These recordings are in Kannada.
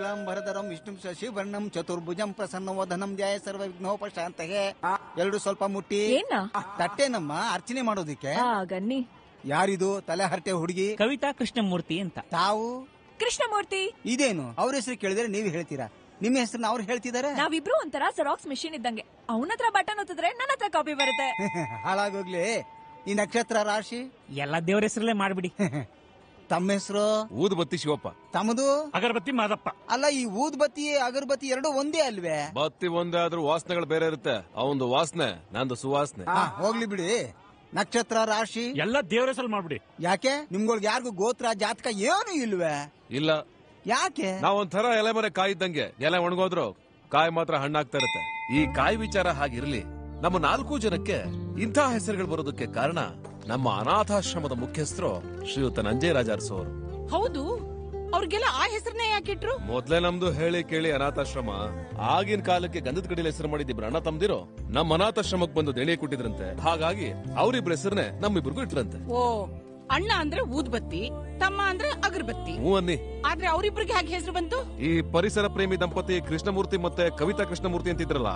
ಶುಕ್ಲಾಂಬರಧರಂ ವಿಷ್ಣು ಶಶಿವರ್ಣಂ ಚತುರ್ಭುಜಂ ಪ್ರಸನ್ನವದನಂ ಧ್ಯಾಯ ಸರ್ವ ವಿಘ್ನೋಪಶಾಂತಯೇ. ಎರಡು ಸ್ವಲ್ಪ ಮುಟ್ಟಿ. ತಟ್ಟೆನಮ್ಮ ಅರ್ಚನೆ ಮಾಡೋದಿಕ್ಕೆ. ಗನ್ನಿ. ಯಾರಿದು ತಲೆ ಹರಟೆ ಹುಡುಗಿ? ಕವಿತಾ ಕೃಷ್ಣಮೂರ್ತಿ ಅಂತ. ತಾವು? ಕೃಷ್ಣಮೂರ್ತಿ. ಇದೇನು ಅವ್ರ ಹೆಸರು ಕೇಳಿದ್ರೆ ನೀವು ಹೇಳ್ತೀರಾ, ನಿಮ್ಮ ಹೆಸರನ್ನ ಅವ್ರು ಹೇಳ್ತಿದಾರೆ? ನಾವಿಬ್ರು ಒಂಥರ ಜೆರಾಕ್ಸ್ ಮಿಷಿನ್ ಇದ್ದಂಗೆ. ಅವನ ಹತ್ರ ಬಟನ್ ಒತ್ತಿದ್ರೆ ನನ್ನ ಹತ್ರ ಕಾಪಿ ಬರುತ್ತೆ. ಹಾಳಾಗೋಗ್ಲಿ. ಈ ನಕ್ಷತ್ರ ರಾಶಿ ಎಲ್ಲ ದೇವ್ರ ಹೆಸರಲ್ಲೇ ಮಾಡ್ಬಿಡಿ. ತಮ್ಮ ಹೆಸರು? ಊದುಬತ್ತಿ ಶಿವಪ್ಪ. ತಮ್ಮದು? ಅಗರಬತ್ತಿ ಮಾದಪ್ಪ. ಅಲ್ಲ, ಈ ಊದ್ಬತ್ತಿ ಅಗರಬತ್ತಿ ಎರಡು ಒಂದೇ ಅಲ್ವೇ? ಬತ್ತಿ ಒಂದೇ ಆದ್ರೂ ವಾಸನೆಗಳು ಬೇರೆ ಇರುತ್ತೆ. ಅವಂದು ವಾಸನೆ, ನಂದು ಸುವಾಸನೆ. ಹೋಗ್ಲಿ ಬಿಡಿ. ನಕ್ಷತ್ರ ರಾಶಿ ಎಲ್ಲ ದೇವ್ರ ಹೆಸರು ಮಾಡ್ಬಿಡಿ. ಯಾಕೆ ನಿಮ್ಗಳಿಗೆ ಯಾರಿಗೂ ಗೋತ್ರ ಜಾತಕ ಏನು ಇಲ್ವೇ? ಇಲ್ಲ. ಯಾಕೆ? ನಾವೊಂಥರ ಎಲೆ ಮರೆ ಕಾಯಿ ಇದ್ದಂಗೆ. ಎಲೆ ಒಣಗೋದ್ರು ಕಾಯಿ ಮಾತ್ರ ಹಣ್ಣಾಗ್ತಾ ಇರುತ್ತೆ. ಈ ಕಾಯಿ ವಿಚಾರ ಹಾಗಿರ್ಲಿ, ನಮ್ಮ 4 ಜನಕ್ಕೆ ಇಂಥ ಹೆಸರುಗಳು ಬರೋದಕ್ಕೆ ಕಾರಣ ನಮ್ಮ ಅನಾಥಾಶ್ರಮದ ಮುಖ್ಯಸ್ಥರು ಶ್ರೀಯುತ ನಂಜೇರಾಜ ಅರಸು ಅವರು. ಹೌದು, ಅವ್ರಿಗೆಲ್ಲ ಆ ಹೆಸರನ್ನೇ ಯಾಕಿಟ್ರು? ಮೊದ್ಲೇ ನಮ್ದು ಹೇಳಿ ಕೇಳಿ ಅನಾಥಾಶ್ರಮ. ಆಗಿನ ಕಾಲಕ್ಕೆ ಗಂಧದ ಕಡಿಲಿ ಹೆಸರು ಮಾಡಿದ್ದಿಬ್ರು ಅಣ್ಣ ತಮ್ದಿರೋ ನಮ್ಮ ಅನಾಥಾಶ್ರಮಕ್ಕೆ ಬಂದು ದೇಣಿ ಕೊಟ್ಟಿದ್ರಂತೆ. ಹಾಗಾಗಿ ಅವರಿಬ್ರ ಹೆಸರನ್ನೇ ನಮ್ಮಿಬ್ರಿಗೂ ಇಟ್ರಂತೆ. ಓ, ಅಣ್ಣ ಅಂದ್ರೆ ಊದ್ಬತ್ತಿ, ತಮ್ಮ ಅಂದ್ರೆ ಅಗರಬತ್ತಿ. ಹ್ಞೂ ಅನ್ನಿ. ಆದ್ರೆ ಅವರಿಬ್ರಿಗೆ ಹೇಗೆ ಹೆಸರು ಬಂತು? ಈ ಪರಿಸರ ಪ್ರೇಮಿ ದಂಪತಿ ಕೃಷ್ಣಮೂರ್ತಿ ಮತ್ತೆ ಕವಿತಾ ಕೃಷ್ಣಮೂರ್ತಿ ಅಂತಿದ್ರಲ್ಲ,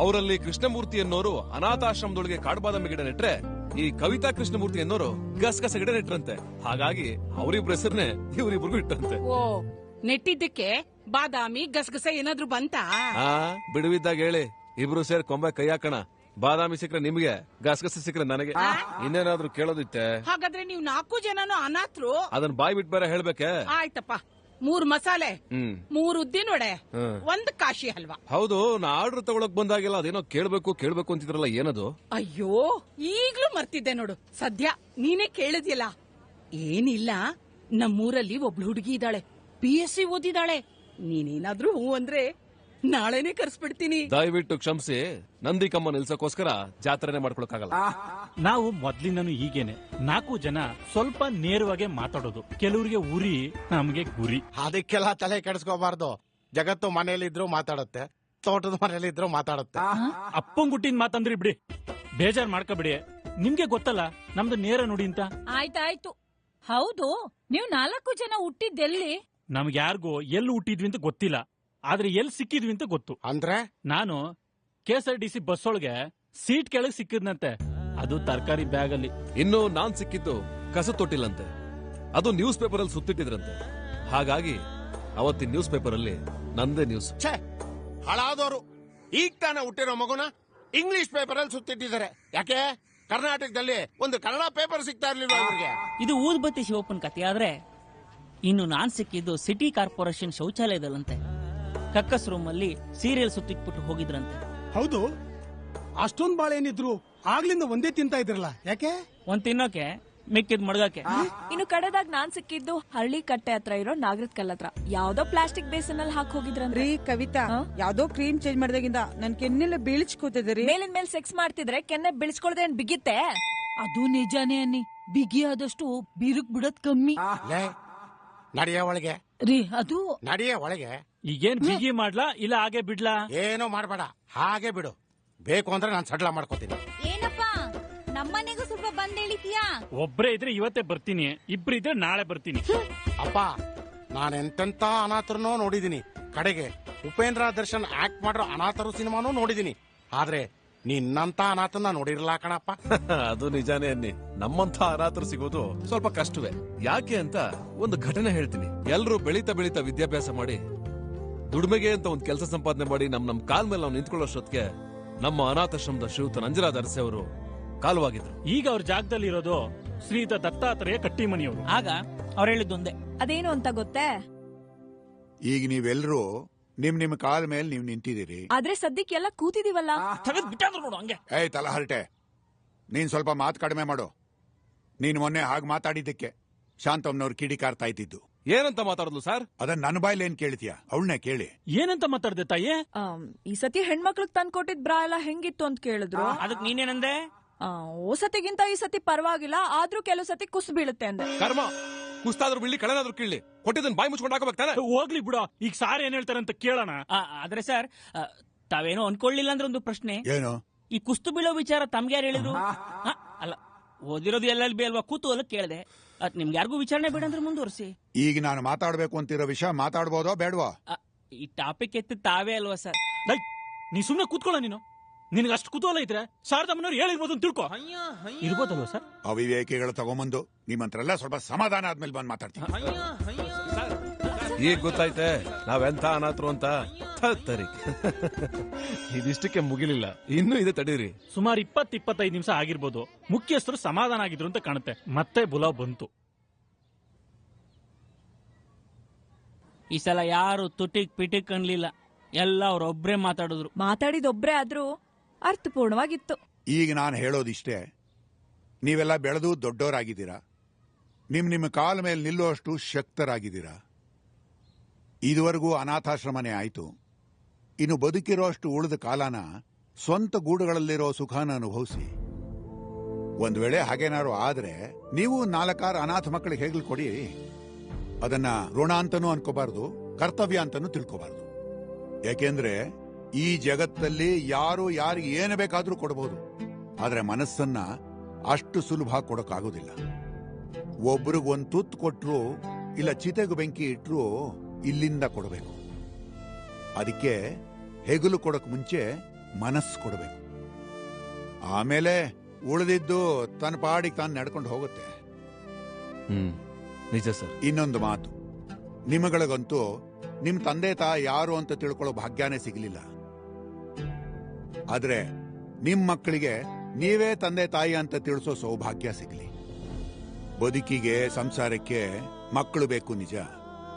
ಅವರಲ್ಲಿ ಕೃಷ್ಣಮೂರ್ತಿ ಅನ್ನೋರು ಅನಾಥಾಶ್ರಮದೊಳಗೆ ಕಾಡ್ಬಾದಾಮಿ ಗಿಡ ನೆಟ್ರೆ, ಈ ಕವಿತಾ ಕೃಷ್ಣಮೂರ್ತಿ ಅನ್ನೋರು ಗಸಗಸ ಗಿಡ ನೆಟ್ರಂತೆ. ಹಾಗಾಗಿ ಅವರಿಬ್ರ ಹೆಸರನ್ನೇ ಇವರಿಬ್ರಿಗೂ ಇಟ್ಟಂತೆ. ಓ, ನೆಟ್ಟಿದ್ದಕ್ಕೆ ಬಾದಾಮಿ ಗಸಗಸ ಏನಾದ್ರು ಬಂತಾ? ಬಿಡುವಿದ್ದಾಗ ಹೇಳಿ, ಇಬ್ರು ಸೇರ್ ಕೊಂಬೆ ಕೈ ಹಾಕೋಣ. ಬಾದಾಮಿ ಸಿಕ್ರೆ ನಿಮ್ಗೆ, ಗಸಗಸ ಸಿಕ್ರೆ ನನಗೆ. ಇನ್ನೇನಾದ್ರೂ ಕೇಳೋದಿತ್ತೆ? ಹಾಗಾದ್ರೆ ನೀವು 4 ಜನನು ಅನಾಥರು. ಅದನ್ನ ಬಾಯ್ ಬಿಟ್ ಬೇರೆ ಹೇಳ್ಬೇಕೆ? ಆಯ್ತಪ್ಪ. 3 ಮಸಾಲೆ, 3 ಉದ್ದಿನ ವಡೆ, 1 ಕಾಶಿ ಹಲ್ವಾ. ಹೌದು, ನಾ ಆರ್ಡರ್ ತಗೊಳಕ್ ಬಂದಾಗೆಲ್ಲ ಅದೇನೋ ಕೇಳ್ಬೇಕು ಅಂತಿದ್ರಲ್ಲ, ಏನದು? ಅಯ್ಯೋ, ಈಗ್ಲೂ ಮರ್ತಿದ್ದೆ ನೋಡು. ಸದ್ಯ ನೀನೇ ಕೇಳಿದ್ಯಲ್ಲ. ಏನಿಲ್ಲ, ನಮ್ಮೂರಲ್ಲಿ ಒಬ್ಳು ಹುಡುಗಿ ಇದ್ದಾಳೆ, BSc ಓದಿದಾಳೆ. ನೀನೇನಾದ್ರೂ ಹೂ ಅಂದ್ರೆ ನಾಳೆನೆ ಕರ್ಸ್ಬಿಡ್ತೀನಿ. ದಯವಿಟ್ಟು ಕ್ಷಮಿಸಿ, ನಂದಿಕಮ್ಮ ನಿಲ್ಸಕ್ಕೋಸ್ಕರ ಜಾತ್ರೆನೆ ಮಾಡ್ಕೊಳಕ್ಕಾಗಲ್ಲ. ನಾವು ಮೊದ್ಲಿಂದನೂ ಹೀಗೇನೆ. 4 ಜನ ಸ್ವಲ್ಪ ನೇರವಾಗಿ ಮಾತಾಡೋದು. ಕೆಲವರಿಗೆ ಉರಿ, ನಮ್ಗೆ ಗುರಿ. ಅದಕ್ಕೆಲ್ಲ ತಲೆ ಕೆಡಿಸ್ಕೋಬಾರ್ದು. ಜಗತ್ತು ಮನೇಲಿದ್ರು ಮಾತಾಡುತ್ತೆ, ತೋಟದ ಮನೇಲಿದ್ರು ಮಾತಾಡುತ್ತೆ. ಅಪ್ಪಂಗುಟ್ಟಿನ ಮಾತಂದ್ರಿ ಬಿಡಿ, ಬೇಜಾರ್ ಮಾಡ್ಕೋಬಿಡಿ. ನಿಮ್ಗೆ ಗೊತ್ತಲ್ಲ ನಮ್ದು ನೇರ ನುಡಿ ಅಂತ. ಆಯ್ತಾಯ್ತು. ಹೌದು, ನೀವು 4 ಜನ ಹುಟ್ಟಿದ್ದೆಲ್ಲಿ? ನಮ್ಗೆ ಯಾರಿಗೂ ಎಲ್ಲಿ ಹುಟ್ಟಿದ್ವಿ ಅಂತ ಗೊತ್ತಿಲ್ಲ, ಆದ್ರೆ ಎಲ್ಲಿ ಸಿಕ್ಕಿದ್ವಿ ಅಂತ ಗೊತ್ತು. ಅಂದ್ರೆ ನಾನು KSRTC ಬಸ್ ಒಳಗೆ ಸೀಟ್ ಕೆಳಗೆ ಸಿಕ್ಕಿದ್ನಂತೆ, ಅದು ತರಕಾರಿ ಬ್ಯಾಗ್ ಅಲ್ಲಿ. ಇನ್ನು ನಾನ್ ಸಿಕ್ಕಿದ್ದು ಕಸ ತೊಟ್ಟಿಲ್ಲಂತೆ, ಅದು ನ್ಯೂಸ್ ಪೇಪರ್ ಅಲ್ಲಿ ಸುತ್ತಿಟ್ಟಿದ್ರಂತೆ. ಹಾಗಾಗಿ ಅವತ್ತಿನ ನ್ಯೂಸ್ ಪೇಪರ್ ಅಲ್ಲಿ ನಂದೇ ನ್ಯೂಸ್. ಹಳಾದವರು ಈಗ ತಾನೇ ಹುಟ್ಟಿರೋ ಮಗುನ ಇಂಗ್ಲಿಷ್ ಪೇಪರ್ ಅಲ್ಲಿ ಸುತ್ತಿಟ್ಟಿದ್ದಾರೆ. ಯಾಕೆ ಕರ್ನಾಟಕದಲ್ಲಿ ಒಂದು ಕನ್ನಡ ಪೇಪರ್ ಸಿಗ್ತಾ ಇರ್ಲಿಲ್ಲ ಅವ್ರಿಗೆ? ಇದು ಊದ್ಬತ್ತಿ ಶಿವಪ್ಪನ ಕಥೆ. ಆದ್ರೆ ಇನ್ನು ನಾನ್ ಸಿಕ್ಕಿದ್ದು ಸಿಟಿ ಕಾರ್ಪೊರೇಷನ್ ಶೌಚಾಲಯದಲ್ಲಂತೆ. ಕಕ್ಕಸ್ ರೂಮ್ ಅಲ್ಲಿ ಸೀರಿಯಲ್ ಸುತ್ತಿಟ್ಬಿಟ್ಟು ಹೋಗಿದ್ರಂತೆ. ಹೌದು, ಅಷ್ಟೊಂದ್ ಬಾಳೆ ಏನಿದ್ರು ಆಗ್ಲಿಂದ ಒಂದೇ ತಿಂತಾ ಇದ್ರಲ್ಲ, ಯಾಕೆ? ಒಂದ್ ತಿನ್ನೋಕೆ, ಮಿಕ್ಕಿದ್ ಮಡ್ಗಕ್ಕೆ. ಇನ್ನು ಕಡೆದಾಗ ನಾನ್ ಸಿಕ್ಕಿದ್ದು ಹಳ್ಳಿ ಕಟ್ಟೆ ಹತ್ರ ಇರೋ ನಾಗರದ ಕಲ್ ಹತ್ರ. ಯಾವ್ದೋ ಪ್ಲಾಸ್ಟಿಕ್ ಬೇಸನ್ ಅಲ್ಲಿ ಹಾಕಿ ಹೋಗಿದ್ರಂದ್ರೆ. ಕವಿತಾ, ಯಾವ್ದೋ ಕ್ರೀಮ್ ಚೇಂಜ್ ಮಾಡಿದಾಗಿಂದ ನನ್ ಕೆನ್ನೆಲ್ಲ ಬೀಳ್ಚ್ಕೋತಿದ್ರಿ. ಮೇಲಿನ ಮೇಲೆ ಸೆಕ್ಸ್ ಮಾಡ್ತಿದ್ರೆ ಕೆನ್ನೆ ಬೀಳ್ಸ್ಕೊಳ್ದೆ ಬಿಗಿತ್ತೆ. ಅದು ನಿಜಾನೇ ಅನ್ನಿ, ಬಿಗಿ ಆದಷ್ಟು ಬಿರುಕ್ ಬಿಡೋದ್ ಕಮ್ಮಿ. ನಡಿಯ ಒಳಗೆ ಅದು ನಡಿಯ ಒಳಗೆ. ಈಗೇನ್ ಬಿಗಿ ಮಾಡ್ಲಾ ಇಲ್ಲ ಹಾಗೆ ಬಿಡ್ಲಾ? ಏನೋ ಮಾಡ್ಬೇಡ, ಹಾಗೆ ಬಿಡು. ಬೇಕು ಅಂದ್ರೆ ನಾನು ಸಡ್ಲ ಮಾಡ್ಕೋತೀನಿ. ಏನಪ್ಪಾ, ನಮ್ಮನೆಗೂ ಸ್ವಲ್ಪ ಬಂದ್ ಹೇಳಿದ್ಯಾ? ಒಬ್ರೇ ಇದ್ರೆ ಇವತ್ತೇ ಬರ್ತೀನಿ, ಇಬ್ರು ಇದ್ರೆ ನಾಳೆ ಬರ್ತೀನಿ. ಅಪ್ಪ, ನಾನೆಂತೆಂತ ಅನಾಥರನ್ನೋ ನೋಡಿದೀನಿ. ಕಡೆಗೆ ಉಪೇಂದ್ರ ದರ್ಶನ್ ಆಕ್ಟ್ ಮಾಡೋ ಅನಾಥರು ಸಿನಿಮಾನೂ ನೋಡಿದೀನಿ. ಆದ್ರೆ ನಿನ್ನಂತ ಅನಾಥನ ನೋಡಿರಲ್ಲ ಕಣಪ್ಪ. ಅದು ನಿಜಾನೇ ಅನ್ನಿ. ನಮ್ಮಂತ ಅನಾಥರು ಸಿಗೋದು ಸ್ವಲ್ಪ ಕಷ್ಟವೇ. ಯಾಕೆ ಅಂತ ಒಂದು ಘಟನೆ ಹೇಳ್ತೀನಿ. ಎಲ್ರು ಬೆಳೀತಾ ವಿದ್ಯಾಭ್ಯಾಸ ಮಾಡಿ ದುಡಿಮೆಗೆ ಅಂತ ಒಂದು ಕೆಲಸ ಸಂಪಾದನೆ ಮಾಡಿ ನಮ್ ಕಾಲ್ ಮೇಲೆ ನಾವು ನಿಂತ್ಕೊಳ್ಳೋಷ್ಟೊತ್ತಿಗೆ ನಮ್ಮ ಅನಾಥಾಶ್ರಮದ ಶ್ರೀಯುತ ನಂಜರಾಜ ಅರಸೆ ಅವರು ಕಾಲವಾಗಿದ್ರು. ಈಗ ಅವ್ರ ಜಾಗದಲ್ಲಿ ಇರೋದು ಶ್ರೀಯುತ ದತ್ತಾತ್ರೇಯ ಕಟ್ಟಿಮನಿಯವರು. ಆಗ ಅವ್ರು ಹೇಳಿದ್ದೊಂದೇ. ಅದೇನು ಅಂತ ಗೊತ್ತೇ? ಈಗ ನೀವೆಲ್ಲರೂ ನಿಮ್ ಕಾಲ್ ಮೇಲೆ ನೀವು ನಿಂತಿದ್ದೀರಿ. ಆದ್ರೆ ಸದ್ಯಕ್ಕೆಲ್ಲ ಕೂತಿದೀವಲ್ಲ. ನೋಡು ಹಂಗೆ. ಏಯ್ ತಲಹರಟೆ, ನೀನ್ ಸ್ವಲ್ಪ ಮಾತು ಕಡಿಮೆ ಮಾಡು. ನೀನ್ ಮೊನ್ನೆ ಹಾಗೆ ಮಾತಾಡಿದ್ದಕ್ಕೆ ಶಾಂತಮ್ಮನವ್ರು ಕಿಡಿಕಾರ್ತಾ ಇದ್ದಿದ್ದು. ಏನಂತ ಮಾತಾಡಿದ್ಲು ಸರ್? ಅದನ್ನ ನನ್ನ ಬಾಯಲ್ಲಿ ಏನ್ ಕೇಳ್ತೀಯ? ಅವಳನ್ನೇ ಕೇಳಿ. ಏನಂತ ಮಾತಾಡ್ದೆ ತಾಯಿ? ಈ ಸತಿ ಹೆಣ್ಮಕ್ಳಿಗೆ ತಂದ್ಕೊಟ್ಟಿದ್ ಬ್ರಾ ಎಲ್ಲ ಹೆಂಗಿತ್ತು ಅಂತ ಕೇಳಿದ್ರು. ಅದಕ್ಕೆ ನೀನೇನಂದೆ? ಓ ಸತಿಗಿಂತ ಈ ಸತಿ ಪರವಾಗಿಲ್ಲ, ಆದ್ರೂ ಕೆಲವು ಸತಿ ಕುಸ್ ಬೀಳುತ್ತೆ ಅಂದೆ. ಕರ್ಮ, ಕುಸ್ತಾದ್ರೂ ಬೀಳಿ ಕಳೆನಾದ್ರೂ ಕೀಳಿ, ಕೊಟ್ಟಿದ್ದನ್ ಬಾಯಿ ಮುಚ್ಕೊಂಡು ಹಾಕಬೇಕಾನೆ. ಹೋಗ್ಲಿ ಬಿಡ, ಈಗ ಸಾರ್ ಏನ್ ಹೇಳ್ತಾರೆ ಅಂತ ಕೇಳೋಣ. ಆದ್ರೆ ಸರ್, ತಾವೇನೋ ಅನ್ಕೊಳ್ಳಿಲ್ಲ ಅಂದ್ರೆ ಒಂದು ಪ್ರಶ್ನೆ. ಏನು? ಈ ಕುಸ್ತು ಬೀಳೋ ವಿಚಾರ ತಮ್ಗೆ ಯಾರು ಹೇಳಿದ್ರು? ಅಲ್ಲ, ಓದಿರೋದು ಎಲ್ಲೆಲ್ಲಿ ಬಿ ಅಲ್ವಾ, ಕೂತು ಅಲ್ಲ ಕೇಳಿದೆ. ಅದ್ ನಿಮ್ಗೆ ಯಾರಿಗೂ ವಿಚಾರಣೆ ಬೇಡ ಅಂದ್ರೆ ಮುಂದುವರಿಸಿ. ಈಗ ನಾನು ಮಾತಾಡ್ಬೇಕು ಅಂತಿರೋ ವಿಷಯ ಮಾತಾಡ್ಬೋದೋ ಬೇಡವೋ? ಈ ಟಾಪಿಕ್ ಎತ್ತು ತಾವೇ ಅಲ್ವಾ ಸರ್? ನೀ ಸುಮ್ನೆ ಕೂತ್ಕೊಳ್ಳ. ನೀನು ನಿನಗೆ ಅಷ್ಟು ಕುತೂಹಲ ಇದ್ರೆ ಶಾರದಮ್ಮನವ್ರು ಹೇಳಿರ್ಬೋದು ಅಂತ ತಿಳ್ಕೊ. ಇರ್ಬೋದಲ್ವಾ ಸರ್? ಅವಿವೇಕಿಗಳು ತಗೊಂಬಂದು ನಿಮ್ಮಂತ್ರೆಲ್ಲ ಸ್ವಲ್ಪ ಸಮಾಧಾನ ಆದ್ಮೇಲೆ ಬಂದು ಮಾತಾಡ್ತೀನಿ. ಈಗ ಗೊತ್ತಾಯ್ತೆ ನಾವೆಂತ ಅನಾಥರು ಅಂತ. ತರಿ ಇದಿಷ್ಟಕ್ಕೆ ಮುಗಿಲಿಲ್ಲ, ಇನ್ನೂ ಇದೆ ತಡೀರಿ. ಸುಮಾರು 20-25 ನಿಮಿಷ ಆಗಿರ್ಬೋದು. ಮುಖ್ಯಸ್ಥರು ಸಮಾಧಾನ ಆಗಿದ್ರು ಅಂತ ಕಾಣುತ್ತೆ. ಮತ್ತೆ ಬುಲಾವ್ ಬಂತು. ಈ ಸಲ ಯಾರು ತುಟಿಕ್ ಪಿಟಿಕ್ ಅನ್ಲಿಲ್ಲ, ಎಲ್ಲ ಅವ್ರೊಬ್ರೇ ಮಾತಾಡಿದ್ರು. ಮಾತಾಡಿದೊಬ್ರೇ ಆದ್ರೂ ಅರ್ಥಪೂರ್ಣವಾಗಿತ್ತು. ಈಗ ನಾನು ಹೇಳೋದಿಷ್ಟೇ, ನೀವೆಲ್ಲ ಬೆಳೆದು ದೊಡ್ಡವರಾಗಿದ್ದೀರಾ, ನಿಮ್ಮ ಕಾಲ ಮೇಲೆ ನಿಲ್ಲುವಷ್ಟು ಶಕ್ತರಾಗಿದ್ದೀರಾ. ಇದುವರೆಗೂ ಅನಾಥಾಶ್ರಮನೇ ಆಯ್ತು. ಇನ್ನು ಬದುಕಿರೋಷ್ಟು ಉಳಿದ ಕಾಲನ ಸ್ವಂತ ಗೂಡುಗಳಲ್ಲಿರೋ ಸುಖಾನ ಅನುಭವಿಸಿ. ಒಂದ್ ವೇಳೆ ಹಾಗೇನಾರು ಆದ್ರೆ ನೀವು 4 ಅನಾಥ ಮಕ್ಕಳಿಗೆ ಹೆಗಲು ಕೊಡಿ. ಅದನ್ನ ಋಣ ಅಂತನೂ ಅನ್ಕೋಬಾರ್ದು, ಕರ್ತವ್ಯ ಅಂತನೂ ತಿಳ್ಕೋಬಾರ್ದು. ಯಾಕೆಂದ್ರೆ ಈ ಜಗತ್ತಲ್ಲಿ ಯಾರು ಯಾರಿಗೆ ಏನು ಬೇಕಾದ್ರೂ ಕೊಡಬಹುದು, ಆದ್ರೆ ಮನಸ್ಸನ್ನ ಅಷ್ಟು ಸುಲಭ ಕೊಡೋಕ್ಕಾಗೋದಿಲ್ಲ. ಒಬ್ರಿಗೊಂದು ತುತ್ತು ಕೊಟ್ರು ಇಲ್ಲ ಚಿತೆಗೂ ಬೆಂಕಿ ಇಟ್ರು ಇಲ್ಲಿಂದ ಕೊಡಬೇಕು. ಅದಕ್ಕೆ ಹೆಗಲು ಕೊಡಕ್ ಮುಂಚೆ ಮನಸ್ಸು ಕೊಡಬೇಕು. ಆಮೇಲೆ ಉಳಿದಿದ್ದು ತನ್ನ ಪಾಡಿಗೆ ತಾನು ನಡ್ಕೊಂಡು ಹೋಗುತ್ತೆ. ನಿಜ ಸರ್. ಇನ್ನೊಂದು ಮಾತು, ನಿಮಗಳಿಗಂತೂ ನಿಮ್ ತಂದೆ ತಾಯಿ ಯಾರು ಅಂತ ತಿಳ್ಕೊಳ್ಳೋ ಭಾಗ್ಯನೇ ಸಿಗಲಿಲ್ಲ. ಆದ್ರೆ ನಿಮ್ ಮಕ್ಕಳಿಗೆ ನೀವೇ ತಂದೆ ತಾಯಿ ಅಂತ ತಿಳಿಸೋ ಸೌಭಾಗ್ಯ ಸಿಗಲಿ. ಬದುಕಿಗೆ ಸಂಸಾರಕ್ಕೆ ಮಕ್ಕಳು ಬೇಕು ನಿಜ,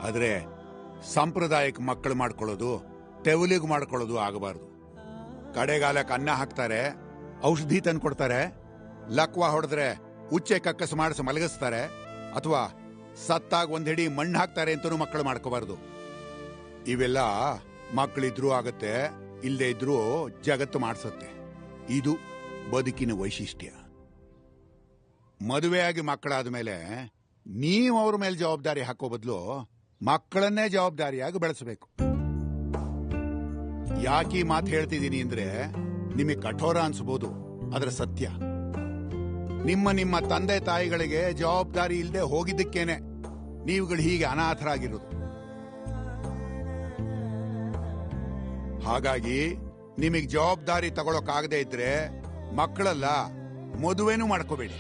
ಆದ್ರೆ ಸಾಂಪ್ರದಾಯಿಕ ಮಕ್ಕಳು ಮಾಡ್ಕೊಳ್ಳೋದು ತೆವಲಿಗೆ ಮಾಡ್ಕೊಳ್ಳೋದು ಆಗಬಾರ್ದು. ಕಡೆಗಾಲಕ್ಕೆ ಅನ್ನ ಹಾಕ್ತಾರೆ, ಔಷಧಿ ತಂದು ಕೊಡ್ತಾರೆ, ಲಕ್ವ ಹೊಡೆದ್ರೆ ಉಚ್ಚೆ ಕಕ್ಕಸ್ ಮಾಡಿಸಿ ಮಲಗಿಸ್ತಾರೆ, ಅಥವಾ ಸತ್ತಾಗ ಒಂದ್ ಹಿಡಿ ಮಣ್ಣು ಹಾಕ್ತಾರೆ ಅಂತನೂ ಮಕ್ಕಳು ಮಾಡ್ಕೋಬಾರ್ದು. ಇವೆಲ್ಲ ಮಕ್ಕಳಿದ್ರೂ ಆಗತ್ತೆ, ಇಲ್ಲದೆ ಇದ್ರೂ ಜಗತ್ತು ಮಾಡಿಸುತ್ತೆ. ಇದು ಬದುಕಿನ ವೈಶಿಷ್ಟ್ಯ. ಮದುವೆಯಾಗಿ ಮಕ್ಕಳಾದ ಮೇಲೆ ನೀವು ಅವ್ರ ಮೇಲೆ ಜವಾಬ್ದಾರಿ ಹಾಕೋ ಬದಲು ಮಕ್ಕಳನ್ನೇ ಜವಾಬ್ದಾರಿಯಾಗಿ ಬೆಳೆಸಬೇಕು. ಯಾಕೆ ಮಾತು ಹೇಳ್ತಿದ್ದೀನಿ ಅಂದ್ರೆ ನಿಮಗೆ ಕಠೋರ ಅನ್ಸಬಹುದು, ಅದರ ಸತ್ಯ. ನಿಮ್ಮ ತಂದೆ ತಾಯಿಗಳಿಗೆ ಜವಾಬ್ದಾರಿ ಇಲ್ಲದೆ ಹೋಗಿದ್ದಕ್ಕೇನೆ ನೀವುಗಳು ಹೀಗೆ ಅನಾಥರಾಗಿರೋದು. ಹಾಗಾಗಿ ನಿಮಗೆ ಜವಾಬ್ದಾರಿ ತಗೊಳಕಾಗದೇ ಇದ್ರೆ ಮಕ್ಕಳಲ್ಲ, ಮದುವೆನೂ ಮಾಡ್ಕೋಬೇಡಿ.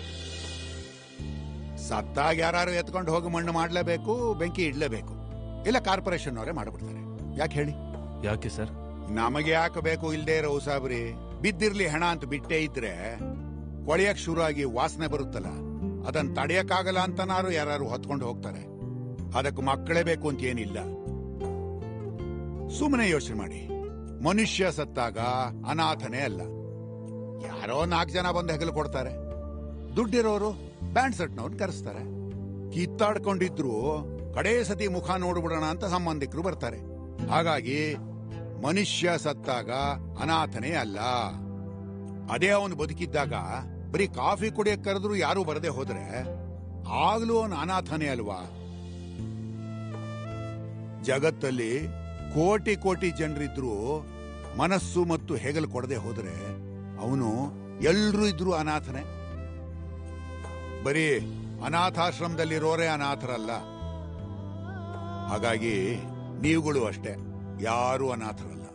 ಸತ್ತಾಗ ಯಾರು ಎತ್ಕೊಂಡು ಹೋಗಿ ಮಣ್ಣು ಮಾಡ್ಲೇಬೇಕು, ಬೆಂಕಿ ಇಡ್ಲೇಬೇಕು, ಇಲ್ಲ ಕಾರ್ಪೊರೇಷನ್ ಅವರೇ ಮಾಡ್ಬಿಡ್ತಾರೆ. ಯಾಕೆ ಹೇಳಿ? ಯಾಕೆ ಸರ್? ನಮಗೆ ಯಾಕೆ ಬೇಕು ಇಲ್ದೇ ಇರೋ ಉಸಾಬರಿ? ಬಿದ್ದಿರ್ಲಿ ಹೆಣ ಅಂತ ಬಿಟ್ಟೇ ಇದ್ರೆ ಕೊಳೆಯಕ್ ಶುರು ಆಗಿ ವಾಸನೆ ಬರುತ್ತಲ್ಲ, ಅದನ್ನ ತಡೆಯಕ್ಕಾಗಲ್ಲ ಅಂತನಾರು ಯಾರು ಹೊತ್ಕೊಂಡು ಹೋಗ್ತಾರೆ. ಅದಕ್ಕೆ ಮಕ್ಕಳೇ ಬೇಕು ಅಂತ ಏನಿಲ್ಲ. ಸುಮ್ಮನೆ ಯೋಚನೆ ಮಾಡಿ, ಮನುಷ್ಯ ಸತ್ತಾಗ ಅನಾಥನೇ ಅಲ್ಲ, ಯಾರೋ 4 ಜನ ಬಂದು ಹೆಗಲು ಕೊಡ್ತಾರೆ. ದುಡ್ಡಿರೋರು ಬ್ಯಾಂಡ್ ಸೆಟ್ನವ್ರನ್ನ ಕರೆಸ್ತಾರೆ. ಕಿತ್ತಾಡ್ಕೊಂಡಿದ್ರು ಕಡೇ ಸತಿ ಮುಖ ನೋಡ್ಬಿಡೋಣ ಅಂತ ಸಂಬಂಧಿಕರು ಬರ್ತಾರೆ. ಹಾಗಾಗಿ ಮನುಷ್ಯ ಸತ್ತಾಗ ಅನಾಥನೇ ಅಲ್ಲ. ಅದೇ ಅವನು ಬದುಕಿದ್ದಾಗ ಬರೀ ಕಾಫಿ ಕುಡಿಯಕ್ ಕರೆದ್ರು ಯಾರು ಬರದೆ ಹೋದ್ರೆ ಆಗ್ಲೂ ಅವನು ಅನಾಥನೇ ಅಲ್ವಾ? ಜಗತ್ತಲ್ಲಿ ಕೋಟಿ ಕೋಟಿ ಜನರಿದ್ರು ಮನಸ್ಸು ಮತ್ತು ಹೆಗಲು ಕೊಡದೆ ಹೋದ್ರೆ ಅವನು ಎಲ್ರೂ ಇದ್ರು ಅನಾಥನೇ. ಬರೀ ಅನಾಥಾಶ್ರಮದಲ್ಲಿರೋರೇ ಅನಾಥರಲ್ಲ. ಹಾಗಾಗಿ ನೀವುಗಳು ಅಷ್ಟೇ, ಯಾರೂ ಅನಾಥರಲ್ಲ.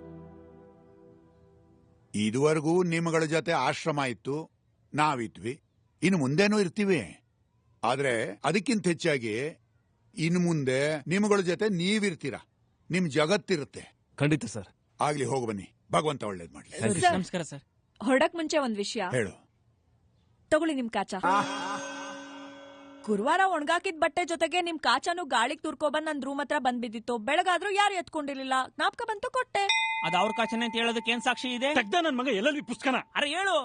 ಇದುವರೆಗೂ ನಿಮ್ಮಗಳ ಜೊತೆ ಆಶ್ರಮ ಇತ್ತು, ನಾವಿದ್ವಿ, ಇನ್ನು ಮುಂದೇನೂ ಇರ್ತೀವಿ. ಆದ್ರೆ ಅದಕ್ಕಿಂತ ಹೆಚ್ಚಾಗಿ ಇನ್ನು ಮುಂದೆ ನಿಮ್ಮಗಳ ಜೊತೆ ನೀವಿರ್ತೀರ, ನಿಮ್ ಜಗತ್ತಿರುತ್ತೆ. ಖಂಡಿತ ಸರ್. ಆಗ್ಲಿ, ಹೋಗಿ ಬನ್ನಿ, ಭಗವಂತ ಒಳ್ಳೇದ್ ಮಾಡ್ಲಿ. ನಮಸ್ಕಾರ ಸರ್. ಹೊರಡಕ್ ಮುಂಚೆ ಒಂದ್ ವಿಷಯ ಹೇಳು. ತಗೊಳ್ಳಿ ನಿಮ್ ಕಾಚ. ಗುರುವಾರ ಒಣಗಾಕಿದ್ ಬಟ್ಟೆ ಜೊತೆಗೆ ನಿಮ್ ಕಾಚನು ಗಾಳಿಗ್ ತುರ್ಕೊಬಂದ್ ನನ್ ರೂಮ್ ಹತ್ರ ಬಂದ್ಬಿದ್ದಿತ್ತು. ಬೆಳಗಾದ್ರೂ ಯಾರು ಎತ್ಕೊಂಡಿರ್ಲಿಲ್ಲ, ಜ್ಞಾಪಕ ಬಂತು, ಕೊಟ್ಟೆ. ಅದ್ ಅವ್ರ ಕಾಚನೆ ಅಂತ ಹೇಳೋದಕ್ಕೆ ಏನ್ ಸಾಕ್ಷಿ ಇದೆ? ತೆಗ್ದ ನನ್ ಮಗ ಎಲ್ಲೆಲ್ಲಿ ಪುಸ್ತಕನ? ಅರೆ ಹೇಳು.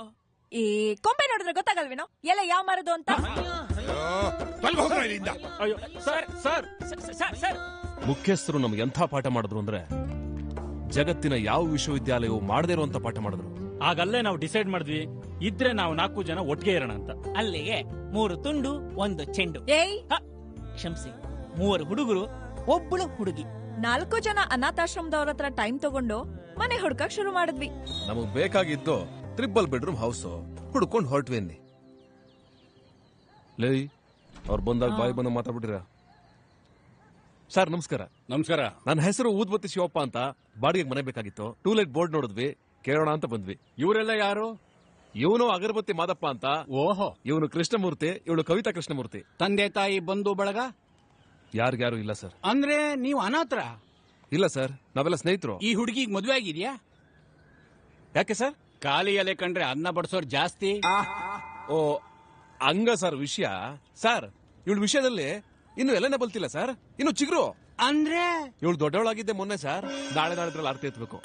ಏ ಕೊಂಬೆ ನೋಡಿದ್ರೆ ಗೊತ್ತಾಗಲ್ವೇನೋ ಎಲ್ಲ ಯಾವ ಮರದು ಅಂತ? ಅಯ್ಯೋ ಸರ್ ಸರ್ ಸರ್ ಸರ್, ಮುಖ್ಯಸ್ಥರು ನಮ್ಗೆ ಎಂಥ ಪಾಠ ಮಾಡಿದ್ರು ಅಂದ್ರೆ ಜಗತ್ತಿನ ಯಾವ ವಿಶ್ವವಿದ್ಯಾಲಯವು ಮಾಡದೇ ಇರುವಂತ ಪಾಠ ಮಾಡಿದ್ರು. ಆಗಲ್ಲೇ ನಾವು ಡಿಸೈಡ್ ಮಾಡಿದ್ವಿ, ಇದ್ರೆ ನಾವು 4 ಜನ ಒಟ್ಟಿಗೆ ಇರೋಣ ಅಂತ. ಅಲ್ಲಿಗೆ 3 ತುಂಡು 1 ಚೆಂಡು. ಏಯ್ ಕ್ಷಮಿಸಿ, 3 ಹುಡುಗರು 1 ಹುಡುಗಿ. 4 ಜನ ಅನಾಥಾಶ್ರಮದವ್ರ ಹತ್ರ ಟೈಮ್ ತಗೊಂಡು ಮನೆ ಹುಡ್ಕಕ್ ಶುರು ಮಾಡಿದ್ವಿ. ನಮಗ್ ಬೇಕಾಗಿದ್ದು 3 ಬೆಡ್ರೂಮ್ ಹೌಸ್ ಹುಡ್ಕೊಂಡು ಹೊರಟ್ವೇನಿ. ಲೈ ಅವ್ರು ಬಂದಾಗ ಬಾಯಿ ಬಂದ ಮಾತಾಡ್ಬಿಟ್ಟಿರ. ಸರ್ ನಮಸ್ಕಾರ. ನಮಸ್ಕಾರ. ನನ್ನ ಹೆಸರು ಊದ್ಬತ್ತಿ ಶಿವಪ್ಪ ಅಂತ. ಬಾಡಿಗೆಗೆ ಮನೆ ಬೇಕಾಗಿತ್ತು. ಟೂಲೆಟ್ ಬೋರ್ಡ್ ನೋಡಿದ್ವಿ, ಕೇಳೋಣ ಅಂತ ಬಂದ್ವಿ. ಇವರೆಲ್ಲ ಯಾರು? ಇವನು ಅಗರಬತ್ತಿ ಮಾದಪ್ಪ ಅಂತ. ಓಹೋ. ಇವನು ಕೃಷ್ಣಮೂರ್ತಿ, ಇವಳು ಕವಿತಾ ಕೃಷ್ಣಮೂರ್ತಿ. ತಂದೆ ತಾಯಿ ಬಂಧು ಬಳಗ ಯಾರಿಗ್ಯಾರು ಇಲ್ಲ ಸರ್. ಅಂದ್ರೆ ನೀವು ಅನಾಥರ? ಇಲ್ಲ ಸರ್, ನಾವೆಲ್ಲ ಸ್ನೇಹಿತರು. ಈ ಹುಡುಗಿಗೆ ಮದುವೆ ಆಗಿದ್ಯಾ? ಯಾಕೆ ಸರ್? ಖಾಲಿ ಎಲೆ ಕಂಡ್ರೆ ಅನ್ನ ಬಡಿಸೋರ್ ಜಾಸ್ತಿ. ಓ ಹಂಗ ಸರ್ ವಿಷಯ. ಸರ್ ಇವಳ ವಿಷಯದಲ್ಲಿ ಇನ್ನು ಎಲ್ಲನೇ ಬಲ್ತಿಲ್ಲ ಸರ್. ಇನ್ನು ಚಿಗ್ರು. ಅಂದ್ರೆ ಇವಳು ದೊಡ್ಡವಳಾಗಿದ್ದೆ ಮೊನ್ನೆ ಸರ್. ನಾಳೆ ಆರ್ತಿ ಎತ್ಬೇಕು.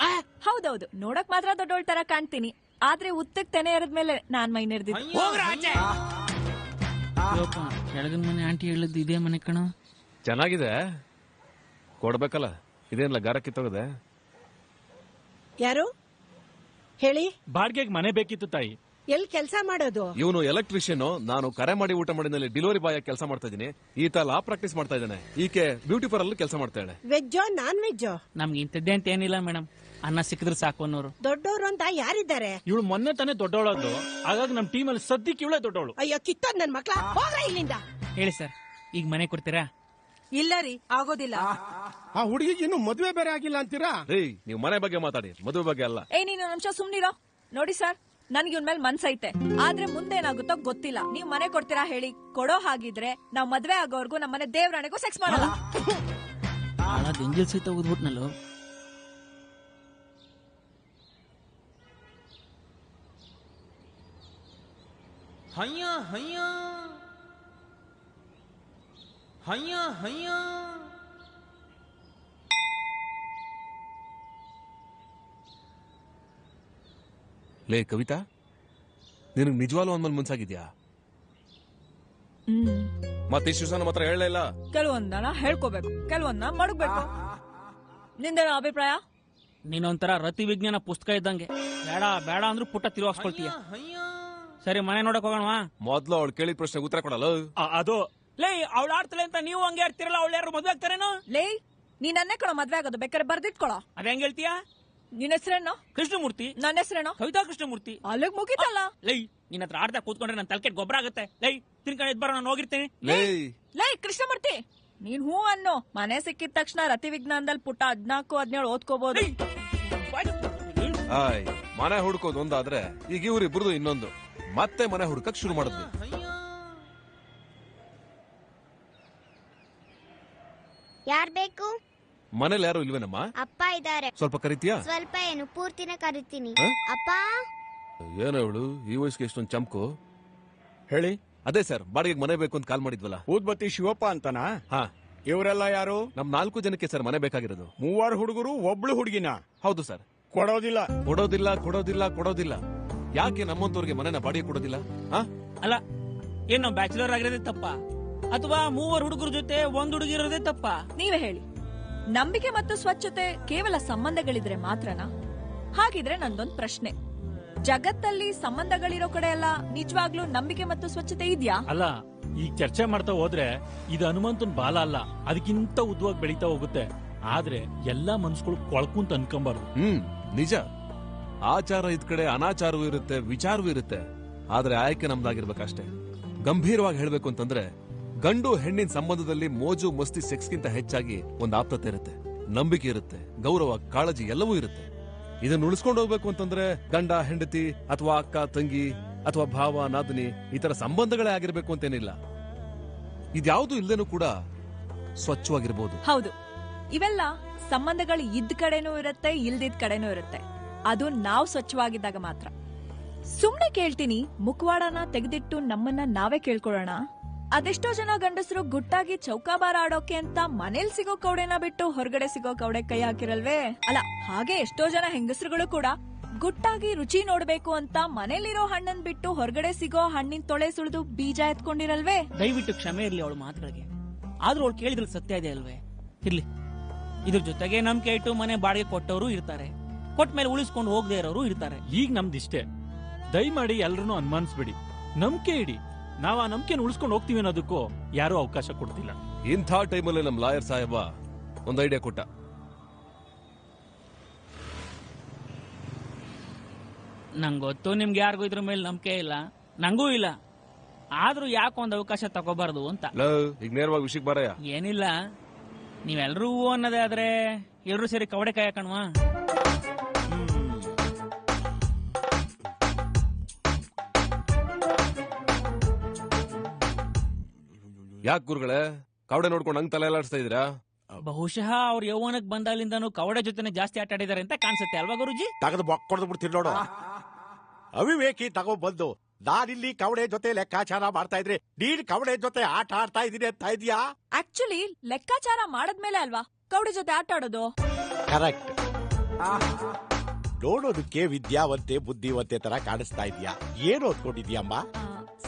ಹೌದೌದು, ನೋಡಕ್ ಮಾತ್ರ ದೊಡ್ಡೋಳ್ ತರ ಕಾಣ್ತೀನಿ, ಆದ್ರೆ ಉತ್ತಕ್ ತೆನೆ ಎರದ್ಮೇಲೆ ನಾನ್ ಮೈ ನೆರೆದಿದ್ದು. ಕೆಳಗಿನ ಮನೆ ಆಂಟಿ ಹೇಳಿದ್ದು ಇದೇ ಮನೆ ಕಣ. ಚೆನ್ನಾಗಿದೆ, ಕೊಡ್ಬೇಕಲ್ಲ. ಇದೇನಲ್ಲ ಗಾರ ಕಿತ್ತೋಗದೆ. ಯಾರು ಹೇಳಿ? ಬಾಡ್ಗೆಗೆ ಮನೆ ಬೇಕಿತ್ತು ತಾಯಿ. ಎಲ್ ಕೆಲಸ ಮಾಡೋದು? ಇವನು ಎಲೆಕ್ಟ್ರಿಷಿಯನ್. ನಾನು ಕರೆ ಮಾಡಿ ಊಟ ಮಾಡಿದಲ್ಲಿ ಡೆಲಿವರಿ ಬಾಯ್ ಕೆಲಸ ಮಾಡ್ತಾ ಇದ್ದೀನಿ. ಈತ ಲಾ ಪ್ರಾಕ್ಟೀಸ್ ಮಾಡ್ತಾ ಇದ್ದಾನೆ. ಈಕೆ ಬ್ಯೂಟಿ ಪಾರ್ಲರ್ ಕೆಲಸ ಮಾಡ್ತಾಳೆ. ವೆಜ್ಜೋ ನಾನ್ ವೆಜ್ಜೋ? ನಮ್ಗೆ ಇಂಥದ್ದೇ ಅಂತ ಏನಿಲ್ಲ ಮೇಡಮ್, ಅನ್ನ ಸಿಕ್ಕಿದ್ರೆ ಸಾಕು ಅನ್ನೋರು. ದೊಡ್ಡವರು ಅಂತ ಯಾರಿದ್ದಾರೆ? ಇವಳು ಮೊನ್ನೆ ತಾನೇ ದೊಡ್ಡವಳದ್ದು, ಹಾಗಾಗಿ ನಮ್ ಟೀಮ್ ಅಲ್ಲಿ ಸದ್ಯಕ್ಕೆ ಇವಳೇ ದೊಡ್ಡವಳು. ಅಯ್ಯೋ ಕಿತ್ತೋದ್ ನನ್ ಮಕ್ಳ, ಹೋಗ್ರ ಇಲ್ಲಿಂದ. ಹೇಳಿ ಸರ್, ಈಗ ಮನೆ ಕೊಡ್ತೀರಾ? ಇಲ್ಲ ರೀ, ಆಗೋದಿಲ್ಲ. ಆ ಹುಡುಗಿಗೆ ಇನ್ನು ಮದುವೆ ಬೇರೆ ಆಗಿಲ್ಲ ಅಂತೀರಾ? ನೀವು ಮನೆ ಬಗ್ಗೆ ಮಾತಾಡಿ, ಮದುವೆ ಬಗ್ಗೆ ಅಲ್ಲ. ನೀನು ನಿಮಿಷ ಸುಮ್ನಿರೋ. ನೋಡಿ ಸರ್, ನನ್ಗೆ ಇವ್ನ ಮೇಲೆ ಮನ್ಸೈತೆ, ಆದ್ರೆ ಮುಂದೇನಾಗುತ್ತೋ ಗೊತ್ತಿಲ್ಲ. ನೀವ್ ಮನೆ ಕೊಡ್ತೀರಾ ಹೇಳಿ? ಕೊಡೋ ಹಾಗಿದ್ರೆ ನಾವ್ ಮದ್ವೆ ಆಗೋರ್ಗು ನಮ್ಮನೆ ದೇವ್ರಾಣೆಗೂ ಸೆಕ್ಸ್ ಮಾಡಲ್ಲ. ಎಂಜಲ್ ಸಹಿತ ಓದ್ಬಿಟ್ನಲ್ಲೋ. ಹಯ್ಯ ಹಯ್ಯ ಹಯ್ಯ ಹಯ್ಯ. ಲೇ ಕವಿತಾ, ನಿನಗ್ ನಿಜವಾಗ್ಲೂ ಅಂದ್ಮೇಲೆ ಮುನ್ಸಾಗಿದ್ಯಾ? ಮತ್ತೆ ಇಷ್ಟು ನಮ್ಮ ಹತ್ರ ಹೇಳಲೇ ಇಲ್ಲ. ಕೆಲವೊಂದನ ಹೇಳ್ಕೋಬೇಕು, ಕೆಲವೊಂದನ ಮಡಗ್ಬೇಕು. ನಿಂದೇನೋ ಅಭಿಪ್ರಾಯ? ನೀನೊಂಥರ ರತಿ ವಿಜ್ಞಾನ ಪುಸ್ತಕ ಇದ್ದಂಗೆ. ಬೇಡ ಬೇಡ ಅಂದ್ರೂ ಪುಟ್ಟ ತಿರುಗಿಸ್ಕೊಳ್ತೀಯ. ಸರಿ, ಮನೆ ನೋಡಕ್ ಹೋಗೋಣವಾ? ಮೊದ್ಲು ಅವಳು ಕೇಳಿದ ಪ್ರಶ್ನೆಗೆ ಉತ್ತರ ಕೊಡಲ್ಲ. ಅದು ಲೇ, ಅವಳು ಆಡ್ತಲೆ ಅಂತ ನೀವು ಹಂಗೆ ಆಡ್ತಿರಲ್ಲ. ಅವಳು ಯಾರು ಮದ್ವೆ ಆಗ್ತಾರೇನೋ? ಲೇ, ನೀನ್ ನನ್ನೇ ಕೊಡೋ ಮದ್ವೆ ಆಗೋದು, ಬೇಕಾದ್ರೆ ಬರ್ದಿಟ್ಕೊಳೋ. ಅದ ಹೆಂಗ್ ಹೇಳ್ತೀಯಾ? ನಿನ್ ಹೆಸರೇನೋ? ಕೃಷ್ಣಮೂರ್ತಿ. ನನ್ನ ಹೆಸರೇನೋ? ಕವಿತಾ ಕೃಷ್ಣಮೂರ್ತಿ. ಅಲ್ಲಿಗ್ ಮುಗಿತಲ್ಲ. ಲೈ, ನಿನ್ನ ಹತ್ರ ಆಡ್ತಾ ಕೂತ್ಕೊಂಡ್ರೆ ನನ್ನ ತಲೆಕೆಟ್ ಗೊಬ್ಬರ ಆಗುತ್ತೆ. ಲೈ, ತಿನ್ಕೊಂಡು ಎದ್ ಬರೋ, ನಾನು ಹೋಗಿರ್ತೀನಿ. ಲೇ ಕೃಷ್ಣಮೂರ್ತಿ, ನೀನ್ ಹೂ ಅನ್ನೋ. ಮನೆ ಸಿಕ್ಕಿದ ತಕ್ಷಣ ರತಿ ವಿಜ್ಞಾನದಲ್ಲಿ ಪುಟ್ಟ 14-17 ಓದ್ಕೋಬಹುದು. ಮನೆ ಹುಡ್ಕೋದು ಒಂದಾದ್ರೆ ಈಗ ಇವ್ರಿಬ್ರದು ಇನ್ನೊಂದು. ಮತ್ತೆ ಮನೆ ಹುಡ್ಕಕ್ ಶುರು ಮಾಡಿದ್ವಿ. ಯಾರ್ ಬೇಕು? ಮನೇಲಿ ಯಾರು ಇಲ್ವೇನಮ್ಮ? ಅಪ್ಪ ಇದ್ದಾರೆ. ಸ್ವಲ್ಪ ಕರಿತೀಯಾ? ಸ್ವಲ್ಪ ಏನು, ಪೂರ್ತಿನ ಕರಿತೀನಿ. ಅಪ್ಪ. ಏನೋ ಇವಳು ಈ ವಯಸ್ಸಿಗೆ ಎಷ್ಟೊಂದು ಚಮಕು. ಹೇಳಿ. ಅದೇ ಸರ್, ಬಾಡಿಗೆ ಮನೆ ಬೇಕು ಅಂತ ಕಾಲ್ ಮಾಡಿದ್ವಲ್ಲ. ಊದ್ಬತ್ತಿ ಶಿವಪ್ಪ ಅಂತನಾ? ಹಾ. ಇವರೆಲ್ಲ ಯಾರು? ನಮ್ 4 ಜನಕ್ಕೆ ಸರ್ ಮನೆ ಬೇಕಾಗಿರೋದು. 3 ಹುಡುಗರು, ಒಬ್ಳು ಹುಡುಗಿನ? ಹೌದು ಸರ್. ಕೊಡೋದಿಲ್ಲ ಕೊಡೋದಿಲ್ಲ ಕೊಡೋದಿಲ್ಲ ಕೊಡೋದಿಲ್ಲ. ಯಾಕೆ ನಮ್ಮಂತವ್ರಿಗೆ ಮನೆನ ಬಾಡಿಗೆ ಕೊಡೋದಿಲ್ಲ? ಅಲ್ಲ, ಏನು ಬ್ಯಾಚುಲರ್ ಆಗಿರೋದೇ ತಪ್ಪ, ಅಥವಾ 3 ಹುಡುಗರ ಜೊತೆ 1 ಹುಡುಗಿ ಇರೋದೇ ತಪ್ಪ? ನೀವೇ ಹೇಳಿ. ನಂಬಿಕೆ ಮತ್ತು ಸ್ವಚ್ಛತೆ ಕೇವಲ ಸಂಬಂಧಗಳಿದ್ರೆ ಮಾತ್ರನಾ? ಹಾಗಿದ್ರೆ ನಂದೊಂದ್ ಪ್ರಶ್ನೆ, ಜಗತ್ತಲ್ಲಿ ಸಂಬಂಧಗಳಿರೋ ಕಡೆ ಎಲ್ಲ ನಿಜವಾಗ್ಲೂ ನಂಬಿಕೆ ಮತ್ತು ಸ್ವಚ್ಛತೆ ಇದ್ಯಾ? ಅಲ್ಲ, ಈಗ ಚರ್ಚೆ ಮಾಡ್ತಾ ಹೋದ್ರೆ ಇದು ಹನುಮಂತನ್ ಬಾಲ ಅಲ್ಲ, ಅದಕ್ಕಿಂತ ಉದ್ದವಾಗಿ ಬೆಳೀತಾ ಹೋಗುತ್ತೆ. ಆದ್ರೆ ಎಲ್ಲಾ ಮನ್ಸುಗಳು ಕೊಳ್ಕುಂತ ಅನ್ಕೊಂಬಾರ್ದು. ನಿಜ. ಆಚಾರ ಇದ್ ಕಡೆ ಅನಾಚಾರವೂ ಇರುತ್ತೆ, ವಿಚಾರವೂ ಇರುತ್ತೆ. ಆದ್ರೆ ಆಯ್ಕೆ ನಮ್ದಾಗಿರ್ಬೇಕಷ್ಟೇ. ಗಂಭೀರವಾಗಿ ಹೇಳ್ಬೇಕು ಅಂತಂದ್ರೆ, ಗಂಡು ಹೆಣ್ಣಿನ ಸಂಬಂಧದಲ್ಲಿ ಮೋಜು ಮಸ್ತಿ ಸೆಕ್ಸ್ಗಿಂತ ಹೆಚ್ಚಾಗಿ ಒಂದು ಆಪ್ತತೆ ಇರುತ್ತೆ, ನಂಬಿಕೆ ಇರುತ್ತೆ, ಗೌರವ, ಕಾಳಜಿ ಎಲ್ಲವೂ ಇರುತ್ತೆ. ಇದನ್ನ ಉಳಿಸ್ಕೊಂಡು ಹೋಗ್ಬೇಕು ಅಂತಂದ್ರೆ ಗಂಡ ಹೆಂಡತಿ ಅಥವಾ ಅಕ್ಕ ತಂಗಿ ಅಥವಾ ಭಾವ ನಾದಿನಿ ಈ ತರ ಸಂಬಂಧಗಳೇ ಆಗಿರ್ಬೇಕು ಅಂತೇನಿಲ್ಲ. ಇದ್ಯಾವುದು ಇಲ್ದೇನೂ ಕೂಡ ಸ್ವಚ್ಛವಾಗಿರ್ಬೋದು. ಹೌದು, ಇವೆಲ್ಲ ಸಂಬಂಧಗಳು ಇದ್ದ ಕಡೆನೂ ಇರುತ್ತೆ, ಇಲ್ದಿದ್ ಕಡೆನೂ ಇರುತ್ತೆ. ಅದು ನಾವು ಸ್ವಚ್ಛವಾಗಿದ್ದಾಗ ಮಾತ್ರ. ಸುಮ್ನೆ ಕೇಳ್ತೀನಿ, ಮುಖವಾಡನ ತೆಗೆದಿಟ್ಟು ನಮ್ಮನ್ನ ನಾವೇ ಕೇಳ್ಕೊಳ್ಳೋಣ. ಅದೆಷ್ಟೋ ಜನ ಗಂಡಸರು ಗುಟ್ಟಾಗಿ ಚೌಕಾಬಾರ ಆಡೋಕೆ ಅಂತ ಮನೇಲಿ ಸಿಗೋ ಕೌಡೆನ ಬಿಟ್ಟು ಹೊರಗಡೆ ಸಿಗೋ ಕೌಡೆ ಕೈ ಹಾಕಿರಲ್ವೇ? ಅಲ್ಲ, ಹಾಗೆ ಎಷ್ಟೋ ಜನ ಹೆಂಗಸರುಗಳು ಕೂಡ ಗುಟ್ಟಾಗಿ ರುಚಿ ನೋಡ್ಬೇಕು ಅಂತ ಮನೇಲಿರೋ ಹಣ್ಣನ್ ಬಿಟ್ಟು ಹೊರಗಡೆ ಸಿಗೋ ಹಣ್ಣಿನ ತೊಳೆ ಸುಳಿದು ಬೀಜ ಎತ್ಕೊಂಡಿರಲ್ವೇ? ದಯವಿಟ್ಟು ಕ್ಷಮೆ ಇರ್ಲಿ ಅವಳ ಮಾತುಗಳಿಗೆ. ಆದ್ರೂ ಅವಳು ಕೇಳಿದ್ರಲ್ಲಿ ಸತ್ಯ ಇದೆ ಅಲ್ವೇ? ಇರ್ಲಿ. ಇದ್ರ ಜೊತೆಗೆ ನಂಬಿಕೆ ಇಟ್ಟು ಮನೆ ಬಾಡಿಗೆ ಕೊಟ್ಟವರು ಇರ್ತಾರೆ, ಕೊಟ್ಟ ಮೇಲೆ ಉಳಿಸ್ಕೊಂಡು ಹೋಗದೆ ಇರೋರು ಇರ್ತಾರೆ. ಈಗ ನಮ್ದಿಷ್ಟೇ. ದಯಮಾಡಿ ಎಲ್ರನ್ನೂ ಅನುಮಾನಿಸ್ಬೇಡಿ, ನಂಬಿಕೆ ಇಡಿ. ನಾವ್ ಆ ನಂಬಿಕೆನ ಉಳಿಸ್ಕೊಂಡು ಹೋಗ್ತೀವಿ ಅನ್ನೋದಕ್ಕೂ ಯಾರು ಅವಕಾಶ ಕೊಡ್ತಿಲ್ಲ. ಇಂಥ ಟೈಮಲ್ಲಿ ನಮ್ ಲಾಯರ್ ಸಾಹೇಬ ಒಂದು ಐಡಿಯಾ ಕೊಟ್ಟ. ನಂಗೆ ಗೊತ್ತು ನಿಮ್ಗೆ ಯಾರಿಗೂ ಇದ್ರ ಮೇಲೆ ನಂಬಿಕೆ ಇಲ್ಲ, ನಂಗೂ ಇಲ್ಲ. ಆದ್ರೂ ಯಾಕೆ ಒಂದ್ ಅವಕಾಶ ತಗೋಬಾರ್ದು ಅಂತ. ಈಗ ನೇರವಾಗಿ ವಿಷಯಕ್ಕೆ ಬರಯ್ಯ. ಏನಿಲ್ಲ, ನೀವೆಲ್ರೂ ಹೂ ಅನ್ನೋದೇ ಆದ್ರೆ ಎಲ್ರೂ ಸೇರಿ ಕವಡೆ ಕಾಯ ಕಣ್ವಾ. ಯಾಕೆ ಗುರುಗಳೇ ಕವಡೆ ನೋಡ್ಕೊಂಡು ಹಂಗ್ ತಲೆ ಎಲ್ಲಾಡ್ಸ್ತಾ ಇದ್ದೀರಾ? ಬಹುಶಃ ಅವ್ರ ಯೌವನಕ್ ಬಂದಾಲಿಂದನೂ ಕವಡೆ ಜೊತೆನೆ ಜಾಸ್ತಿ ಆಟ ಆಡಿದಾರೆ ಅಂತ ಕಾಣಿಸುತ್ತೆ ಅಲ್ವಾ ಗುರುಜಿ? ತಗದು ಬೊಕ್ಕೊಡ್ದು ಬಿಡ್ತೀನಿ ನೋಡು. ಅವಿವೇಕಿ ತಗೋ ಬಂದು ನಾನಿಲ್ಲಿ ಕವಡೆ ಜೊತೆ ಲೆಕ್ಕಾಚಾರ ಮಾಡ್ತಾ ಇದ್ರೆ ನೀನ್ ಕವಡೆ ಜೊತೆ ಆಟ ಆಡ್ತಾ ಇದೀನಿ ಅಂತ ಇದೀಯಾ? ಆಕ್ಚುಲಿ ಲೆಕ್ಕಾಚಾರ ಮಾಡದ್ಮೇಲೆ ಅಲ್ವಾ ಕವಡೆ ಜೊತೆ ಆಟ ಆಡೋದು. ಕರೆಕ್ಟ್. ನೋಡೋದಕ್ಕೆ ವಿದ್ಯಾವಂತೆ ಬುದ್ಧಿವಂತೆ ತರ ಕಾಣಿಸ್ತಾ ಇದೀಯಾ. ಏನು ಓದ್ಕೊಂಡಿದ್ಯಮ್ಮ?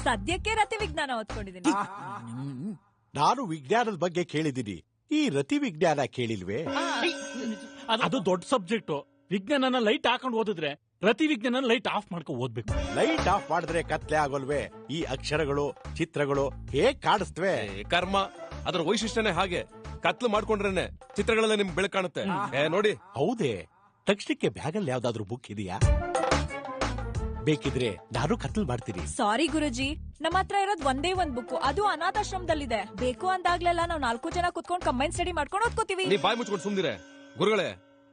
ಸದ್ಯಕ್ಕೆ ರತಿ ವಿಜ್ಞಾನ ಓದ್ಕೊಂಡಿದ್ದೀನಿ. ನಾನು ವಿಜ್ಞಾನದ ಬಗ್ಗೆ ಕೇಳಿದ್ದೀನಿ, ಈ ರತಿ ವಿಜ್ಞಾನ ಕೇಳಿಲ್ವೇ? ಅದು ದೊಡ್ಡ ಸಬ್ಜೆಕ್ಟ್. ವಿಜ್ಞಾನನ ಲೈಟ್ ಹಾಕೊಂಡು ಓದಿದ್ರೆ ರತಿ ವಿಜ್ಞಾನ ಲೈಟ್ ಆಫ್ ಮಾಡ್ಕೊಂಡು ಓದ್ಬೇಕು. ಲೈಟ್ ಆಫ್ ಮಾಡಿದ್ರೆ ಕತ್ಲೆ ಆಗೋಲ್ವೇ? ಈ ಅಕ್ಷರಗಳು ಚಿತ್ರಗಳು ಹೇಗ್ ಕಾಣಿಸ್ತವೆ? ಕರ್ಮ, ಅದ್ರ ವೈಶಿಷ್ಟ್ಯನೇ ಹಾಗೆ. ಕತ್ಲು ಮಾಡ್ಕೊಂಡ್ರೇನೆ ಚಿತ್ರಗಳೆಲ್ಲ ನಿಮ್ಗೆ ಬೆಳಕು ಕಾಣುತ್ತೆ. ನೋಡಿ. ಹೌದೇ? ತಕ್ಷಣಕ್ಕೆ ಬ್ಯಾಗಲ್ಲಿ ಯಾವ್ದಾದ್ರು ಬುಕ್ ಇದೆಯಾ? ಬೇಕಿದ್ರೆ ನಾನು ಕತ್ಲ್ ಮಾಡ್ತೀನಿ. ಸಾರಿ ಗುರುಜಿ, ನಮ್ಮ ಹತ್ರ ಇರೋದ್ ಒಂದೇ ಒಂದ್ ಬುಕ್, ಅದು ಅನಾಥಾಶ್ರಮದಲ್ಲಿದೆ. ಬೇಕು ಅಂದಾಗ್ಲೆಲ್ಲ ನಾವು 4 ಜನ ಕುತ್ಕೊಂಡು ಕಂಬೈನ್ ಸ್ಟಡಿ ಮಾಡ್ಕೊಂಡು ಓದ್ಕೋತೀವಿ. ನೀ ಬಾಯಿ ಮುಚ್ಕೊಂಡು ಸುಮ್ದಿರೆ. ಗುರುಗಳೇ,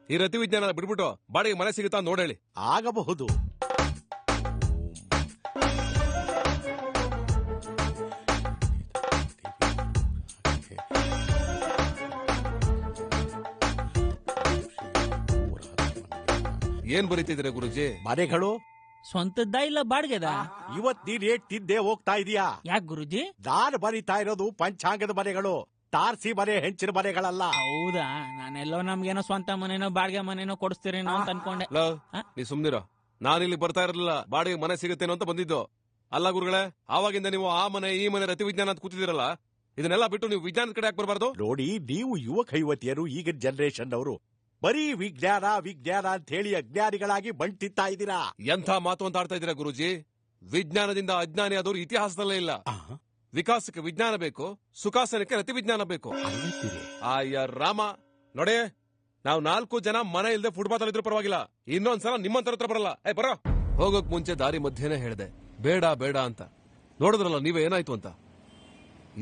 ಈ ರತಿ ವಿಜ್ಞಾನ ಬಿಡ್ಬಿಟ್ಟು ಬಾಡಿಗೆ ಮನೆ ಸಿಗುತ್ತಾ ನೋಡೇಳಿ. ಆಗಬಹುದು. ಏನ್ ಬರೀತಿದ್ರೆ ಗುರುಜಿ? ಮನೆಗಳು ಸ್ವಂತದ್ದ ಇಲ್ಲ ಬಾಡಿಗೆದ? ಇವತ್ ನೀನ್ ಏಟ್ ತಿದ್ದೆ ಹೋಗ್ತಾ ಇದೀಯಾ? ಯಾಕೆ ಗುರುಜಿ? ನಾನು ಬರೀತಾ ಇರೋದು ಪಂಚಾಂಗದ ಮನೆಗಳು, ತಾರ್ಸಿ ಮನೆ, ಹೆಂಚಿನ ಮನೆಗಳಲ್ಲ. ಹೌದಾ? ನಾನೆಲ್ಲೋ ನಮ್ಗೇನೋ ಸ್ವಂತ ಮನೇನೋ ಬಾಡಿಗೆ ಮನೇನೋ ಕೊಡಿಸ್ತೀರೇನೋ ಅಂತ ಅನ್ಕೊಂಡೆ. ನೀ ಸುಮ್ನಿರೋ. ನಾನು ಇಲ್ಲಿ ಬರ್ತಾ ಇರಲಿಲ್ಲ, ಬಾಡಿಗೆ ಮನೆ ಸಿಗುತ್ತೇನೋ ಅಂತ ಬಂದಿದ್ದು. ಅಲ್ಲ ಗುರುಗಳೇ, ಆವಾಗಿಂದ ನೀವು ಆ ಮನೆ ಈ ಮನೆ ರತಿ ವಿಜ್ಞಾನ ಅಂತ ಕೂತಿದಿರಲ್ಲ, ಇದನ್ನೆಲ್ಲ ಬಿಟ್ಟು ನೀವು ವಿಜ್ಞಾನದ ಕಡೆ ಯಾಕೆ ಬರಬಾರ್ದು? ನೋಡಿ, ನೀವು ಯುವಕ ಯುವತಿಯರು, ಈಗಿನ ಜನರೇಷನ್ ಅವರು ಬರೀ ವಿಜ್ಞಾನ ವಿಜ್ಞಾನ ಅಂತ ಹೇಳಿ ಅಜ್ಞಾನಿಗಳಾಗಿ ಬಂಟಿತ್ತಾ ಇದ್ದೀರಾ. ಎಂಥ ಮಾತು ಅಂತ ಆಡ್ತಾ ಇದ್ದೀರಾ ಗುರುಜಿ? ವಿಜ್ಞಾನದಿಂದ ಅಜ್ಞಾನಿ ಆದವರು ಇತಿಹಾಸದಲ್ಲೇ ಇಲ್ಲ. ವಿಕಾಸಕ್ಕೆ ವಿಜ್ಞಾನ ಬೇಕು, ಸುಖಾಸನಕ್ಕೆ ರತಿ ವಿಜ್ಞಾನ ಬೇಕು. ಆಯ್ಯ ರಾಮ, ನೋಡೇ, ನಾವು 4 ಜನ ಮನೆ ಇಲ್ಲದೆ ಫುಟ್ಪಾತ್ ಅಲ್ಲಿ ಇದ್ರೂ ಪರವಾಗಿಲ್ಲ, ಇನ್ನೊಂದ್ಸಲ ನಿಮ್ಮಂತರ ಹತ್ರ ಬರಲ್ಲ. ಬರೋ. ಹೋಗೋಕ್ ಮುಂಚೆ ದಾರಿ ಮಧ್ಯೆನೇ ಹೇಳ್ದೆ ಬೇಡ ಬೇಡ ಅಂತ. ನೋಡಿದ್ರಲ್ಲ ನೀವೇ ಏನಾಯ್ತು ಅಂತ.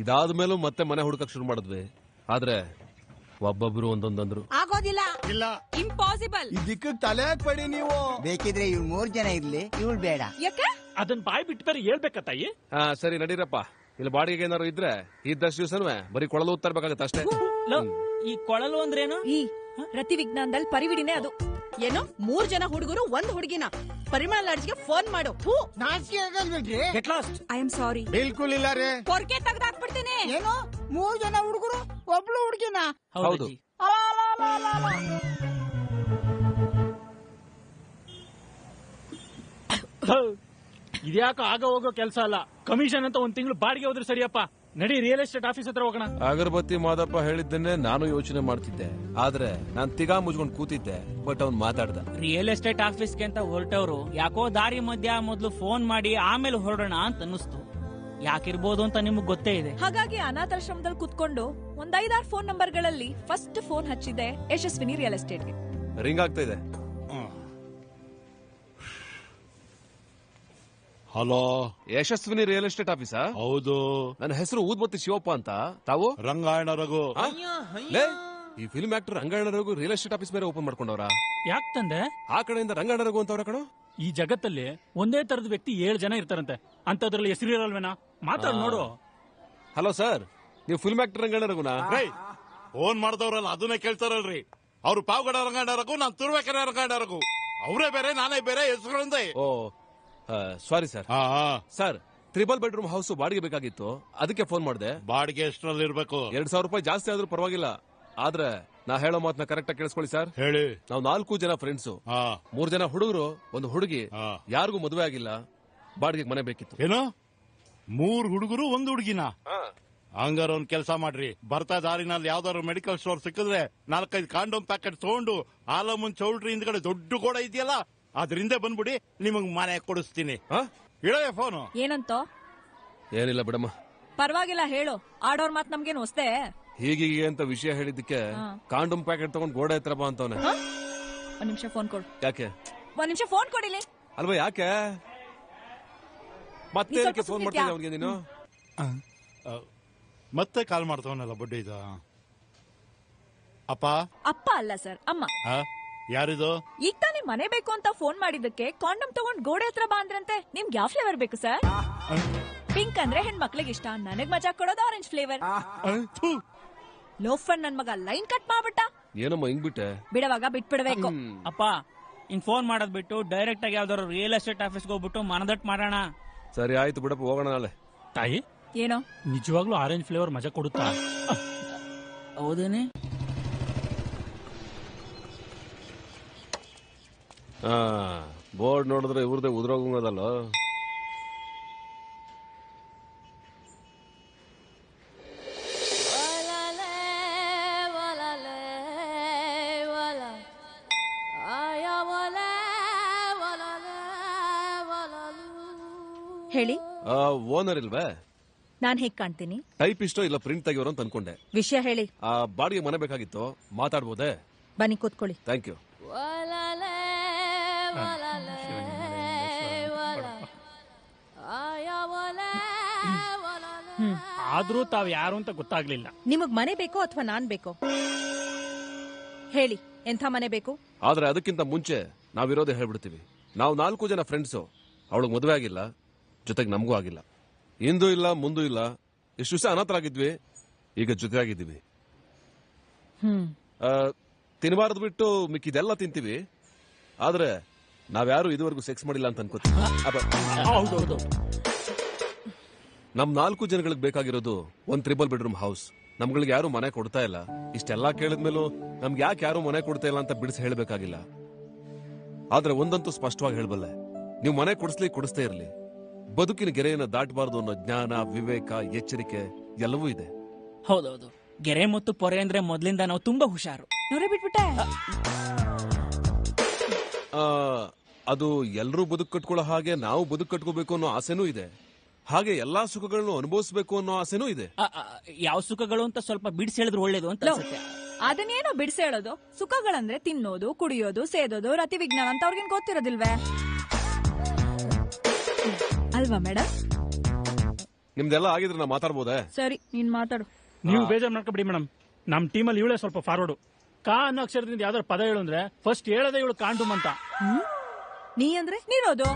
ಇದಾದ್ಮೇಲೂ ಮತ್ತೆ ಮನೆ ಹುಡುಕಕ್ ಶುರು ಮಾಡಿದ್ವಿ. ಆದ್ರೆ ಒಬ್ಬೊಬ್ರು ಒಂದೊಂದಂದ್ರು. ಆಗೋದಿಲ್ಲ. ಇಲ್ಲ, ಇಂಪಾಸಿಬಲ್. ಇದಕ್ಕೆ ತಲೆ ಹಾಕ್ಬೇಡಿ ನೀವು. ಬೇಕಿದ್ರೆ ಇವ್ 3 ಜನ ಇರ್ಲಿ, ಇವಳು ಬೇಡ. ಯಾಕೆ? ಅದನ್ನ ಬಾಯ್ ಬಿಟ್ಟು ಬೇರೆ ಹೇಳ್ಬೇಕ ತಾಯಿ? ಸರಿ ನಡೀರಪ್ಪ. ಇಲ್ಲಿ ಬಾಡಿಗೆ ಏನಾರು ಇದ್ರೆ ಇದ್ದಷ್ಟು ದಿವಸನೂ ಬರೀ ಕೊಳಲು ತರ್ಬೇಕಾಗತ್ತೆ ಅಷ್ಟೇ. ಈ ಕೊಳಲು ಅಂದ್ರೇನು? ಈ ರತಿ ವಿಜ್ಞಾನದಲ್ಲಿ ಪರಿವಿಡಿನೇ ಅದು. ಏನೋ 3 ಜನ ಹುಡುಗರು 1 ಹುಡುಗಿನ. ಪರಿಮಳ ಲಾಡ್ಜ್ಗೆ ಫೋನ್ ಮಾಡು. ನಾಚಿಕೆ ಆಗಲ್ಬೇಡ್ರಿ. Get lost. I am sorry. ಬಿಲ್ಕುಲ್ ಇಲ್ಲ ರೀ. ಪೊರ್ಕೆ ತೆಗ್ದಾಕ್ಬಿಡ್ತೀನಿ. ಏನು 3 ಜನ ಹುಡುಗರು 1 ಹುಡುಗಿನ? ಹೌದು. ಇದ್ಯಾಕ ಆಗ ಹೋಗೋ ಕೆಲಸ ಅಲ್ಲ. ಕಮಿಷನ್ ಅಂತ 1 ತಿಂಗಳು ಬಾಡಿಗೆ ಹೋದ್ರೆ ಸರಿಯಪ್ಪ. ನಡಿ ರಿಯಲ್ ಎಸ್ಟೇಟ್ ಆಫೀಸ್ ಹತ್ರ ಹೋಗೋಣ. ಅಗರಬತ್ತಿ ಮಾದಪ್ಪ ಹೇಳಿದ್ದನ್ನೇ ನಾನು ಯೋಚನೆ ಮಾಡ್ತಿದ್ದೆ. ಆದ್ರೆ ನಾನ್ ತಿಗಾ ಮುಚ್ಕೊಂಡು ಕೂತಿದ್ದೆ, ಬಟ್ ಅವ್ನ್ ಮಾತಾಡ್ದ. ರಿಯಲ್ ಎಸ್ಟೇಟ್ ಆಫೀಸ್ಗೆ ಅಂತ ಹೊರಟವ್ರು ಯಾಕೋ ದಾರಿ ಮಧ್ಯ ಮೊದ್ಲು ಫೋನ್ ಮಾಡಿ ಆಮೇಲೆ ಹೊರಡೋಣ ಅಂತ ಅನ್ನಿಸ್ತು. ಯಾಕಿರ್ಬೋದು ಅಂತ ನಿಮ್ಗೆ ಗೊತ್ತೇ ಇದೆ. ಹಾಗಾಗಿ ಅನಾಥಾಶ್ರಮದಲ್ಲಿ ಕುತ್ಕೊಂಡು 5-6 ಫೋನ್ ನಂಬರ್ಗಳಲ್ಲಿ ಫಸ್ಟ್ ಫೋನ್ ಹಚ್ಚಿದೆ ಯಶಸ್ವಿನಿ ರಿಯಲ್ ಎಸ್ಟೇಟ್ಗೆ. ರಿಂಗ್ ಆಗ್ತಾ ಇದೆ. ಹಲೋ, ಯಶಸ್ವಿನಿ ರಿಯಲ್ ಎಸ್ಟೇಟ್ ಆಫೀಸಾ? ಹೌದು. ನನ್ನ ಹೆಸರು ಊದ್ಬತ್ತಿ ಶಿವಪ್ಪ ಅಂತ. ತಾವು? ರಂಗಾಯಣ ರಘು. ಈ film actor Rangayana Raghu real estate office ಬೇರೆ ಓಪನ್ ಮಾಡ್ಕೊಂಡವ್ರ? ಯಾಕೆ ತಂದೆ? ಆ ಕಡೆಯಿಂದ ರಂಗಾಯಣ ರಘು ಅಂತವ್ರ ಕಣ. ಈ ಜಗತ್ತಲ್ಲಿ ಒಂದೇ ತರದ ವ್ಯಕ್ತಿ 7 ಜನ ಇರ್ತಾರಂತೆ. ಅಂತದ್ರಲ್ಲಿ ಹೆಸರು ಇರಲ್ವೇನಾ? ಮಾತಾಡ್ ನೋಡು. ಹಲೋ ಸರ್, ನೀವು ಫಿಲ್ಮ್ ಆಕ್ಟರ್ ರಂಗಾಯಣ ರಘುನಾ? ಫೋನ್ ಮಾಡಿದವ್ರಲ್ಲ ಅದನ್ನೇ ಕೇಳ್ತಾರಲ್ರಿ. ಅವ್ರು ಪಾವಗಡ ರಂಗಾಯಣ ರಘು, ನಾನ್ ತುರ್ಬೇಕರ ರಂಗಾಯಣ ರಘು. ಅವರೇ ಬೇರೆ ನಾನೇ ಬೇರೆ, ಹೆಸರುಗಳಂದೆ. Oh sorry sir. Sir, 3 bedroom house ಬಾಡಿಗೆ ಬೇಕಾಗಿತ್ತು, ಅದಕ್ಕೆ ಫೋನ್ ಮಾಡಿದೆ. ಬಾಡಿಗೆ ಎಷ್ಟರಲ್ಲಿ ಇರ್ಬೇಕು? 2,000 ರೂಪಾಯಿ ಜಾಸ್ತಿ ಆದ್ರೂ ಪರವಾಗಿಲ್ಲ. ಆದ್ರೆ ನಾ ಹೇಳೋ ಮಾತನ್ನ ಕರೆಕ್ಟ್ ಆಗಿ ಕೇಳಿಸ್ಕೊಳ್ಳಿ ಸರ್. ಹೇಳಿ. ನಾವು 4 ಜನ ಫ್ರೆಂಡ್ಸ್, 3 ಜನ ಹುಡುಗರು, 1 ಹುಡುಗಿ, ಯಾರಿಗೂ ಮದುವೆ ಆಗಿಲ್ಲ. ಬಾಡಿಗೆ ಮನೆ ಬೇಕಿತ್ತು. ಏನೋ 3 ಹುಡುಗರು 1 ಹುಡುಗಿನ? ಹಂಗಾರ ಒಂದ್ ಕೆಲಸ ಮಾಡ್ರಿ, ಬರ್ತಾ ದಾರಿನಲ್ಲಿ ಯಾವ್ದಾದ್ರು ಮೆಡಿಕಲ್ ಸ್ಟೋರ್ ಸಿಕ್ಕಿದ್ರೆ 4-5 ಕಾಂಡೋಮ್ ಪ್ಯಾಕೆಟ್ ತಗೊಂಡು ಆಲಮುನ್ ಚೌಲ್ಟ್ರಿ ಹಿಂದ್ಗಡೆ ದೊಡ್ಡ ಗೋಡ ಇದೆಯಲ್ಲ, ಅದ್ರಿಂದ ಬಂದ್ಬಿಡಿ, ನಿಮಗ್ ಮನೆ ಕೊಡಿಸ್ತೀನಿ. ಇಡೋ ಫೋನು. ಏನಂತ? ಏನಿಲ್ಲ ಬಿಡಮ್ಮ. ಪರವಾಗಿಲ್ಲ, ಹೇಳು. ಆಡೋರ್ ಮಾತ್ ನಮ್ಗೇನು ಹೊಸ್ತೆ? ಹೀಗೀಗೆ ಅಂತ ವಿಷಯ ಹೇಳಿದ್ದಕ್ಕೆ ಕಾಂಡೋಮ್ ಪ್ಯಾಕೆಟ್ ತಗೊಂಡ್ ಗೋಡೆ ಹತ್ರ ಬಾ ಅಂತವನೆ. 1 ನಿಮಿಷ ಫೋನ್ ಕೊಡು. ಯಾಕೆ? 1 ನಿಮಿಷ ಫೋನ್ ಕೊಡಿಲಿ. ಅಲ್ವಾ ಯಾಕೆ? ಮತ್ತೆ ನೀನ್ ಸ್ವಲ್ಪ ಫೋನ್ ಸುಮ್ನಿದ್ಯಾ? ಮಾಡ್ತಿದ್ದೆ ಅವ್ನಿಗೆ ನೀನು ಮತ್ತೆ ಕಾಲ್ ಮಾಡ್ತವನಲ್ಲ ಬಡ್ಡಿ ಇದು. ಅಪ್ಪ ಅಪ್ಪ ಅಲ್ಲ ಸರ್, ಅಮ್ಮ. ಯಾರಿದು? ಈಗ ತಾನೇ ಮನೆ ಬೇಕು ಅಂತ ಫೋನ್ ಮಾಡಿದ್ದಕ್ಕೆ ಕಾಂಡಮ್ ತಗೊಂಡ್ ಗೋಡೆ ಹತ್ರ ಬಾ ಅಂದ್ರಂತೆ. ನಿಮ್ಗೆ ಯಾವ ಫ್ಲೇವರ್ ಬೇಕು ಸರ್? ಪಿಂಕ್ ಅಂದ್ರೆ ಹೆಣ್ಮಕ್ಳಿಗೆ ಇಷ್ಟ, ನನಗ್ ಮಜಾ ಕೊಡೋದು ಆರೆಂಜ್ ಫ್ಲೇವರ್. ಲೋಫರ್ ನನ್ ಮಗ ಲೈನ್ ಕಟ್ ಮಾಡ್ಬಿಟ್ಟ. ಏನಮ್ಮ ಹಿಂಗ್ ಬಿಟ್ಟೆ? ಬಿಡವಾಗ ಬಿಟ್ಬಿಡ್ಬೇಕು. ಅಪ್ಪ ಇನ್ ಫೋನ್ ಮಾಡೋದ್ ಬಿಟ್ಟು ಡೈರೆಕ್ಟ್ ಆಗಿ ಯಾವ್ದಾದ್ರು ರಿಯಲ್ ಎಸ್ಟೇಟ್ ಆಫೀಸ್ಗೆ ಹೋಗ್ಬಿಟ್ಟು ಮನದಟ್ ಮಾಡೋಣ. ಸರಿ ಆಯ್ತು ಬಿಡಪ್ಪ, ಹೋಗೋಣ ನಾಳೆ. ತಾಯಿ ಏನೋ ನಿಜವಾಗ್ಲೂ ಆರೆಂಜ್ ಫ್ಲೇವರ್ ಮಜಾ ಕೊಡುತ್ತಾ? ಹೌದೇನೆ? ಬೋರ್ಡ್ ನೋಡಿದ್ರೆ ಇವ್ರದೇ ಉದ್ರೋಗದಲ್ಲ. ಹೇಳಿ. ಓನರ್ ಇಲ್ವೇ? ನಾನ್ ಹೇಗ್ ಕಾಣ್ತೀನಿ? ಟೈಪ್ ಇಷ್ಟೋ ಇಲ್ಲ ಪ್ರಿಂಟ್ ತೆಗಿಯೋರು ಅಂತ ಅನ್ಕೊಂಡೆ. ವಿಷಯ ಹೇಳಿ. ಬಾಡಿಗೆ ಮನೆ ಬೇಕಾಗಿತ್ತು, ಮಾತಾಡ್ಬೋದೇ? ಬನ್ನಿ ಕೂತ್ಕೊಳ್ಳಿ. Thank you. ಆದ್ರೂ ತಾವ್ ಯಾರು ಅಂತ ಗೊತ್ತಾಗ್ಲಿಲ್ಲ. ನಿಮಗ್ ಮನೆ ಬೇಕೋ ಅಥವಾ ನಾನ್ ಬೇಕೋ ಹೇಳಿ, ಎಂಥ ಮನೆ ಬೇಕು? ಆದ್ರೆ ಅದಕ್ಕಿಂತ ಮುಂಚೆ ನಾವಿರೋದೇ ಹೇಳ್ಬಿಡ್ತೀವಿ. ನಾವು 4 ಜನ ಫ್ರೆಂಡ್ಸು. ಅವಳಿಗೆ ಮದುವೆ ಆಗಿಲ್ಲ, ಜೊತೆಗೆ ನಮಗೂ ಆಗಿಲ್ಲ. ಇಂದು ಇಲ್ಲ ಮುಂದೂ ಇಲ್ಲ. ಇಷ್ಟು ದಿವಸ ಅನಾಥರಾಗಿದ್ವಿ, ಈಗ ಜೊತೆ ಆಗಿದ್ದೀವಿ. ತಿನ್ನಬಾರದು ಬಿಟ್ಟು ಮಿಕ್ಕಿದೆಲ್ಲ ತಿಂತೀವಿ. ಆದ್ರೆ ನಾವ್ಯಾರು ಇದುವರೆಗೂ ಸೆಕ್ಸ್ ಮಾಡಿಲ್ಲ ಅಂತ ಅನ್ಕೋತೀವಿ. ನಮ್ 4 ಜನಗಳಿಗೆ ಬೇಕಾಗಿರೋದು ಒಂದು 3 ಬೆಡ್ರೂಮ್ ಹೌಸ್. ನಮ್ಗಳಿಗೆ ಯಾರು ಮನೆ ಕೊಡ್ತಾ ಇಲ್ಲ. ಇಷ್ಟೆಲ್ಲಾ ಕೇಳಿದ್ಮೇಲೂ ನಮ್ಗೆ ಯಾಕೆ ಯಾರು ಮನೆ ಕೊಡ್ತಾ ಇಲ್ಲ ಅಂತ ಬಿಡಿಸಿ ಹೇಳಬೇಕಾಗಿಲ್ಲ. ಆದ್ರೆ ಒಂದಂತೂ ಸ್ಪಷ್ಟವಾಗಿ ಹೇಳಬಲ್ಲೆ, ನೀವು ಮನೆ ಕೊಡಿಸ್ತೇ ಇರಲಿ, ಬದುಕಿನ ಗೆರೆಯನ್ನ ದಾಟಬಾರದು ಅನ್ನೋ ಜ್ಞಾನ, ವಿವೇಕ, ಎಚ್ಚರಿಕೆ ಎಲ್ಲವೂ ಇದೆ. ಹೌದೌದು, ಗೆರೆ ಮತ್ತು ಪೊರೆ ಅಂದ್ರೆ ಮೊದ್ಲಿಂದ ನಾವು ತುಂಬಾ ಹುಷಾರು. ನೋಡೇ ಬಿಟ್ಬಿಟ್ಟೆ. ಅದು ಎಲ್ಲರೂ ಬದುಕು ಕಟ್ಕೊಳ್ಳೋ ಹಾಗೆ ನಾವು ಬದುಕು ಕಟ್ಕೋಬೇಕು ಅನ್ನೋ ಆಸೆನೂ ಇದೆ. ಹಾಗೆ ಎಲ್ಲಾ ಸುಖಗಳನ್ನು ಅನುಭವಿಸಬೇಕು ಅನ್ನೋ ಆಸೆನೂ ಇದೆ. ಯಾವ ಸುಖಗಳು ಅಂತ ಸ್ವಲ್ಪ ಬಿಡಿಸಿ ಹೇಳಿದ್ರು ಒಳ್ಳೇದು ಅಂತ ಅನ್ಸುತ್ತೆ. ಅದನ್ನೇನೋ ಬಿಡಿಸಿ ಹೇಳೋದು. ಸುಖಗಳಂದ್ರೆ ತಿನ್ನೋದು, ಕುಡಿಯೋದು, ಸೇದೋದು, ರತಿ ವಿಜ್ಞಾನ ಅಂತ ಅವ್ರಿಗೇನ್ ಗೊತ್ತಿರೋದಿಲ್ವೇ? ಅಲ್ವಾ ಮೇಡಮ್? ನಿಮ್ದೆಲ್ಲ ಆಗಿದ್ರೆ ನಾ ಮಾತಾಡ್ಬೋದೇ? ಸರಿ, ನೀನ್ ಮಾತಾಡು. ನೀವು ಬೇಜಾರ್ ಮಾಡ್ಕೊಬಿಡಿ ಮೇಡಮ್. ನಮ್ ಟೀಮಲ್ಲಿ ಇವಳೇ ಸ್ವಲ್ಪ ಫಾರ್ವರ್ಡ್. ಕಾ ಅನ್ನೋ ಅಕ್ಷರದಿಂದ ಯಾವ್ದಾರು ಪದ ಹೇಳು ಅಂದ್ರೆ ಫಸ್ಟ್ ಹೇಳದೆ ಇವಳು ಕಾಂಡುಮ್ ಅಂತ. ನೀ ಅಂದ್ರೆ ನೀರೋದು.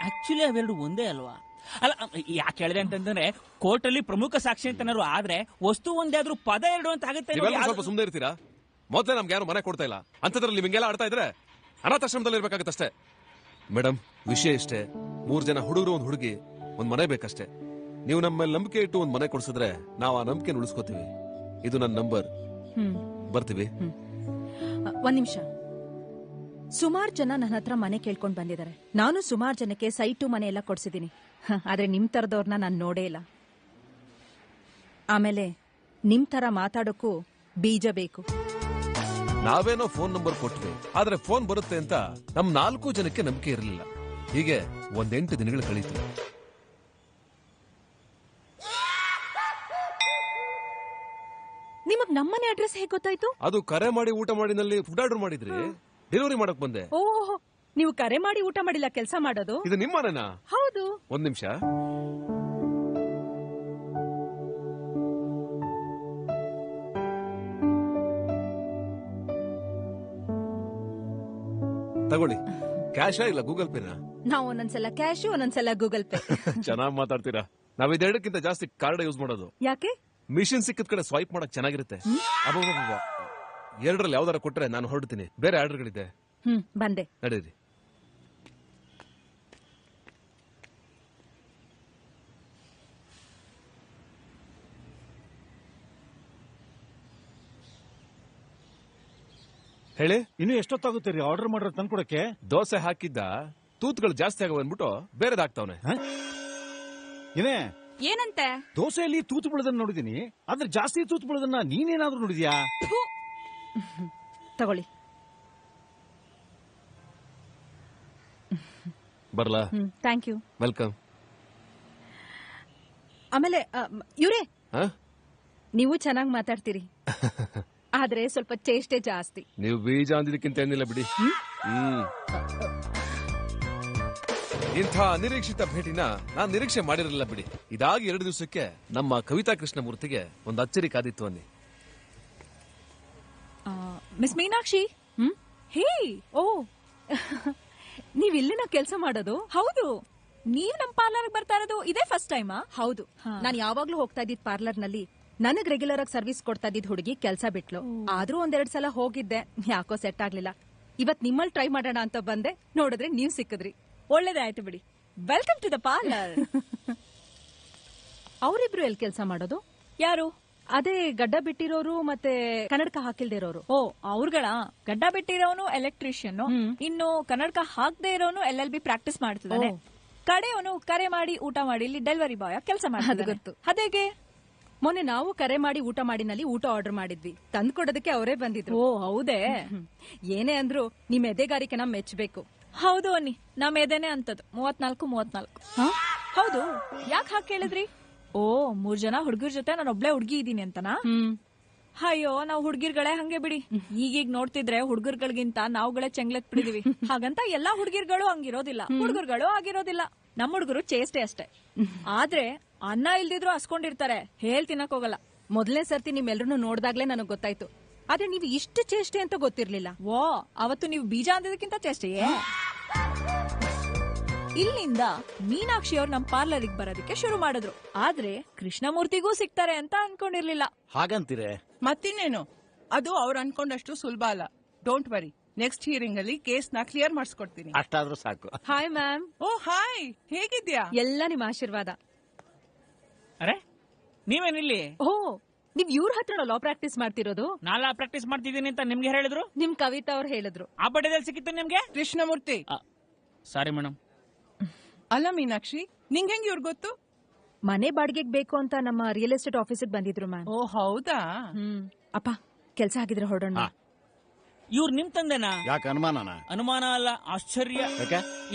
ಆಕ್ಚುಲಿ ಅವೆರಡು ಒಂದೇ ಅಲ್ವಾ? ಅಲ್ಲ, ಯಾಕೆ ಹೇಳಿದೆ ಅಂತಂದ್ರೆ ಕೋರ್ಟ್ ಅಲ್ಲಿ ಪ್ರಮುಖ ಸಾಕ್ಷಿ ಅಂತನಾರು ಆದ್ರೆ ವಸ್ತು ಒಂದೇ ಆದ್ರೂ ಪದ ಎರಡು ಅಂತ ಆಗುತ್ತೆ. ಸ್ವಲ್ಪ ಸುಮ್ಮನೆ ಇರ್ತೀರಾ? ಮೊದಲೇ ನಮ್ಗೆ ಯಾರು ಮನೆ ಕೊಡ್ತಾ ಇಲ್ಲ ಅಂತದ್ರಲ್ಲಿ ನಿಮ್ಗೆಲ್ಲ ಆಡ್ತಾ ಇದ್ರೆ ಅನಾಥಾಶ್ರಮದಲ್ಲಿ ಇರ್ಬೇಕಾಗತ್ತಷ್ಟೇ. ಮೇಡಮ್, ವಿಷಯ ಇಷ್ಟೇ. 3 ಜನ ಹುಡುಗರು, ಒಂದು ಹುಡುಗಿ, ಒಂದ್ ಮನೆ ಬೇಕಷ್ಟೇ. ನೀವು ನಮ್ಮ ಮೇಲೆ ನಂಬಿಕೆ ಇಟ್ಟು ಒಂದ್ ಮನೆ ಕೊಡ್ಸಿದ್ರೆ ನಾವು ಆ ನಂಬಿಕೆ ಉಳಿಸ್ಕೋತೀವಿ. ಇದು ನನ್ನ ನಂಬರ್. ಬರ್ತೀವಿ. ಒಂದ್ ನಿಮಿಷ. ಸುಮಾರು ಜನ ನನ್ನ ಹತ್ರ ಮನೆ ಕೇಳ್ಕೊಂಡ್ ಬಂದಿದ್ದಾರೆ. ನಾನು ಸುಮಾರು ಜನಕ್ಕೆ ಸೈಟು ಮನೆ ಎಲ್ಲ ಕೊಡ್ಸಿದ್ದೀನಿ. ಆದ್ರೆ ನಿಮ್ ತರದವ್ರನ್ನ ನಾನು ನೋಡೇ ಇಲ್ಲ. ಆಮೇಲೆ ನಿಮ್ ತರ ಮಾತಾಡೋಕ್ಕೂ ಬೀಜ ಬೇಕು. ನಾವೇನೋ ಫೋನ್ ನಂಬರ್ ಕೊಟ್ವಿ, ಆದ್ರೆ ಫೋನ್ ಬರುತ್ತೆ ಅಂತ ನಮ್ 4 ಜನಕ್ಕೆ ನಂಬಿಕೆ ಇರಲಿಲ್ಲ. ಹೀಗೆ 8 ದಿನಗಳು ಕಳೀತು. ನಿಮಗ್ ನಮ್ಮನೆ ಅಡ್ರೆಸ್ ಹೇಗೆ ಗೊತ್ತಾಯ್ತು? ಅದು ಕರೆ ಮಾಡಿ ಊಟ ಮಾಡಿನಲ್ಲಿ ಫುಡ್ ಆರ್ಡರ್ ಮಾಡಿದ್ರಿ, ಡೆಲಿವರಿ ಮಾಡಕ್ ಬಂದೆ. ಓಹೋ, ನೀವು ಕರೆ ಮಾಡಿ ಊಟ ಮಾಡಿಲ್ಲ, ಕೆಲಸ ಮಾಡೋದು. ಇದು ನಿಮ್ಮ ಮನೆನಾ? ಹೌದು. ಒಂದ್ ನಿಮಿಷ. ತಗೊಳ್ಳಿ. ಕ್ಯಾಶಾ ಇಲ್ಲ ಗೂಗಲ್ ಪೇನಾ? ನಾವು ಒಂದೊಂದ್ಸಲ ಕ್ಯಾಶ್, ಒಂದೊಂದ್ಸಲ ಗೂಗಲ್ ಪೇ. ಚೆನ್ನಾಗ್ ಮಾತಾಡ್ತೀರಾ. ನಾವ್ ಇದೆರಡಕ್ಕಿಂತ ಜಾಸ್ತಿ ಕಾರ್ಡ್ ಯೂಸ್ ಮಾಡೋದು. ಯಾಕೆ? ಮಿಷಿನ್ ಸಿಕ್ಕಿದ ಕಡೆ ಸ್ವೈಪ್ ಮಾಡಕ್ ಚೆನ್ನಾಗಿರುತ್ತೆ. ಎರಡರಲ್ಲಿ ಯಾವ್ದಾರ ಕೊಟ್ರೆ ನಾನು ಹೊರಡ್ತೀನಿ. ಬೇರೆ ಆರ್ಡರ್ಗಳಿದೆ. ಬಂದೆ. ನಡೀರಿ. ಹೇಳಿ. ಇನ್ನು ಎಷ್ಟೊತ್ತಾಗುತ್ತೀರಿ ಆರ್ಡರ್ ಮಾಡ್ರ ತಂದ್ಕೊಡಕ್ಕೆ? ದೋಸೆ ಹಾಕಿದ್ದ ತೂತ್ಗಳು ಜಾಸ್ತಿ ಆಗವ ಅಂದ್ಬಿಟ್ಟು ಬೇರೆದಾಗ್ತಾವನೆ. ಏನೇ ಏನಂತೆ? ದೋಸೆಯಲ್ಲಿ ತೂತು ಬೀಳದನ್ನ ನೋಡಿದೀನಿ, ಆದ್ರೆ ಜಾಸ್ತಿ ತೂತು ಬೀಳದನ್ನ ನೀನೇನಾದ್ರೂ ನೋಡಿದ್ಯಾ? ತಗೊಳ್ಳಿ. ಬರ್ಲಾ? Thank you. ವೆಲ್ಕಮ್. ಆಮೇಲೆ ಇವ್ರೇ, ನೀವು ಚೆನ್ನಾಗಿ ಮಾತಾಡ್ತೀರಿ, ಆದ್ರೆ ಸ್ವಲ್ಪ ಚೇಷ್ಟೆ ಜಾಸ್ತಿ. ನೀವು ಬೀಜ ಅಂದಿದ್ದಕ್ಕಿಂತ ಏನಿಲ್ಲ ಬಿಡಿ. ಇಂಥ ಅನಿರೀಕ್ಷಿತ ಭೇಟಿನ ನಾನ್ ನಿರೀಕ್ಷೆ ಮಾಡಿರಲಿಲ್ಲ ಬಿಡಿ. ಇದಾಗಿ 2 ದಿವಸಕ್ಕೆ ನಮ್ಮ ಕವಿತಾ ಕೃಷ್ಣಮೂರ್ತಿಗೆ ಒಂದು ಅಚ್ಚರಿ ಕಾದಿತ್ತು ಅನ್ನಿ. ಮಿಸ್ ಮೀನಾಕ್ಷಿ. ಹೇ, ಓ ನೀವ್ ಇಲ್ಲಿನ ಕೆಲಸ ಮಾಡೋದು? ಹೌದು. ನೀವ್ ನಮ್ ಪಾರ್ಲರ್ ಬರ್ತಾ ಇರೋದು ಇದೇ ಫಸ್ಟ್ ಟೈಮಾ? ಹೌದು. ನಾನು ಯಾವಾಗ್ಲೂ ಹೋಗ್ತಾ ಇದ್ದಿದ್ ಪಾರ್ಲರ್ ನಲ್ಲಿ ನನಗ್ ರೆಗ್ಯುಲರ್ ಆಗಿ ಸರ್ವಿಸ್ ಕೊಡ್ತಾ ಇದ್ದಿದ್ ಹುಡುಗಿ ಕೆಲಸ ಬಿಟ್ಲು. ಆದ್ರೂ 1-2 ಸಲ ಹೋಗಿದ್ದೆ, ಯಾಕೋ ಸೆಟ್ ಆಗ್ಲಿಲ್ಲ. ಇವತ್ ನಿಮ್ಮಲ್ಲಿ ಟ್ರೈ ಮಾಡೋಣ ಅಂತ ಬಂದೆ, ನೋಡಿದ್ರೆ ನೀವ್ ಸಿಕ್ಕಿದ್ರಿ. ಒಳ್ಳೇದಾಯ್ತು ಬಿಡಿ. Welcome to the parlour. ಅವರಿಬ್ರು ಎಲ್ಲಿ ಕೆಲಸ ಮಾಡೋದು? ಯಾರು? ಅದೇ ಗಡ್ಡ ಬಿಟ್ಟಿರೋರು ಮತ್ತೆ ಕನ್ನಡಕ ಹಾಕಿಲ್ದಿರೋರು. ಓ, ಅವ್ರಗಳ ಗಡ್ಡ ಬಿಟ್ಟಿರೋನು ಎಲೆಕ್ಟ್ರಿಷಿಯನ್, ಇನ್ನು ಕನ್ನಡಕ ಹಾಕದೇ ಇರೋನು LLB ಪ್ರಾಕ್ಟೀಸ್ ಮಾಡ್ತಿದ್ದಾನೆ. ಕಡೆಯವನು ಕರೆ ಮಾಡಿ ಊಟ ಮಾಡಿ ಇಲ್ಲಿ ಡೆಲಿವರಿ ಬಾಯ್ ಕೆಲಸ ಮಾಡ್ತಿದ್ದಾನೆ. ಗೊತ್ತು. ಅದೇಗೆ ಮೊನ್ನೆ ನಾವು ಕರೆ ಮಾಡಿ ಊಟ ಮಾಡಿನಲ್ಲಿ ಊಟ ಆರ್ಡರ್ ಮಾಡಿದ್ವಿ, ತಂದು ಕೊಡೋದಕ್ಕೆ ಅವರೇ ಬಂದಿದ್ರು. ಓ ಹೌದೇ? ಏನೇ ಅಂದ್ರು ನಿಮ್ ಎದೆಗಾರಿಕೆ ನಮ್ ಮೆಚ್ಚಬೇಕು. ಹೌದು ಅನ್ನಿ, ನಮ್ ಎದೆನೆ ಅಂತದ್ದು 34. ಹೌದು. ಯಾಕೆ ಹಾಕಿ ಕೇಳಿದ್ರಿ? ಓ, 3 ಜನ ಹುಡುಗರ ಜೊತೆ ನಾನು ಒಬ್ಳೆ ಹುಡುಗಿ ಇದೀನಿ ಅಂತನಾ? ಅಯ್ಯೋ, ನಾವ್ ಹುಡುಗಿರ್ಗಳೇ ಹಂಗೆ ಬಿಡಿ. ಈಗೀಗ ನೋಡ್ತಿದ್ರೆ ಹುಡುಗರ್ಗಳಿಗಿಂತ ನಾವುಗಳೇ ಚೆಂಗ್ಲೆತ್ ಬಿಡಿದೀವಿ. ಹಾಗಂತ ಎಲ್ಲಾ ಹುಡುಗಿರ್ಗಳು ಹಂಗಿರೋದಿಲ್ಲ, ಹುಡುಗರುಗಳು ಆಗಿರೋದಿಲ್ಲ. ನಮ್ ಹುಡುಗರು ಚೇಷ್ಟೆ ಅಷ್ಟೇ. ಆದ್ರೆ ಅನ್ನ ಇಲ್ದಿದ್ರು ಹಸ್ಕೊಂಡಿರ್ತಾರೆ, ಹೇಳ್ ತಿನ್ನಕ್ ಹೋಗಲ್ಲ. ಮೊದಲನೇ ಸರ್ತಿ ನಿಮ್ಮೆಲ್ರನ್ನೂ ನೋಡ್ದಾಗ್ಲೇ ನನಗ್ ಗೊತ್ತಾಯ್ತು. ಆದ್ರೆ ನೀವು ಇಷ್ಟು ಚೇಷ್ಟೆ ಅಂತ ಗೊತ್ತಿರ್ಲಿಲ್ಲ. ಓ, ಅವತ್ತು ನೀವು ಬೀಜ ಅಂದಿದ್ದಕ್ಕಿಂತ ಚೇಷ್ಟೆಯೇ? ಇಲ್ಲಿಂದ ಮೀನಾಕ್ಷಿ ಅವ್ರು ನಮ್ ಪಾರ್ಲರಿಗೆ ಬರೋದಕ್ಕೆ ಶುರು ಮಾಡಿದ್ರು. ಆದ್ರೆ ಕೃಷ್ಣಮೂರ್ತಿಗೂ ಸಿಗ್ತಾರೆ ಅಂತ ಅನ್ಕೊಂಡಿರ್ಲಿಲ್ಲ. ಹಾಗಂತೀರೆ? ಮತ್ತಿನ್ನೇನು, ಅದು ಅವ್ರು ಅನ್ಕೊಂಡಷ್ಟು ಸುಲಭ ಅಲ್ಲ. ಡೋಂಟ್ ವರಿ, ನೆಕ್ಸ್ಟ್ ಹಿಯರಿಂಗ್ ಅಲ್ಲಿ ಕೇಸ್ ನ ಕ್ಲಿಯರ್ ಮಾಡಿಸ್ಕೊಡ್ತೀನಿ. ಅಷ್ಟಾದ್ರೂ ಸಾಕು. Hi ma'am. ಓ ಹಾಯ್, ಹೇಗಿದ್ಯಾ? ಎಲ್ಲ ನಿಮ್ ಆಶೀರ್ವಾದ. ಅರೆ, ನೀವೇನಿಲ್ಲಿ? ಓ, ನೀವ್ ಇವ್ರ ಹತ್ರ ಲಾ ಪ್ರಾಕ್ಟೀಸ್ ಮಾಡ್ತಿರೋದು? ನಾಲಾ ಪ್ರಾಕ್ಟೀಸ್ ಮಾಡ್ತಿದ್ದೀನಿ ಅಂತ ನಿಮ್ಗೆ ಹೇಳಿದ್ರು? ನಿಮ್ ಕವಿತಾ ಅವ್ರು ಹೇಳಿದ್ರು. ಆ ಬಡ್ಡೆದಲ್ಲಿ ಸಿಕ್ಕಿತ್ತು ನಿಮ್ಗೆ? ಕೃಷ್ಣಮೂರ್ತಿ. Sorry madam. ಅಲ್ಲ ಮೀನಾಕ್ಷಿ, ನಿಂಗೆ ಹೆಂಗ್ ಇವ್ರು ಗೊತ್ತು? ಮನೆ ಬಾಡಿಗೆಗೆ ಬೇಕು ಅಂತ ನಮ್ಮ ರಿಯಲ್ ಎಸ್ಟೇಟ್ ಆಫೀಸಿಗೆ ಬಂದಿದ್ರು ಮ್ಯಾಮ್. ಓ ಹೌದಾ? ಅಪ್ಪ, ಕೆಲ್ಸ ಆಗಿದ್ರೆ ಹೊರಡೋಣ. ಇವ್ರು ನಿಮ್ ತಂದೆನಾ? ಯಾಕೆ ಅನುಮಾನನ? ಅನುಮಾನ ಅಲ್ಲ, ಆಶ್ಚರ್ಯ.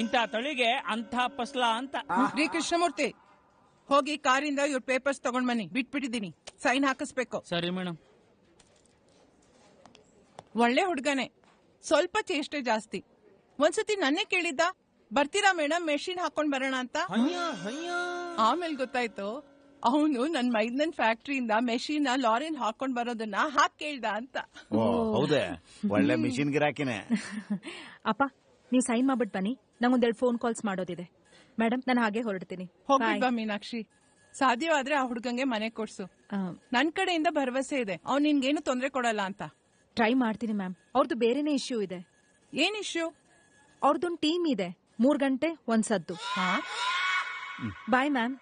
ಇಂಥ ತಳಿಗೆ ಅಂತ ಫಸ್ಲ ಅಂತ. ರೀ ಕೃಷ್ಣಮೂರ್ತಿ, ಹೋಗಿ ಕಾರಿಂದ ಇವ್ರ ಪೇಪರ್ಸ್ ತಗೊಂಡ್ ಬನ್ನಿ. ಬಿಟ್ಬಿಟ್ಟಿದೀನಿ, ಸೈನ್ ಹಾಕಿಸ್ಬೇಕು. ಸರಿ ಮೇಡಮ್. ಒಳ್ಳೆ ಹುಡ್ಗನೆ, ಸ್ವಲ್ಪ ಚೇಷ್ಟೆ ಜಾಸ್ತಿ. ಒಂದ್ಸತಿ ನನ್ನೇ ಕೇಳಿದ್ದ, ಬರ್ತೀರಾ ಮೇಡಮ್ ಮೆಷಿನ್ ಹಾಕೊಂಡ್ ಬರೋಣ ಅಂತ. ಆಮೇಲೆ ಗೊತ್ತಾಯ್ತು ಅವನು ನನ್ ಮೈದನ್ ಫ್ಯಾಕ್ಟ್ರಿಯಿಂದ ಮೆಷಿನ್ ಲಾರಿನ್ ಹಾಕೊಂಡ್ ಬರೋದನ್ನ ಹಾಕ್ ಕೇಳ್ದ ಅಂತ. ಹೌದೇ? ಒಳ್ಳೆ ಮಿಷಿನ್ ಗಿರಾಕಿನೇ. ಅಪ್ಪ, ನೀವ್ ಸೈನ್ ಮಾಡ್ಬಿಟ್ ಬನ್ನಿ, ನಂಗೊಂದೆರಡು ಫೋನ್ ಕಾಲ್ಸ್ ಮಾಡೋದಿದೆ. ಮೇಡಮ್, ನಾನು ಹಾಗೆ ಹೊರಡ್ತೀನಿ. ಹೋಗ್ಬಿಡ್ಬಾ ಮೀನಾಕ್ಷಿ, ಸಾಧ್ಯವಾದ್ರೆ ಆ ಹುಡ್ಗಂಗೆ ಮನೆ ಕೊಡ್ಸು. ನನ್ ಕಡೆಯಿಂದ ಭರವಸೆ ಇದೆ, ಅವ್ನ್ ನಿನ್ಗೇನು ತೊಂದ್ರೆ ಕೊಡಲ್ಲ ಅಂತ. ಟ್ರೈ ಮಾಡ್ತೀನಿ ಮ್ಯಾಮ್. ಅವ್ರದ್ದು ಬೇರೆನೇ ಇಶ್ಯೂ ಇದೆ. ಏನ್ ಇಶ್ಯೂ? ಅವ್ರದ್ದೊಂದು ಟೀಮ್ ಇದೆ, 3 ಗಂಟೆ ಒಂದ್ ಸದ್ದು. Bye ma'am.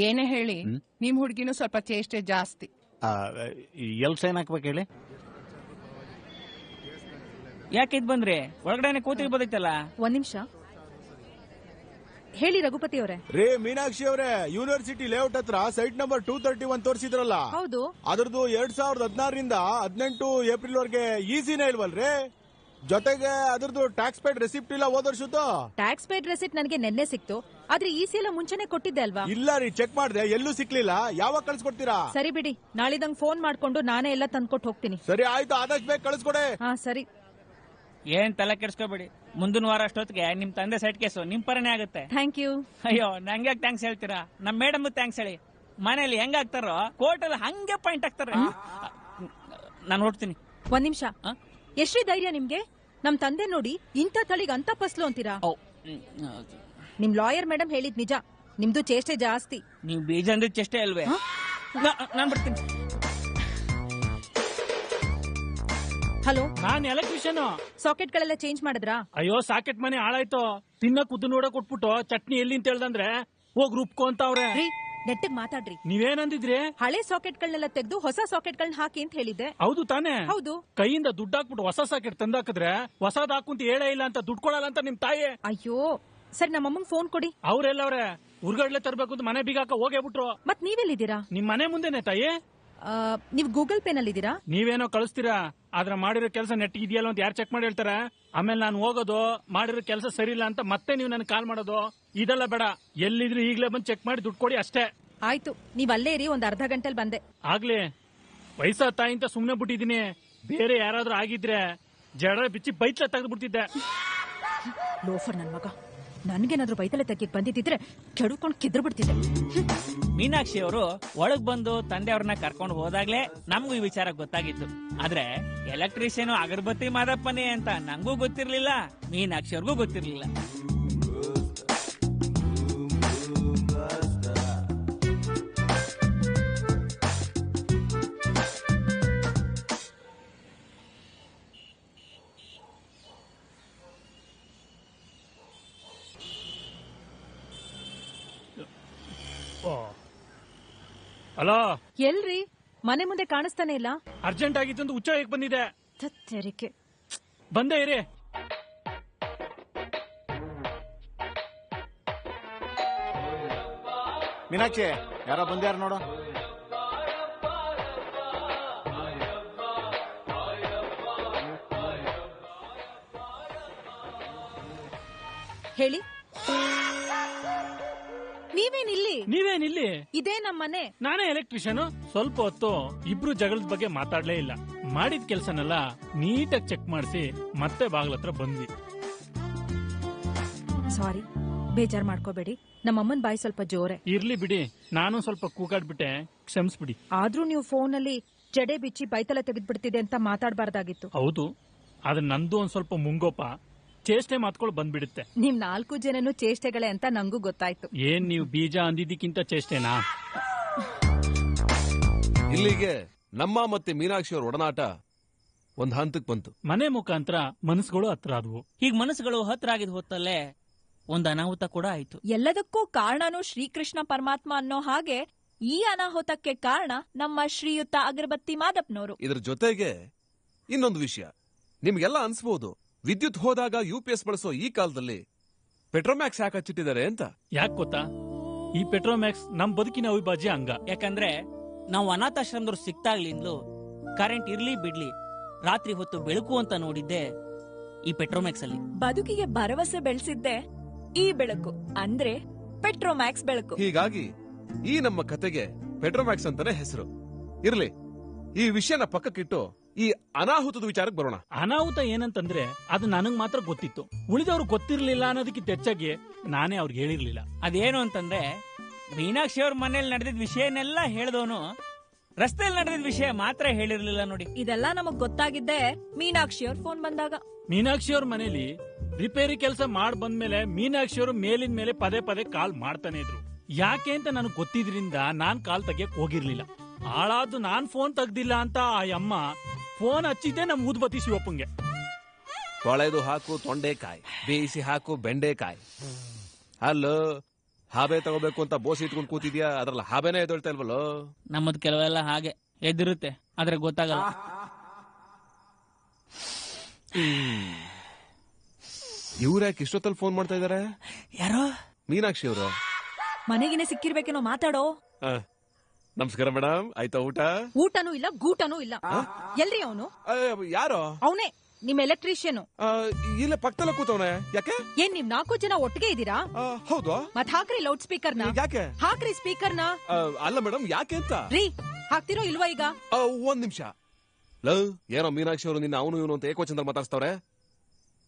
ಏನೇ ಹೇಳಿ, ನಿಮ್ ಹುಡ್ಗಿನೂ ಸ್ವಲ್ಪ ಚೇಷ್ಟೆ ಜಾಸ್ತಿ. ಎಲ್ ಸೈನ್ ಹಾಕ್ಬೇಕು ಹೇಳಿ? ಯಾಕೆ ಇದ್ ಬಂದ್ರಿ? ಒಳಗಡೆ ಕೂತಿರ್ಬೋದೈತಲ್ಲ. 1 ನಿಮಿಷ ಹೇಳಿ ರಘುಪತಿ ಅವರೇ. ರೇ ಮೀನಾಕ್ಷಿ ಅವರೇ, ಯೂನಿವರ್ಸಿಟಿ ಲೇಔಟ್ ಹತ್ರ ಸೈಟ್ ನಂಬರ್ 231 ತೋರಿಸಿದ್ರಲ್ಲ? ಹೌದು. ಅದ್ರದ್ದು 2016ರಿಂದ 18 ಏಪ್ರಿಲ್ ವರೆಗೆ ಈಸಿನೇ ಇಲ್ವಲ್ರಿ? ಜೊತೆಗೆ ಅದ್ರದ್ದು ಟ್ಯಾಕ್ಸ್ ಪೇಡ್ ರೆಸಿಪ್ಟ್ ಇಲ್ಲ ಹೋದ ವರ್ಷದ್ದು. ಟ್ಯಾಕ್ಸ್ ಪೇಡ್ ರೆಸಿಪ್ಟ್ ನನಗೆ ನೆನ್ನೆ ಸಿಕ್ತು, ಆದ್ರೆ ಈ ಸಲ ಮುಂಚೆನೆ ಕೊಟ್ಟಿದ್ದೆ ಅಲ್ವಾ? ಇಲ್ಲ ರೀ, ಚೆಕ್ ಮಾಡಿದೆ, ಎಲ್ಲೂ ಸಿಕ್ಲಿಲ್ಲ. ಯಾವಾಗ ಕಳ್ಸಿಕೊಡ್ತೀರಾ? ಸರಿ ಬಿಡಿ, ನಾಳಿದಂಗ್ ಫೋನ್ ಮಾಡ್ಕೊಂಡು ನಾನೇ ಎಲ್ಲ ತಂದ್ಕೊಟ್ಟು ಹೋಗ್ತೀನಿ. ಸರಿ ಆಯ್ತು, ಆದಷ್ಟು ಬೇಗ ಕಳಿಸ್ಕೊಡೆ. ಹಾ ಸರಿ. ಏನ್ ತಲೆ ಕೆಡ್ಸ್ಕೋಬೇಡಿ, ಮುಂದಿನ ವಾರ ಅಷ್ಟೊತ್ತಿಗೆ ನಿಮ್ ತಂದೆ ಸೈಟ್ ಕೇಸು ನಿಮ್ ಪರನೇ ಆಗುತ್ತೆ. Thank you. ಅಯ್ಯೋ, ನಂಗೆ ಥ್ಯಾಂಕ್ಸ್ ಹೇಳ್ತೀರಾ? ನಮ್ ಮೇಡಮ್ ಥ್ಯಾಂಕ್ಸ್ ಹೇಳಿ. ಮನೇಲಿ ಹೆಂಗ್ ಆಗ್ತಾರೋ ಕೋರ್ಟ್ ಅಲ್ಲಿ ಹಂಗೆ ಪಾಯಿಂಟ್ ಆಗ್ತಾರೆ. ನಾನು ಹೊರಡ್ತೀನಿ. 1 ನಿಮಿಷ. ಎಷ್ಟ್ರಿ ಧೈರ್ಯ ನಿಮ್ಗೆ? ನಮ್ ತಂದೆ ನೋಡಿ ಇಂಥ ತಳಿಗ್ ಅಂತ ಫಸ್ಲು ಅಂತೀರಾ? ನಿಮ್ ಲಾಯರ್ ಮೇಡಮ್ ಹೇಳಿದ್ ನಿಜ, ನಿಮ್ದು ಚೇಷ್ಟೆ ಜಾಸ್ತಿ. ನೀವು ಬೀಜ ಅಂದ್ರೆ ಚೇಷ್ಟೆ ಅಲ್ವೇ? ನಾನ್ ಬರ್ತೀನಿ. ಹಲೋ, ನಾನ್ ಎಲೆಕ್ಟ್ರಿಷಿಯನ್. ಸಾಕೆಟ್ ಗಳೆಲ್ಲ ಚೇಂಜ್ ಮಾಡಿದ್ರಾ? ಅಯ್ಯೋ, ಸಾಕೆಟ್ ಮನೆ ಹಾಳಾಯ್ತು. ತಿನ್ನಕ್ ಉದ್ದು ನೋಡಕ್ ಕೊಟ್ಬಿಟ್ಟು ಚಟ್ನಿ ಎಲ್ಲಿ ಅಂತ ಹೇಳ್ದಂದ್ರೆ ಹೋಗ್ ರುಬ್ಕೋ ಅಂತ ಅವ್ರೆ. ನೆಟ್ಟಗ್ ಮಾತಾಡ್ರಿ. ನೀವೇನಂದಿದ್ರಿ? ಹಳೆ ಸಾಕೆಟ್ ಗಳನ್ನೆಲ್ಲ ತೆಗೆದು ಹೊಸ ಸಾಕೆಟ್ ಗಳನ್ನ ಹಾಕಿ ಅಂತ ಹೇಳಿದ್ದೆ. ಹೌದು ತಾನೇ? ಹೌದು. ಕೈಯಿಂದ ದುಡ್ಡು ಹಾಕ್ಬಿಟ್ಟು ಹೊಸ ಸಾಕೆಟ್ ತಂದಾಕಿದ್ರೆ ಹೊಸದ್ ಹಾಕುಂತ ಹೇಳೇ ಇಲ್ಲ ಅಂತ ದುಡ್ಡು ಕೊಡಲ್ಲ ಅಂತ ನಿಮ್ ತಾಯಿ. ಅಯ್ಯೋ, ಸರಿ ನಮ್ಮಮ್ಮಂಗ್ ಫೋನ್ ಕೊಡಿ. ಅವ್ರೆಲ್ಲವ್ರೆ ಉರ್ಗಡ್ಲೆ ತರ್ಬೇಕು ಅಂತ ಮನೆ ಬೀಗಾಕ ಹೋಗೇ ಬಿಟ್ರು. ಮತ್ ನೀವೆಲ್ಲಿದ್ದೀರಾ? ನಿಮ್ ಮನೆ ಮುಂದೆನೆ ತಾಯಿ. ನೀವ್ ಗೂಗಲ್ ಪೇ ನಲ್ಲಿ ಇದ್ದೀರಾ? ನೀವೇನೋ ಕಳಿಸ್ತೀರಾ, ಆದ್ರೆ ಮಾಡಿರೋ ಕೆಲಸ ನೆಟ್ ಇದೆಯಲ್ಲ ಅಂತ ಯಾರು ಚೆಕ್ ಮಾಡಿ ಹೇಳ್ತಾರೆ? ಆಮೇಲೆ ನಾನು ಹೋಗೋದು, ಮಾಡಿರೋ ಕೆಲಸ ಸರಿ ಇಲ್ಲ ಅಂತ ಮತ್ತೆ ನೀವು ನನ್ ಕಾಲ್ ಮಾಡೋದು, ಇದೆಲ್ಲ ಬೇಡ. ಎಲ್ಲಿದ್ರು ಈಗಲೇ ಬಂದು ಚೆಕ್ ಮಾಡಿ ದುಡ್ಡು ಕೊಡಿ ಅಷ್ಟೇ. ಆಯ್ತು, ನೀವ್ ಅಲ್ಲೇ ಇರಿ, ಒಂದ್ ಅರ್ಧ ಗಂಟೆಲ್ ಬಂದೆ. ಆಗ್ಲಿ, ವಯಸ್ಸಾದ ತಾಯಿ ಅಂತ ಸುಮ್ನೆ ಬಿಟ್ಟಿದೀನಿ. ಬೇರೆ ಯಾರಾದ್ರೂ ಆಗಿದ್ರೆ ಜಡ ಬಿಚ್ಚಿ ಬೈತ್ಲ ತೆಗೆದು ಬಿಡ್ತಿದ್ದೆ. ಲೋಫರ್ ನನ್ ಮಗ, ನನ್ಗೇನಾದ್ರೂ ಬೈತಲೆ ತೆಗಿಕ್ ಬಂದಿದ್ರೆ ಕೆಡ್ಕೊಂಡು ಕಿದ್ರು ಬಿಡ್ತಿದ್ದೆ. ಮೀನಾಕ್ಷಿ ಅವರು ಒಳಗ್ ಬಂದು ತಂದೆಯವ್ರನ್ನ ಕರ್ಕೊಂಡು ಹೋದಾಗ್ಲೇ ನಮಗೂ ಈ ವಿಚಾರ ಗೊತ್ತಾಗಿತ್ತು. ಆದ್ರೆ ಎಲೆಕ್ಟ್ರಿಷಿಯನ್ ಅಗರಬತ್ತಿ ಮಾದಪ್ಪನೇ ಅಂತ ನಂಗೂ ಗೊತ್ತಿರ್ಲಿಲ್ಲ, ಮೀನಾಕ್ಷಿ ಅವ್ರಿಗೂ ಗೊತ್ತಿರ್ಲಿಲ್ಲ. ಹಲೋ, ಎಲ್ರಿ? ಮನೆ ಮುಂದೆ ಕಾಣಿಸ್ತಾನೆ ಇಲ್ಲ. ಅರ್ಜೆಂಟ್ ಆಗಿತ್ತು ಅಂತ ಹುಚ್ಚ ಹೇಗ್ ಬಂದಿದೆ. ತೆರಿಗೆ ಬಂದೇ ಇರಿ. ಮೀನಾಕ್ಷಿ, ಯಾರೋ ಬಂದ್ಯಾರ ನೋಡು. ಹೇಳಿ, ನೀವೇನಿಲ್ಲಿ? ನೀವೇನಿಲ್ಲಿ? ಇದೇ ನಮ್ಮನೆ. ನಾನೇ ಎಲೆಕ್ಟ್ರಿಷಿಯನ್. ಸ್ವಲ್ಪ ಹೊತ್ತು ಇಬ್ರು ಜಗಳದ ಬಗ್ಗೆ ಮಾತಾಡ್ಲೇ ಇಲ್ಲ. ಮಾಡಿದ ಕೆಲ್ಸನೆಲ್ಲ ನೀಟಾಗಿ ಚೆಕ್ ಮಾಡಿಸಿ ಮತ್ತೆ ಬಾಗ್ಲತ್ರ ಬಂದ್ವಿ. ಸಾರಿ, ಬೇಜಾರ್ ಮಾಡ್ಕೋಬೇಡಿ. ನಮ್ಮಮ್ಮನ್ ಬಾಯಿ ಸ್ವಲ್ಪ ಜೋರೆ. ಇರ್ಲಿ ಬಿಡಿ, ನಾನು ಸ್ವಲ್ಪ ಕೂಗಾಡ್ಬಿಟ್ಟೆ, ಕ್ಷಮಿಸ್ಬಿಡಿ. ಆದ್ರೂ ನೀವು ಫೋನ್ ಅಲ್ಲಿ ಜಡೆ ಬಿಚ್ಚಿ ಬೈತಲೆ ತೆಗೆದ್ಬಿಡ್ತಿದೆ ಅಂತ ಮಾತಾಡಬಾರ್ದಾಗಿತ್ತು. ಹೌದು, ಆದ್ರೆ ನಂದು ಒಂದ್ ಸ್ವಲ್ಪ ಮುಂಗೋಪ, ಚೇಷ್ಟೆ ಮಾತ್ಕೊಳ್ ಬಂದ್ಬಿಡುತ್ತೆ. ನಿಮ್ 4 ಜನನು ಚೇಷ್ಟೆಗಳೇ ಅಂತ ನಂಗೂ ಗೊತ್ತಾಯ್ತು. ಏನ್ ನೀವು ಬೀಜ ಅಂದಿದ್ದಕ್ಕಿಂತ ಚೇಷ್ಟೆನಾ? ಇಲ್ಲಿಗೆ ನಮ್ಮ ಮತ್ತೆ ಮೀನಾಕ್ಷಿ ಅವ್ರ ಒಡನಾಟ ಒಂದ್ ಹಂತಕ್ಕೆ ಬಂತು. ಮನೆ ಮುಖಾಂತರ ಮನಸ್ಸುಗಳು ಹತ್ರ ಆದವು. ಈಗ ಮನಸ್ಸುಗಳು ಹತ್ರ ಆಗಿದ್ ಹೊತ್ತಲ್ಲೇ ಒಂದ್ ಅನಾಹುತ ಕೂಡ ಆಯ್ತು. ಎಲ್ಲದಕ್ಕೂ ಕಾರಣನೂ ಶ್ರೀಕೃಷ್ಣ ಪರಮಾತ್ಮ ಅನ್ನೋ ಹಾಗೆ ಈ ಅನಾಹುತಕ್ಕೆ ಕಾರಣ ನಮ್ಮ ಶ್ರೀಯುತ ಅಗರಬತ್ತಿ ಮಾದಪ್ಪನವರು. ಇದ್ರ ಜೊತೆಗೆ ಇನ್ನೊಂದು ವಿಷಯ, ನಿಮ್ಗೆಲ್ಲ ಅನ್ಸ್ಬೋದು, ವಿದ್ಯುತ್ ಹೋದಾಗ UPS ಬಳಸೋ ಈ ಕಾಲದಲ್ಲಿ ಪೆಟ್ರೋಮ್ಯಾಕ್ಸ್ ಯಾಕೆ ಹಚ್ಚಿಟ್ಟಿದ್ದಾರೆ ಅಂತ. ಯಾಕೆ ಗೊತ್ತಾ? ಈ ಪೆಟ್ರೋಮ್ಯಾಕ್ಸ್ ನಮ್ ಬದುಕಿನ ಅವಿಭಾಜ್ಯ ಅಂಗ. ಯಾಕಂದ್ರೆ ನಾವು ಅನಾಥಾಶ್ರಮದವ್ರು ಸಿಕ್ತಾಗ್ಲಿಂದಲೂ ಕರೆಂಟ್ ಇರ್ಲಿ ಬಿಡ್ಲಿ ರಾತ್ರಿ ಹೊತ್ತು ಬೆಳಕು ಅಂತ ನೋಡಿದ್ದೆ ಈ ಪೆಟ್ರೋಮ್ಯಾಕ್ಸ್ ಅಲ್ಲಿ. ಬದುಕಿಗೆ ಭರವಸೆ ಬೆಳೆಸಿದ್ದೆ ಈ ಬೆಳಕು, ಅಂದ್ರೆ ಪೆಟ್ರೋಮ್ಯಾಕ್ಸ್ ಬೆಳಕು. ಹೀಗಾಗಿ ಈ ನಮ್ಮ ಕತೆಗೆ ಪೆಟ್ರೋಮ್ಯಾಕ್ಸ್ ಅಂತಾನೆ ಹೆಸರು. ಇರ್ಲಿ, ಈ ವಿಷಯನ ಪಕ್ಕಕ್ಕಿಟ್ಟು ಈ ಅನಾಹುತದ ವಿಚಾರಕ್ಕೆ ಬರೋಣ. ಅನಾಹುತ ಏನಂತಂದ್ರೆ ಅದು ನನಗ್ ಮಾತ್ರ ಗೊತ್ತಿತ್ತು, ಉಳಿದವ್ರು ಗೊತ್ತಿರ್ಲಿಲ್ಲ ಅನ್ನೋದಕ್ಕಿಂತ ಹೆಚ್ಚಾಗಿ ನಾನೇ ಅವ್ರಿಗೆ ಹೇಳಿರ್ಲಿಲ್ಲ. ಅದೇನು ಅಂತಂದ್ರೆ, ಮೀನಾಕ್ಷಿ ಅವ್ರ ಮನೇಲಿ ನಡೆದಿದ್ ವಿಷಯನೆಲ್ಲ ಹೇಳ್ದವನು ರಸ್ತೆಯಲ್ಲಿ ನಡೆದಿದ್ ವಿಷಯ ಮಾತ್ರ ಹೇಳಿರ್ಲಿಲ್ಲ ನೋಡಿ. ಇದೆಲ್ಲ ನಮಗ್ ಗೊತ್ತಾಗಿದ್ದೆ ಮೀನಾಕ್ಷಿ ಅವ್ರ ಫೋನ್ ಬಂದಾಗ. ಮೀನಾಕ್ಷಿ ಅವ್ರ ಮನೇಲಿ ರಿಪೇರಿ ಕೆಲಸ ಮಾಡ್ ಬಂದ್ಮೇಲೆ ಮೀನಾಕ್ಷಿ ಅವರು ಮೇಲಿನ ಮೇಲೆ ಪದೇ ಪದೇ ಕಾಲ್ ಮಾಡ್ತಾನೆ ಇದ್ರು. ಯಾಕೆ ಅಂತ ನನಗ್ ಗೊತ್ತಿದ್ರಿಂದ ನಾನ್ ಕಾಲ್ ತೆಗಿಯಕ್ ಹೋಗಿರ್ಲಿಲ್ಲ. ಹಾಳಾದ್ದು ನಾನ್ ಫೋನ್ ತೆಗ್ದಿಲ್ಲ ಅಂತ ಆ ಅಮ್ಮ ಫೋನ್ ಹಚ್ಚಿದ್ದೆ ನಮ್ ಊದ್ಬತ್ತಿ ಶಿವಪ್ಪಂಗೆ. ತೊಳೆದು ಹಾಕು ತೊಂಡೆಕಾಯಿ, ಬೇಯಿಸಿ ಹಾಕು ಬೆಂಡೆಕಾಯಿ. ಅಲ್ಲೋ, ಹಾಬೆ ತಗೋಬೇಕು ಅಂತ ಬೋಸಿ ಇಟ್ಕೊಂಡು ಕೂತಿದ್ಯಾ, ಅದ್ರಲ್ಲ ಹಾಬೇನೆ ಎದೊಳ್ತಾ ಇಲ್ವಲ್ಲೋ. ನಮ್ಮದ್ ಕೆಲವೆಲ್ಲ ಹಾಗೆ ಎದ್ದಿರುತ್ತೆ, ಆದ್ರೆ ಗೊತ್ತಾಗಲ್ಲ. ಇವ್ರ್ಯಾಕೆ ಇಷ್ಟೊತ್ತಲ್ಲಿ ಫೋನ್ ಮಾಡ್ತಾ ಇದಾರೆ? ಯಾರೋ ಮೀನಾಕ್ಷಿ ಅವರು. ಮನೆಗಿನೇ ಸಿಕ್ಕಿರ್ಬೇಕೇನೋ, ಮಾತಾಡೋ. ನಮಸ್ಕಾರ ಮೇಡಮ್, ಆಯ್ತಾ ಊಟ? ಊಟನೂ ಇಲ್ಲ ಗೂಟನೂ ಇಲ್ಲ. ಎಲ್ರಿ ಅವನು? ಯಾರೋ? ಅವನೇ ನಿಮ್ ಎಲೆಕ್ಟ್ರಿಷಿಯನ್. ಇಲ್ಲ, ಪಕ್ಕದಲ್ಲ ಕೂತವನೆ. ಯಾಕೆ? ಏನ್ ನಿಮ್ 4 ಜನ ಒಟ್ಟಿಗೆ ಇದೀರಾ? ಹೌದು. ಮತ್ ಹಾಕ್ರಿ ಲೌಡ್ ಸ್ಪೀಕರ್ ನ. ಯಾಕೆ? ಹಾಕ್ರಿ ಸ್ಪೀಕರ್ ನ. ಅಲ್ಲ ಮೇಡಮ್, ಯಾಕೆ ಅಂತ. ರೀ, ಹಾಕ್ತಿರೋ ಇಲ್ವಾ ಈಗ? ಒಂದ್ ನಿಮಿಷ. ಏನೋ ಮೀನಾಕ್ಷಿ ಅವರು ನಿನ್ನ ಅವನು ಇವನು ಅಂತ ಏಕವಚನದಲ್ಲಿ ಮಾತಾಡ್ಸ್ತವ್ರೆ.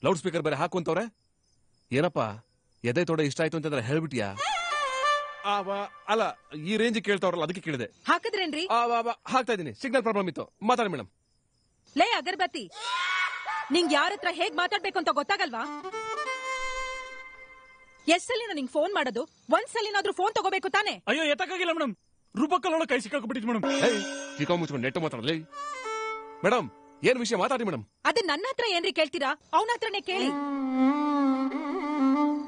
ಲೌಡ್ ಸ್ಪೀಕರ್ ಬೇರೆ ಹಾಕುವಂತವ್ರೆ. ಏನಪ್ಪಾ ಎದೆ ತೊಡೆ ಇಷ್ಟ ಆಯ್ತು ಅಂತಂದ್ರೆ ಹೇಳ್ಬಿಟ್ಯಾ? ಅಲ್ಲ, ಈ ರೇಂಜ್ ಕೇಳ್ತಾವ್ರಲ್ಲ ಅದಕ್ಕೆ ಕೇಳಿದೆ. ಹಾಕಿದ್ರೇನ್ರಿ? ಹಾಕ್ತಾ ಇದೀನಿ, ಸಿಗ್ನಲ್ ಪ್ರಾಬ್ಲಮ್ ಇತ್ತು. ಮಾತಾಡಿ ಮೇಡಮ್. ಲೇ ಅಗರ್ಬತ್ತಿ, ನಿಂಗ್ ಯಾರ ಹತ್ರ ಹೇಗ್ ಮಾತಾಡ್ಬೇಕು ಅಂತ ಗೊತ್ತಾಗಲ್ವಾ? ಎಷ್ಟಲ್ಲಿನ ನಿಂಗ್ ಫೋನ್ ಮಾಡೋದು? ಒಂದ್ಸಲಿನಾದ್ರೂ ಫೋನ್ ತಗೋಬೇಕು ತಾನೆ? ಅಯ್ಯೋ, ಎತ್ತಕ್ಕಾಗಿಲ್ಲ ಮೇಡಮ್, ರೂಪಕ್ಕಲ್ಲೊಳ ಕೈ ಸಿಕ್ಕಾಕ್ಬಿಟ್ಟಿದ್ ಮೇಡಮ್. ಚಿಕ್ಕ ಮುಚ್ಕೊಂಡು ನೆಟ್ಟು ಮಾತಾಡಲಿ ಮೇಡಮ್. ಏನ್ ವಿಷಯ ಮಾತಾಡಿ ಮೇಡಮ್. ಅದೇ ನನ್ನ ಹತ್ರ ಏನ್ರಿ ಕೇಳ್ತೀರಾ? ಅವನ ಹತ್ರನೇ ಕೇಳಿ.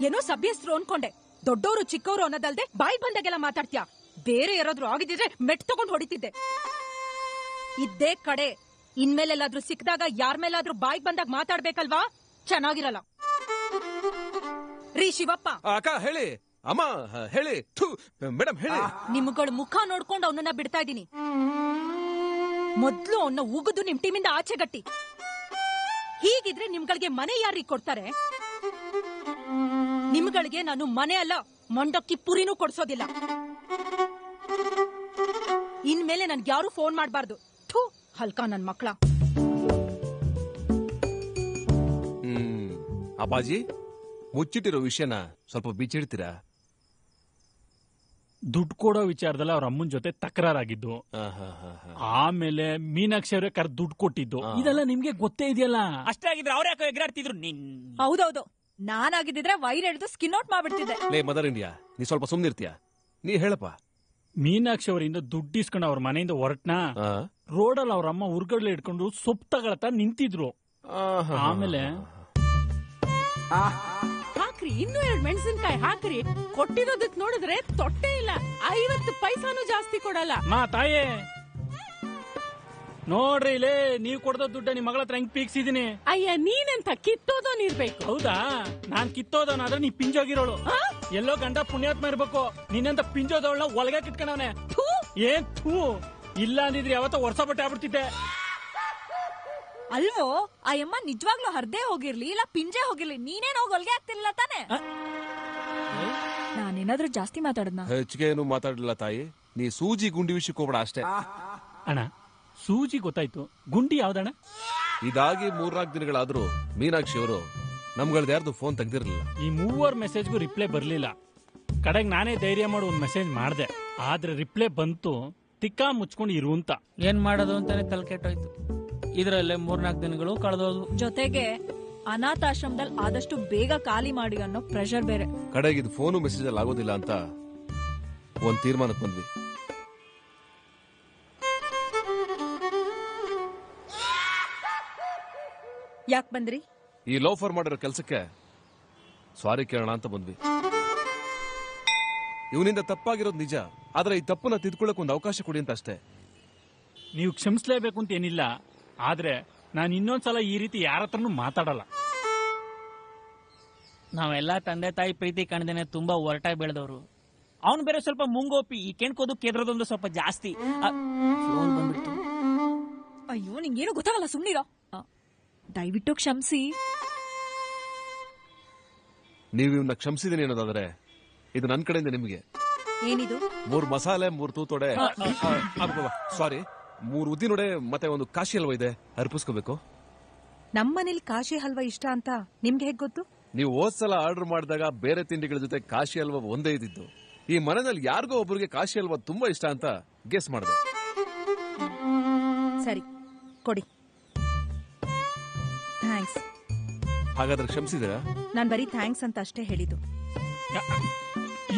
ಏನೋ ಸಭ್ಯಸ್ಥರು ಅನ್ಕೊಂಡೆ, ದೊಡ್ಡವರು ಚಿಕ್ಕವರು ಅನ್ನೋದಲ್ದೆ ಬಾಯಿ ಬಂದಾಗೆಲ್ಲ ಮಾತಾಡ್ತೀಯಾ. ಬೇರೆ ಯಾರಾದ್ರೂ ಆಗಿದ್ರೆ ಮೆಟ್ ತಗೊಂಡ್ ಹೊಡಿತಿದ್ದೆ. ಇದ್ದೇ ಕಡೆ ಇನ್ಮೇಲೆಲ್ಲಾದ್ರೂ ಸಿಕ್ಕಿದಾಗ ಯಾರ ಮೇಲಾದ್ರೂ ಬಾಯಿಗೆ ಬಂದಾಗ ಮಾತಾಡ್ಬೇಕಲ್ವಾ? ಚೆನ್ನಾಗಿರಲ್ಲ. ರೀ ಶಿವಪ್ಪ. ಅಕ್ಕ ಹೇಳಿ. ಅಮ್ಮ ಹೇಳಿ. ಮೇಡಮ್ ಹೇಳಿ. ನಿಮ್ಗಳ ಮುಖ ನೋಡ್ಕೊಂಡು ಅವನನ್ನ ಬಿಡ್ತಾ ಇದೀನಿ. ಮೊದ್ಲು ಅವನ್ನ ಉಗಿದು ನಿಮ್ ಟೀಮಿಂದ ಆಚೆ ಗಟ್ಟಿ. ಹೀಗಿದ್ರೆ ನಿಮ್ಗಳಿಗೆ ಮನೆ ಯಾರಿಗೆ ಕೊಡ್ತಾರೆ? ನಿಮ್ಗಳಿಗೆ ನಾನು ಮನೆ ಅಲ್ಲ, ಮಂಡಕ್ಕಿ ಪುರಿನೂ ಕೊಡ್ಸೋದಿಲ್ಲ. ಇನ್ಮೇಲೆ ನನ್ಗೆ ಯಾರು ಫೋನ್ ಮಾಡ್ಬಾರ್ದು. ಥೂ, ಹಲ್ಕ ನನ್ ಮಕ್ಳ. ಅಪ್ಪಾಜಿ, ಮುಚ್ಚಿಟ್ಟಿರೋ ವಿಷಯನ ಸ್ವಲ್ಪ ಬಿಚ್ಚಿಡ್ತೀರಾ? ದುಡ್ಡು ಕೊಡೋ ವಿಚಾರದಲ್ಲಿ ಅವ್ರ ಅಮ್ಮನ ಜೊತೆ ತಕರಾರಾಗಿದ್ದು, ಆಮೇಲೆ ಮೀನಾಕ್ಷಿ ಅವರೇ ಕರ್ ದುಡ್ಡು ಕೊಟ್ಟಿದ್ದು, ಇದೆಲ್ಲ ನಿಮ್ಗೆ ಗೊತ್ತೇ ಇದೆಯಲ್ಲ. ಅಷ್ಟೇ ಆಗಿದ್ರೆ ಅವ್ರ ಯಾಕೋ ಎಗರಾಡ್ತಿದ್ರು. ಹೌದೌದು, ನಾನಾಗಿದ್ದಿದ್ರೆ ವೈರ್ ಹಿಡಿದು ಸ್ಕಿನ್ ಔಟ್ ಮಾಡ್ಬಿಡ್ತಿದ್ದೆ. ಲೇ ಮದರ್ ಇಂಡಿಯಾ, ನೀ ಸ್ವಲ್ಪ ಸುಮ್ನಿರ್ತೀಯ? ನೀ ಹೇಳಪ್ಪ. ಮೀನಾಕ್ಷಿ ಅವರಿಂದ ದುಡ್ಡು ಇಸ್ಕೊಂಡು ಅವ್ರ ಮನೆಯಿಂದ ಹೊರಟ್ನಾ, ರೋಡಲ್ಲಿ ಅವ್ರ ಅಮ್ಮ ಉರ್ಗಡ್ಲೆ ಇಟ್ಕೊಂಡು ಸೊಪ್ಪು ತಗೊಳತ್ತ ನಿಂತಿದ್ರು. ಆಮೇಲೆ ಹಾಕ್ರಿ, ಇನ್ನೂ 2 ಮೆಣಸಿನ್ಕಾಯಿ ಹಾಕ್ರಿ. ಕೊಟ್ಟಿರೋದಕ್ ನೋಡಿದ್ರೆ ತೊಟ್ಟೆ ಇಲ್ಲ, 50 ಪೈಸಾನು ಜಾಸ್ತಿ ಕೊಡಲ್ಲ. ಮಾ ತಾಯೇ ನೋಡ್ರಿ ಇಲ್ಲೇ, ನೀವ್ ಕೊಡದ ದುಡ್ಡ ನಿಮ್ ಮಗಳ ಹತ್ರ ಹೆಂಗ್ ಪೀಕ್ಸಿದೀನಿ. ಅಯ್ಯ, ನೀನೆಂತ ಕಿತ್ತೋದೋನಿರ್ಬೇಕು. ಹೌದಾ? ನಾನ್ ಕಿತ್ತೋದವನಾದ್ರೆ ನೀ ಪಿಂಜೋಗಿರೋಳು. ಎಲ್ಲೋ ಗಂಡ ಪುಣ್ಯಾತ್ಮ ಇರ್ಬೇಕು. ನಿನ್ನಂತ ಪಿಂಜೋದವಳನ್ನ ಒಳಗೆ ಕಿತ್ಕೊಂಡವನೆ. ಏನ್ ಥೂ, ಇಲ್ಲ ಅಂದಿದ್ರಿ ಯಾವತ್ತ ವರ್ಷ ಬಟ್ಟೆ ಆಗ್ಬಿಡ್ತಿದ್ದೆ. ಅಲ್ವೋ, ಆ ಅಮ್ಮ ನಿಜವಾಗ್ಲೂ ಹರ್ದೇ ಹೋಗಿರ್ಲಿ ಇಲ್ಲ ಪಿಂಜೆ ಹೋಗಿರ್ಲಿ, ನೀನೇನ್ ಹೋಗಿ ಹೊಲ್ಗೆ ಆಗ್ತಿರ್ಲಿಲ್ಲ ತಾನೆ? ನಾನೇನಾದ್ರೂ ಜಾಸ್ತಿ ಮಾತಾಡದ್ನ? ಹೆಚ್ಚಿಗೆ ಏನು ಮಾತಾಡಲಿಲ್ಲ ತಾಯಿ. ನೀ ಸೂಜಿ ಗುಂಡಿ ವಿಷಯಕ್ಕೆ ಹೋಗ್ಬೇಡ ಅಷ್ಟೇ. ಅಣ್ಣ, ಸೂಜಿ ಗೊತ್ತಾಯ್ತು, ಗುಂಡಿ ಯಾವ್ದಣ್ಣ? ಇದಾಗಿ 3-4 ದಿನಗಳಾದ್ರೂ ಮೀನಾಕ್ಷಿ ಅವರು ನಮ್ಗಳ್ದ ಯಾರ್ದು ಫೋನ್ ತೆಗ್ದಿರ್ಲಿಲ್ಲ. ಈ 3 ಮೆಸೇಜ್ಗೂ ರಿಪ್ಲೈ ಬರ್ಲಿಲ್ಲ. ಕಡೆಗೆ ನಾನೇ ಧೈರ್ಯ ಮಾಡಿ ಒಂದ್ ಮೆಸೇಜ್ ಮಾಡ್ದೆ, ಆದ್ರೆ ರಿಪ್ಲೈ ಬಂತು ತಿಕ್ಕಾ ಮುಚ್ಕೊಂಡು ಇರು ಅಂತ. ಏನ್ ಮಾಡೋದು ಅಂತಾನೆ ತಲೆ ಕೆಟ್ಟೋಯ್ತು. ಇದ್ರಲ್ಲೇ 3-4 ದಿನಗಳು ಕಳೆದೋದು. ಜೊತೆಗೆ ಅನಾಥಾಶ್ರಮದಲ್ಲಿ ಆದಷ್ಟು ಬೇಗ ಖಾಲಿ ಮಾಡಿ ಅನ್ನೋ ಪ್ರೆಷರ್ ಬೇರೆ. ಕಡೆಗೆ ಇದು ಫೋನು ಮೆಸೇಜ್ ಅಲ್ಲಿ ಆಗೋದಿಲ್ಲ ಅಂತ ಒಂದ್ ತೀರ್ಮಾನಕ್ಕೆ ಬಂದ್ವಿ. ಯಾಕೆ ಬಂದ್ರಿ? ಈ ಲೋಫರ್ ಮಾಡಿರೋ ಕೆಲಸಕ್ಕೆ ಸಾರಿ ಕೇಳೋಣ ಅಂತ ಬಂದ್ವಿ. ಇವನಿಂದ ತಪ್ಪಾಗಿರೋದು ನಿಜ, ಆದ್ರೆ ಈ ತಪ್ಪನ್ನ ತಿದ್ಕೊಳ್ಳಕ್ ಒಂದು ಅವಕಾಶ ಕೊಡಿ ಅಂತ ಅಷ್ಟೇ. ನೀವು ಕ್ಷಮಿಸ್ಲೇಬೇಕು ಅಂತ ಏನಿಲ್ಲ, ಆದ್ರೆ ನಾನು ಇನ್ನೊಂದ್ಸಲ ಈ ರೀತಿ ಯಾರ ಹತ್ರನೂ ಮಾತಾಡಲ್ಲ. ನಾವೆಲ್ಲ ತಂದೆ ತಾಯಿ ಪ್ರೀತಿ ಕಾಣ್ದೇನೆ ತುಂಬಾ ಒರಟಾಗಿ ಬೆಳೆದವರು. ಅವನು ಬೇರೆ ಸ್ವಲ್ಪ ಮುಂಗೋಪಿ, ಈ ಕೆಣ್ಕೋದು ಕೇದ್ರದೊಂದು ಸ್ವಲ್ಪ ಜಾಸ್ತಿ. ಬಂದ್ಬಿಡ್ತು. ಅಯ್ಯೋ, ನಿಂಗೇನು ಗೊತ್ತಾಗಲ್ಲ, ಸುಮ್ನಿರೋ. ದಯವಿಟ್ಟು ಕ್ಷಮಿಸಿ. ನೀವು ಇವನ್ನ ಕ್ಷಮಿಸಿದೀನಿ ಅನ್ನೋದಾದ್ರೆ ಇದು ನನ್ ಕಡೆಯಿಂದ ನಿಮಗೆ. ಏನಿದು? 3 ಮಸಾಲೆ, 3 ತೂತೊಡೆ, ಸಾರಿ 3 ಉದ್ದಿನೊಡೆ ಮತ್ತೆ ಒಂದು ಕಾಶಿ ಹಲ್ವಾ ಇದೆ, ಅರ್ಪಿಸ್ಕೋಬೇಕು. ನಮ್ಮನೇಲಿ ಕಾಶಿ ಹಲ್ವಾ ಇಷ್ಟ ಅಂತ ನಿಮ್ಗೆ ಹೇಗ್ ಗೊತ್ತು? ನೀವು ಹೋದ್ಸಲ ಆರ್ಡರ್ ಮಾಡಿದಾಗ ಬೇರೆ ತಿಂಡಿಗಳ ಜೊತೆ ಕಾಶಿ ಹಲ್ವಾ ಒಂದೇ ಇದ್ದಿದ್ದು. ಈ ಮನೆಯಲ್ಲಿ ಯಾರಿಗೋ ಒಬ್ಬರಿಗೆ ಕಾಶಿ ಹಲ್ವಾ ತುಂಬಾ ಇಷ್ಟ ಅಂತ ಗೆಸ್ ಮಾಡಿದೆ. ಸರಿ, ಕೊಡಿ. ಥ್ಯಾಂಕ್ಸ್. ಹಾಗಾದ್ರೆ ಕ್ಷಮಿಸಿದಿರಾ? ನಾನ್ ಬರೀ ಥ್ಯಾಂಕ್ಸ್ ಅಂತ ಅಷ್ಟೇ ಹೇಳಿದ್ದು.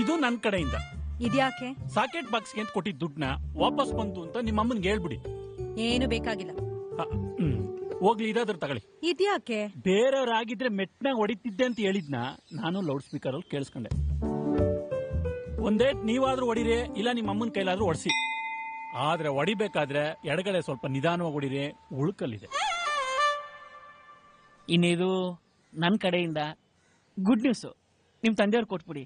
ಇದು ನನ್ ಕಡೆಯಿಂದ. ಇದ್ಯಾಕೆ? ಸಾಕೆಟ್ ಬಾಕ್ಸ್ಗೆ ಅಂತ ಕೊಟ್ಟಿದ್ದ ದುಡ್ಡನ್ನ ವಾಪಸ್ ಬಂತು ಅಂತ ನಿಮ್ಮ ಅಮ್ಮನ್ಗೆ ಹೇಳ್ಬಿಡಿ. ಏನು ಬೇಕಾಗಿಲ್ಲ. ಹೋಗ್ಲಿ, ಇದಾದ್ರೂ ತಗೊಳ್ಳಿ. ಇದ್ಯಾಕೆ? ಬೇರೆಯವ್ರಾಗಿದ್ರೆ ಮೆಟ್ನಾಗ ಹೊಡಿತಿದ್ದೆ ಅಂತ ಹೇಳಿದ್ನ ನಾನು ಲೌಡ್ ಸ್ಪೀಕರ್ ಅಲ್ಲಿ ಕೇಳಿಸ್ಕೊಂಡೆ. ಒಂದೇ ನೀವಾದ್ರೂ ಹೊಡಿರಿ, ಇಲ್ಲ ನಿಮ್ಮ ಅಮ್ಮನ ಕೈಲಾದ್ರೂ ಹೊಡ್ಸಿ. ಆದ್ರೆ ಹೊಡಿಬೇಕಾದ್ರೆ ಎಡಗಡೆ ಸ್ವಲ್ಪ ನಿಧಾನವಾಗಿ ಹೊಡಿರಿ, ಉಳುಕಲ್ಲಿದೆ. ಇನ್ನಿದು ನನ್ನ ಕಡೆಯಿಂದ ಗುಡ್ ನ್ಯೂಸ್. ನಿಮ್ ತಂದೆಯವ್ರು ಕೊಟ್ಬಿಡಿ.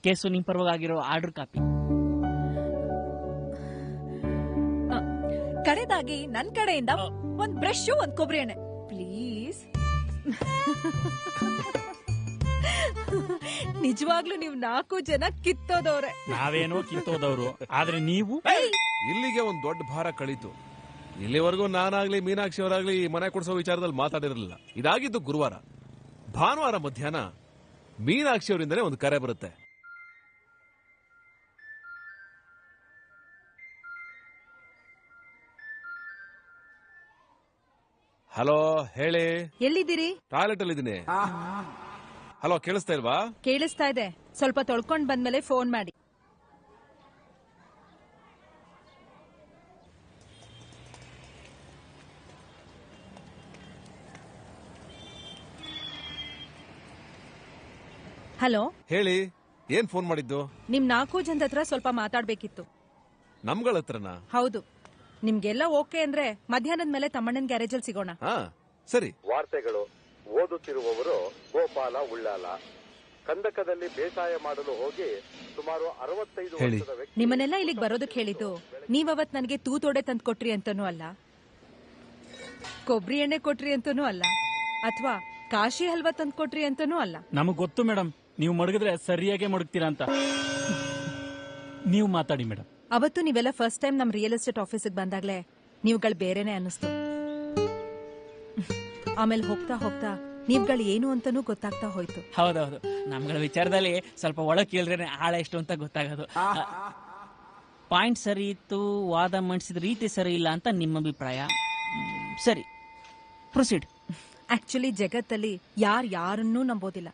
ಕೇಸು ನಿಮ್ ಪರವಾಗಿರೋ ಆರ್ಡರ್ ಕಾಪಿ. ಕಡೆದಾಗಿ ನನ್ ಕಡೆಯಿಂದ ಒಂದ್ ಬ್ರಷ್, ಒಂದ್ ಕೊಬ್ಬರಿ ಎಣ್ಣೆ ಪ್ಲೀಸ್. ನಿಜವಾಗ್ಲೂ ನೀವು 4 ಜನ ಕಿತ್ತೋದವ್ರೆ. ನಾವೇನೋ ಕಿತ್ತೋದವ್ರು, ಆದ್ರೆ ನೀವು. ಇಲ್ಲಿಗೆ ಒಂದ್ ದೊಡ್ಡ ಭಾರ ಕಳೀತು. ಇಲ್ಲಿವರೆಗೂ ನಾನಾಗ್ಲಿ ಮೀನಾಕ್ಷಿ ಅವರಾಗ್ಲಿ ಈ ಮನೆ ಕೊಡಿಸೋ ವಿಚಾರದಲ್ಲಿ ಮಾತಾಡಿರಲಿಲ್ಲ. ಇದಾಗಿದ್ದು ಗುರುವಾರ. ಭಾನುವಾರ ಮಧ್ಯಾಹ್ನ ಮೀನಾಕ್ಷಿ ಅವರಿಂದನೇ ಒಂದು ಕರೆ ಬರುತ್ತೆ. ಹಲೋ, ಹೇಳಿ. ಎಲ್ಲಿದ್ದೀರಿ? ಟಾಯ್ಲೆಟ್ ಅಲ್ಲಿ ಇದ್ದೀನಿ. ಹಲೋ, ಕೇಳಿಸ್ತಾ ಇಲ್ವಾ? ಕೇಳಿಸ್ತಾ ಇದೆ. ಸ್ವಲ್ಪ ತೊಳ್ಕೊಂಡ್ ಬಂದ್ಮೇಲೆ ಫೋನ್ ಮಾಡಿ. ಹಲೋ, ಹೇಳಿ. ಏನ್ ಫೋನ್ ಮಾಡಿದ್ದು? ನಿಮ್ 4 ಜನದ ಹತ್ರ ಸ್ವಲ್ಪ ಮಾತಾಡ್ಬೇಕಿತ್ತು. ನಮ್ಗಳ ಹತ್ರನಾ? ಹೌದು. ನಿಮ್ಗೆಲ್ಲ ಓಕೆ ಅಂದ್ರೆ ಮಧ್ಯಾಹ್ನದ ಮೇಲೆ ತಮ್ಮಣ್ಣನ ಗ್ಯಾರೇಜ್ ಅಲ್ಲಿ ಸಿಗೋಣ. ಸರಿ. ವಾರ್ತೆಗಳು ಓದುತ್ತಿರುವವರು ಗೋಪಾಲ ಉಳ್ಳಾಲ. ಕಂದಕದಲ್ಲಿ ಬೇಸಾಯ ಮಾಡಲು ಹೋಗಿ ಸುಮಾರು 65 ವರ್ಷದ ವ್ಯಕ್ತಿ. ನಿಮ್ಮನ್ನೆಲ್ಲ ಇಲ್ಲಿಗೆ ಬರೋದಕ್ಕೆ ಹೇಳಿದ್ದು ನೀವವತ್ ನನಗೆ ತೂತೋಡೆ ತಂದು ಕೊಟ್ರಿ ಅಂತಾನೂ ಅಲ್ಲ, ಕೊಬ್ಬರಿ ಎಣ್ಣೆ ಕೊಟ್ರಿ ಅಂತಾನೂ ಅಲ್ಲ, ಅಥವಾ ಕಾಶಿ ಹಲ್ವಾ ತಂದು ಕೊಟ್ರಿ ಅಂತಾನೂ ಅಲ್ಲ. ನಮಗ್ ಗೊತ್ತು ಮೇಡಮ್, ನೀವು ಮಡಗಿದ್ರೆ ಸರಿಯಾಗಿ ಮಡಗ್ತೀರಾ ಅಂತ. ನೀವು ಮಾತಾಡಿ ಮೇಡಮ್. ಅವತ್ತು ನೀವೆಲ್ಲ ಫಸ್ಟ್ ಟೈಮ್ ನಮ್ ರಿಯಲ್ ಎಸ್ಟೇಟ್ ಆಫೀಸಿಗೆ ಬಂದಾಗ್ಲೇ ನೀವುಗಳು ಬೇರೆನೆ ಅನ್ನಿಸ್ತು. ಆಮೇಲೆ ಹೋಗ್ತಾ ಹೋಗ್ತಾ ನೀವ್ಗಳು ಏನು ಅಂತಾನೂ ಗೊತ್ತಾಗ್ತಾ ಹೋಯ್ತು. ಹೌದೌದು, ನಮ್ಗಳ ವಿಚಾರದಲ್ಲಿ ಸ್ವಲ್ಪ ಒಳಗೆ ಕೇಳಿದ್ರೆ ಆಳ ಎಷ್ಟು ಅಂತ ಗೊತ್ತಾಗೋದು. ಪಾಯಿಂಟ್ ಸರಿ ಇತ್ತು, ವಾದ ಮಂಡಿಸಿದ ರೀತಿ ಸರಿ ಇಲ್ಲ ಅಂತ ನಿಮ್ಮ ಅಭಿಪ್ರಾಯ. ಸರಿ, ಪ್ರೊಸೀಡ್. ಆಕ್ಚುಲಿ ಜಗತ್ತಲ್ಲಿ ಯಾರನ್ನೂ ನಂಬೋದಿಲ್ಲ.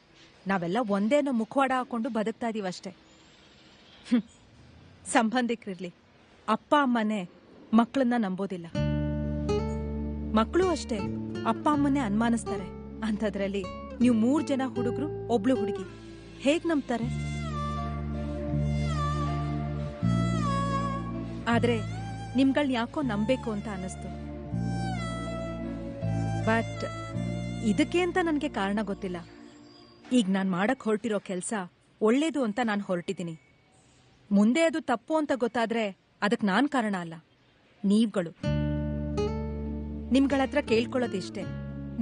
ನಾವೆಲ್ಲ ಒಂದೇ ಮುಖವಾಡ ಹಾಕೊಂಡು ಬದುಕ್ತಾ ಇದೀವಷ್ಟೇ. ಸಂಬಂಧಿಕರಿರ್ಲಿ, ಅಪ್ಪ ಅಮ್ಮನೇ ಮಕ್ಕಳನ್ನ ನಂಬೋದಿಲ್ಲ. ಮಕ್ಕಳು ಅಷ್ಟೇ ಅಪ್ಪ ಅಮ್ಮನೇ ಅನುಮಾನಿಸ್ತಾರೆ. ಅಂಥದ್ರಲ್ಲಿ ನೀವು 3 ಜನ ಹುಡುಗರು, ಒಬ್ಳು ಹುಡುಗಿ, ಹೇಗ್ ನಂಬ್ತಾರೆ? ಆದ್ರೆ ನಿಮ್ಗಳನ್ನ ಯಾಕೋ ನಂಬೇಕು ಅಂತ ಅನ್ನಿಸ್ತು. ಬಟ್ ಇದಕ್ಕೆ ಅಂತ ನನಗೆ ಕಾರಣ ಗೊತ್ತಿಲ್ಲ. ಈಗ ನಾನು ಮಾಡಕ್ ಹೊರಟಿರೋ ಕೆಲಸ ಒಳ್ಳೇದು ಅಂತ ನಾನು ಹೊರಟಿದ್ದೀನಿ. ಮುಂದೆ ಅದು ತಪ್ಪು ಅಂತ ಗೊತ್ತಾದ್ರೆ ಅದಕ್ಕೆ ನಾನ್ ಕಾರಣ ಅಲ್ಲ, ನೀವ್ಗಳು. ನಿಮ್ಗಳ ಹತ್ರ ಕೇಳ್ಕೊಳ್ಳೋದಿಷ್ಟೇ,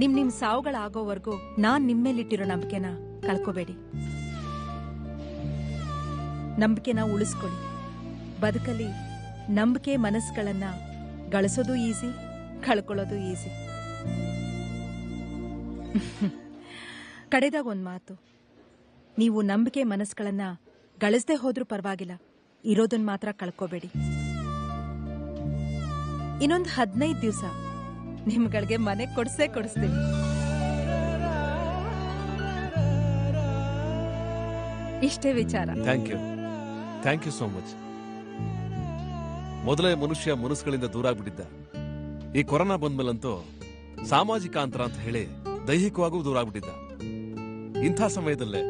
ನಿಮ್ ಸಾವುಗಳಾಗೋವರೆಗೂ ನಾನ್ ನಿಮ್ಮೇಲಿಟ್ಟಿರೋ ನಂಬಿಕೆನ ಕಳ್ಕೋಬೇಡಿ. ನಂಬಿಕೆನ ಉಳಿಸ್ಕೊಳ್ಳಿ. ಬದುಕಲ್ಲಿ ನಂಬಿಕೆ ಮನಸ್ಸುಗಳನ್ನ ಗಳಿಸೋದು ಈಸಿ, ಕಳ್ಕೊಳ್ಳೋದು ಈಸಿ. ಕಡೆದಾಗ ಒಂದ್ ಮಾತು, ನೀವು ನಂಬಿಕೆ ಮನಸ್ಸುಗಳನ್ನ ಗಳಿಸದೆ ಹೋದ್ರೂ ಪರವಾಗಿಲ್ಲ, ಇರೋದನ್ನ ಮಾತ್ರ ಕಳ್ಕೋಬೇಡಿ. ಇನ್ನೊಂದು 15 ದಿವಸ ನಿಮ್ಗಳಿಗೆ ಮನೆ ಕೊಡಿಸ್ತೀನಿ. ಇಷ್ಟೇ ವಿಚಾರ. Thank you so much. ಮೊದಲೇ ಮನುಷ್ಯ ಮನಸ್ಸುಗಳಿಂದ ದೂರ ಆಗ್ಬಿಟ್ಟಿದ್ದ. ಈ ಕೊರೋನಾ ಬಂದ್ಮೇಲಂತೂ ಸಾಮಾಜಿಕ ಅಂತರ ಅಂತ ಹೇಳಿ ದೈಹಿಕವಾಗೂ ದೂರ ಆಗ್ಬಿಟ್ಟಿದ್ದ. ಇಂಥ ಸಮಯದಲ್ಲೇ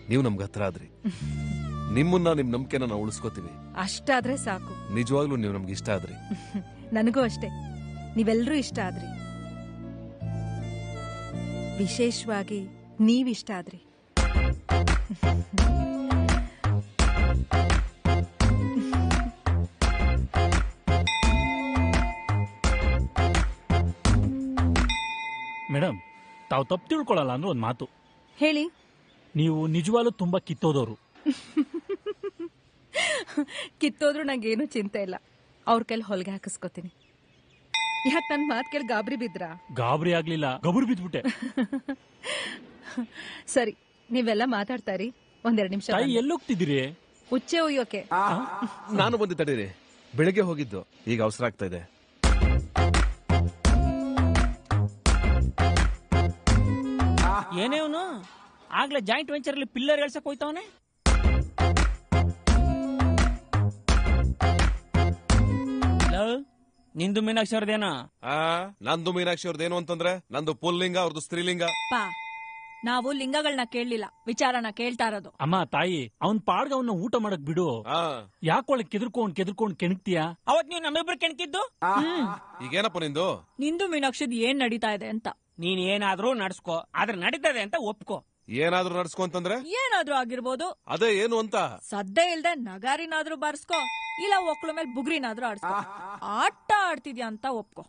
ನೀವು ನಮ್ಗೆ ಹತ್ರ ಆದ್ರಿ. ನಿಮ್ಮನ್ನ ನಿಮ್ ನಂಬಿಕೆನ ನಾವು ಉಳಿಸ್ಕೋತೀವಿ. ಅಷ್ಟಾದ್ರೆ ಸಾಕು. ನಿಜವಾಗ್ಲೂ ನೀವು ನಮ್ಗೆ ಇಷ್ಟ ಆದ್ರಿ. ನನಗೂ ಅಷ್ಟೇ, ನೀವೆಲ್ಲರೂ ಇಷ್ಟ ಆದ್ರಿ. ವಿಶೇಷವಾಗಿ ನೀವಿಷ್ಟ ಆದ್ರಿ. ಮೇಡಮ್, ತಾವು ತಪ್ಪು ತಿಳ್ಕೊಳ್ಳಲ್ಲ ಅಂದ್ರೆ ಒಂದು ಮಾತು ಹೇಳಿ. ನೀವು ನಿಜವಾಗ್ಲೂ ತುಂಬಾ ಕಿತ್ತೋದವರು. ಕಿತ್ತೋದ್ರು ನಂಗೇನು ಚಿಂತೆ ಇಲ್ಲ. ಅವ್ರ ಕೈಲಿ ಹೊಲಿಗೆ ಹಾಕಿಸ್ಕೋತೀನಿ. ಯಾಕೆ ನನ್ನ ಮಾತು ಕೇಳಿ ಗಾಬರಿ ಬಿದ್ರಾ? ಗಾಬರಿ ಆಗ್ಲಿಲ್ಲ, ಗಬರು ಬಿದ್ಬಿಟ್ಟೆ. ಸರಿ, ನೀವೆಲ್ಲ ಮಾತಾಡ್ತಾರಿ, 1-2 ನಿಮಿಷ. ಎಲ್ಲೋಗ್ತಿದ್ದೀರಿ? ಉಚ್ಚೆ ಉಯ್ಯೋಕೆ. ನಾನು ಬಂದು ತಡೀರಿ, ಬೆಳಗ್ಗೆ ಹೋಗಿದ್ದು, ಈಗ ಅವಸರ ಆಗ್ತಾ ಇದೆ. ಏನೇವನು ಆಗ್ಲೇ ಜಾಯಿಂಟ್ ವೆಂಚರ್ ಅಲ್ಲಿ ಪಿಲ್ಲರ್ ಎಳ್ಸಕ್ ಹೋಯ್ತವನೆ. ನಿಂದು ಮೀನಾಕ್ಷಿ ಅವ್ರದೇನ? ನಂದು ಮೀನಾಕ್ಷಿ ಅವ್ರದ್ದೇನು ಅಂತಂದ್ರೆ, ನಂದು ಪುಲ್ಲಿಂಗ, ಅವ್ರದ್ದು ಸ್ತ್ರೀಲಿಂಗ. ನಾವು ಲಿಂಗಗಳನ್ನ ಕೇಳಲಿಲ್ಲ, ವಿಚಾರನ ಕೇಳ್ತಾ ಇರೋದು. ಅಮ್ಮ ತಾಯಿ, ಅವನ್ ಪಾಡ್ಗ ಅವನ್ನ ಊಟ ಮಾಡಕ್ ಬಿಡು. ಯಾಕೊಳಕ್ ಕೆದರ್ಕೊಂಡ್ ಕೆಣಕ್ತೀಯ? ಅವತ್ ನೀವು ನಮ್ಮಿಬ್ರು ಕೆಣಕಿದ್ದು. ಈಗೇನಪ್ಪ ನಿಂದು? ನಿಂದು ಮೀನಾಕ್ಷಿದ್ ಏನ್ ನಡೀತಾ ಇದೆ ಅಂತ. ನೀನ್ ಏನಾದ್ರೂ ನಡ್ಸ್ಕೋ, ಆದ್ರೆ ನಡೀತದೆ ಅಂತ ಒಪ್ಕೋ. ಏನಾದ್ರೂ ನಡ್ಸ್ಕೊ ಅಂತಂದ್ರೆ? ಏನಾದ್ರೂ ಆಗಿರ್ಬೋದು. ಅದೇ ಏನು ಅಂತ? ಸದ್ದೆ ಇಲ್ದೆ ನಗಾರಿನಾದ್ರೂ ಬಾರ್ಸ್ಕೋ, ಇಲ್ಲ ಒಕ್ಳು ಮೇಲೆ ಬುಗ್ರಿನಾದ್ರೂ ಆಡ್ಸ್ಕೋ. ಆಟ ಆಡ್ತಿದ್ಯಾ ಅಂತ ಒಪ್ಕೋ.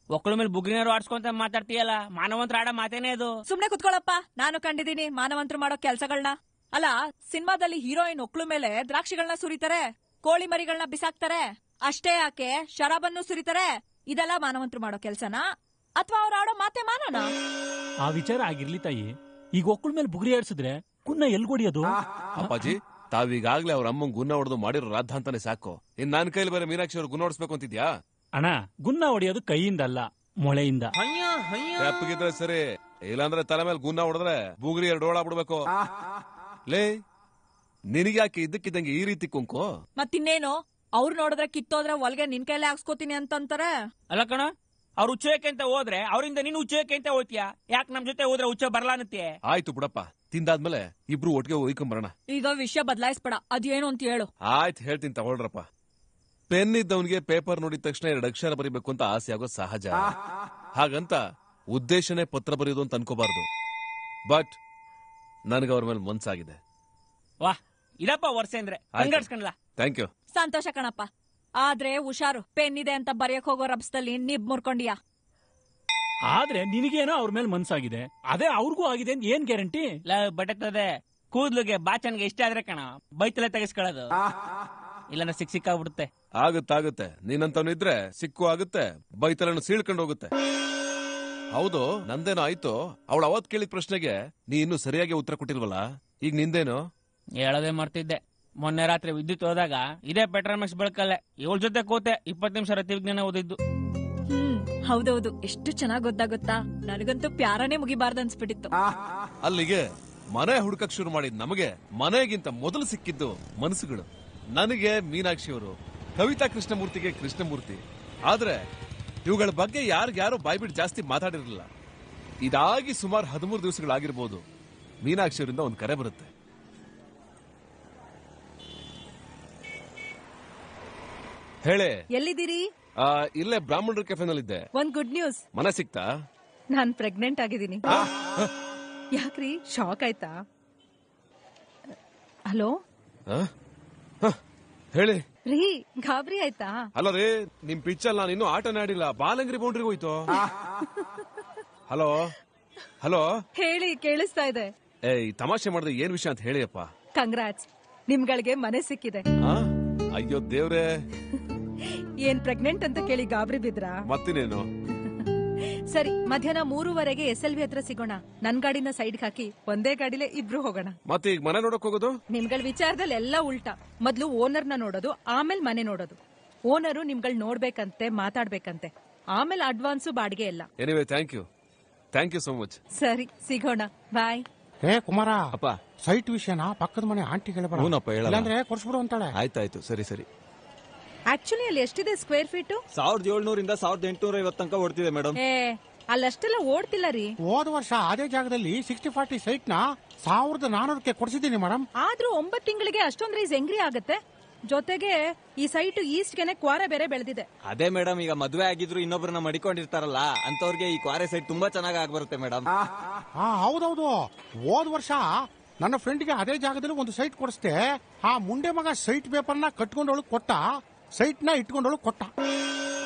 ಒಕ್ಕಳ ಮೇಲೆ ಬುಗ್ರಿನಾರು ಆಡ್ಸ್ಕೊಂತ ಮಾತಾಡ್ತೀಯಲ್ಲ, ಮಾನವಂತರ ಆಡ ಮಾತೇನೆ ಅದು. ಸುಮ್ನೆ ಕುತ್ಕೊಳಪ್ಪ, ನಾನು ಕಂಡಿದ್ದೀನಿ ಮಾನವಂತರು ಮಾಡೋ ಕೆಲ್ಸಗಳನ್ನ. ಅಲ್ಲ, ಸಿನಿಮಾದಲ್ಲಿ ಹೀರೋಯಿನ್ ಒಕ್ಳು ಮೇಲೆ ದ್ರಾಕ್ಷಿಗಳನ್ನ ಸುರಿತಾರೆ, ಕೋಳಿ ಮರಿಗಳನ್ನ ಬಿಸಾಕ್ತಾರೆ, ಅಷ್ಟೇ ಯಾಕೆ ಶರಾಬನ್ನು ಸುರಿತಾರೆ. ಇದೆಲ್ಲ ಮಾನವಂತರು ಮಾಡೋ ಕೆಲ್ಸನಾ, ಅಥವಾ ಅವ್ರು ಆಡೋ ಮಾತೆ ಮಾನೋಣ? ಆ ವಿಚಾರ ಆಗಿರ್ಲಿ ತಾಯಿ. ಈಗ ಒಕ್ಕಳ ಮೇಲೆ ಬುಗ್ರಿ ಆಡ್ಸಿದ್ರೆ ಗುನ್ನ ಎಲ್ಗೊಡಿಯೋದು? ಅಪ್ಪಾಜಿ, ತಾವೀಗಾಗ್ಲೇ ಅವ್ರ ಅಮ್ಮಂಗ್ ಗುನ್ನ ಹೊಡೆದು ಮಾಡಿರೋ ರಾಧ ಅಂತಾನೆ ಸಾಕು. ಇನ್ ನನ್ ಕೈಲಿ ಬೇರೆ ಮೀನಾಕ್ಷಿ ಅವ್ರು ಗುನ್ನ ಹೊಡಿಸ್ಬೇಕು ಅಂತಿದ್ಯಾ? ಅಣ್ಣ, ಗುನ್ನ ಹೊಡೆಯೋದು ಕೈಯಿಂದಲ್ಲ, ಮೊಳೆಯಿಂದ. ತೆಪ್ಪಗಿದ್ರೆ ಸರಿ, ಇಲ್ಲಾಂದ್ರೆ ತಲೆ ಮೇಲೆ ಗುನ್ನ ಹೊಡೆದ್ರೆ ಬುಗ್ರಿ 2 ಓಳ ಬಿಡ್ಬೇಕು. ಲೇ, ನಿನಗ್ಯಾಕೆ ಇದ್ದಕ್ಕಿದ್ದಂಗೆ ಈ ರೀತಿ ಕುಂಕು? ಮತ್ತಿನ್ನೇನು, ಅವ್ರು ನೋಡಿದ್ರೆ ಕಿತ್ತೋದ್ರೆ ಒಳಗೆ ನಿನ್ ಕೈಲೇ ಹಾಕ್ಸ್ಕೋತೀನಿ ಅಂತಂತಾರೆ. ಅಲ್ಲ ಕಣ, ಅವ್ರು ಉಚ್ಚೋಕೆ ಅಂತ ಹೋದ್ರೆ ಅವರಿಂದ ನೀನು ಉಚ್ಚೋಕೆ ಅಂತ ಹೋಗ್ತೀಯಾ? ಯಾಕೆ ನಮ್ ಜೊತೆ ಹೋದ್ರೆ ಉಚ್ಚ ಬರ್ಲಾನತ್ತೆ? ಆಯ್ತು ಬಿಡಪ್ಪ, ತಿಂದಾದ್ಮೇಲೆ ಇಬ್ರು ಒಟ್ಟಿಗೆ ಒಯ್ಕೊಂಬರೋಣ. ಈಗ ವಿಷಯ ಬದಲಾಯಿಸ್ಬೇಡ, ಅದೇನು ಅಂತ ಹೇಳು. ಆಯ್ತು, ಹೇಳ್ತೀನಿ ತಗೊಳ್ರಪ್ಪ. ಪೆನ್ ಇದ್ದವನಿಗೆ ಪೇಪರ್ ನೋಡಿದ ತಕ್ಷಣ 2 ಅಕ್ಷರ ಬರೀಬೇಕು ಅಂತ ಆಸೆ ಆಗೋ ಸಹಜ. ಹಾಗಂತ ಉದ್ದೇಶನೇ ಪತ್ರ ಬರೆಯೋದು ಅಂತ ಅನ್ಕೋಬಾರ್ದು. ಬಟ್ ನನಗೆ ಅವ್ರ ಮೇಲೆ ಮನ್ಸಾಗಿದೆ. ವಾಹ್, ಇದಪ್ಪ ವರ್ಷ ಅಂದ್ರೆ ಥ್ಯಾಂಕ್ ಯು. ಸಂತೋಷ ಕಣಪ್ಪ. ಆದ್ರೆ ಹುಷಾರು, ಪೆನ್ ಇದೆ ಅಂತ ಬರೆಯಕ್ ಹೋಗೋ ರಬ್ಸದಲ್ಲಿ ನಿಬ್ ಮುರ್ಕೊಂಡಿಯಾ. ಆದ್ರೆ ನಿನಗೇನೋ ಅವ್ರ ಮೇಲೆ ಮನ್ಸಾಗಿದೆ, ಅದೇ ಅವ್ರಿಗೂ ಆಗಿದೆ ಅಂತ ಏನ್ ಗ್ಯಾರಂಟಿ? ಬಟತದೆ ಕೂದ್ಲಿಗೆ ಬಾಚನ್ಗೆ ಇಷ್ಟ ಆದ್ರೆ ಕಣ ಬೈತಲೆ ತೆಗಿಸ್ಕೊಳ್ಳೋದು, ಇಲ್ಲಾಂದ್ರೆ ಸಿಕ್ಕಾಗ್ಬಿಡುತ್ತೆ. ಆಗುತ್ತೆ, ನೀನಂತವನಿದ್ರೆ ಸಿಕ್ಕು ಆಗುತ್ತೆ, ಬೈತಲನ್ನು ಸೀಳ್ಕೊಂಡು ಹೋಗುತ್ತೆ. ಹೌದು, ನಂದೇನೋ ಆಯ್ತು. ಅವಳು ಅವತ್ ಕೇಳಿದ ಪ್ರಶ್ನೆಗೆ ನೀ ಇನ್ನು ಸರಿಯಾಗಿ ಉತ್ತರ ಕೊಟ್ಟಿಲ್ವಲ್ಲ, ಈಗ ನಿಂದೇನು? ಹೇಳೋದೇ ಮರ್ತಿದ್ದೆ. ಮೊನ್ನೆ ರಾತ್ರಿ ವಿದ್ಯುತ್ ಹೋದಾಗ ಇದೇ ಪೆಟ್ರೋಲ್ ಮ್ಯಾಕ್ಸ್ ಬೆಳಕಲ್ಲೇ ಇವಳ ಜೊತೆ ಕೂತೆ 20 ನಿಮಿಷ ರತಿ ವಿಜ್ಞಾನ ಓದಿದ್ದು. ಹೌದೌದು, ಎಷ್ಟು ಚೆನ್ನಾಗ್ ಗೊತ್ತಾ. ನನಗಂತೂ ಪ್ಯಾರನೇ ಮುಗಿಬಾರ್ದು ಅನ್ಸ್ಬಿಟ್ಟಿತ್ತು. ಅಲ್ಲಿಗೆ ಮನೆ ಹುಡುಕಕ್ ಶುರು ಮಾಡಿದ್ ನಮಗೆ ಮನೆಗಿಂತ ಮೊದಲು ಸಿಕ್ಕಿದ್ದು ಮನಸ್ಸುಗಳು. ನನಗೆ ಮೀನಾಕ್ಷಿ ಅವರು, ಕವಿತಾ ಕೃಷ್ಣಮೂರ್ತಿಗೆ ಕೃಷ್ಣಮೂರ್ತಿ. ಆದ್ರೆ ಇವುಗಳ ಬಗ್ಗೆ ಯಾರು ಬಾಯ್ಬಿಟ್ಟು ಜಾಸ್ತಿ ಮಾತಾಡಿರಲಿಲ್ಲ. ಇದಾಗಿ ಸುಮಾರು 13 ದಿವಸಗಳಾಗಿರ್ಬೋದು. ಮೀನಾಕ್ಷಿ ಅವರಿಂದ ಒಂದು ಕರೆ ಬರುತ್ತೆ. ಹೇಳೆ, ಎಲ್ಲಿದ್ದೀರಿ? ಇಲ್ಲೇ ಬ್ರಾಹ್ಮಣರ ಕೆಫೆನಲ್ಲಿದ್ದೆ. ಒಂದ್ ಗುಡ್ ನ್ಯೂಸ್. ಮನೆ ಸಿಕ್ತಾ? ನಾನ್ ಪ್ರೆಗ್ನೆಂಟ್ ಆಗಿದ್ದೀನಿ. ಯಾಕ್ರಿ, ಶಾಕ್ ಆಯ್ತಾ? ಹಲೋ ಹೇಳಿ ರೀ, ಗಾಬರಿ ಆಯ್ತಾ? ಅಲ್ಲ ರೀ, ನಿಮ್ ಪಿಚ್ಚಲ್ಲಿ ನಾನು ಇನ್ನೂ ಆಟನೇ ಆಡಿಲ್ಲ. ಬಾಲಂಗ್ರಿ ಬೌಂಡ್ರಿಗೆ ಹೋಯ್ತು. ಹಲೋ ಹಲೋ ಹೇಳಿ, ಕೇಳಿಸ್ತಾ ಇದೆ. ಏಯ್, ತಮಾಷೆ ಮಾಡಿದ್ರೆ ಏನ್ ವಿಷಯ ಅಂತ ಹೇಳಿಯಪ್ಪ. ಕಂಗ್ರಾಟ್ಸ್, ನಿಮ್ಗಳಿಗೆ ಮನೆ ಸಿಕ್ಕಿದೆ. ಅಯ್ಯೋ ದೇವ್ರೆ. ಏನ್ ಪ್ರೆಗ್ನೆಂಟ್ ಅಂತ ಕೇಳಿ ಗಾಬರಿ ಬಿದ್ರಾ? ಮತ್ತಿನೇನು? ಸರಿ, ಮಧ್ಯಾಹ್ನ 3:15 SLV ಹತ್ರ ಸಿಗೋಣ. ನನ್ ಗಾಡಿನ ಸೈಡ್ ಹಾಕಿ ಒಂದೇ ಗಾಡಿಲೇ ಇಬ್ರು ಹೋಗೋಣ. ಮತ್ತೆ ಈಗ ಮನೆ ನೋಡಕ್ ಹೋಗೋದು? ನಿಮ್ಗಳ ವಿಚಾರದಲ್ಲಿ ಎಲ್ಲ ಉಲ್ಟಾ. ಮೊದ್ಲು ಓನರ್ನ ನೋಡೋದು, ಆಮೇಲೆ ಮನೆ ನೋಡೋದು. ಓನರು ನಿಮ್ಗಳ್ ನೋಡ್ಬೇಕಂತೆ, ಮಾತಾಡ್ಬೇಕಂತೆ, ಆಮೇಲೆ ಅಡ್ವಾನ್ಸು ಬಾಡಿಗೆ ಎಲ್ಲ. Anyway, thank you so much. ಸರಿ, ಸಿಗೋಣ. ಬಾಯ್. ಏ ಕುಮಾರ, ಅಪ್ಪ ಸೈಟ್ ವಿಷಯನ ಪಕ್ಕದ ಮನೆ ಆಂಟಿ ಹೇಳಲ್ಲ. ಕೊಡ್ಸ್ಬಿಡು ಅಂತಾಳೆ. ಆಯ್ತಾಯ್ತು, ಸರಿ ಸರಿ. ಆಕ್ಚುಲಿ ಅಲ್ಲಿ ಎಷ್ಟಿದೆ ಸ್ಕ್ವೇರ್ ಫೀಟ್? 1700 1850 ತನಕ ಓಡ್ತಿದೆ ಮೇಡಮ್. ಅಲ್ಲಷ್ಟೆಲ್ಲ ಓಡ್ತಿಲ್ಲ ರೀ. ಹೋದ ವರ್ಷ ಅದೇ ಜಾಗದಲ್ಲಿ 60-40 ಸೈಟ್ ನ 1400ಕ್ಕೆ ಕೊಡ್ಸಿದ್ದೀನಿ ಮೇಡಮ್. ಆದ್ರೂ 9 ತಿಂಗಳಿಗೆ ಅಷ್ಟೊಂದ್ ರೈಸ್ ಹೆಂಗ್ರಿ ಆಗತ್ತೆ? ಜೊತೆಗೆ ಈ ಸೈಟ್ ಈಸ್ಟ್ ಗೆನೆ ಕ್ವಾರೆ ಬೇರೆ ಬೆಳೆದಿದೆ. ಅದೇ ಮೇಡಮ್, ಈಗ ಮದ್ವೆ ಆಗಿದ್ರು ಇನ್ನೊಬ್ಬರನ್ನ ಮಡಿಕೊಂಡಿರ್ತಾರಲ್ಲ ಅಂತವ್ರಿಗೆ ಈ ಕ್ವಾರೆ ಸೈಟ್ ತುಂಬಾ ಚೆನ್ನಾಗಿ ಆಗ್ಬರುತ್ತೆ ಮೇಡಮ್. ಹೌದೌದು, ಹೋದ ವರ್ಷ ನನ್ನ ಫ್ರೆಂಡ್ಗೆ ಅದೇ ಜಾಗದಲ್ಲಿ ಒಂದು ಸೈಟ್ ಕೊಡಿಸ್ದೆ. ಆ ಮುಂಡೆ ಮಗ ಸೈಟ್ ಪೇಪರ್ನ ಕಟ್ಕೊಂಡವಳು ಕೊಟ್ಟ, ಸೈಟ್ ನ ಇಟ್ಕೊಂಡವಳು ಕೊಟ್ಟ.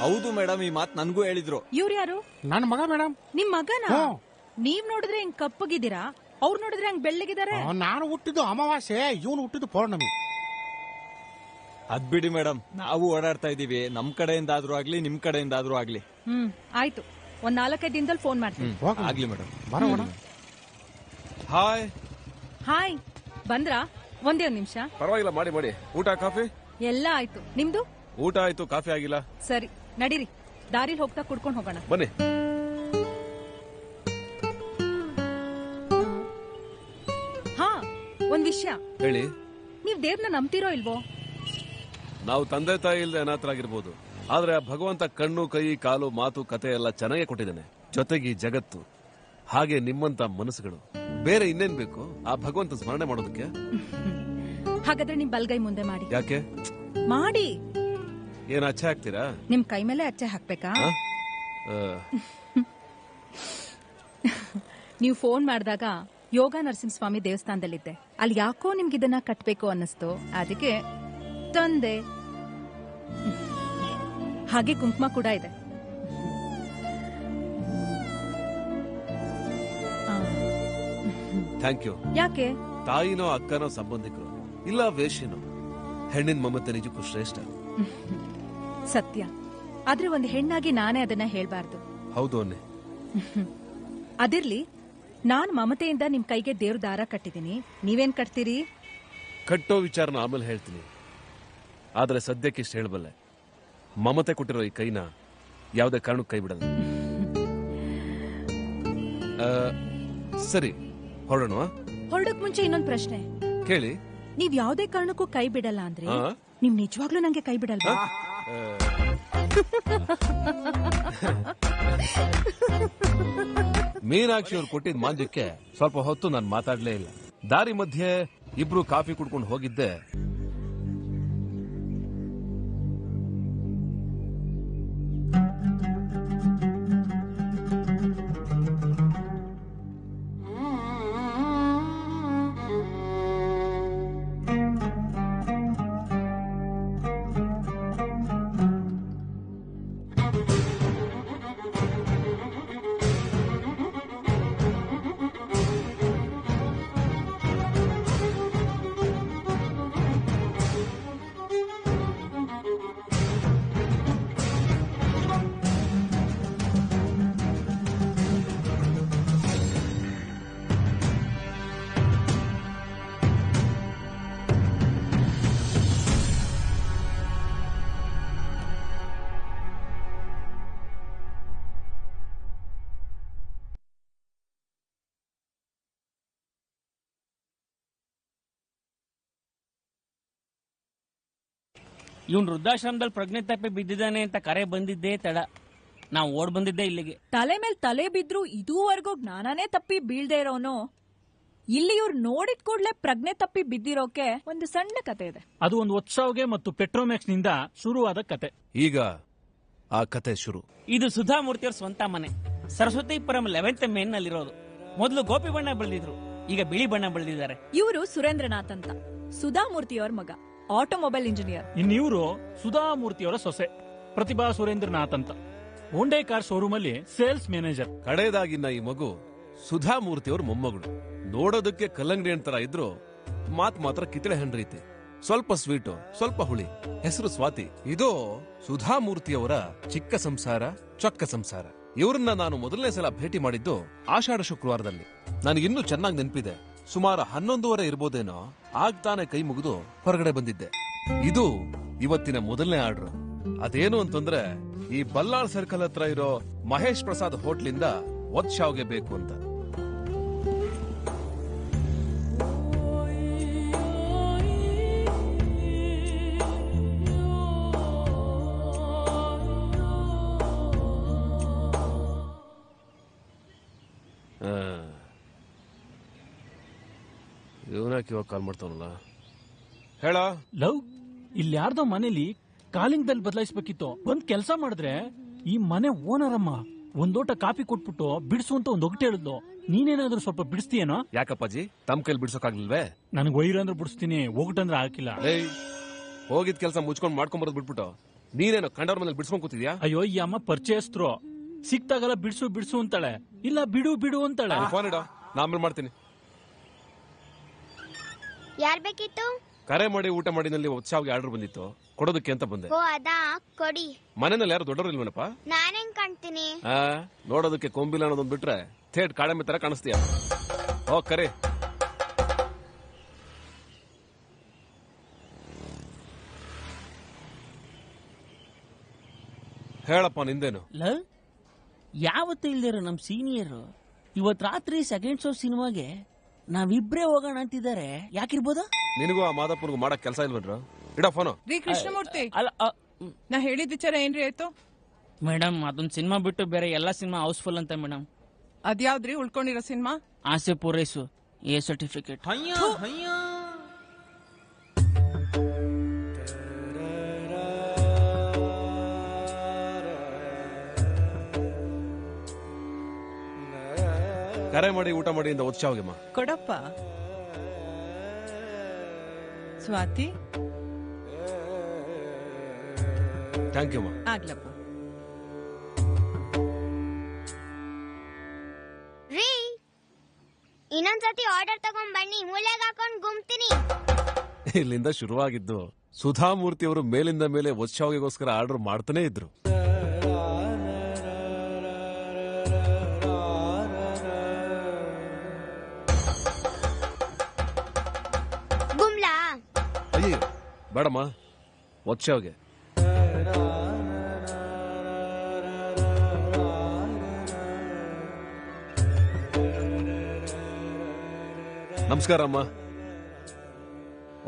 ಹೌದು ಮೇಡಮ್, ಈ ಮಾತು ನನ್ಗೂ ಹೇಳಿದ್ರು. ಇವ್ರು ಯಾರು? ನನ್ನ ಮಗ ಮೇಡಮ್. ನಿಮ್ ಮಗನ? ನೀವ್ ನೋಡಿದ್ರೆ ಹಿಂಗ್ ಕಪ್ಪಗಿದ್ದೀರಾ, ಅವ್ರು ನೋಡಿದ್ರೆ ಹಂಗ್ ಬೆಳ್ಳಗಿದ್ದಾರೆ. ನಾನು ಹುಟ್ಟಿದ್ದು ಅಮಾವಾಸ್ಯೆ, ಇವನು ಹುಟ್ಟಿದ್ದು ಪೌರ್ಣಮಿ. ಅದ್ ಬಿಡಿ ಮೇಡಮ್, ನಾವು ಓಡಾಡ್ತಾ ಇದೀವಿ. ನಮ್ ಕಡೆಯಿಂದಾದ್ರೂ ಆಗ್ಲಿ, ನಿಮ್ ಕಡೆಯಿಂದಾದ್ರೂ ಆಗ್ಲಿ. ಆಯ್ತು, ಒಂದ್ 4-5 ದಿನದಲ್ಲಿ ಫೋನ್ ಮಾಡ್ತೀನಿ. ಆಗ್ಲಿ ಮೇಡಮ್. ಬರೋಣ. ಹಾಯ್. ಹಾಯ್, ಬಂದ್ರಾ? ಒಂದೇ ಒಂದ್ ನಿಮಿಷ. ಪರವಾಗಿಲ್ಲ, ಮಾಡಿ. ಊಟ ಕಾಫಿ ಎಲ್ಲ ಆಯ್ತು, ನಿಮ್ದು? ಊಟ ಆಯ್ತು, ಕಾಫಿ ಆಗಿಲ್ಲ. ಸರಿ, ನಡೀರಿ, ದಾರಿಲಿ ಹೋಗ್ತಾ ಕುಡ್ಕೊಂಡು ಹೋಗೋಣ. ಬನ್ನಿ. ಹಾ, ಒಂದ್ ವಿಷಯ ಹೇಳಿ. ನೀವ್ ದೇವ್ರನ್ನ ನಂಬ್ತಿರೋ ಇಲ್ವೋ? ನಾವು ತಂದೆ ತಾಯಿ ಇಲ್ಲದೆ ಅನಾಥರಾಗಿರ್ಬೋದು, ಆದ್ರೆ ಆ ಭಗವಂತ ಕಣ್ಣು, ಕೈ, ಕಾಲು, ಮಾತು, ಕತೆ ಎಲ್ಲ ಚೆನ್ನಾಗೇ ಕೊಟ್ಟಿದ್ದಾನೆ. ಜೊತೆಗೆ ಈ ಜಗತ್ತು, ಹಾಗೆ ನಿಮ್ಮಂತ ಮನಸ್ಸುಗಳು. ಬೇರೆ ಇನ್ನೇನ್ ಬೇಕು ಆ ಭಗವಂತ ಸ್ಮರಣೆ ಮಾಡೋದಕ್ಕೆ? ಹಾಗಾದ್ರೆ ನಿಮ್ ಬಲ್ಗೈ ಮುಂದೆ ಮಾಡಿ. ಯಾಕೆ ಮಾಡಿ? ಏನ್ ಅಚ್ಚೆ ಹಾಕ್ತೀರಾ? ನಿಮ್ ಕೈ ಮೇಲೆ ಅಚ್ಚೆ ಹಾಕ್ಬೇಕಾ? ನೀವು ಫೋನ್ ಮಾಡಿದಾಗ ಯೋಗ ನರಸಿಂಹಸ್ವಾಮಿ ದೇವಸ್ಥಾನದಲ್ಲಿದ್ದೆ. ಅಲ್ಲಿ ಯಾಕೋ ನಿಮ್ಗಿದನ್ನ ಕಟ್ಬೇಕು ಅನ್ನಿಸ್ತು, ಅದಕ್ಕೆ ತಂದೆ. ಹಾಗೆ ಕುಂಕುಮ ಕೂಡ ಇದೆ. Thank you. ಯಾಕೆ? ತಾಯಿನೋ ಅಕ್ಕನೋ ಸಂಬಂಧಿಕರು ಇಲ್ಲ ವೇಶ್ಯನೋ, ಹೆಣ್ಣಿನ ಮಮತೆ ನಿಜಕ್ಕೂ ಶ್ರೇಷ್ಠ. ಸತ್ಯ. ಆದ್ರೆ ಒಂದು ಹೆಣ್ಣಾಗಿ ನಾನೇ ಅದನ್ನ ಹೇಳ್ಬಾರ್ದು. ಹೌದು ಅನ್ನೆ. ಅದಿರ್ಲಿ, ನಾನ್ ಮಮತೆಯಿಂದ ನಿಮ್ ಕೈಗೆ ದೇವ್ರ ದಾರ ಕಟ್ಟಿದೀನಿ, ನೀವೇನ್ ಕಟ್ತೀರಿ? ಕಟ್ಟೋ ವಿಚಾರನ ಆಮೇಲೆ ಹೇಳ್ತೀನಿ. ಆದ್ರೆ ಸದ್ಯಕ್ಕೆ ಇಷ್ಟು ಹೇಳಬಲ್ಲೆ, ಮಮತೆ ಕೊಟ್ಟಿರೋ ಈ ಕೈನ ಯಾವುದೇ ಕಾರಣಕ್ಕೂ ಕೈ ಬಿಡಲ್ಲ. ಸರಿ, ಹೊರಡೋಣ. ಹೊರಡಕ್ ಮುಂಚೆ ಇನ್ನೊಂದ್ ಪ್ರಶ್ನೆ ಕೇಳಿ. ನೀವ್ ಯಾವ್ದೇ ಕಾರಣಕ್ಕೂ ಕೈ ಬಿಡಲ್ಲ ಅಂದ್ರೆ ನೀವ್ ನಿಜವಾಗ್ಲೂ ನಂಗೆ ಕೈ ಬಿಡಲ್ವಾ? ಮೀನಾಕ್ಷಿ ಅವ್ರು ಕೊಟ್ಟಿದ್ ಮಾಂದ್ಯಕ್ಕೆ ಸ್ವಲ್ಪ ಹೊತ್ತು ನಾನು ಮಾತಾಡ್ಲೇ ಇಲ್ಲ. ದಾರಿ ಮಧ್ಯೆ ಇಬ್ರು ಕಾಫಿ ಕುಡ್ಕೊಂಡು ಹೋಗಿದ್ದೆ. ಇವನ್ ವೃದ್ಧಾಶ್ರಮದಲ್ಲಿ ಪ್ರಜ್ಞೆ ತಪ್ಪಿ ಬಿದ್ದಿದ್ದಾನೆ ಅಂತ ಕರೆ ಬಂದಿದ್ದೇ ತಡ. ನಾವು ಓಡ್ ಬಂದಿದ್ದೆ ಇಲ್ಲಿಗೆ. ತಲೆ ಮೇಲೆ ತಲೆ ಬಿದ್ರು ಇದುವರೆಗೂ ಜ್ಞಾನನೇ ತಪ್ಪಿ ಬೀಳ್ದೇ ಇರೋನು ಇಲ್ಲಿ ಇವ್ರು ನೋಡಿದ ಕೂಡ್ಲೆ ಪ್ರಜ್ಞೆ ತಪ್ಪಿ ಬಿದ್ದಿರೋಕೆ ಒಂದು ಸಣ್ಣ ಕತೆ ಇದೆ. ಅದು ಒಂದು ಉತ್ಸವಗೆ ಮತ್ತು ಪೆಟ್ರೋಮ್ಯಾಕ್ಸ್ ನಿಂದ ಶುರುವಾದ ಕತೆ. ಈಗ ಆ ಕತೆ ಶುರು. ಇದು ಸುಧಾಮೂರ್ತಿಯವ್ರ ಸ್ವಂತ ಮನೆ. ಸರಸ್ವತಿಪುರಂ 11th ಮೇನ್ ನಲ್ಲಿರೋದು. ಮೊದಲು ಗೋಪಿ ಬಣ್ಣ ಬೆಳೆದಿದ್ರು, ಈಗ ಬಿಳಿ ಬಣ್ಣ ಬೆಳೆದಿದ್ದಾರೆ. ಇವರು ಸುರೇಂದ್ರನಾಥ್ ಅಂತ, ಸುಧಾಮೂರ್ತಿಯವರ ಮಗ, ಆಟೋಮೊಬೈಲ್ ಇಂಜಿನಿಯರ್. ಇನ್ನಿವರು ಸುಧಾಮೂರ್ತಿಯವರ ಸೊಸೆ ಪ್ರತಿಭಾ ಸುರೇಂದ್ರನಾಥ್ ಅಂತ, ಹೋಂಡೈ ಕಾರ್ ಶೋರೂಮ್ ಅಲ್ಲಿ ಸೇಲ್ಸ್ ಮ್ಯಾನೇಜರ್. ಕಡೆಯದಾಗಿನ ಈ ಮಗು ಸುಧಾಮೂರ್ತಿಯವ್ರ ಮೊಮ್ಮಗಳು. ನೋಡೋದಕ್ಕೆ ಕಲ್ಲಂಗಡಿ ತರ ಇದ್ರು ಮಾತ್ ಮಾತ್ರ ಕಿತ್ತಳೆ ಹಣ್ಣು ರೀತಿ. ಸ್ವಲ್ಪ ಸ್ವೀಟು, ಸ್ವಲ್ಪ ಹುಳಿ. ಹೆಸರು ಸ್ವಾತಿ. ಇದು ಸುಧಾಮೂರ್ತಿಯವರ ಚಿಕ್ಕ ಸಂಸಾರ, ಚೊಕ್ಕ ಸಂಸಾರ. ಇವ್ರನ್ನ ನಾನು ಮೊದಲನೇ ಸಲ ಭೇಟಿ ಮಾಡಿದ್ದು ಆಷಾಢ ಶುಕ್ರವಾರದಲ್ಲಿ. ನನಗಿನ್ನೂ ಚೆನ್ನಾಗಿ ನೆನಪಿದೆ. ಸುಮಾರು 11:30 ಇರ್ಬೋದೇನೋ. ಆಗ್ತಾನೆ ಕೈ ಮುಗಿದು ಹೊರಗಡೆ ಬಂದಿದ್ದೆ. ಇದು ಇವತ್ತಿನ ಮೊದಲನೇ ಆರ್ಡರ್. ಅದೇನು ಅಂತಂದ್ರೆ ಈ ಬಲ್ಲಾಳ್ ಸರ್ಕಲ್ ಹತ್ರ ಇರೋ ಮಹೇಶ್ ಪ್ರಸಾದ್ ಹೋಟ್ಲಿಂದ ಒತ್ ಶಾವ್ಗೆ ಬೇಕು ಅಂತ. ಇವನಾಕಿ ಇವಾಗ ಕಾಲ್ ಮಾಡ್ತಾವನಲ್ಲ. ಹೇಳ ಲವ್, ಇಲ್ಲಿ ಯಾರ್ದೋ ಮನೇಲಿ ಕಾಲಿಂಗ್ ಬೆಲ್ ಬದಲಾಯಿಸ್ಬೇಕಿತ್ತು. ಒಂದ್ ಕೆಲಸ ಮಾಡಿದ್ರೆ ಈ ಮನೆ ಓನರ್ ಅಮ್ಮ ಒಂದೋಟ ಕಾಫಿ ಕೊಟ್ಬಿಟ್ಟು ಬಿಡಿಸು ಅಂತ ಒಂದ್ ಒಗಟೆ ಹೇಳಿದ್ಲು. ನೀನೇನಾದ್ರೂ ಸ್ವಲ್ಪ ಬಿಡಿಸ್ತೀಯೇನೋ? ಯಾಕಪ್ಪಾಜಿ, ತಮ್ಮ ಕೈಲಿ ಬಿಡ್ಸೋಕಾಗ್ಲಿಲ್ವೇ? ನನಗ್ ವೈರಂದ್ರೆ ಬಿಡಿಸ್ತೀನಿ, ಒಗಟಂದ್ರೆ ಹಾಕಿಲ್ಲ. ಹೋಗಿದ್ ಕೆಲಸ ಮುಚ್ಕೊಂಡ್ ಮಾಡ್ಕೊಂಬರೋದ್ ಬಿಟ್ಬಿಟ್ಟು ನೀನೇನೋ ಕಂಡವ್ರ ಮನೇಲಿ ಬಿಡ್ಸ್ಕೊಂಡ್ ಕೂತಿದ್ಯಾ? ಅಯ್ಯೋ, ಈ ಅಮ್ಮ ಪರಿಚಯಸ್ಥರು, ಸಿಕ್ತಾಗಲ್ಲ ಬಿಡಿಸು ಬಿಡಿಸು ಅಂತಾಳೆ, ಇಲ್ಲ ಬಿಡು ಬಿಡು ಅಂತಾಳೆ. ಫೋನ್ ಇಡೋ, ನಾ ಆಮೇಲೆ ಮಾಡ್ತೀನಿ. ಯಾರ್ ಬೇಕಿತ್ತು? ಕರೆ ಮಾಡಿ ಊಟ ಮಾಡಿನಲ್ಲಿ ಉತ್ಸವಕ್ಕೆ ಆರ್ಡರ್ ಬಂದಿತ್ತು, ಕೊಡೋದಕ್ಕೆ ಅಂತ ಬಂದೆ. ಓ ಅದಾ, ಕೊಡಿ. ಮನೆಯಲ್ಲಿ ಯಾರು ದೊಡ್ಡವರು ಇಲ್ವನಪ್ಪ? ನಾನೇನ್ ಕಾಣ್ತೀನಿ? ನೋಡೋದಕ್ಕೆ ಕೊಂಬಿಲ್ಲ ಅನ್ನೋದೊಂದ್ ಬಿಟ್ರೆ ಥೇಟ್ ಕಾಡಮೆ ತರ ಕಾಣಿಸ್ತೀಯ. ಓ ಕರೆ. ಹೇಳಪ್ಪ ನಿಂದೇನು? ಯಾವತ್ತೂ ಇಲ್ದಿರೋ ನಮ್ ಸೀನಿಯರ್ ಇವತ್ ರಾತ್ರಿ ಸೆಕೆಂಡ್ ಶೋ ಸಿನಿಮಾಗೆ ನಾವಿಬ್ರೇ ಹೋಗೋಣ ಅಂತಿದ್ದಾರೆ. ಯಾಕಿರ್ಬೋದ? ನಿನಗೂ ಆ ಮಾದಪ್ಪನಿಗೂ ಮಾಡಕ್ ಕೆಲಸ ಇಲ್ವನ್ರು? ಇಡ ಫೋನು. ರೀ ಕೃಷ್ಣಮೂರ್ತಿ, ನಾ ಹೇಳಿದ ವಿಚಾರ ಏನ್ರಿ ಆಯ್ತು? ಮೇಡಮ್, ಅದೊಂದ್ ಸಿನಿಮಾ ಬಿಟ್ಟು ಬೇರೆ ಎಲ್ಲಾ ಸಿನಿಮಾ ಹೌಸ್ಫುಲ್ ಅಂತ ಮೇಡಮ್. ಅದ್ಯಾವ್ದ್ರಿ ಉಳ್ಕೊಂಡಿರೋ ಸಿನಿಮಾ? ಆಸೆ ಪೂರೈಸು, ಎ ಸರ್ಟಿಫಿಕೇಟ್. ಕರೆ ಮಾಡಿ ಊಟ ಮಾಡಿ ಇಂದ ಉತ್ಸವಗೆಮ್ಮ. ಕೊಡಪ್ಪ. Swathi, thank you. ಆಗ್ಲಪ್ಪ. ರೀ, ಇನ್ನೊಂದ್ಸತಿ ಆರ್ಡರ್ ತಗೊಂಡ್ ಬನ್ನಿ, ಮೂಲೆಗೆ ಹಾಕೊಂಡ್ ಗುಮ್ತೀನಿ. ಇಲ್ಲಿಂದ ಶುರುವಾಗಿದ್ದು ಸುಧಾಮೂರ್ತಿ ಅವರು ಮೇಲಿಂದ ಮೇಲೆ ಉತ್ಸವಗೋಸ್ಕರ ಆರ್ಡರ್ ಮಾಡ್ತಾನೆ ಇದ್ರು. ಅಯ್ಯೋ ಬೇಡಮ್ಮ, ಉತ್ಸವಗೆ. ನಮಸ್ಕಾರ ಅಮ್ಮ.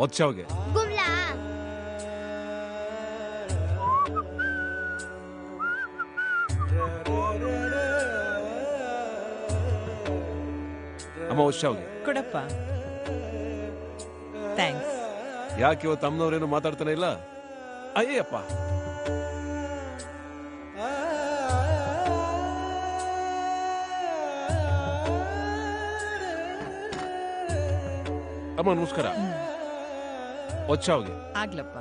ಉತ್ಸವಗೆ. ಅಮ್ಮ ಉತ್ಸವಗೆ ಕೊಡಪ್ಪ. ಥ್ಯಾಂಕ್ಸ್. ಯಾಕೆ ಇವತ್ತು ಅಮ್ಮನವ್ರೇನು ಮಾತಾಡ್ತಾನೆ ಇಲ್ಲ? ಅಯ್ಯಪ್ಪ, ಅಮ್ಮ ನಮಸ್ಕಾರ. ಉತ್ಸವಗೆ. ಆಗ್ಲಪ್ಪ.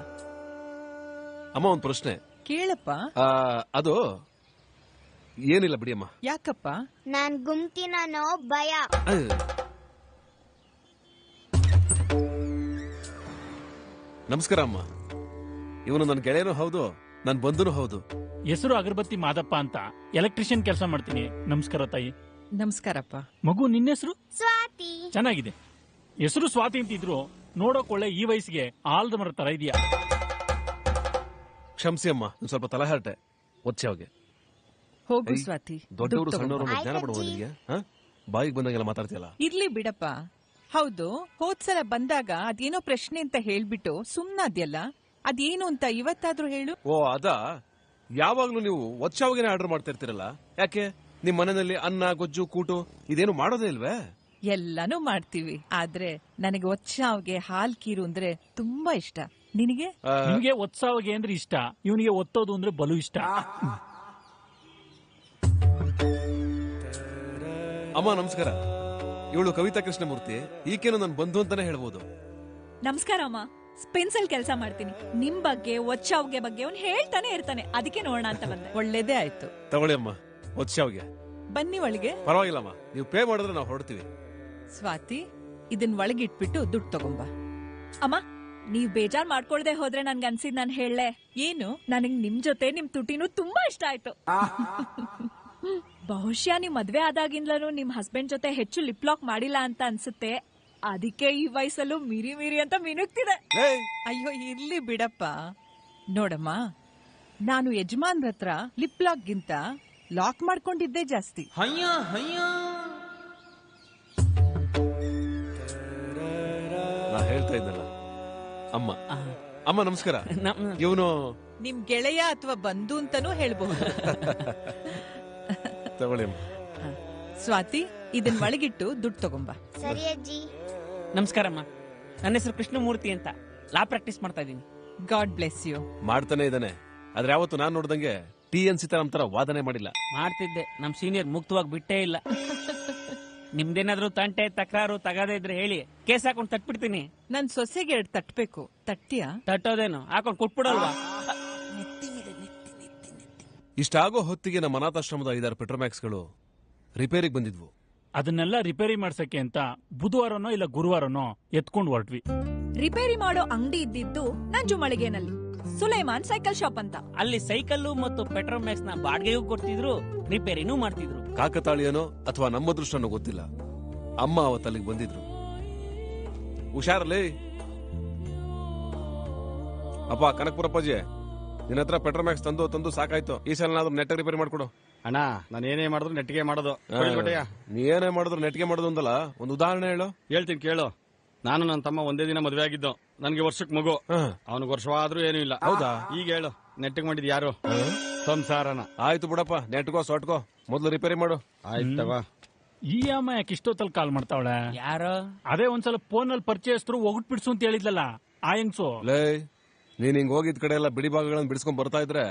ಅಮ್ಮ ಒಂದ್ ಪ್ರಶ್ನೆ ಕೇಳಪ್ಪ. ಅದು ಏನಿಲ್ಲ ಬಿಡಿ ಅಮ್ಮ. ಯಾಕಪ್ಪ? ನಾನ್ ಗುಮ್ತಿನೋ ಭಯ. ನಮಸ್ಕಾರ ಅಮ್ಮ. ಇವನು ನನ್ನ ಗೆಳೆಯನೂ ಹೌದು, ನನ್ ಬಂಧುನೂ ಹೌದು. ಹೆಸರು ಅಗರಬತ್ತಿ ಮಾದಪ್ಪ ಅಂತ, ಎಲೆಕ್ಟ್ರಿಷಿಯನ್ ಕೆಲಸ ಮಾಡ್ತೀನಿ. ನಮಸ್ಕಾರ ತಾಯಿ. ನಮಸ್ಕಾರಪ್ಪ. ಮಗು, ನಿನ್ನ ಹೆಸರು? ಸ್ವಾತಿ. ಚೆನ್ನಾಗಿದೆ. ಹೆಸರು ಸ್ವಾತಿ ಅಂತಿದ್ರು ನೋಡೋಕೊಳ್ಳೆ ಈ ವಯಸ್ಸಿಗೆ ಆಲ್ದ ಮರ ತರ ಇದೆಯಾ? ಕ್ಷಮಿಸಿ ಅಮ್ಮ, ಸ್ವಲ್ಪ ತಲಹರಟೆ. ಉತ್ಸವಗೆ. ಹೋಗು ಸ್ವಾತಿ. ದೊಡ್ಡವರು ಸಣ್ಣವರು ಜ್ಞಾನ ಪಡುವ ನಿಮಗೆ ಬಾಯಿಗೆ ಬಂದಂಗೆಲ್ಲ ಮಾತಾಡ್ತೀಯಲ್ಲ. ಇರ್ಲಿ ಬಿಡಪ್ಪ. ಹೌದು, ಹೋದ್ಸಲ ಬಂದಾಗ ಅದೇನೋ ಪ್ರಶ್ನೆ ಅಂತ ಹೇಳ್ಬಿಟ್ಟು ಸುಮ್ನಾದ್ಯಲ್ಲ. ಅದೇನು ಅಂತ ಇವತ್ತಾದ್ರೂ ಹೇಳು. ಓ ಅದಾ, ಯಾವಾಗ್ಲೂ ನೀವು ಒಚ್ಚಾವಾಗೇನೆ ಆರ್ಡರ್ ಮಾಡ್ತಾ ಇರ್ತೀರಲ್ಲ, ಯಾಕೆ ನಿಮ್ ಮನೆಯಲ್ಲಿ ಅನ್ನ ಗೊಜ್ಜು ಕೂಟು ಇದೇನು ಮಾಡೋದೇ ಇಲ್ವೇ? ಎಲ್ಲಾನು ಮಾಡ್ತೀವಿ, ಆದ್ರೆ ನನಗೆ ಒಚ್ಚಾವ್ಗೆ ಹಾಲ್ ಕೀರು ಅಂದ್ರೆ ತುಂಬಾ ಇಷ್ಟ. ನಿನಗೆ? ನಿಮ್ಗೆ ಒತ್ಸಾವಿಗೆ ಅಂದ್ರೆ ಇಷ್ಟ, ಇವನಿಗೆ ಒತ್ತೋದು ಅಂದ್ರೆ ಬಲು ಇಷ್ಟ. ಅಮ್ಮ ನಮಸ್ಕಾರ. ಇವಳು ಕವಿತಾ ಕೃಷ್ಣಮೂರ್ತಿ, ಈಕೇನು ನನ್ ಬಂಧು ಅಂತಾನೆ ಹೇಳ್ಬೋದು. ನಮಸ್ಕಾರ ಅಮ್ಮ. ಸ್ಪೆನ್ಸಲ್ ಕೆಲಸ ಮಾಡ್ತೀನಿ. ನಿಮ್ ಬಗ್ಗೆ ಒಚ್ಚಾವ್ಗೆ ಬಗ್ಗೆ ಅವ್ನು ಹೇಳ್ತಾನೆ ಇರ್ತಾನೆ, ಅದಕ್ಕೆ ನೋಡೋಣ ಅಂತ ಬಂದೆ. ಒಳ್ಳೇದೇ ಆಯ್ತು. ತಗೊಳ್ಳಿ ಅಮ್ಮ ಒಚ್ಚಾವ್ಗೆ. ಬನ್ನಿ ಒಳಗೆ. ಪರವಾಗಿಲ್ಲಮ್ಮ, ನೀವು ಪೇ ಮಾಡಿದ್ರೆ ನಾವು ಹೊರಡ್ತೀವಿ. ಸ್ವಾತಿ, ಇದನ್ ಒಳಗಿಟ್ಬಿಟ್ಟು ದುಡ್ಡು ತಗೊಂಬ. ಅಮ್ಮ, ನೀವ್ ಬೇಜಾರ್ ಮಾಡ್ಕೊಳ್ದೆ ಹೋದ್ರೆ ನನ್ಗೆ ಅನ್ಸಿದ್ ನಾನು ಹೇಳಲೆ. ಏನು? ನನಗ್ ನಿಮ್ ಜೊತೆ ನಿಮ್ ತುಟಿನೂ ತುಂಬಾ ಇಷ್ಟ ಆಯ್ತು. ಬಹುಶಃ ನೀವ್ ಮದ್ವೆ ಆದಾಗಿಂದಲೂ ನಿಮ್ ಹಸ್ಬೆಂಡ್ ಜೊತೆ ಹೆಚ್ಚು ಲಿಪ್ ಲಾಕ್ ಮಾಡಿಲ್ಲ ಅಂತ ಅನ್ಸುತ್ತೆ. ಅದಕ್ಕೆ ಈ ವಯಸ್ಸಲ್ಲೂ ಮೀರಿ ಮೀರಿ ಅಂತ ಮಿನುಗ್ತಿದೆ. ಅಯ್ಯೋ ಇರ್ಲಿ ಬಿಡಪ್ಪ. ನೋಡಮ್ಮ, ನಾನು ಯಜಮಾನ್ರ ಹತ್ರ ಲಿಪ್ ಲಾಕ್ ಗಿಂತ ಲಾಕ್ ಮಾಡ್ಕೊಂಡಿದ್ದೆ ಜಾಸ್ತಿ. ನಾ ಹೇಳ್ತಾ ಇದ್ದಲ್ಲ ಅಮ್ಮ. ಅಮ್ಮ ನಮಸ್ಕಾರ. ಇವನು ನಿಮ್ ಗೆಳೆಯ ಅಥವಾ ಬಂಧು ಅಂತಾನೂ ಹೇಳ್ಬಹುದು. ತಗೊಳ್ಳಿ ಅಮ್ಮ. ಸ್ವಾತಿ, ಇದನ್ ಒಳಗಿಟ್ಟು ದುಡ್ಡು ತಗೊಂಬ. ಸರಿ ಅಜ್ಜಿ. ನಮಸ್ಕಾರಮ್ಮ, ನನ್ನ ಹೆಸರು ಕೃಷ್ಣಮೂರ್ತಿ ಅಂತ, ಲಾ ಪ್ರಾಕ್ಟೀಸ್ ಮಾಡ್ತಾ ಇದ್ದೀನಿ. God bless you. ಮಾಡ್ತಾನೆ ಇದ್ದಾನೆ, ಆದ್ರೆ ಯಾವತ್ತು ನಾನ್ ನೋಡ್ದಂಗೆ TNC ನಮ್ ತರ ವಾದನೆ ಮಾಡಿಲ್ಲ. ಮಾಡ್ತಿದ್ದೆ, ನಮ್ ಸೀನಿಯರ್ ಮುಕ್ತವಾಗಿ ಬಿಟ್ಟೇ ಇಲ್ಲ. ನಿಮ್ದೇನಾದ್ರೂ ತಂಟೆ ತಕರಾರು ತಗದೇ ಇದ್ರೆ ಹೇಳಿ, ಕೇಸ್ ಹಾಕೊಂಡ್ ತಟ್ಬಿಡ್ತೀನಿ. ನನ್ ಸೊಸೆಗೆ 2 ತಟ್ಬೇಕು. ತಟ್ಟಿಯಾ? ತಟ್ಟೋದೇನು, ಹಾಕೊಂಡ್ ಕೊಟ್ಬಿಡಲ್ವಾ? ಇಷ್ಟಾಗೋ ಹೊತ್ತಿಗೆ ನಮ್ಮ ಅನಾಥಾಶ್ರಮದ 5-6 ಪೆಟ್ರೋಮ್ಯಾಕ್ಸ್ಗಳು ರಿಪೇರಿಗೆ ಬಂದಿದ್ವು. ಅದನ್ನೆಲ್ಲ ರಿಪೇರಿ ಮಾಡ್ಸಕ್ಕೆ ಅಂತ ಬುಧವಾರನೋ ಇಲ್ಲ ಗುರುವಾರನೋ ಎತ್ಕೊಂಡು ಹೊರಟ್ವಿ. ರಿಪೇರಿ ಮಾಡೋ ಅಂಗಡಿ ಇದ್ದಿದ್ದು ನಂಜುಮಳಿಗೆನಲ್ಲಿ, ಸುಲೈಮಾನ್ ಸೈಕಲ್ ಶಾಪ್ ಅಂತ. ಅಲ್ಲಿ ಸೈಕಲ್ಲು ಮತ್ತು ಪೆಟ್ರೋಮ್ಯಾಕ್ಸ್ ನ ಬಾಡಿಗೆಗೂ ಕೊಡ್ತಿದ್ರು, ರಿಪೇರಿನೂ ಮಾಡ್ತಿದ್ರು. ಕಾಕತಾಳಿಯನೋ ಅಥವಾ ನಮ್ಮ ದೃಷ್ಟನೋ ಗೊತ್ತಿಲ್ಲ, ಅಮ್ಮ ಅವತ್ತಲ್ಲಿಗೆ ಬಂದಿದ್ರು. ಹುಷಾರಲ್ಲಿ ಅಪ್ಪ. ಕನಕಪುರಪ್ಪಾಜಿ, ನಿನ್ನ ಹತ್ರ ಪೆಟ್ರೋಮ್ಯಾಕ್ಸ್ ತಂದು ಸಾಕಾಯ್ತು. ಈ ಸಲ ಏನಾದ್ರು ನೆಟ್ ರಿಪೇರಿ ಮಾಡ್ಕೊಡು. ಅಣ್ಣ, ನಾನು ಏನೇ ಮಾಡಿದ್ರು ನೆಟ್ಗೆ ಮಾಡೋದು. ನೀ ಏನೇ ಮಾಡಿದ್ರು ನೆಟ್ಗೆ ಮಾಡೋದು ಅಂದಲ್ಲ, ಒಂದು ಉದಾಹರಣೆ ಹೇಳು. ಹೇಳ್ತೀನಿ ಕೇಳು. ನಾನು ನನ್ನ ತಮ್ಮ ಒಂದೇ ದಿನ ಮದುವೆ ಆಗಿದ್ದು. ನನ್ಗೆ ವರ್ಷಕ್ಕೆ ಮಗು, ಅವನಿಗೆ ವರ್ಷವಾದ್ರೂ ಏನೂ ಇಲ್ಲ. ಹೌದಾ? ಈಗ ಹೇಳು, ನೆಟ್ಗೆ ಮಾಡಿದ್ ಯಾರು? ಸಂಸಾರನ. ಆಯ್ತು ಬಿಡಪ್ಪ, ನೆಟ್ಗೋ ಸೊಟ್ಕೋ, ಮೊದ್ಲು ರಿಪೇರಿ ಮಾಡು. ಆಯ್ತವ. ಈ ಅಮ್ಮ ಯಾಕೆ ಇಷ್ಟೊತ್ತಲ್ಲಿ ಕಾಲ್ ಮಾಡ್ತಾವಳೆ? ಯಾರು? ಅದೇ ಒಂದ್ಸಲ ಫೋನ್ ಅಲ್ಲಿ ಪರಿಚಯಸ್ಥರು ಒಗಟ್ ಬಿಡ್ಸು ಅಂತ ಹೇಳಿದ್ಲಲ್ಲ ಆ ಹೆಂಗ್ಸು. ಲೇ, ನೀನ್ ಹಿಂಗ್ ಹೋಗಿದ್ ಕಡೆ ಎಲ್ಲ ಬಿಡಿ ಭಾಗಗಳನ್ನ ಬಿಡಿಸ್ಕೊಂಡ್ ಬರ್ತಾ ಇದ್ರೆ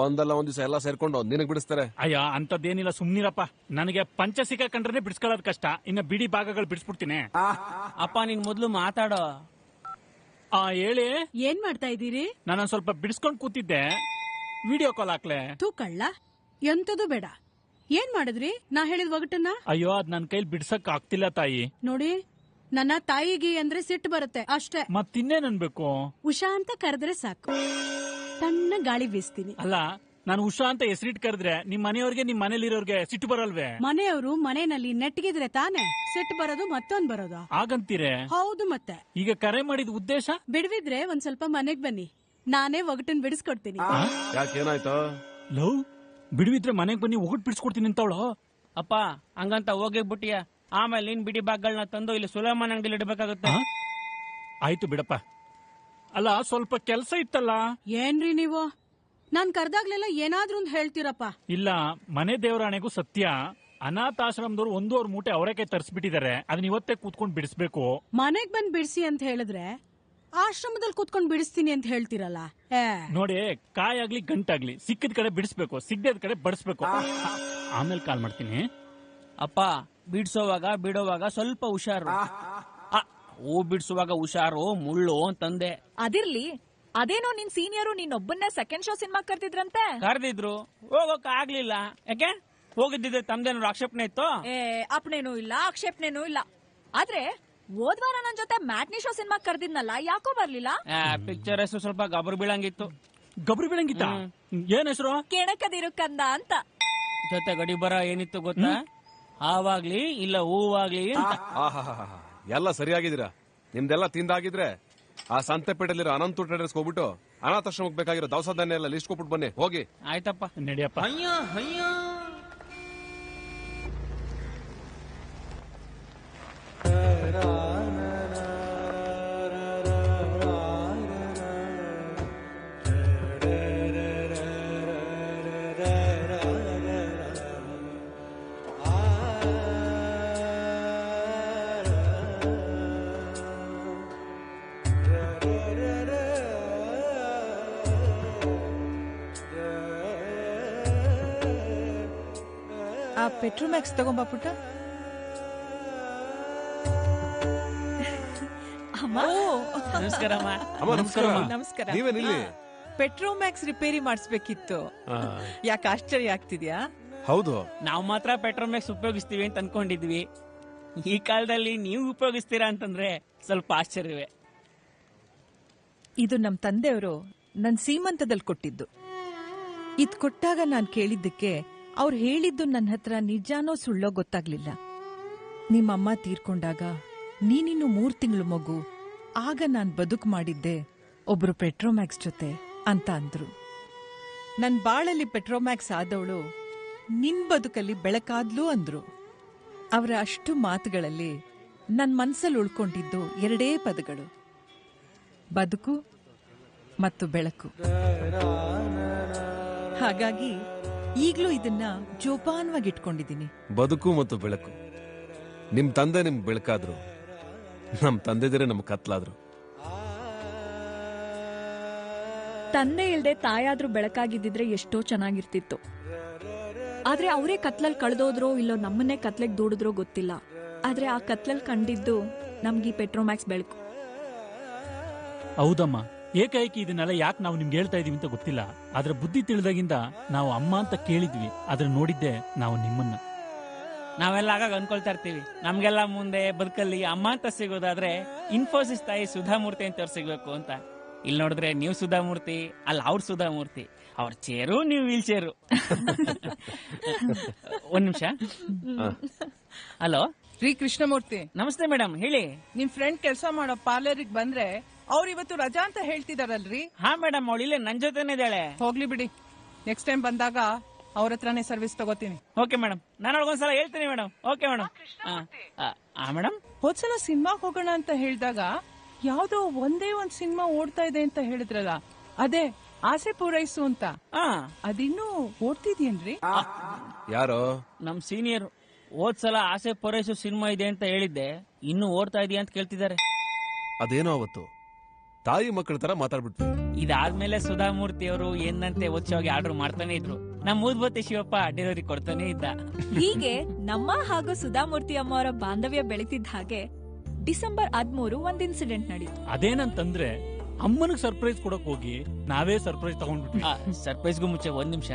ಒಂದಲ್ಲ ಒಂದ್ ದಿವಸ ಎಲ್ಲ ಸೇರ್ಕೊಂಡು ನಿನಗ್ ಬಿಡಿಸ್ತಾರೆ. ಅಯ್ಯ, ಅಂತದ್ದೇನಿಲ್ಲ, ಸುಮ್ನಿರಪ್ಪ. ನನಗೆ ಪಂಚ ಸಿಕ್ಕಾಕೊಂಡ್ರೆ ಬಿಡಿಸ್ಕೊಳ್ಳೋದ್ ಕಷ್ಟ, ಇನ್ನ ಬಿಡಿ ಭಾಗಗಳು ಬಿಡಿಸ್ಬಿಡ್ತೀನಿ. ಅಪ್ಪ, ನೀನ್ ಮೊದ್ಲು ಮಾತಾಡೋ. ಹೇಳಿ. ಏನ್ ಮಾಡ್ತಾ ಇದ್ದೀರಿ? ನಾನು ಸ್ವಲ್ಪ ಬಿಡಿಸ್ಕೊಂಡ್ ಕೂತಿದ್ದೆ, ವಿಡಿಯೋ ಕಾಲ್ ಹಾಕ್ಲೆ. ತೂ ಕಳ್ಳ, ಎಂತದು ಬೇಡ. ಏನ್ ಮಾಡಿದ್ರಿ ನಾ ಹೇಳಿದ ಒಗಟನ್ನ? ಅಯ್ಯೋ, ಅದ್ ನನ್ ಕೈಲಿ ಬಿಡ್ಸಕ್ ಆಗ್ತಿಲ್ಲ ತಾಯಿ. ನೋಡಿ, ನನ್ನ ತಾಯಿಗೆ ಅಂದ್ರೆ ಸಿಟ್ಟು ಬರುತ್ತೆ ಅಷ್ಟೇ. ಮತ್ತಿನ್ನೇನ್ ಅನ್ಬೇಕು? ಉಷಾ ಅಂತ ಕರೆದ್ರೆ ಸಾಕು, ತಣ್ಣ ಗಾಳಿ ಬೀಸ್ತೀನಿ. ಅಲ್ಲ, ನಾನು ಉಷಾ ಅಂತ ಹೆಸರಿಟ್ ಕರೆದ್ರೆ ನಿಮ್ ಮನೆಯವ್ರಿಗೆ ನಿಮ್ ಮನೇಲಿರೋರ್ಗೆ ಸಿಟ್ಟು ಬರಲ್ವೇ? ಮನೆಯವರು ಮನೆಯಲ್ಲಿ ನೆಟ್ಗಿದ್ರೆ ತಾನೇ ಸಿಟ್ಟು ಬರೋದು, ಮತ್ತೊಂದ್ ಬರೋದು. ಆಗಂತೀರೆ? ಹೌದು. ಮತ್ತೆ ಈಗ ಕರೆ ಮಾಡಿದ ಉದ್ದೇಶ? ಬಿಡ್ವಿದ್ರೆ ಒಂದ್ ಸ್ವಲ್ಪ ಮನೆಗ್ ಬನ್ನಿ, ನಾನೇ ಒಗಟನ್ ಬಿಡಿಸ್ಕೊಡ್ತೀನಿ. ಯಾಕೇನಾಯ್ತು? ಲವ್, ಬಿಡ್ವಿದ್ರೆ ಮನೆಗ್ ಬನ್ನಿ, ಒಗಟ್ ಬಿಡಿಸ್ಕೊಡ್ತೀನಿ ಅಂತವಳು. ಅಪ್ಪ, ಹಂಗಂತ ಹೋಗಿಬಿಟ್ಟಿಯ, ಆಮೇಲೆ ನೀನ್ ಬಿಡಿ ಭಾಗಗಳನ್ನ ತಂದು ಇಲ್ಲಿ ಸುಲೈಮಾನ್ ಅಂಗಡಿಲಿ ಇಡಬೇಕಾಗುತ್ತೆ. ಆಯ್ತು ಬಿಡಪ್ಪ. ಅಲ್ಲ, ಸ್ವಲ್ಪ ಕೆಲ್ಸ ಇತ್ತಲ್ಲ. ಏನ್ರಿ ನೀವು? ನಾನ್ ಕರ್ದಾಗ್ಲೆಲ್ಲ ಏನಾದ್ರೂ ಹೇಳ್ತೀರಪ್ಪ. ಇಲ್ಲ, ಮನೆ ದೇವರಾಣೆಗೂ ಸತ್ಯ, ಅನಾಥಾಶ್ರಮದವ್ರು 1.5 ಮೂಟೆ ಅವರೇಕಾಯಿ ತರಿಸ್ಬಿಟ್ಟಿದ್ದಾರೆ. ಅದನ್ನ ಇವತ್ತೇ ಕೂತ್ಕೊಂಡ್ ಬಿಡಿಸ್ಬೇಕು. ಮನೆಗ್ ಬಂದ್ ಬಿಡಿಸಿ ಅಂತ ಹೇಳಿದ್ರೆ ಆಶ್ರಮದಲ್ಲಿ ಕೂತ್ಕೊಂಡ್ ಬಿಡಿಸ್ತೀನಿ ಅಂತ ಹೇಳ್ತೀರಲ್ಲ. ನೋಡಿ, ಕಾಯಾಗ್ಲಿ ಗಂಟಾಗ್ಲಿ ಸಿಕ್ಕಿದ ಕಡೆ ಬಿಡಿಸ್ಬೇಕು, ಸಿಗ್ದೇದ ಕಡೆ ಬಡಿಸ್ಬೇಕು. ಆಮೇಲೆ ಕಾಲ್ ಮಾಡ್ತೀನಿ. ಅಪ್ಪ, ಬಿಡ್ಸೋವಾಗ ಬಿಡೋವಾಗ ಸ್ವಲ್ಪ ಹುಷಾರು. ಹೂ ಬಿಡ್ಸುವಾಗ ಹುಷಾರು, ಮುಳ್ಳು ಅಂತಂದೆ. ಅದಿರ್ಲಿ, ಅದೇನೋ ನಿನ್ ಸೀನಿಯರು ನಿನ್ನೊಬ್ಬನ್ನೇ ಸೆಕೆಂಡ್ ಶೋ ಸಿನಿಮಾ ಕರ್ತಿದ್ರಂತೆ. ಕರೆದಿದ್ರು, ಹೋಗೋಕ್ ಆಗ್ಲಿಲ್ಲ. ಯಾಕೆ? ಹೋಗಿದ್ದಿದ್ರೆ ತಮ್ದೇನಾದ್ರು ಆಕ್ಷೇಪಣೆ ಇತ್ತು? ಅಪ್ನೇನೂ ಇಲ್ಲ, ಆಕ್ಷೇಪಣೆನೂ ಇಲ್ಲ. ಆದ್ರೆ ಹೋದ್ವಾರ ನನ್ ಜೊತೆ ಮ್ಯಾಟ್ನಿ ಶೋ ಸಿನಿಮಾ ಕರ್ದಿದ್ನಲ್ಲ, ಯಾಕೋ ಬರ್ಲಿಲ್ಲ? ಪಿಕ್ಚರ್ ಹೆಸರು ಸ್ವಲ್ಪ ಗಬ್ರು ಬೀಳಂಗಿತ್ತು. ಗಬ್ರು ಬೀಳಂಗಿತ್ತ? ಏನ್ ಹೆಸರು? ಕೆಣಕದಿರು ಕಂದ ಅಂತ. ಜೊತೆ ಗಡಿ ಬರ ಏನಿತ್ತು ಗೊತ್ತಾ? ಹಾವಾಗ್ಲಿ ಇಲ್ಲ ಹೂವಾಗ್ಲಿ ಅಂತ. ಎಲ್ಲ ಸರಿಯಾಗಿದ್ದೀರಾ? ನಿಮ್ದೆಲ್ಲ ತಿಂದಾಗಿದ್ರೆ ಆ ಸಂತೆಪೇಟೆಲಿರೋ ಅನಂತ ಟ್ರೇಡರ್ಸ್ ಹೋಗ್ಬಿಟ್ಟು ಅನಾಥಾಶ್ರಮಕ್ಕೆ ಬೇಕಾಗಿರೋ ದವಸ ಧಾನ್ಯ ಎಲ್ಲ ಲಿಸ್ಟ್ ಕೊಟ್ಬಿಟ್ಟು ಬನ್ನಿ. ಹೋಗಿ. ಆಯ್ತಪ್ಪ, ನಡಿಯಪ್ಪ. ಆ ಪೆಟ್ರೋಮ್ಯಾಕ್ಸ್ ತಗೊಂಬಾ ಪುಟ್ಟ. ನಮಸ್ಕಾರಮ್ಮ. ನಮಸ್ಕಾರ. ನೀವೇನಿಲ್ಲಿ? ಪೆಟ್ರೋಮ್ಯಾಕ್ಸ್ ರಿಪೇರಿ ಮಾಡಿಸ್ಬೇಕಿತ್ತು. ಯಾಕೆ ಆಶ್ಚರ್ಯ ಆಗ್ತಿದ್ಯಾ? ಹೌದು, ನಾವು ಮಾತ್ರ ಪೆಟ್ರೋಮ್ಯಾಕ್ಸ್ ಉಪಯೋಗಿಸ್ತೀವಿ ಅಂತ ಅನ್ಕೊಂಡಿದ್ವಿ. ಈ ಕಾಲದಲ್ಲಿ ನೀವು ಉಪಯೋಗಿಸ್ತೀರಾ ಅಂತಂದ್ರೆ ಸ್ವಲ್ಪ ಆಶ್ಚರ್ಯವೇ. ಇದು ನಮ್ ತಂದೆಯವರು ನನ್ ಸೀಮಂತದಲ್ಲಿ ಕೊಟ್ಟಿದ್ದು. ಇದ್ ಕೊಟ್ಟಾಗ ನಾನ್ ಕೇಳಿದ್ದಕ್ಕೆ ಅವ್ರು ಹೇಳಿದ್ದು ನನ್ನ ಹತ್ರ ನಿಜಾನೋ ಸುಳ್ಳೋ ಗೊತ್ತಾಗ್ಲಿಲ್ಲ. ನಿಮ್ಮಮ್ಮ ತೀರ್ಕೊಂಡಾಗ ನೀನಿನ್ನು 3 ತಿಂಗಳು ಮಗು, ಆಗ ನಾನ್ ಬದುಕು ಮಾಡಿದ್ದೆ ಒಬ್ರು ಪೆಟ್ರೋಮ್ಯಾಕ್ಸ್ ಜೊತೆ ಅಂತ ಅಂದ್ರು. ನನ್ ಬಾಳಲ್ಲಿ ಪೆಟ್ರೋಮ್ಯಾಕ್ಸ್ ಆದವಳು ನಿನ್ ಬದುಕಲ್ಲಿ ಬೆಳಕಾದ್ಲು ಅಂದ್ರು. ಅವರ ಅಷ್ಟು ಮಾತುಗಳಲ್ಲಿ ನನ್ ಮನ್ಸಲ್ಲಿ ಉಳ್ಕೊಂಡಿದ್ದು 2 ಪದಗಳು, ಬದುಕು ಮತ್ತು ಬೆಳಕು. ಹಾಗಾಗಿ ಈಗ್ಲೂ ಇದನ್ನ ಜೋಪಾನವಾಗಿಟ್ಕೊಂಡಿದ್ದೀನಿ. ಬದುಕು ಮತ್ತು ಬೆಳಕು. ನಿಮ್ ತಂದೆ ನಿಮ್ ಬೆಳಕಾದ್ರು, ನಮ್ ತಂದೆದಿರೇ ನಮ್ ಕತ್ಲಾದ್ರು. ತಂದೆ ಇಲ್ದೆ ತಾಯಾದ್ರೂ ಬೆಳಕಾಗಿದ್ದಿದ್ರೆ ಎಷ್ಟೋ ಚೆನ್ನಾಗಿರ್ತಿತ್ತು. ಆದ್ರೆ ಅವರೇ ಕತ್ಲಲ್ಲಿ ಕಳೆದೋದ್ರೋ ಇಲ್ಲೋ ನಮ್ಮನ್ನೇ ಕತ್ಲೆಗೆ ದೂಡಿದ್ರೋ ಗೊತ್ತಿಲ್ಲ. ಆದ್ರೆ ಆ ಕತ್ಲಲ್ಲಿ ಕಂಡಿದ್ದು ನಮ್ಗೆ ಪೆಟ್ರೋಮ್ಯಾಕ್ಸ್ ಬೆಳಕು. ಹೌದಮ್ಮ, ಏಕಾಏಕಿ ಇದನ್ನೆಲ್ಲ ಯಾಕೆ ನಾವು ನಿಮ್ಗೆ ಹೇಳ್ತಾ ಇದೀವಿ ಅಂತ ಗೊತ್ತಿಲ್ಲ. ಆದ್ರೆ ಬುದ್ಧಿ ತಿಳಿದಾಗಿಂದ ನಾವು ಅಮ್ಮ ಅಂತ ಕೇಳಿದ್ವಿ, ಆದ್ರೆ ನೋಡಿದ್ದೆ ನಾವು ನಿಮ್ಮನ್ನ. ನಾವೆಲ್ಲ ಆಗಾಗ ಅನ್ಕೊಳ್ತಾ ಇರ್ತೀವಿ, ನಮ್ಗೆಲ್ಲ ಮುಂದೆ ಬದುಕಲ್ಲಿ ಅಮ್ಮ ಅಂತ ಸಿಗೋದಾದ್ರೆ ಇನ್ಫೋಸಿಸ್ ತಾಯಿ ಸುಧಾಮೂರ್ತಿ ಅಂತ ಸಿಗ್ಬೇಕು ಅಂತ. ಇಲ್ಲಿ ನೋಡಿದ್ರೆ ನೀವು ಸುಧಾಮೂರ್ತಿ, ಅಲ್ಲ ಅವ್ರ ಸುಧಾಮೂರ್ತಿ. ಅವ್ರ ಚೇರು, ನೀವು ವೀಲ್ ಚೇರು. ಒಂದ್ ನಿಮಿಷ. ಹಲೋ ರೀ ಕೃಷ್ಣಮೂರ್ತಿ. ನಮಸ್ತೆ ಮೇಡಮ್, ಹೇಳಿ. ನಿಮ್ ಫ್ರೆಂಡ್ ಕೆಲಸ ಮಾಡೋ ಪಾರ್ಲರ್ಗೆ ಬಂದ್ರೆ ಅವ್ರು ಇವತ್ತು ರಜಾ ಅಂತ ಹೇಳ್ತಿದಾರಲ್ರಿ? ಹಾ ಮೇಡಮ್, ಅವಳು ಇಲ್ಲೇ ನನ್ ಜೊತೆನೇ ಇದ್ದಾಳೆ. ಹೋಗ್ಲಿ ಬಿಡಿ, ನೆಕ್ಸ್ಟ್ ಟೈಮ್ ಬಂದಾಗ ಅವ್ರ ಹತ್ರನೇ ಸರ್ವಿಸ್ ತಗೋತೀನಿ. ಓಕೆ ಮೇಡಮ್, ನಾನು ಅವ್ರಿಗೊಂದ್ಸಲ ಹೇಳ್ತೀನಿ ಮೇಡಮ್. Okay madam. ಮೇಡಮ್, ಹೋದ್ಸಲ ಸಿನಿಮಾಗ್ ಹೋಗೋಣ ಅಂತ ಹೇಳಿದಾಗ ಯಾವ್ದೋ ಒಂದೇ ಒಂದ್ ಸಿನಿಮಾ ಓಡ್ತಾ ಇದೆ ಅಂತ ಹೇಳಿದ್ರಲ್ಲ, ಅದೇ ಆಸೆ ಪೂರೈಸು ಅಂತ. ಅದಿನ್ನೂ ಓಡ್ತಿದ್ಯೇನ್ರಿ? ಯಾರೋ ನಮ್ ಸೀನಿಯರ್ ಹೋದ್ಸಲ ಆಸೆ ಪೂರೈಸು ಸಿನಿಮಾ ಇದೆ ಅಂತ ಹೇಳಿದ್ದೆ, ಇನ್ನು ಓಡ್ತಾ ಇದೆಯಾ ಅಂತ ಕೇಳ್ತಿದ್ದಾರೆ. ಅದೇನೋ ಅವತ್ತು ತಾಯಿ ಮಕ್ಕಳ ತರ ಮಾತಾಡ್ಬಿಟ್ವಿ. ಇದಾದ್ಮೇಲೆ ಸುಧಾಮೂರ್ತಿ ಅವರು ಏನಂತೆ ಒಚ್ಚವಾಗಿ ಆರ್ಡರ್ ಮಾಡ್ತಾನೆ ಇದ್ರು. ನಮ್ಮ ಮೂದ್ಬತ್ತಿ ಶಿವಪ್ಪ ಡೆಲಿವರಿ ಕೊಡ್ತಾನೆ ಇದ್ದ. ಹೀಗೆ ನಮ್ಮ ಹಾಗೂ ಸುಧಾಮೂರ್ತಿ ಅಮ್ಮ ಅವರ ಬಾಂಧವ್ಯ ಬೆಳೀತಿದ್ದ ಹಾಗೆ ಡಿಸೆಂಬರ್ 13 ಒಂದ್ ಇನ್ಸಿಡೆಂಟ್ ನಡೀತು. ಅದೇನಂತಂದ್ರೆ ಅಮ್ಮನಿಗೆ ಸರ್ಪ್ರೈಸ್ ಕೊಡಕ್ ಹೋಗಿ ನಾವೇ ಸರ್ಪ್ರೈಸ್ ತಗೊಂಡ್ಬಿಟ್ವಿ. ಸರ್ಪ್ರೈಸ್ಗೂ ಮುಂಚೆ ಒಂದ್ ನಿಮಿಷ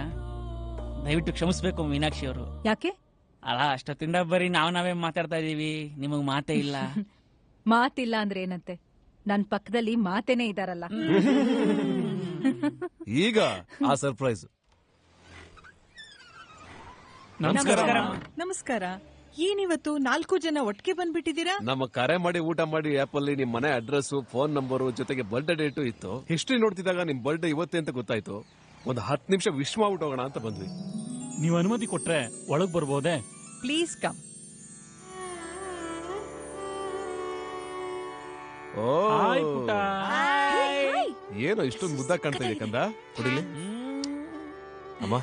ದಯವಿಟ್ಟು ಕ್ಷಮಿಸ್ಬೇಕು ಮೀನಾಕ್ಷಿ ಅವರು. ಯಾಕೆ? ಅಲ್ಲ, ಅಷ್ಟೊತ್ತಿಂದ ಬರೀ ನಾವೇ ಮಾತಾಡ್ತಾ ಇದೀವಿ, ನಿಮಗ್ ಮಾತೇ ಇಲ್ಲ. ಮಾತಿಲ್ಲ ಅಂದ್ರೆ ಏನಂತೆ? ನನ್ ಪಕ್ಕದಲ್ಲಿ ಮಾತೇನೆ ಇದಾರಲ್ಲ. ಈಗ ಆ ಸರ್ಪ್ರೈಸ್. ನಮಸ್ಕಾರ. ಏನಿವತ್ತು 4 ಜನ ಒಟ್ಟಿಗೆ ಬಂದ್ಬಿಟ್ಟಿದ್ದೀರಾ? ನಮ್ಮ ಕರೆ ಮಾಡಿ ಊಟ ಮಾಡಿ ಆಪ್ ಅಲ್ಲಿ ನಿಮ್ ಮನೆ ಅಡ್ರೆಸ್, ಫೋನ್ ನಂಬರ್ ಜೊತೆಗೆ ಬರ್ಡೇ ಡೇಟು ಇತ್ತು. ಹಿಸ್ಟ್ರಿ ನೋಡ್ತಿದ್ದಾಗ ನಿಮ್ ಬರ್ಡೇ ಇವತ್ತೇ ಅಂತ ಗೊತ್ತಾಯ್ತು. ಒಂದು 10 ನಿಮಿಷ ವಿಶ್ ಮಾಡ್ಬಿಟ್ಟು ಹೋಗೋಣ ಅಂತ ಬಂದ್ವಿ. ನೀವು ಅನುಮತಿ ಕೊಟ್ರೆ ಒಳಗ್ ಬರ್ಬೋದೇ? Please come. ಏನೋ ಇಷ್ಟೊಂದು ಮುದ್ದ ಕಾಣ್ತಾ ಇದೆ ಕಂದ, ಕುಡಿಲಿ ಅಮ್ಮ.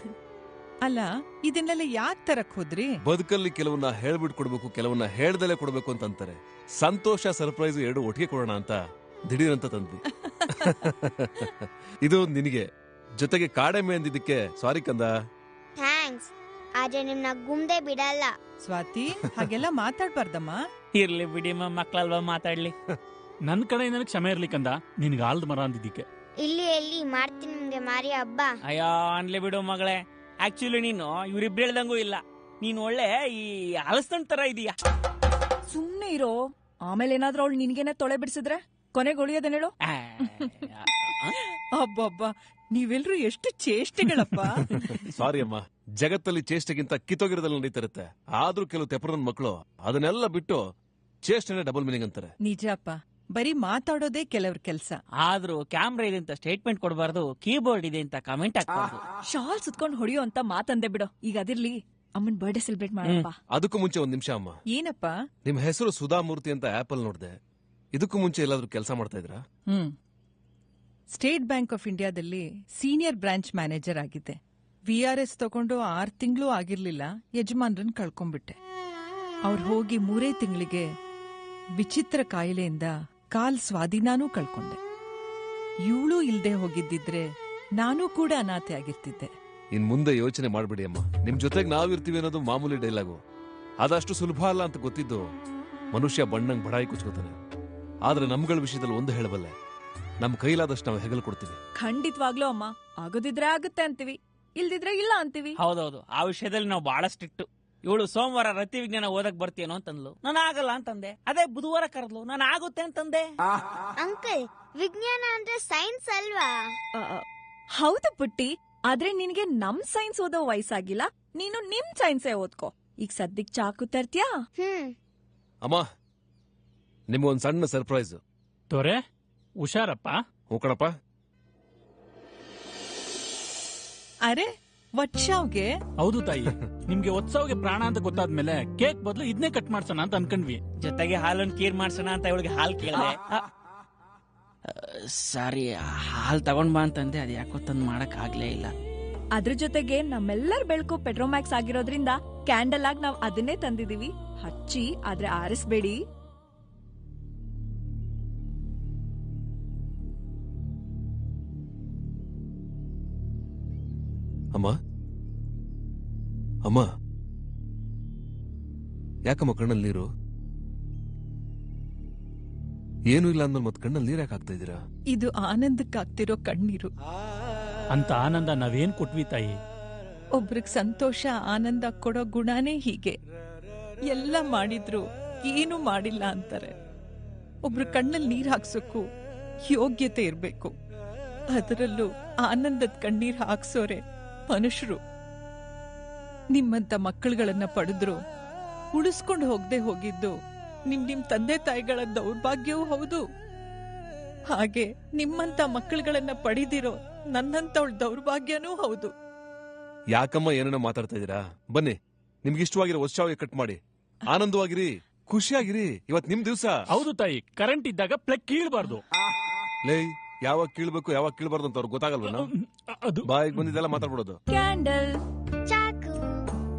ಅಲ್ಲ, ಇದನ್ನೆಲ್ಲ ಯಾಕೆ ತರಕ್ ಹೋದ್ರಿ? ಬದುಕಲ್ಲಿ ಕೆಲವನ್ನ ಹೇಳ್ಬಿಟ್ಟು ಕೊಡ್ಬೇಕು, ಕೆಲವನ್ನ ಹೇಳ್ದಲೆ ಕೊಡ್ಬೇಕು ಅಂತ ಅಂತಾರೆ. ಸಂತೋಷ, ಸರ್ಪ್ರೈಸ್ 2 ಒಟ್ಟಿಗೆ ಕೊಡೋಣ ಅಂತ ದಿಢೀರಂತ ತಂದ್ವಿ. ಇದು ನಿನಗೆ, ಜೊತೆಗೆ ಕಾಡೆಮ್ಮೆ ಅಂದಿದ್ದಕ್ಕೆ ಸಾರಿ ಕಂದ. ಥ್ಯಾಂಕ್ಸ್. ಆದ್ರೆ ನಿಮ್ನ ಗುಮ್ದೆ ಬಿಡಲ್ಲ. ಸ್ವಾತಿ, ಹಾಗೆಲ್ಲ ಮಾತಾಡ್ಬಾರ್ದಮ್ಮ. ಇರ್ಲಿ ಬಿಡಿ, ಮಕ್ಕಳಲ್ವಾ ಮಾತಾಡ್ಲಿ. ನನ್ ಕಡೆ ನನಗೆ ಕ್ಷಮೆ ಇರ್ಲಿ ಕಂದ, ನಿನ್ಗೆ ಆಲ್ದ ಮರ ಅಂದಿದ್ದಕ್ಕೆ. ಇಲ್ಲಿ ಎಲ್ಲಿ ಮಾಡ್ತೀನಿ ನಿಮ್ಗೆ ಮಾರಿ ಹಬ್ಬ. ಅಯ್ಯೋ ಅನ್ಲಿ ಬಿಡು ಮಗಳೇ. ಆಕ್ಚುಲಿ ನೀನು ಇವ್ರಿಬ್ರು ಹೇಳ್ದಂಗೂ ಇಲ್ಲ, ನೀನ್ ಒಳ್ಳೆ ಈ ಹಲಸನ್ ತರ ಇದೀಯ. ಸುಮ್ನೆ ಇರೋ, ಆಮೇಲೆ ಏನಾದ್ರೂ ಅವಳು ನಿನ್ಗೇನೆ ತೊಳೆ ಬಿಡಿಸಿದ್ರೆ ಕೊನೆಗೆ ಉಳಿಯೋದೇನೇಳು. ಅಬ್ಬಬ್ಬ, ನೀವೆಲ್ರೂ ಎಷ್ಟು ಚೇಷ್ಟೆಗಳಪ್ಪ. ಸಾರಿ ಅಮ್ಮ, ಜಗತ್ತಲ್ಲಿ ಚೇಷ್ಟೆಗಿಂತ ಕಿತ್ತೋಗಿರೋದಲ್ಲಿ ನಡೀತಿರುತ್ತೆ. ಆದ್ರೂ ಕೆಲವು ತೆಪರದ ಮಕ್ಕಳು ಅದನ್ನೆಲ್ಲ ಬಿಟ್ಟು ಚೇಷ್ಟೆನೆ ಡಬಲ್ ಮೀನಿಂಗ್ ಅಂತಾರೆ. ನಿಜಪ್ಪ, ಬರೀ ಮಾತಾಡೋದೇ ಕೆಲವ್ರ ಕೆಲ್ಸ. ಆದ್ರೂ ಕ್ಯಾಮ್ರಾ ಇದೆ ಅಂತ ಸ್ಟೇಟ್ಮೆಂಟ್ ಕೊಡಬಾರ್ದು, ಕೀಬೋರ್ಡ್ ಇದೆ ಅಂತ ಕಮೆಂಟ್ ಹಾಕ್ಬಾರ್ದು. ಶಾಲ್ ಸುತ್ಕೊಂಡು ಹೊಡಿಯೋ ಅಂತ ಮಾತಂದೆ ಬಿಡು. ಈಗ ಅದಿರ್ಲಿ, ಅಮ್ಮನ್ ಬರ್ಡೇ ಸೆಲೆಬ್ರೇಟ್ ಮಾಡಪ್ಪ. ಅದಕ್ಕೂ ಮುಂಚೆ 1 ನಿಮಿಷ ಅಮ್ಮ. ಏನಪ್ಪ? ನಿಮ್ ಹೆಸರು ಸುಧಾಮೂರ್ತಿ ಅಂತ ಆಪಲ್ ನೋಡ್ದೆ. ಇದಕ್ಕೂ ಮುಂಚೆ ಎಲ್ಲಾದ್ರೂ ಕೆಲಸ ಮಾಡ್ತಾ ಇದ್ರಾ? ಸ್ಟೇಟ್ ಬ್ಯಾಂಕ್ ಆಫ್ ಇಂಡಿಯಾದಲ್ಲಿ ಸೀನಿಯರ್ ಬ್ರಾಂಚ್ ಮ್ಯಾನೇಜರ್ ಆಗಿದ್ದೆ. VRS ತಗೊಂಡು 6 ತಿಂಗಳು ಆಗಿರ್ಲಿಲ್ಲ, ಯಜಮಾನ್ರನ್ ಕಳ್ಕೊಂಡ್ಬಿಟ್ಟೆ. ಅವ್ರು ಹೋಗಿ 3 ತಿಂಗಳಿಗೆ ವಿಚಿತ್ರ ಕಾಯಿಲೆಯಿಂದ ಕಾಲ್ ಸ್ವಾಧೀನಾನೂ ಕಳ್ಕೊಂಡೆ. ಇವಳು ಇಲ್ದೆ ಹೋಗಿದ್ದಿದ್ರೆ ನಾನೂ ಕೂಡ ಅನಾಥೆ ಆಗಿರ್ತಿದ್ದೆ. ಇನ್ ಮುಂದೆ ಯೋಚನೆ ಮಾಡ್ಬಿಡಿ ಅಮ್ಮ. ನಿಮ್ ಜೊತೆಗೆ ನಾವಿರ್ತೀವಿ ಅನ್ನೋದು ಮಾಮೂಲಿ ಡೈಲಾಗು. ಅದಷ್ಟು ಸುಲಭ ಅಲ್ಲ ಅಂತ ಗೊತ್ತಿದ್ದು ಮನುಷ್ಯ ಬಣ್ಣಂಗ್ ಬಡಾಯಿ ಕುಚ್ಕೋತಾನೆ. ಆದ್ರೆ ನಮ್ಗಳ ವಿಷಯದಲ್ಲಿ ಒಂದು ಹೇಳಬಲ್ಲೆ, ನಮ್ ಕೈಲಾದಷ್ಟು ನಾವು ಹೆಗಲು ಕೊಡ್ತೀವಿ. ಖಂಡಿತವಾಗ್ಲೂ ಅಮ್ಮ, ಆಗೋದಿದ್ರೆ ಆಗುತ್ತೆ ಅಂತೀವಿ, ಇಲ್ದಿದ್ರೆ ಇಲ್ಲ ಅಂತೀವಿ. ಹೌದೌದು, ಆ ವಿಷಯದಲ್ಲಿ ನಾವು ಬಹಳ ಸ್ಟ್ರಿಕ್ಟ್. ಇವಳು ಸೋಮವಾರ ರತಿ ವಿಜ್ಞಾನ ಓದಕ್ ಬರ್ತೀನೋ ಅಂತಂದ್ಲು, ನಾನು ಆಗಲ್ಲ ಅಂತಂದೆ. ಅದೇ ಬುಧವಾರ ಕರೆದ್ಲು, ನಾನು ಆಗುತ್ತೆ ಅಂತಂದೆ. ಅಂಕಲ್, ವಿಜ್ಞಾನ ಅಂದ್ರೆ ಸೈನ್ಸ್ ಅಲ್ವಾ? ಹೌದು ಪುಟ್ಟಿ, ಆದ್ರೆ ನಿನಗೆ ನಮ್ ಸೈನ್ಸ್ ಓದೋ ವಯಸ್ಸಾಗಿಲ್ಲ. ನೀನು ನಿಮ್ ಸೈನ್ಸೇ ಓದ್ಕೋ. ಈಗ ಸದ್ಯಕ್ ಚಾಕು ತರ್ತ್ಯಾ? ಅಮ್ಮ, ನಿಮ್ಗೊಂದ್ ಸಣ್ಣ ಸರ್ಪ್ರೈಸ್. ತೋರೆ ಹುಷಾರಪ್ಪ. ಹೋಕಣಪ್ಪ. ಅರೆ ವಟ್ಸಾವ್ಗೆ? ಹೌದು ತಾಯಿ, ನಿಮ್ಗೆ ಉತ್ಸವಗೆ ಪ್ರಾಣ ಅಂತ ಗೊತ್ತಾದ್ಮೇಲೆ ಕೇಕ್ ಬದಲು ಇದನ್ನೇ ಕಟ್ ಮಾಡ್ಸೋಣ ಅಂತ ಅನ್ಕೊಂಡ್ವಿ. ಜೊತೆಗೆ ಹಾಲನ್ನು ಕೀರ್ ಮಾಡ್ಸೋಣ ಅಂತ ಇವಳಿಗೆ ಹಾಲ್ ಕೇಳಿದೆ. ಸಾರಿ, ಹಾಲ್ ತಗೊಂಡ್ ಬಾ ಅಂತಂದೆ, ಅದ್ ಯಾಕೋ ತಂದ್ ಮಾಡಕ್ ಆಗ್ಲೇ ಇಲ್ಲ. ಅದ್ರ ಜೊತೆಗೆ ನಮ್ಮೆಲ್ಲರ ಬೆಳಕು ಪೆಟ್ರೋಮ್ಯಾಕ್ಸ್ ಆಗಿರೋದ್ರಿಂದ ಕ್ಯಾಂಡಲ್ ಆಗಿ ನಾವ್ ಅದನ್ನೇ ತಂದಿದೀವಿ. ಹಚ್ಚಿ, ಆದ್ರೆ ಆರಿಸ್ಬೇಡಿ. ಅಮ್ಮ, ಅಮ್ಮ, ಯಾಕಮ್ಮ ಕಣ್ಣಲ್ಲಿ ನೀರು? ಏನೂ ಇಲ್ಲ ಅಂದ್ಮೇಲೆ ಮತ್ತೆ ಕಣ್ಣಲ್ಲಿ ನೀರ್ ಯಾಕೆ ಹಾಕ್ತಾ ಇದ್ದೀರಾ? ಇದು ಆನಂದಕ್ಕಾಗ್ತಿರೋ ಕಣ್ಣೀರು. ಅಂತ ಆನಂದ ನಾವೇನ್ ಕೊಟ್ವಿ ತಾಯಿ? ಒಬ್ರಿಗೆ ಸಂತೋಷ ಆನಂದ ಕೊಡೋ ಗುಣನೇ ಹೀಗೆ. ಎಲ್ಲ ಮಾಡಿದ್ರು ಏನು ಮಾಡಿಲ್ಲ ಅಂತಾರೆ. ಒಬ್ರು ಕಣ್ಣಲ್ಲಿ ನೀರ್ ಹಾಕ್ಸೋಕು ಯೋಗ್ಯತೆ ಇರ್ಬೇಕು. ಅದರಲ್ಲೂ ಆನಂದದ ಕಣ್ಣೀರ್ ಹಾಕ್ಸೋರೆ ಮನುಷ್ಯರು. ನಿಮ್ಮಂತ ಮಕ್ಕಳುಗಳನ್ನ ಪಡೆದ್ರು ಉಳಿಸ್ಕೊಂಡು ಹೋಗದೆ ಹೋಗಿದ್ದು ನಿಮ್ ತಂದೆ ತಾಯಿಗಳ ದೌರ್ಭಾಗ್ಯವೂ ಹೌದು. ಹಾಗೆ ನಿಮ್ಮಂತ ಮಕ್ಕಳುಗಳನ್ನ ಪಡೆದಿರೋ ನನ್ನಂತವಳ ದೌರ್ಭಾಗ್ಯನೂ ಹೌದು. ಯಾಕಮ್ಮ ಏನೇನೋ ಮಾತಾಡ್ತಾ ಇದ್ದೀರಾ? ಬನ್ನಿ, ನಿಮ್ಗೆ ಇಷ್ಟವಾಗಿರೋ ಉತ್ಸವ ಕಟ್ ಮಾಡಿ ಆನಂದವಾಗಿರಿ, ಖುಷಿಯಾಗಿರಿ. ಇವತ್ ನಿಮ್ ದಿವ್ಸ. ಹೌದು ತಾಯಿ, ಕರೆಂಟ್ ಇದ್ದಾಗ ಪ್ಲಗ್ ಕೀಳ್ಬಾರ್ದು. ಲೇ, ಯಾವಾಗ ಕೀಳ್ಬೇಕು ಯಾವಾಗ ಕೀಳ್ಬಾರ್ದು ಅಂತ ಅವ್ರಿಗೆ ಗೊತ್ತಾಗಲ್ವನ? ಬಾಯಿಗೆ ಬಂದಿದ್ದೆಲ್ಲ ಮಾತಾಡ್ಬಿಡೋದು. ಕ್ಯಾಂಡಲ್, ಚಾಕು.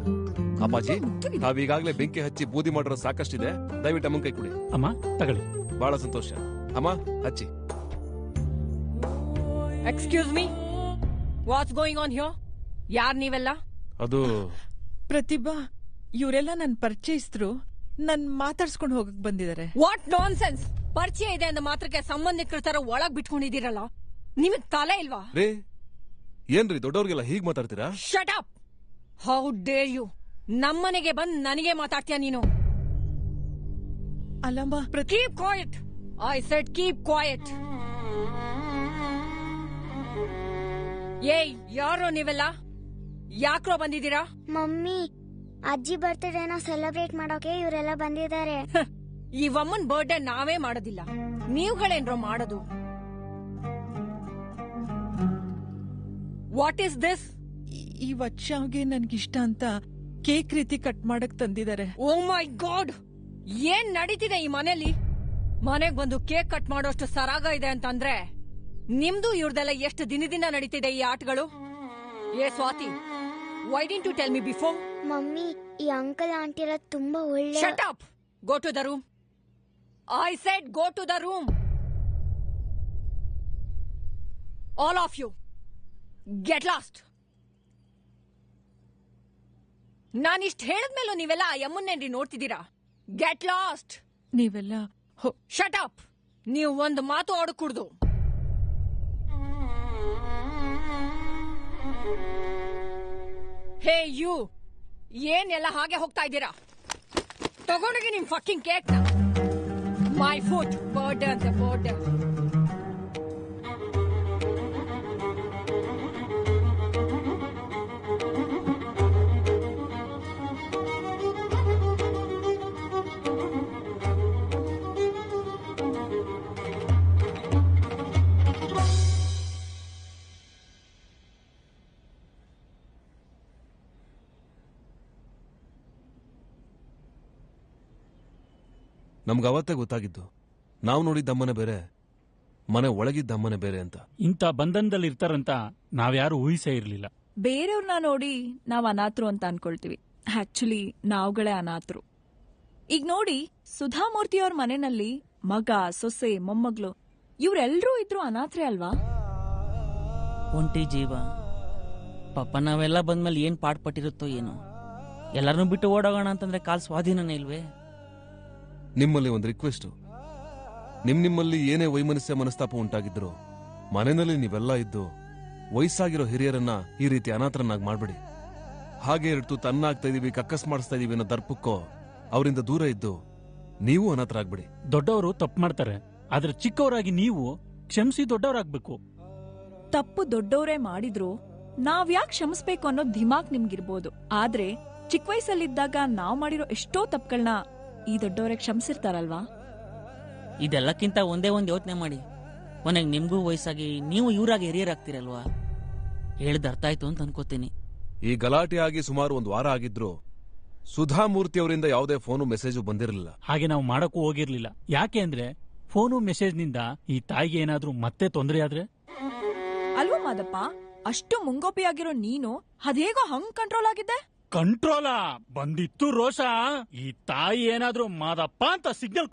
ಅಪ್ಪಾಜಿ, ನಾವೀಗಾಗ್ಲೇ ಬೆಂಕಿ ಹಚ್ಚಿ ಬೂದಿ ಮಾಡಿರೋ ಸಾಕಷ್ಟಿದೆ. ದಯವಿಟ್ಟು ಅಮ್ಮನ ಕೈ ಕೊಡಿ. ಅಮ್ಮ ತಗೊಳ್ಳಿ. ಬಹಳ ಸಂತೋಷ. ಅಮ್ಮ ಹಚ್ಚಿ. Excuse me, what's going on here? ಯಾರ್ ನೀವೆಲ್ಲ? ಅದು ಪ್ರತಿಭಾ, ಇವರೆಲ್ಲ ನನ್ ಪರಿಚಯಿಸಿದ್ರು. ನನ್ ಮಾತಾಡ್ಸ್ಕೊಂಡು ಹೋಗಕ್ ಬಂದಿದ್ದಾರೆ. What non sense! ಪರಿಚಯ ಇದೆ ಅಂದ ಮಾತ್ರಕ್ಕೆ ಸಂಬಂಧಿಕರ ತರ ಒಳಗ್ ಬಿಟ್ಕೊಂಡಿದ್ದೀರಲ್ಲ, ನಿಮಗ್ ತಲೆ ಇಲ್ವಾ? ರೇ, ಏನ್ರಿ ದೊಡ್ಡವ್ರಿಗೆಲ್ಲ ಹೀಗ್ ಮಾತಾಡ್ತೀರಾ? Shut up! How dare you! ನಮ್ಮನೆಗೆ ಬಂದ್ ನನಗೆ ಮಾತಾಡ್ತೀಯ ನೀನು? ಅಲ್ಲಮ್ಮ, keep quiet! I said keep quiet! ಏಯ್, ಯಾರೋ ನೀವೆಲ್ಲ? ಯಾಕ್ರೋ ಬಂದಿದ್ದೀರಾ? ಮಮ್ಮಿ, ಅಜ್ಜಿ ಬರ್ತ್ಡೇನ ಸೆಲೆಬ್ರೇಟ್ ಮಾಡೋಕೆ ಇವರೆಲ್ಲ ಬಂದಿದ್ದಾರೆ. ಈ ಅಮ್ಮನ್ ಬರ್ಡೇ ನಾವೇ ಮಾಡೋದಿಲ್ಲ, ನೀವುಗಳೇನ್ರೋ ಮಾಡೋದು. What is this? ಈ ವರ್ಷಾವ್ಗೆ ನನ್ಗಿಷ್ಟ ಅಂತ ಕೇಕ್ ರೀತಿ ಕಟ್ ಮಾಡಕ್ ತಂದಿದ್ದಾರೆ. ಓ ಮೈ ಗಾಡ್! ಏನ್ ನಡೀತಿದೆ ಈ ಮನೇಲಿ? ಮನೆಗ್ ಬಂದು ಕೇಕ್ ಕಟ್ ಮಾಡೋಷ್ಟು ಸರಾಗ ಇದೆ ಅಂತಂದ್ರೆ ನಿಮ್ದು ಇವ್ರದೆಲ್ಲ ಎಷ್ಟು ದಿನದಿಂದ ನಡೀತಿದೆ ಈ ಆಟಗಳು? ಏ Swathi, why didn't you tell me before? Mummy, ಈ ಅಂಕಲ್ ಆಂಟಿ ಎಲ್ಲ ತುಂಬಾ ಒಳ್ಳೆ. Shut up! Go to the room. I said go to the room. All of you get lost. ನಾನಿಷ್ಟ್ ಹೇಳಿದ್ಮೇಲೂ ನೀವೆಲ್ಲ ಆ ಯಮ್ಮನ್ನೇನ್ರಿ ನೋಡ್ತಿದ್ದೀರಾ? Get lost. ನೀವೆಲ್ಲ ಶಟ್ ಅಪ್! ನೀವು ಒಂದು ಮಾತು ಆಡಕೂಡ್ದು. ಹೇ ಯು, ಏನೆಲ್ಲ ಹಾಗೆ ಹೋಗ್ತಾ ಇದ್ದೀರಾ? ತಗೊಂಡೋಗಿ ನಿಮ್ ಫಕ್ಕಿಂಗ್ ಕೇಕ್ ನ. ಮೈ ಫುಡ್ ಬರ್ಡೇ ಅಂತ ಬರ್ಡೇ. ನಮ್ಗೆ ಅವತ್ತೇ ಗೊತ್ತಾಗಿದ್ದು, ನಾವು ನೋಡಿದ್ದ ಅಮ್ಮನೆ ಬೇರೆ, ಮನೆ ಒಳಗಿದ್ದ ಅಮ್ಮನೆ ಬೇರೆ ಅಂತ. ಇಂಥ ಬಂಧನದಲ್ಲಿ ಇರ್ತಾರಂತ ನಾವ್ಯಾರು ಊಹಿಸೇ ಇರ್ಲಿಲ್ಲ. ಬೇರೆಯವ್ರನ್ನ ನೋಡಿ ನಾವ್ ಅನಾಥರು ಅಂತ ಅನ್ಕೊಳ್ತೀವಿ. ಆಕ್ಚುಲಿ ನಾವುಗಳೇ ಅನಾಥರು. ಈಗ ನೋಡಿ, ಸುಧಾಮೂರ್ತಿಯವ್ರ ಮನೆಯಲ್ಲಿ ಮಗ, ಸೊಸೆ, ಮೊಮ್ಮಗಳು ಇವ್ರೆಲ್ರೂ ಇದ್ರು ಅನಾಥರೇ ಅಲ್ವಾ? ಒಂಟಿ ಜೀವ ಪಾಪ ನಾವೆಲ್ಲ ಬಂದ್ಮೇಲೆ ಏನ್ ಪಾಠ ಪಟ್ಟಿರುತ್ತೋ ಏನೋ. ಎಲ್ಲರನ್ನೂ ಬಿಟ್ಟು ಓಡೋಗೋಣ ಅಂತಂದ್ರೆ ಕಾಲ್ ಸ್ವಾಧೀನನೇ ಇಲ್ವೇ? ನಿಮ್ಮಲ್ಲಿ ಒಂದು ರಿಕ್ವೆಸ್ಟ್, ನಿಮ್ಮಲ್ಲಿ ಏನೇ ವೈಮನಸ್ಯ ಮನಸ್ತಾಪ ಉಂಟಾಗಿದ್ರು ಮನೆಯಲ್ಲಿ ನೀವೆಲ್ಲ ಇದ್ದು ವಯಸ್ಸಾಗಿರೋ ಹಿರಿಯರನ್ನ ಈ ರೀತಿ ಅನಾಥರನ್ನಾಗಿ ಮಾಡ್ಬೇಡಿ. ಹಾಗೆ ಇರ್ತು ತನ್ನಾಗ್ತಾ ಇದೀವಿ, ಕಕ್ಕಸ್ ಮಾಡಿಸ್ತಾ ಇದೀವಿ ಅನ್ನೋ ದರ್ಪಕ್ಕೋ ಅವರಿಂದ ದೂರ ಇದ್ದು ನೀವು ಅನಾಥರಾಗ್ಬಿಡಿ. ದೊಡ್ಡವರು ತಪ್ಪು ಮಾಡ್ತಾರೆ, ಆದ್ರೆ ಚಿಕ್ಕವರಾಗಿ ನೀವು ಕ್ಷಮಿಸಿ ದೊಡ್ಡವರಾಗ್ಬೇಕು. ತಪ್ಪು ದೊಡ್ಡವರೇ ಮಾಡಿದ್ರು ನಾವ್ಯಾಕ್ ಕ್ಷಮಿಸ್ಬೇಕು ಅನ್ನೋ ಧಿಮಾಕ್ ನಿಮ್ಗಿರ್ಬೋದು. ಆದ್ರೆ ಚಿಕ್ಕ ವಯಸ್ಸಲ್ಲಿದ್ದಾಗ ನಾವ್ ಮಾಡಿರೋ ಎಷ್ಟೋ ತಪ್ಪುಗಳನ್ನ ಈ ದೊಡ್ಡವರೇ ಕ್ಷಮಿಸಿರ್ತಾರಲ್ವಾ? ಇದೆಲ್ಲಕ್ಕಿಂತ ಒಂದೇ ಒಂದ್ ಯೋಚನೆ ಮಾಡಿ, ಕೊನೆಗೆ ನಿಮ್ಗೂ ವಯಸ್ಸಾಗಿ ನೀವು ಇವರಾಗಿ ಹಿರಿಯರಾಗ್ತಿರಲ್ವಾ? ಹೇಳ್ದ ಅರ್ಥ ಆಯ್ತು ಅಂತ ಅನ್ಕೋತೀನಿ. ಈ ಗಲಾಟೆ ಆಗಿ ಸುಮಾರು ಒಂದು ವಾರ ಆಗಿದ್ರು ಸುಧಾಮೂರ್ತಿ ಅವರಿಂದ ಯಾವುದೇ ಫೋನು ಮೆಸೇಜು ಬಂದಿರಲಿಲ್ಲ. ಹಾಗೆ ನಾವು ಮಾಡಕ್ಕೂ ಹೋಗಿರ್ಲಿಲ್ಲ. ಯಾಕೆ ಅಂದ್ರೆ ಫೋನು ಮೆಸೇಜ್ ನಿಂದ ಈ ತಾಯಿಗೆ ಏನಾದ್ರೂ ಮತ್ತೆ ತೊಂದರೆ ಆದ್ರೆ ಅಲ್ವಾ ಮಾದಪ್ಪ? ಅಷ್ಟು ಮುಂಗೋಪಿಯಾಗಿರೋ ನೀನು ಅದೇಗೋ ಹಂಗ್ ಕಂಟ್ರೋಲ್ ಆಗಿದ್ದೆ? ಕಂಟ್ರೋಲಾ ಬಂದಿತ್ತು ರೋಷ. ಈ ತಾಯಿ ಏನಾದ್ರೂ ಮಾದಪ್ಪ ಅಂತ ಸಿಗ್ನಲ್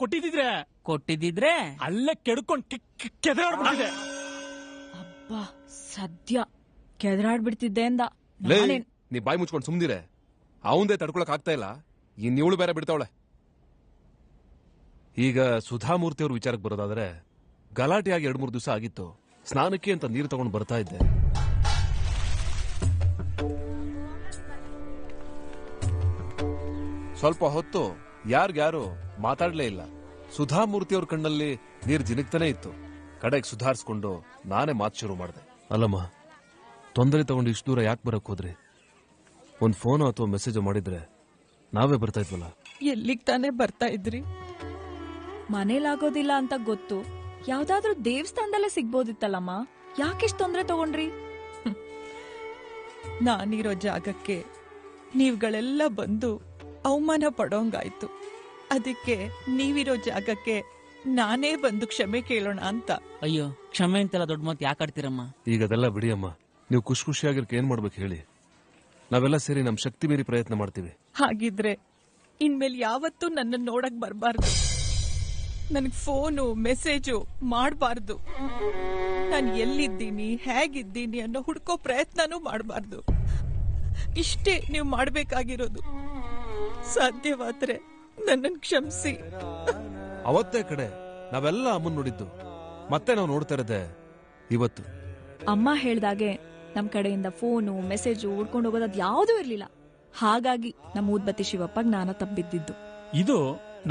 ಕೊಟ್ಟಿದ್ರೆ ಅಲ್ಲೇ ಕೆಡ್ಕೊಂಡ್ ಕೆದರಾಡ್ಬಿಟ್ಟಿದೆ. ಅಬ್ಬಾ ಸದ್ಯ ಕೆದರಾಡ್ಬಿಡ್ತಿದ್ದೆ ಅಂದ. ನೀ ಬಾಯಿ ಮುಚ್ಕೊಂಡು ಸುಮ್ದಿರೆ. ಅವಂದೇ ತಡ್ಕೊಳಕ್ ಆಗ್ತಾ ಇಲ್ಲ, ಇನ್ನಿವಳು ಬೇರೆ ಬಿಡ್ತಾವಳೆ. ಈಗ ಸುಧಾಮೂರ್ತಿ ಅವ್ರ ವಿಚಾರಕ್ಕೆ ಬರೋದಾದ್ರೆ, ಗಲಾಟೆಯಾಗಿ 2-3 ದಿವಸ ಆಗಿತ್ತು. ಸ್ನಾನಕ್ಕೆ ಅಂತ ನೀರು ತಗೊಂಡು ಬರ್ತಾ ಇದ್ದೆ. ಸ್ವಲ್ಪ ಹೊತ್ತು ಯಾರ್ಗ್ಯಾರು ಮಾತಾಡ್ಲೇ ಇಲ್ಲ. ಸುಧಾಮೂರ್ತಿ ಅವ್ರ ಕಣ್ಣಲ್ಲಿ ನೀರು ಜಿನಗ್ತಾನೆ ಇತ್ತು. ಕಡೆಗೆ ಸುಧಾರಿಸ್ಕೊಂಡು ನಾನೇ ಮಾತು ಶುರು ಮಾಡಿದೆ. ಅಲ್ಲಮ್ಮ, ತೊಂದರೆ ತಗೊಂಡು ಇಷ್ಟು ದೂರ ಯಾಕೆ ಬರಕ್ ಹೋದ್ರಿ? ಒಂದ್ ಫೋನ್ ಅಥವಾ ಮೆಸೇಜ್ ಮಾಡಿದ್ರೆ ನಾವೇ ಬರ್ತಾ ಇದ್ವಲ್ಲ. ಎಲ್ಲಿಗ್ ತಾನೇ ಬರ್ತಾ ಇದ್ರಿ? ಮನೇಲಾಗೋದಿಲ್ಲ ಅಂತ ಗೊತ್ತು, ಯಾವ್ದಾದ್ರೂ ದೇವಸ್ಥಾನದಲ್ಲೇ ಸಿಗ್ಬೋದಿತ್ತಲ್ಲಮ್ಮ. ಯಾಕೆಷ್ಟು ತೊಂದ್ರೆ ತಗೊಂಡ್ರಿ? ನಾನಿರೋ ಜಾಗಕ್ಕೆ ನೀವುಗಳೆಲ್ಲ ಬಂದು ಅವಮಾನ ಪಡೋಂಗಾಯ್ತು. ಅದಕ್ಕೆ ನೀವಿರೋ ಜಾಗಕ್ಕೆ ನಾನೇ ಬಂದು ಕ್ಷಮೆ ಕೇಳೋಣ ಅಂತ. ಅಯ್ಯೋ, ಕ್ಷಮೆ ಅಂತೆಲ್ಲ ದೊಡ್ಡ ಮಾತು ಯಾಕೆ ಆಡ್ತೀರಮ್ಮ? ಈಗ ಅದೆಲ್ಲ ಬಿಡಿ ಅಮ್ಮ. ನೀವು ಖುಷಿಯಾಗಿರ್ಕೆ ಏನ್ ಮಾಡ್ಬೇಕು ಹೇಳಿ? ನಾವೆಲ್ಲ ಸೇರಿ ನಮ್ ಶಕ್ತಿ ಮೀರಿ ಪ್ರಯತ್ನ ಮಾಡ್ತೀವಿ. ಹಾಗಿದ್ರೆ ಇನ್ಮೇಲೆ ಯಾವತ್ತೂ ನನ್ನ ನೋಡಕ್ ಬರ್ಬಾರ್ದು. ನನಗ್ ಫೋನು ಮೆಸೇಜು ಮಾಡಬಾರ್ದು. ನಾನು ಎಲ್ಲಿದ್ದೀನಿ, ಹೇಗಿದ್ದೀನಿ ಅನ್ನೋ ಹುಡ್ಕೋ ಪ್ರಯತ್ನನೂ ಮಾಡಬಾರ್ದು. ಇಷ್ಟೇ ನೀವು ಮಾಡ್ಬೇಕಾಗಿರೋದು. ಸಾಧ್ಯವಾದ್ರೆ ನನ್ನನ್ನು ಕ್ಷಮಿಸಿ. ಅವತ್ತೇ ಕಡೆ ನಾವೆಲ್ಲ ಅಮ್ಮನ್ ನೋಡಿದ್ದು, ಮತ್ತೆ ನಾವು ನೋಡ್ತಾ ಇರೋದೆ ಇವತ್ತು. ಅಮ್ಮ ಹೇಳ್ದಾಗೆ ನಮ್ ಕಡೆಯಿಂದ ಫೋನು ಮೆಸೇಜು ಉಡ್ಕೊಂಡು ಹೋಗೋದ್ ಯಾವ್ದೂ ಇರ್ಲಿಲ್ಲ. ಹಾಗಾಗಿ ನಮ್ಮ ಊದ್ಬತ್ತಿ ಶಿವಪ್ಪ ಜ್ಞಾನ ತಪ್ಪಿದ್ದಿದ್ದು. ಇದು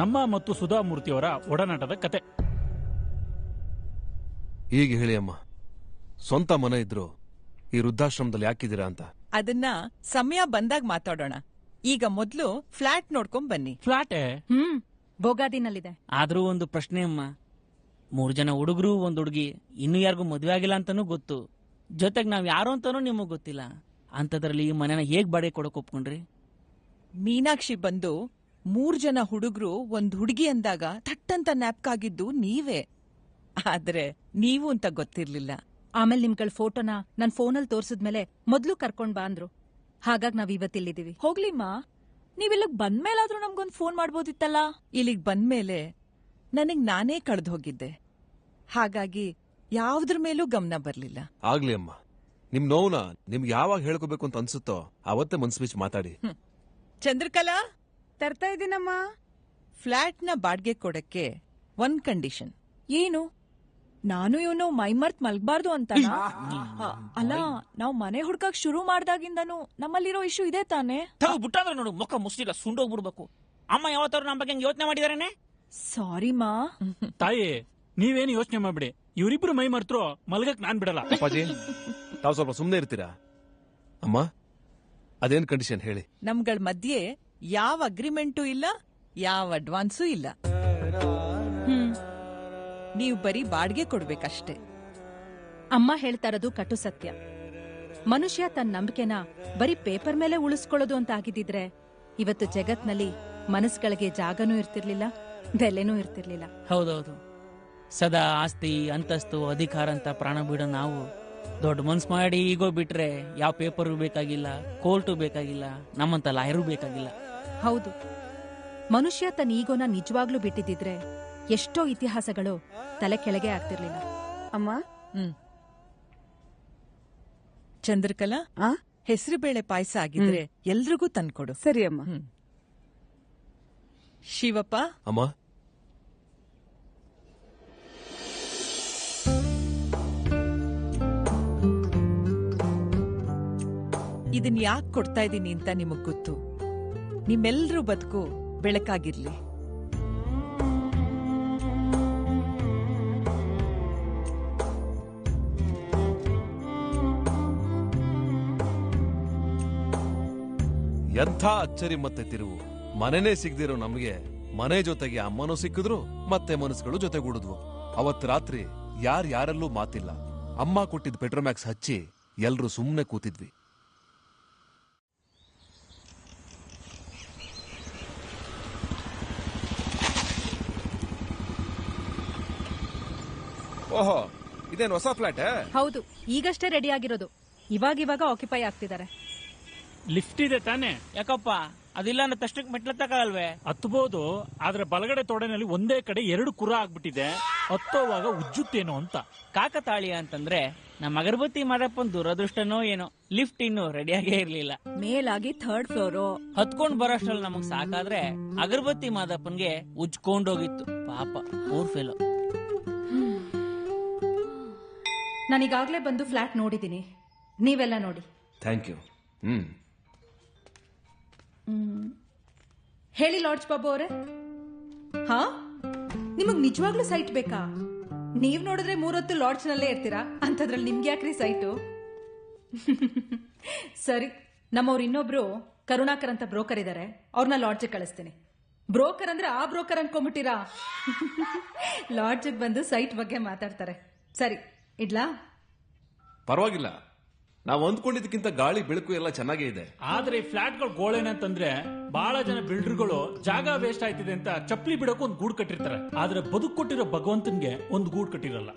ನಮ್ಮ ಮತ್ತು ಸುಧಾಮೂರ್ತಿಯವರ ಒಡನಾಟದ ಕತೆ. ಈಗ ಹೇಳಿ ಅಮ್ಮ, ಸ್ವಂತ ಮನೆ ಇದ್ರು ಈ ವೃದ್ಧಾಶ್ರಮದಲ್ಲಿ ಯಾಕಿದ್ದೀರಾ ಅಂತ. ಅದನ್ನ ಸಮಯ ಬಂದಾಗ ಮಾತಾಡೋಣ. ಈಗ ಮೊದ್ಲು ಫ್ಲಾಟ್ ನೋಡ್ಕೊಂಡ್ ಬನ್ನಿ. ಫ್ಲಾಟೇ? ಬೋಗಾದಿನಲ್ಲಿದೆ. ಆದ್ರೂ ಒಂದು ಪ್ರಶ್ನೆ ಅಮ್ಮ. 3 ಜನ ಹುಡುಗರು, 1 ಹುಡುಗಿ, ಇನ್ನೂ ಯಾರಿಗೂ ಮದುವೆ ಆಗಿಲ್ಲ ಅಂತಾನೂ ಗೊತ್ತು. ಜೊತೆಗೆ ನಾವ್ ಯಾರು ಅಂತಾನೂ ನಿಮಗ್ ಗೊತ್ತಿಲ್ಲ. ಅಂತದ್ರಲ್ಲಿ ಈ ಮನೆನ ಹೇಗ್ ಬಾಡಿಗೆ ಕೊಡಕ್ ಒಪ್ಕೊಂಡ್ರಿ? ಮೀನಾಕ್ಷಿ ಬಂದು 3 ಜನ ಹುಡುಗರು 1 ಹುಡುಗಿ ಅಂದಾಗ ಥಟ್ಟಂತ ನ್ಯಾಪ್ಕಾಗಿದ್ದು ನೀವೇ. ಆದ್ರೆ ನೀವು ಅಂತ ಗೊತ್ತಿರ್ಲಿಲ್ಲ. ಆಮೇಲೆ ನಿಮ್ಗಳ ಫೋಟೋನ ನನ್ ಫೋನಲ್ಲಿ ತೋರ್ಸಿದ್ಮೇಲೆ ಮೊದ್ಲು ಕರ್ಕೊಂಡ್ ಬಾ ಅಂದ್ರು. ಹಾಗಾಗಿ ನಾವ್ ಇವತ್ತಿಲ್ಲಿದ್ದೀವಿ. ಹೋಗ್ಲಿಮ್ಮ, ನೀವಿಲ್ಲಿಗ್ ಬಂದ್ಮೇಲಾದ್ರೂ ನಮ್ಗೊಂದ್ ಫೋನ್ ಮಾಡ್ಬೋದಿತ್ತಲ್ಲ. ಇಲ್ಲಿಗ್ ಬಂದ್ಮೇಲೆ ನನಗ್ ನಾನೇ ಕಳ್ದು ಹೋಗಿದ್ದೆ. ಹಾಗಾಗಿ ಯಾವ್ದ್ರ ಮೇಲೂ ಗಮನ ಬರ್ಲಿಲ್ಲ. ಆಗ್ಲಿ ಅಮ್ಮ, ನಿಮ್ ನೋವುನ ನಿಮ್ಗೆ ಯಾವಾಗ ಹೇಳ್ಕೋಬೇಕು ಅಂತ ಅನ್ಸುತ್ತೋ ಅವತ್ತೇ ಮನ್ಸು ಬಿಚ್ಚಿ ಮಾತಾಡಿ. ಚಂದ್ರಕಲಾ, ತರ್ತಾ ಇದೀನಮ್ಮ. ಫ್ಲಾಟ್ನ ಬಾಡ್ಗೆ ಕೊಡಕ್ಕೆ 1 ಕಂಡೀಷನ್. ಏನು? ನಾನು ಇವನು ಮೈಮರ್ತ್ ಮಲ್ಗಬಾರ್ದು ಅಂತ? ಅಲ್ಲ, ನಾವ್ ಮನೆ ಹುಡ್ಕಕ್ ಶುರು ಮಾಡ್ದಾಗಿಂದನು ನಮ್ಮಲ್ಲಿರೋ ಇಶ್ಯೂ ಇದೆ ತಾನೆ? ಬಿಟ್ಟಾದ್ರೆ ನೋಡು, ಮುಖ ಮುಸ್ಲಿಲ್ಲ ಸುಂಡೋಗ್ಬಿಡ್ಬೇಕು. ಅಮ್ಮ ಯಾವತ್ತಾರು ನಮ್ಮ ಬಗ್ಗೆ ಯೋಚನೆ ಮಾಡಿದಾರೇನೆ? ಸಾರಿ ಮಾ. ತಾಯಿ, ನೀವೇನು ಯೋಚನೆ ಮಾಡ್ಬಿಡಿ. ಇವರಿಬ್ರು ಮೈ ಮರ್ತರು ಮಲ್ಗಕ್ ನಾನ್ ಬಿಡಲ್ಲ. ಅಪ್ಪಾಜಿ, ತಾವು ಸ್ವಲ್ಪ ಸುಮ್ನೆ ಇರ್ತೀರಾ? ಅಮ್ಮ, ಅದೇನ್ ಕಂಡೀಷನ್ ಹೇಳಿ? ನಮ್ಗಳ ಮಧ್ಯೆ ಯಾವ ಅಗ್ರಿಮೆಂಟು ಇಲ್ಲ, ಯಾವ ಅಡ್ವಾನ್ಸು ಇಲ್ಲ. ನೀವು ಬರೀ ಬಾಡ್ಗೆ ಕೊಡ್ಬೇಕಷ್ಟೇ. ಅಮ್ಮ ಹೇಳ್ತಾ ಇರೋದು ಕಟು ಸತ್ಯ. ಮನುಷ್ಯ ತನ್ನ ನಂಬಿಕೆನ ಬರೀ ಪೇಪರ್ ಮೇಲೆ ಉಳಿಸ್ಕೊಳ್ಳೋದು ಅಂತ ಆಗಿದ್ದಿದ್ರೆ ಇವತ್ತು ಜಗತ್ನಲ್ಲಿ ಮನಸ್ಸುಗಳಿಗೆ ಜಾಗನೂ ಇರ್ತಿರ್ಲಿಲ್ಲ, ಬೆಲೆನೂ ಇರ್ತಿರ್ಲಿಲ್ಲ. ಹೌದೌದು. ಸದಾ ಆಸ್ತಿ, ಅಂತಸ್ತು, ಅಧಿಕಾರ ಅಂತ ಪ್ರಾಣ ಬಿಡೋ ನಾವು ದೊಡ್ಡ ಮನ್ಸ್ ಮಾಡಿ ಈಗೋ ಬಿಟ್ರೆ ಯಾವ ಪೇಪರು ಬೇಕಾಗಿಲ್ಲ, ಕೋರ್ಟು ಬೇಕಾಗಿಲ್ಲ, ನಮ್ಮಂತ ಲಾಯರು ಬೇಕಾಗಿಲ್ಲ. ಹೌದು, ಮನುಷ್ಯ ತನ್ನ ಈಗೋನ ನಿಜವಾಗ್ಲೂ ಬಿಟ್ಟಿದ್ದಿದ್ರೆ ಎಷ್ಟೋ ಇತಿಹಾಸಗಳು ತಲೆ ಕೆಳಗೆ ಆಗ್ತಿರ್ಲಿಲ್ಲ. ಅಮ್ಮ, ಚಂದ್ರಕಲಾ, ಹೆಸರುಬೇಳೆ ಪಾಯಸ ಆಗಿದ್ರೆ ಎಲ್ರಿಗೂ ತಂದ್ಕೊಡು. ಸರಿ ಅಮ್ಮ. ಶಿವಪ್ಪ, ಅಮ್ಮ, ಇದನ್ ಯಾಕೆ ಕೊಡ್ತಾ ಇದ್ದೀನಿ ಅಂತ ನಿಮಗ್ ಗೊತ್ತು. ನಿಮ್ಮೆಲ್ರೂ ಬದುಕು ಬೆಳಕಾಗಿರ್ಲಿ. ಎಂಥ ಅಚ್ಚರಿ ಮತ್ತೆ ತಿರುವು. ಮನೆನೇ ಸಿಗದಿರೋ ನಮಗೆ ಮನೆ ಜೊತೆಗೆ ಅಮ್ಮನೂ ಸಿಕ್ಕಿದ್ರು, ಮತ್ತೆ ಮನಸ್ಸುಗಳು ಜೊತೆಗೂಡಿದ್ವು. ಅವತ್ ರಾತ್ರಿ ಯಾರಲ್ಲೂ ಮಾತಿಲ್ಲ. ಅಮ್ಮ ಕೊಟ್ಟಿದ್ದ ಪೆಟ್ರೋಮ್ಯಾಕ್ಸ್ ಹಚ್ಚಿ ಎಲ್ರೂ ಸುಮ್ಮನೆ ಕೂತಿದ್ವಿ. ಓಹೋ, ಇದೇನು ಹೊಸ ಫ್ಲಾಟ್? ಹೌದು, ಈಗಷ್ಟೇ ರೆಡಿ ಆಗಿರೋದು. ಇವಾಗ ಆಕ್ಯುಪೈ ಆಗ್ತಿದ್ದಾರೆ. ಲಿಫ್ಟ್ ಇದೆ ತಾನೆ? ಯಾಕಪ್ಪ ಅದಿಲ್ಲ ಅಂದ್ರೆ ತಷ್ಟಕ್ಕೆ ಮೆಟ್ಲತ್ತಕ್ಕಾಗಲ್ವೇ? ಹತ್ಬೋದು, ಆದ್ರೆ ಬಲಗಡೆ ತೊಡೆನಲ್ಲಿ ಒಂದೇ ಕಡೆ 2 ಕುರ ಆಗ್ಬಿಟ್ಟಿದೆ. ಹತ್ತೋವಾಗ ಉಜ್ಜುತ್ತೇನೋ ಅಂತ. ಕಾಕತಾಳೀಯ ಅಂತಂದ್ರೆ ನಮ್ಮ ಅಗರಬತ್ತಿ ಮಾದಪ್ಪನ್ ದುರದೃಷ್ಟನೋ ಏನೋ, ಲಿಫ್ಟ್ ಇನ್ನು ರೆಡಿಯಾಗೇ ಇರ್ಲಿಲ್ಲ. ಮೇಲಾಗಿ 3rd ಫ್ಲೋರು. ಹತ್ಕೊಂಡ್ ಬರೋಷ್ಟ್ರಲ್ಲಿ ನಮಗ್ ಸಾಕಾದ್ರೆ ಅಗರಬತ್ತಿ ಮಾದಪ್ಪನ್ಗೆ ಉಜ್ಕೊಂಡೋಗಿತ್ತು. ಪಾಪ ಊರ್ ಫೇಲು. ನಾನೀಗಾಗ್ಲೇ ಬಂದು ಫ್ಲಾಟ್ ನೋಡಿದ್ದೀನಿ, ನೀವೆಲ್ಲ ನೋಡಿ. Thank you. ಹೇಳಿ ಲಾಡ್ಜ್ ಬಾಬು ಅವರೇ. ಹಾ, ನಿಮಗ್ ನಿಜವಾಗ್ಲೂ ಸೈಟ್ ಬೇಕಾ? ನೀವ್ ನೋಡಿದ್ರೆ 3 ಹೊತ್ತು ಲಾಡ್ಜ್ ನಲ್ಲೇ ಇರ್ತೀರಾ, ಅಂತದ್ರಲ್ಲಿ ನಿಮ್ಗೆ ಯಾಕ್ರಿ ಸೈಟು? ಸರಿ, ನಮ್ಮವ್ರು ಇನ್ನೊಬ್ರು ಕರುಣಾಕರ್ ಅಂತ ಬ್ರೋಕರ್ ಇದಾರೆ, ಅವ್ರನ್ನ ಲಾಡ್ಜ್ ಕಳಿಸ್ತೀನಿ. ಬ್ರೋಕರ್ ಅಂದ್ರೆ ಆ ಬ್ರೋಕರ್ ಅನ್ಕೊಂಬಿಟ್ಟಿರಾ? ಲಾಡ್ಜ್ ಬಂದು ಸೈಟ್ ಬಗ್ಗೆ ಮಾತಾಡ್ತಾರೆ. ಸರಿ, ಇಡ್ಲಾ? ಪರವಾಗಿಲ್ಲ, ನಾವು ಅಂದ್ಕೊಂಡಿದ್ದಕ್ಕಿಂತ ಗಾಳಿ ಬೆಳಕು ಎಲ್ಲ ಚೆನ್ನಾಗೇ ಇದೆ. ಆದ್ರೆ ಈ ಫ್ಲಾಟ್ಗಳು ಗೋಳೇನಂತಂದ್ರೆ ಬಹಳ ಜನ ಬಿಲ್ಡರ್ಗಳು ಜಾಗ ವೇಸ್ಟ್ ಆಯ್ತಿದೆ ಅಂತ ಚಪ್ಪಲಿ ಬಿಡೋಕೆ ಒಂದು ಗೂಡು ಕಟ್ಟಿರ್ತಾರೆ. ಆದ್ರೆ ಬದುಕು ಕೊಟ್ಟಿರೋ ಭಗವಂತನ್ಗೆ ಒಂದು ಗೂಡು ಕಟ್ಟಿರಲ್ಲ.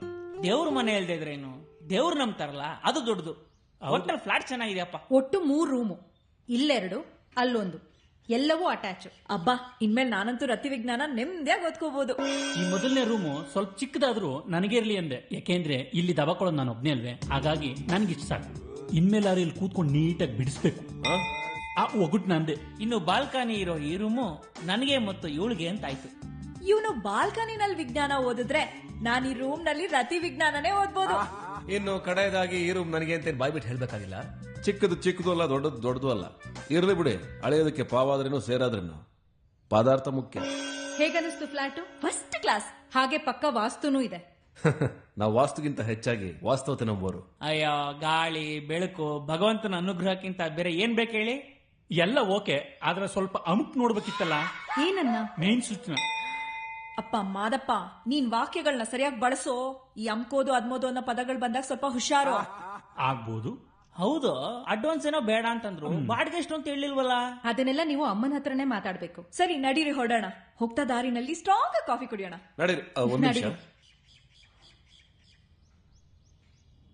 ದೇವ್ರ ಮನೆ ಇಲ್ದೇ ಇದ್ರೇನು, ದೇವ್ರು ನಂಬ್ತಾರಲ್ಲ ಅದು ದೊಡ್ಡದು. ಒಟ್ಟಲ್ಲಿ ಫ್ಲಾಟ್ ಚೆನ್ನಾಗಿದೆಯಪ್ಪ. ಒಟ್ಟು 3 ರೂಮು, ಇಲ್ಲೆರಡು, ಅಲ್ಲೊಂದು, ಎಲ್ಲವೂ ಅಟ್ಯಾಚ್. ಅಬ್ಬಾ, ಇನ್ಮೇಲೆ ನಾನಂತೂ ರತಿ ವಿಜ್ಞಾನ ನೆಮ್ಮದಿಯಾಗಿ ಓದ್ಕೋಬಹುದು. ಈ ಮೊದಲನೇ ರೂಮು ಸ್ವಲ್ಪ ಚಿಕ್ಕದಾದ್ರೂ ನನಗಿರ್ಲಿ ಅಂದೆ, ಯಾಕೆಂದ್ರೆ ಇಲ್ಲಿ ದಬಕೊಳ್ಳೋದು ನಾನು ಒಬ್ನೇ ಅಲ್ವೇ, ಹಾಗಾಗಿ ನನ್ಗಿಷ್ಟ ಸಾಕು. ಇನ್ಮೇಲಾರು ಇಲ್ಲಿ ಕೂತ್ಕೊಂಡು ನೀಟಾಗಿ ಬಿಡಿಸ್ಬೇಕು. ಒಗ್ಗುಟ್ ನಂದೆ. ಇನ್ನು ಬಾಲ್ಕನಿ ಇರೋ ಈ ರೂಮು ನನಗೆ ಮತ್ತು ಇವಳಿಗೆ ಅಂತ ಆಯ್ತು. ಇವನು ಬಾಲ್ಕನಿನಲ್ಲಿ ವಿಜ್ಞಾನ ಓದಿದ್ರೆ ನಾನು ಈ ರೂಮ್ ನಲ್ಲಿ ರತಿ ವಿಜ್ಞಾನನೇ ಓದ್ಬೋದು. ಇನ್ನು ಕಡೆಯದಾಗಿ ಈ ರೂಮ್ ನನಗೆ ಅಂತ ಬಾಯ್ಬಿಟ್ಟು ಹೇಳ್ಬೇಕಾಗಿಲ್ಲ. ಚಿಕ್ಕದು ಅಲ್ಲ, ದೊಡ್ಡದು ಅಲ್ಲ. ಇರ್ಲಿ ಬಿಡಿ, ಅಳೆಯೋದಕ್ಕೆ ಪಾವಾದ್ರೇನು ಸೇರಾದ್ರೇನು, ಪದಾರ್ಥ ಮುಖ್ಯ. ಹೇಗನ್ನಿಸ್ತು ಫ್ಲಾಟು? First class. ಹಾಗೆ ಪಕ್ಕ ವಾಸ್ತುನೂ ಇದೆ. ನಾವು ವಾಸ್ತುಗಿಂತ ಹೆಚ್ಚಾಗಿ ವಾಸ್ತವತೆ ನಂಬೋರು. ಅಯ್ಯೋ, ಗಾಳಿ ಬೆಳಕು ಭಗವಂತನ ಅನುಗ್ರಹಕ್ಕಿಂತ ಬೇರೆ ಏನ್ ಬೇಕು ಹೇಳಿ? ಎಲ್ಲ ಓಕೆ, ಆದ್ರೆ ಸ್ವಲ್ಪ ಅಮುಕ್ ನೋಡ್ಬೇಕಿತ್ತಲ್ಲ. ಏನನ್ನ? ಮೇನ್ ಸ್ವಿಚ್ ನ. ಅಪ್ಪ ಮಾದಪ್ಪ, ನೀನ್ ವಾಕ್ಯಗಳನ್ನ ಸರಿಯಾಗಿ ಬಳಸೋ. ಈ ಅಮ್ಕೋದು ಅದ್ಮೋದು ಅನ್ನೋ ಪದಗಳು ಬಂದಾಗ ಸ್ವಲ್ಪ ಹುಷಾರು. ಆಗ್ಬೋದು. ಹೌದು, ಅಡ್ವಾನ್ಸ್ ಏನೋ ಬೇಡ ಅಂತಂದ್ರು, ಬಾಡಿಗೆ ಎಷ್ಟು ಅಂತ ಹೇಳಿಲ್ವಲ್ಲ. ಅದನ್ನೆಲ್ಲ ನೀವು ಅಮ್ಮನ ಹತ್ರನೇ ಮಾತಾಡ್ಬೇಕು. ಸರಿ, ನಡೀರಿ ಹೊರಡೋಣ. ಹೋಗ್ತಾ ದಾರಿನಲ್ಲಿ ಸ್ಟ್ರಾಂಗ್ ಕಾಫಿ ಕುಡಿಯೋಣ. ನಡೀರಿ. ಒಂದ್ ನಿಮಿಷ,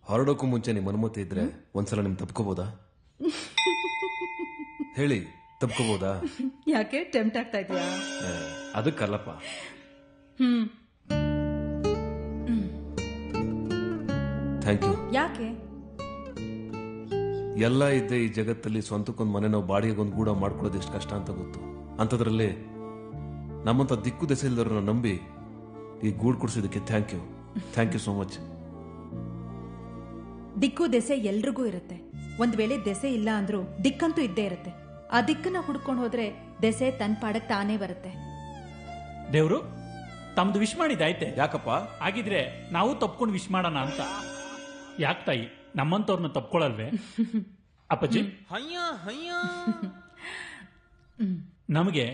ಹೊರಡೋಕ್ಕೂ ಮುಂಚೆ ನಿಮ್ ಅನುಮತಿ ಇದ್ರೆ ಒಂದ್ಸಲ ನಿಮ್ ತಪ್ಕೋಬೋದಾ? ಹೇಳಿ, ತಪ್ಕೋಬೋದಾ? ಯಾಕೆ ಟೆಂಪ್ಟ್ ಆಗ್ತಾ ಇದೆಯಾ? ಅದಕ್ಕಲ್ಲಪ್ಪ. Thank you. ಯಾಕೆ? ಎಲ್ಲ ಇದ್ದೆ ಈ ಜಗತ್ತಲ್ಲಿ ಸ್ವಂತಕ್ಕೊಂದು ಮನೆ ನಾವು ಬಾಡಿಗೆಗೊಂದು ಗೂಡ ಮಾಡ್ಕೊಳ್ಳೋದು ಎಷ್ಟು ಕಷ್ಟ ಅಂತ ಗೊತ್ತು. ಅಂಥದ್ರಲ್ಲಿ ನಮ್ಮಂತ ದಿಕ್ಕು ದೆಸೆ ಇಲ್ದವ್ರನ್ನ ನಂಬಿ ಈ ಗೂಡು ಕೊಡ್ಸಿದ್ದಕ್ಕೆ ಥ್ಯಾಂಕ್ ಯು ಸೋ ಮಚ್. ದಿಕ್ಕು ದೆಸೆ ಎಲ್ರಿಗೂ ಇರುತ್ತೆ. ಒಂದ್ ವೇಳೆ ದೆಸೆ ಇಲ್ಲ ಅಂದ್ರೂ ದಿಕ್ಕಂತೂ ಇದ್ದೇ ಇರುತ್ತೆ. ಆ ದಿಕ್ಕನ್ನ ಹುಡ್ಕೊಂಡು ಹೋದ್ರೆ ದೆಸೆ ತನ್ ಪಾಡಕ್ ತಾನೇ ಬರುತ್ತೆ. ದೇವ್ರು ತಮ್ದು ವಿಶ್ ಮಾಡಿದಾಯ್ತೆ. ಯಾಕಪ್ಪ? ಆಗಿದ್ರೆ ನಾವು ತಪ್ಕೊಂಡು ವಿಶ್ ಮಾಡೋಣ ಅಂತ. ಯಾಕೆ ತಾಯಿ, ನಮ್ಮಂತವ್ರನ್ನ ತಪ್ಕೊಳಲ್ವೇ? ಅಪ್ಪಾಜಿ, ನಮಗೆ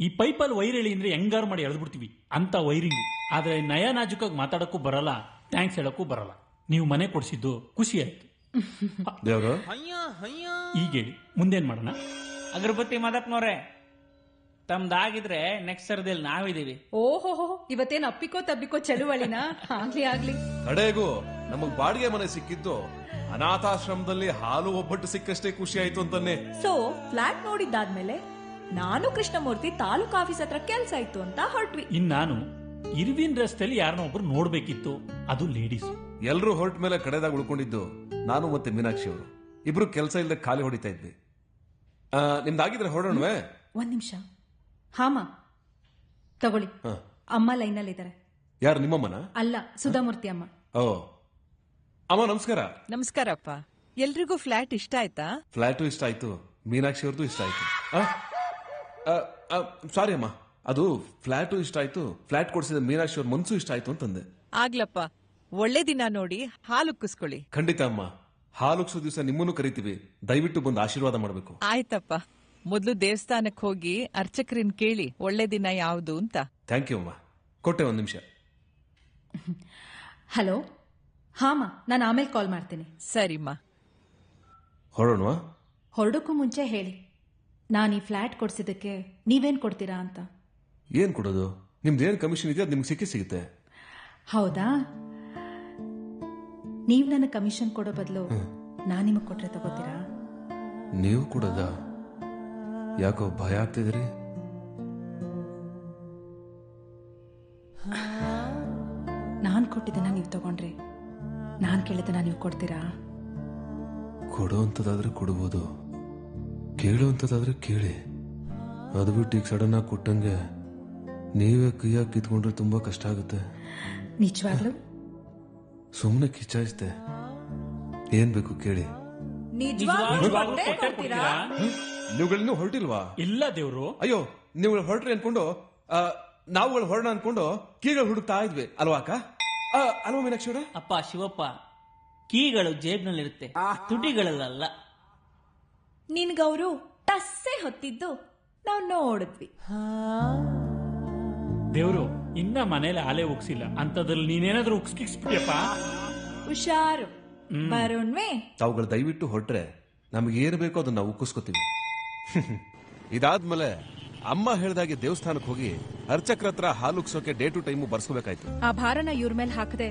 ಈ ಪೈಪಲ್ಲಿ ವೈರ್ ಎಳಿ ಅಂದ್ರೆ ಹೆಂಗಾರು ಮಾಡಿ ಎಳೆದ್ಬಿಡ್ತೀವಿ ಅಂತ ವೈರಿಂಗ್. ಆದ್ರೆ ನಯ ನಾಜುಕಾಗಿ ಮಾತಾಡಕ್ಕೂ ಬರಲ್ಲ, ಥ್ಯಾಂಕ್ಸ್ ಹೇಳಕ್ಕೂ ಬರಲ್ಲ. ನೀವು ಮನೆ ಕೊಡ್ಸಿದ್ದು ಖುಷಿ ಆಯ್ತು. ದೇವ್ರು, ಈಗ ಹೇಳಿ ಮುಂದೇನ್ ಮಾಡೋಣ? ಅಗರಬತ್ತಿ ಮಾದಪ್ಪನವ್ರೆ, ತಮ್ದಾಗಿದ್ರೆ ನೆಕ್ಸ್ಟ್ ಸರ್ದಲ್ಲಿ ನಾವಿದೀವಿ. ಓಹೋ, ಇವತ್ತೇನು ಅಪ್ಪಿಕೋ ತಬ್ಬಿಕೋ ಚಳುವಳಿನಾ? ಆಗ್ಲಿ. ಕಡೆಗೂ ನಮಗ್ ಬಾಡಿಗೆ ಮನೆ ಸಿಕ್ಕಿದ್ದು ಅನಾಥಾಶ್ರಮದಲ್ಲಿ ಹಾಲು ಒಬ್ಬಟ್ಟು ಸಿಕ್ಕಷ್ಟೇ ಖುಷಿ ಆಯ್ತು ಅಂತಾನೆ. ಸೊ ಫ್ಲಾಟ್ ನೋಡಿದ್ದಾದ್ಮೇಲೆ ನಾನು ಕೃಷ್ಣಮೂರ್ತಿ ತಾಲೂಕು ಆಫೀಸ್ ಹತ್ರ ಕೆಲ್ಸ ಇತ್ತು ಅಂತ ಹೊರಟ್ವಿ. ನಾನು ಇರ್ವಿನ್ ರಸ್ತೆಯಲ್ಲಿ ಯಾರನ್ನ ಒಬ್ರು ನೋಡ್ಬೇಕಿತ್ತು, ಅದು ಲೇಡೀಸ್. ಎಲ್ರು ಹೊರಟ ಮೇಲೆ ಕಡೆದಾಗ ಉಳ್ಕೊಂಡಿದ್ದು ನಾನು ಮತ್ತೆ ಮೀನಾಕ್ಷಿ ಅವರು. ಇಬ್ರು ಕೆಲಸ ಇಲ್ಲದೆ ಖಾಲಿ ಹೊಡಿತಾ ಇದ್ವಿ. ನಿಮ್ದಾಗಿದ್ರೆ ಹೊರಡೋಣವೇ? ಒಂದ್ ನಿಮಿಷ. ಹಾಮ ತಗೊಳ್ಳಿ. ಅಮ್ಮ ಲೈನಲ್ಲಿದ್ದಾರೆ. ಯಾರು, ನಿಮ್ಮಮ್ಮನ? ಅಲ್ಲ, ಸುಧಾಮೂರ್ತಿ ಅಮ್ಮ. ಓ ಅಮ್ಮ ನಮಸ್ಕಾರ. ನಮಸ್ಕಾರಪ್ಪ. ಎಲ್ರಿಗೂ ಫ್ಲಾಟ್ ಇಷ್ಟ ಆಯ್ತಾ? ಫ್ಲಾಟು ಇಷ್ಟ ಆಯ್ತು, ಮೀನಾಕ್ಷಿ ಅವ್ರದ್ದು ಇಷ್ಟ ಆಯ್ತು. ಸಾರಿ ಅಮ್ಮ, ಅದು ಫ್ಲಾಟು ಇಷ್ಟ ಆಯ್ತು, ಫ್ಲಾಟ್ ಕೊಡಿಸಿದ ಮೀನಾಕ್ಷಿ ಅವ್ರ ಮನ್ಸು ಇಷ್ಟ ಆಯ್ತು ಅಂತಂದೆ. ಆಗ್ಲಪ್ಪ, ಒಳ್ಳೆ ದಿನ ನೋಡಿ ಹಾಲು ಉಕ್ಕಿಸ್ಕೊಳ್ಳಿ. ಖಂಡಿತ ಅಮ್ಮ, ಹಾಲು ಉಕ್ಸೋ ದಿವಸ ನಿಮ್ಮನ್ನು ಕರಿತೀವಿ, ದಯವಿಟ್ಟು ಬಂದು ಆಶೀರ್ವಾದ ಮಾಡಬೇಕು. ಆಯ್ತಪ್ಪ. ಮೊದಲು ದೇವಸ್ಥಾನಕ್ಕೆ ಹೋಗಿ ಅರ್ಚಕರನ್ನ ಕೇಳಿ ಒಳ್ಳೆ ದಿನ ಯಾವುದು ಅಂತ. ಥ್ಯಾಂಕ್ ಯು ಅಮ್ಮ. ಕೊಟ್ಟೆ, ಒಂದ್ ನಿಮಿಷ. ಹಲೋ. ಹಾಮ, ನಾನು ಆಮೇಲೆ ಕಾಲ್ ಮಾಡ್ತೀನಿ. ಸರಿಮ್ಮ. ಹೊರಡೋಣ? ಹೊರಡಕ್ಕೂ ಮುಂಚೆ ಹೇಳಿ, ನಾನು ಈ ಫ್ಲಾಟ್ ಕೊಡ್ಸಿದ್ದಕ್ಕೆ ನೀವೇನ್ ಕೊಡ್ತೀರಾ ಅಂತ. ಏನ್ ಕೊಡೋದು? ನಿಮ್ದೇನ್ ಕಮಿಷನ್ ಇದೆ ಅದು ನಿಮ್ಗೆ ಸಿಗುತ್ತೆ. ಹೌದಾ? ನೀವ್ ನನಗೆ ಕಮಿಷನ್ ಕೊಡೋ ಬದಲು ನಾನ್ ನಿಮಗ್ ಕೊಟ್ರೆ ತಗೋತೀರಾ? ನೀವು ಕೊಡೋದ? ಯಾಕೋ ಭಯ ಆಗ್ತಿದ್ರಿ? ನಾನ್ ಕೊಟ್ಟಿದ್ದನ್ನ ನೀವು ತಗೊಂಡ್ರಿ, ನಾನ್ ಕೇಳಿದ್ದನ್ನ ನೀವು ಕೊಡ್ತೀರಾ? ಕೊಡುವಂಥದ್ದಾದ್ರೆ ಕೊಡ್ಬೋದು, ಕೇಳುವಂಥದ್ದಾದ್ರೆ ಕೇಳಿ. ಅದು ಬಿಟ್ಟು ಈಗ ಸಡನ್ ಆಗಿ ಕೊಟ್ಟಂಗೆ ನೀವೇ ಕೈಯಾಗಿ ಕಿತ್ಕೊಂಡ್ರೆ ತುಂಬಾ ಕಷ್ಟ ಆಗುತ್ತೆ. ನಿಜವಾಗ್ಲು? ಸುಮ್ಮನೆ ಕಿಚ್ಚಾಯಿಸ್ತೆ. ಏನ್ ಬೇಕು ಕೇಳಿ. ನೀವುಗಳಿನ್ನೂ ಹೊರಟಿಲ್ವಾ? ಇಲ್ಲ ದೇವ್ರು. ಅಯ್ಯೋ, ನೀವು ಹೊರಟ್ರಿ ಅನ್ಕೊಂಡು ನಾವುಗಳು ಹೊರಡ ಅನ್ಕೊಂಡು ಕೀಗಳು ಹುಡುಕ್ತಾ ಇದ್ವಿ ಅಲ್ವಾ ಅಕ್ಕ? ಅಲ್ವಾ ಮೀನಾಕ್ಷಿ ಅವರ? ಅಪ್ಪ ಶಿವಪ್ಪ, ಕೀಗಳು ಜೇಬ್ನಲ್ಲಿರುತ್ತೆ, ತುಟಿಗಳಲ್ಲ. ನಿನ್ಗವರು ಟಸ್ಸೆ ಹೊತ್ತಿದ್ದು ನಾವು ನೋಡಿದ್ವಿ. ದೇವ್ರು, ಇನ್ನ ಮನೇಲಿ ಆಲೆ ಉಗ್ಸಿಲ್ಲ ಅಂತದ್ರಲ್ಲಿ ನೀನೇನಾದ್ರೂ ಉಗ್ಸ್ಕಿಸ್ಬಿಟ್ಟಿಯಪ್ಪ. ಹುಷಾರು, ಬರೋಣ್ವೇ? ತಾವುಗಳು ದಯವಿಟ್ಟು ಹೊರಟ್ರೆ ನಮ್ಗೆ ಏನ್ ಬೇಕೋ ಅದನ್ನ ನಾವು ಉಕ್ಕಿಸ್ಕೊತೀವಿ. ಇದಾದ್ಮೇಲೆ ಅಮ್ಮ ಹೇಳ್ದಾಗೆ ದೇವಸ್ಥಾನಕ್ಕೆ ಹೋಗಿ ಅರ್ಚಕ್ರ ಹತ್ರ ಹಾಲು ಉಕ್ಸೋಕೆ ಡೇ ಟು ಟೈಮು ಬರ್ಸ್ಕೋಬೇಕಾಯ್ತು. ಆ ಭಾರನ ಇವ್ರ ಮೇಲೆ ಹಾಕದೆ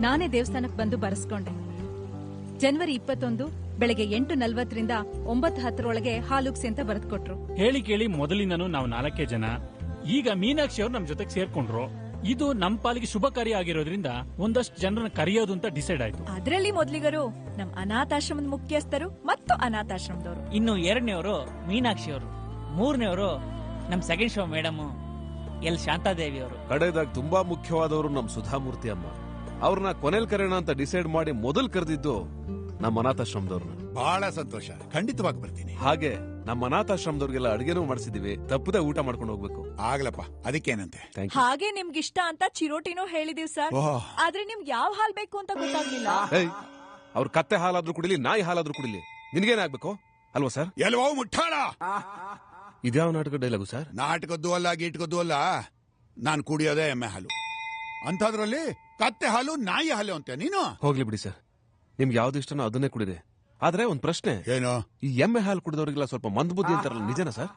ನಾನೇ ದೇವಸ್ಥಾನಕ್ಕೆ ಬಂದು ಬರ್ಸ್ಕೊಂಡೆ. ಜನವರಿ 21 ಬೆಳಗ್ಗೆ 8:40ರಿಂದ 9:10 ಹಾಲುಕ್ಸಿ ಅಂತ ಬರೆದು ಕೊಟ್ರು. ಹೇಳಿ ಕೇಳಿ ಮೊದಲಿನೂ ನಾವು 4 ಜನ. ಈಗ ಮೀನಾಕ್ಷಿ ಅವ್ರು ನಮ್ ಜೊತೆಗೆ ಸೇರ್ಕೊಂಡ್ರು. ಇದು ನಮ್ ಪಾಲಿಗೆ ಶುಭ ಕಾರ್ಯ ಆಗಿರೋದ್ರಿಂದ ಒಂದಷ್ಟು ಜನರನ್ನ ಕರೆಯೋದು ಅಂತ ಡಿಸೈಡ್ ಆಯ್ತು. ಅದ್ರಲ್ಲಿ ಮೊದಲಿಗರು ನಮ್ ಅನಾಥಾಶ್ರಮದ ಮುಖ್ಯಸ್ಥರು ಮತ್ತು ಅನಾಥಾಶ್ರಮದವರು. ಇನ್ನು 2ನೇವರು ಮೀನಾಕ್ಷಿ ಅವರು, 3ನೇವರು ನಮ್ second show madam L Shantadevi ಅವರು. ಕಡೆದಾಗ ತುಂಬಾ ಮುಖ್ಯವಾದವರು ನಮ್ ಸುಧಾಮೂರ್ತಿ ಅಮ್ಮ. ಅವ್ರನ್ನ ಕೊನೆಲ್ ಕರೆಯೋಣ ಅಂತ ಡಿಸೈಡ್ ಮಾಡಿ ಮೊದಲ್ ಕರೆದಿದ್ದು ನಮ್ಮ ಅನಾಥಾಶ್ರಮದವ್ರನ್ನ. ಬಹಳ ಸಂತೋಷ, ಖಂಡಿತವಾಗಿ ಬರ್ತೀನಿ. ಹಾಗೆ ನಮ್ಮ ಅನಾಥಾಶ್ರಮದವ್ರಿಗೆಲ್ಲ ಅಡಿಗೆನೂ ಮಾಡಿಸಿದೀವಿ, ತಪ್ಪದೆ ಊಟ ಮಾಡ್ಕೊಂಡು ಹೋಗ್ಬೇಕು. ಆಗ್ಲಪ್ಪ, ಅದಕ್ಕೇನಂತೆ. ಹಾಗೆ ನಿಮ್ಗಿಷ್ಟ ಅಂತ ಚಿರೋಟಿನೂ ಹೇಳಿದೀವಿ ಸರ್. ಆದ್ರೆ ನಿಮ್ಗೆ ಯಾವ ಹಾಲ್ ಬೇಕು ಅಂತ ಗೊತ್ತಾಗ್ಲಿಲ್ಲ. ಅವ್ರ ಕತ್ತೆ ಹಾಲಾದ್ರೂ ಕುಡಿಲಿ, ನಾಯಿ ಹಾಲಾದ್ರೂ ಕುಡಿಲಿ, ನಿನ್ಗೇನಾಗ್ಬೇಕು ಅಲ್ವಾ ಸರ್? ಎಲ್ಲವೋ ಮುಟ್ಟಾಳ. ಇದ್ಯಾವ ನಾಟಕ ಡೈಲಾಗು ಸರ್? ನಾಟಕದ್ದು ಅಲ್ಲ, ಗೀಟ್ಕದ್ದು ಅಲ್ಲ, ನಾನು ಕುಡಿಯೋದೇ ಎಮ್ಮೆ ಹಾಲು. ಅಂಥದ್ರಲ್ಲಿ ಕತ್ತೆ ಹಾಲು, ನಾಯಿ ಹಾಲು ಅಂತ ನೀನು? ಹೋಗ್ಲಿ ಬಿಡಿ ಸರ್, ನಿಮ್ಗೆ ಯಾವ್ದು ಇಷ್ಟನೋ ಅದನ್ನೇ ಕುಡಿದೆ. ಆದ್ರೆ ಒಂದ್ ಪ್ರಶ್ನೆ, ಏನು? ಈ ಎಮ್ಮೆ ಹಾಲು ಕುಡಿದವ್ರಿಗೆಲ್ಲ ಸ್ವಲ್ಪ ಮಂದಬುದ್ಧಿ ಅಂತಾರಲ್ಲ, ನಿಜನಾ ಸರ್?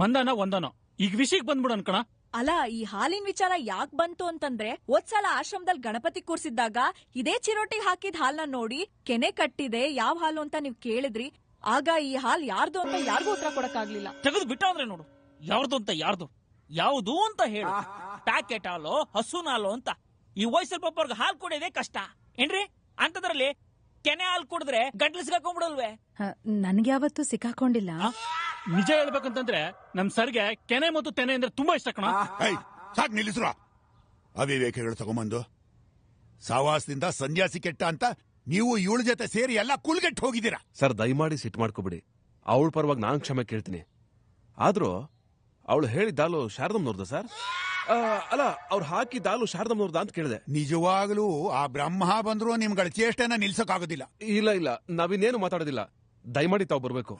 ಮಂದನ ಒಂದನೋ ಈಗ ವಿಷಯಕ್ಕೆ ಬಂದ್ಬಿಡು ಅನ್ಕಣ. ಅಲ್ಲ, ಈ ಹಾಲಿನ ವಿಚಾರ ಯಾಕೆ ಬಂತು ಅಂತಂದ್ರೆ, ಹೋದ್ಸಲ ಆಶ್ರಮದಲ್ಲಿ ಗಣಪತಿ ಕೂರ್ಸಿದ್ದಾಗ ಇದೇ ಚಿರೋಟಿ ಹಾಕಿದ ಹಾಲ್ನ ನೋಡಿ ಕೆನೆ ಕಟ್ಟಿದೆ ಯಾವ ಹಾಲು ಅಂತ ನೀವ್ ಕೇಳಿದ್ರಿ. ಆಗ ಈ ಹಾಲ್ ಯಾರ್ದು ಅಂತ ಯಾರಿಗೂ ಉತ್ತರ ಕೊಡಕ್ಕಾಗ್ಲಿಲ್ಲ. ತೆಗೆದು ಬಿಟ್ಟ ಅಂದ್ರೆ ನೋಡು, ಯಾರ್ದು ಅಂತ ಯಾವ್ದು ಅಂತ ಹೇಳು. ಪ್ಯಾಕೆಟ್ ಹಾಲು, ಹಸುನ ಹಾಲು ಅಂತ ಈ ವಯಸ್ಸಲ್ಲಿ ಪಾಪವ್ರಿಗೆ ಹಾಲು ಕುಡಿಯೋದೇ ಕಷ್ಟ ಏನ್ರಿ? ಅಂತದ್ರಲ್ಲಿ ಕೆನೆ ಹಾಲು ಕುಡಿದ್ರೆ ಗಂಟ್ಲು ಸಿಕ್ಕಾಕೊಂಡ್ಬಿಡಲ್ವೇ? ನನ್ಗೆ ಯಾವತ್ತೂ ಸಿಕ್ಕಾಕೊಂಡಿಲ್ಲ. ನಿಜ ಹೇಳ್ಬೇಕಂತಂದ್ರೆ ನಮ್ ಸರ್ಗೆ ಕೆನೆ ಮತ್ತು ತೆನೆ ಅಂದ್ರೆ ತುಂಬಾ ಇಷ್ಟ ಕಣ. ಸಾಕ್ ನಿಲ್ಲಿಸ್ರ. ಅವಿವೇಕಗಳು ತಗೊಂಬಂದು ಸಾವಾಸದಿಂದ ಸನ್ಯಾಸಿ ಕೆಟ್ಟ ಅಂತ ನೀವು ಇವಳ ಜೊತೆ ಸೇರಿ ಎಲ್ಲ ಕುಲ್ಗೆಟ್ಟು ಹೋಗಿದ್ದೀರಾ. ಸರ್, ದಯಮಾಡಿ ಸಿಟ್ಟು ಮಾಡ್ಕೋಬಿಡಿ. ಅವಳ ಪರವಾಗಿ ನಾನು ಕ್ಷಮೆ ಕೇಳ್ತೀನಿ. ಆದ್ರೂ ಅವಳು ಹೇಳಿದ್ದಾಲು ಶಾರದಮ್ನವ್ರದ ಸರ್? ಅಲ್ಲ, ಅವ್ರು ಹಾಕಿದ್ದಾಲು ಶಾರದಮ್ನವ್ರದ ಅಂತ ಕೇಳಿದೆ. ನಿಜವಾಗ್ಲೂ ಆ ಬ್ರಹ್ಮ ಬಂದ್ರು ನಿಮ್ಗಳ ಚೇಷ್ಟೆನ ನಿಲ್ಸಕ್ಕಾಗೋದಿಲ್ಲ. ಇಲ್ಲ, ನಾವಿನ್ನೇನು ಮಾತಾಡೋದಿಲ್ಲ. ದಯಮಾಡಿ ತಾವು ಬರ್ಬೇಕು.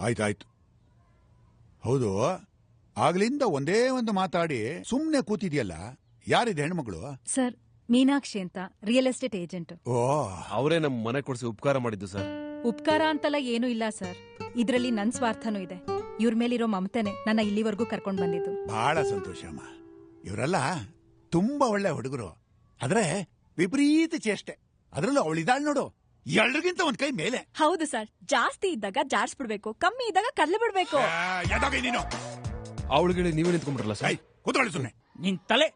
ಆಯ್ತಾಯ್ತು. ಹೌದು, ಆಗ್ಲಿಂದ ಒಂದೇ ಒಂದು ಮಾತಾಡಿ ಸುಮ್ನೆ ಕೂತಿದ್ಯಲ್ಲ, ಯಾರಿದೆ ಹೆಣ್ಮಗಳು? ಸರ್, ಮೀನಾಕ್ಷಿ ಅಂತ, ರಿಯಲ್ ಎಸ್ಟೇಟ್ ಏಜೆಂಟ್. ಓ, ಅವರೇ ನಮ್ಮ ಮನೆ ಕೊಡಿಸಿ ಉಪಕಾರ ಮಾಡಿದ್ದು ಸರ್. ಉಪಕಾರ ಅಂತಲ್ಲ ಏನೂ ಇಲ್ಲ ಸರ್, ಇದ್ರಲ್ಲಿ ನನ್ ಸ್ವಾರ್ಥನೂ ಇದೆ. ಇವ್ರ ಮೇಲಿರೋ ಮಮತೆನೆ ನನ್ನ ಇಲ್ಲಿವರೆಗೂ ಕರ್ಕೊಂಡ್ ಬಂದಿದ್ದು. ಬಹಳ ಸಂತೋಷ ಅಮ್ಮ. ಇವರೆಲ್ಲ ತುಂಬಾ ಒಳ್ಳೆ ಹುಡುಗರು, ಆದ್ರೆ ವಿಪರೀತ ಚೇಷ್ಟೆ. ಅದ್ರಲ್ಲೂ ಅವಳಿದಾಳ್ ನೋಡು, ಎಲ್ರಿಗಿಂತ ಒಂದ್ ಕೈ ಮೇಲೆ. ಹೌದು ಸರ್, ಜಾಸ್ತಿ ಇದ್ದಾಗ ಜಾರ್ಸ್ಬಿಡ್ಬೇಕು, ಕಮ್ಮಿ ಇದ್ದಾಗ ಕದ್ಲು ಬಿಡ್ಬೇಕು. ನೀನು ಅವಳಿಗೆ ನೀವೇ ನಿಂತ್ಕೊಂಡ್ಬಿಡ್ರಲ್ಲ ಸರ್? ಕೂತ್ಕೊಳ್ಳಿ ಸುಮ್ನೆ. ನಿನ್ ತಲೆ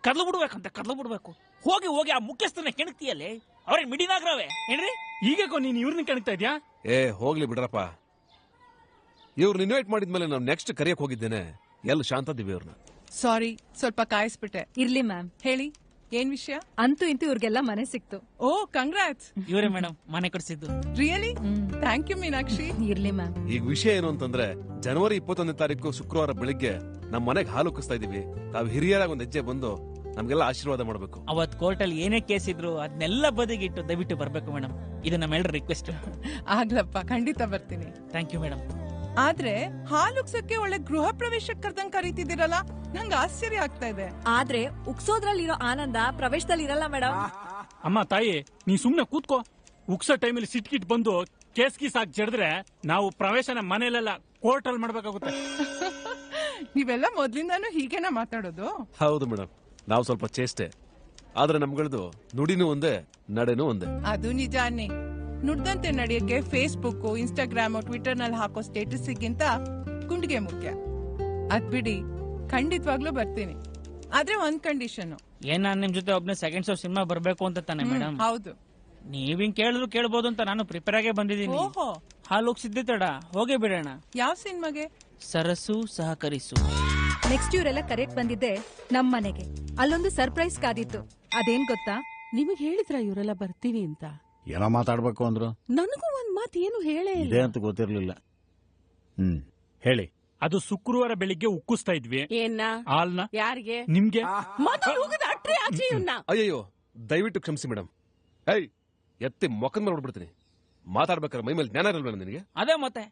ಕದ್ಲು ಬಿಡ್ಬೇಕಂತ ಕದ್ಲು ಬಿಡ್ಬೇಕು. ಹೋಗಿ ಆ ಮುಖ್ಯಸ್ಥನ ಕೆಣಕ್ತಿಯಲ್ಲೇ, ಅವ್ರಿಗೆ ಮಿಡಿನಾಗ್ರವೆ ಏನ್ರಿ? ಈಗೇಕೋ ನೀನ್ ಇವ್ರನ್ನ ಕಾಣ್ತಾ ಇದ್ಯಾ? ಏ ಹೋಗ್ಲಿ ಬಿಡ್ರಪ್ಪ. ಇವ್ರನ್ನ ಇನ್ವೈಟ್ ಮಾಡಿದ್ಮೇಲೆ ನಾವು ನೆಕ್ಸ್ಟ್ ಕರಿಯಕ್ ಹೋಗಿದ್ದೇನೆ ಎಲ್ಲಿ ಶಾಂತ ದಿವ್ಯ ಅವ್ರನ್ನ. ಸಾರಿ, ಸ್ವಲ್ಪ ಕಾಯಿಸ್ಬಿಟ್ಟೆ. ಇರ್ಲಿ ಮ್ಯಾಮ್. ಹೇಳಿ, ಏನ್ ವಿಷಯ? ಅಂತೂ ಇಂತೂ ಇವ್ರಿಗೆಲ್ಲ ಮನೆ ಸಿಕ್ತು. ಓ, ಕಂಗ್ರಾಟ್ಸ್. ಇವರೇ ಮೇಡಮ್ ಮನೆ ಕೊಡ್ಸಿದ್ದು. ರಿಯಲಿ? Thank you Meenakshi. ಇರ್ಲಿ ಮ್ಯಾಮ್. ಈಗ ವಿಷಯ ಏನು ಅಂತಂದ್ರೆ ಜನವರಿ 21ನೇ ತಾರೀಕು ಶುಕ್ರವಾರ ಬೆಳಿಗ್ಗೆ ನಮ್ಮ ಮನೆಗೆ ಹಾಲು ಉಕ್ಕಿಸ್ತಾ ಇದೀವಿ. ತಾವು ಹಿರಿಯರಾಗ ಒಂದ್ ಹೆಜ್ಜೆ ಬಂದು ನಮ್ಗೆಲ್ಲ ಆಶೀರ್ವಾದ ಮಾಡಬೇಕು. ಅವತ್ ಕೋರ್ಟ್ ಅಲ್ಲಿ ಏನೇ ಕೇಸ್ ಇದ್ರು ಅದನ್ನೆಲ್ಲ ಬದಿಗಿಟ್ಟು ದಯವಿಟ್ಟು ಬರ್ಬೇಕು ಮೇಡಮ್. ಇದು ನಮ್ಮೆಲ್ಲರ ರಿಕ್ವೆಸ್ಟ್. ಆಗ್ಲಪ್ಪ, ಖಂಡಿತ ಬರ್ತೀನಿ. Thank you madam. ಆದ್ರೆ ಹಾಲುಕ್ಸಕ್ಕೆ ಒಳ್ಳೆ ಗೃಹ ಪ್ರವೇಶಕ್ಕೆ ಕರ್ದಂಗ್ ಕರೀತಿದ್ದೀರಲ್ಲ, ನಂಗೆ ಆಶ್ಚರ್ಯ ಆಗ್ತಾ ಇದೆ. ಆದ್ರೆ ಉಕ್ಸೋದ್ರಲ್ಲಿರೋ ಆನಂದ ಪ್ರವೇಶದಲ್ಲಿ ಇರಲ್ಲ ಮೇಡಮ್. ಅಮ್ಮ ತಾಯಿ, ನೀ ಸುಮ್ನೆ ಕೂತ್ಕೋ. ಉಕ್ಸೋ ಟೈಮಲ್ಲಿ ಸಿಟ್ಕಿಟ್ ಬಂದು ಕೇಸ್ ಗೀಸ್ ಹಾಕಿ ಜಡಿದ್ರೆ ನಾವು ಪ್ರವೇಶನ ಮನೇಲೆಲ್ಲ ಕೋರ್ಟ್ ಅಲ್ಲಿ ಮಾಡ್ಬೇಕಾಗುತ್ತೆ. ನೀವೆಲ್ಲ ಮೊದ್ಲಿಂದಾನು ಹೀಗೇನ ಮಾತಾಡೋದು? ಹೌದು ಮೇಡಮ್, ನಾವು ಸ್ವಲ್ಪ ಚೇಷ್ಟೆ, ಆದ್ರೆ ನಮ್ಗಳದು ನುಡಿನೂ ಒಂದೇ ನಡೆನೂ ಒಂದೇ. ಅದು ನಿಜಾನೇ. ನುಡ್ದಂತೆ ನಡೆಯಕ್ಕೆ ಫೇಸ್ಬುಕ್, ಇನ್ಸ್ಟಾಗ್ರಾಮ್, ಟ್ವಿಟರ್ ನಲ್ಲಿ ಹಾಕೋ ಸ್ಟೇಟಸ್ಗಿಂತ ಗುಂಡಿಗೆ ಮುಖ್ಯ. ಅದ್ ಬಿಡಿ, ಖಂಡಿತವಾಗ್ಲೂ ಬರ್ತೀನಿ. ಆದ್ರೆ ಒಂದ್ ಕಂಡೀಷನ್. ಏನ್ ನಾನ್ ನಿಮ್ ಜೊತೆ ಒಬ್ನೇ ಸೆಕೆಂಡ್ ಶೋ ಸಿನಿಮಾ ಬರ್ಬೇಕು ಅಂತ ತಾನೆ ಮೇಡಮ್? ಹೌದು. ನೀವಿಂಗ್ ಕೇಳಿದ್ರು ಕೇಳ್ಬೋದು ಅಂತ ನಾನು ಪ್ರಿಪೇರ್ ಆಗೇ ಬಂದಿದ್ದೀನಿ. ಓಹೋ, ಹಾಲು ಸಿದ್ದೆ ತಡ, ಹೋಗೇ ಬಿಡೋಣ. ಯಾವ ಸಿನಿಮಾಗೆ? ಸರಸು ಸಹಕರಿಸು. ನೆಕ್ಸ್ಟ್ ಇವರೆಲ್ಲ ಕರೆಕ್ಟ್ ಬಂದಿದ್ದೆ ನಮ್ ಮನೆಗೆ. ಅಲ್ಲೊಂದು ಸರ್ಪ್ರೈಸ್ ಕಾದಿತ್ತು. ಅದೇನ್ ಗೊತ್ತಾ? ನಿಮಗ್ ಹೇಳಿದ್ರ ಇವರೆಲ್ಲ ಬರ್ತೀವಿ ಅಂತ? ಏನೋ ಮಾತಾಡ್ಬೇಕು ಅಂದ್ರು. ನನಗೂ ಒಂದ್ ಮಾತು ಏನು ಹೇಳೇ ಇಲ್ಲ. ಇದೆ ಅಂತ ಗೊತ್ತಿರ್ಲಿಲ್ಲ. ಹೇಳಿ. ಅದು ಶುಕ್ರವಾರ ಬೆಳಿಗ್ಗೆ ಉಕ್ಕಿಸ್ತಾ ಇದ್ವಿ. ಏನ್ನ? ಹಾಲ್ನ. ಯಾರಿಗೆ? ನಿಮ್ಗೆ. ಅಯ್ಯಯ್ಯೋ, ದಯವಿಟ್ಟು ಕ್ಷಮಿಸಿ ಮೇಡಮ್. ಏಯ್, ಎತ್ತಿ ಮೊಕ್ಕದ ಮೇಲೆ ನೋಡ್ಬಿಡ್ತೀನಿ. ಮಾತಾಡ್ಬೇಕಾದ್ರೆ ಮೈ ಮೇಲೆ ಜ್ಞಾನ ಇರಲ್ವೇನ ನಿನಗೆ? ಅದೇ ಮತ್ತೆ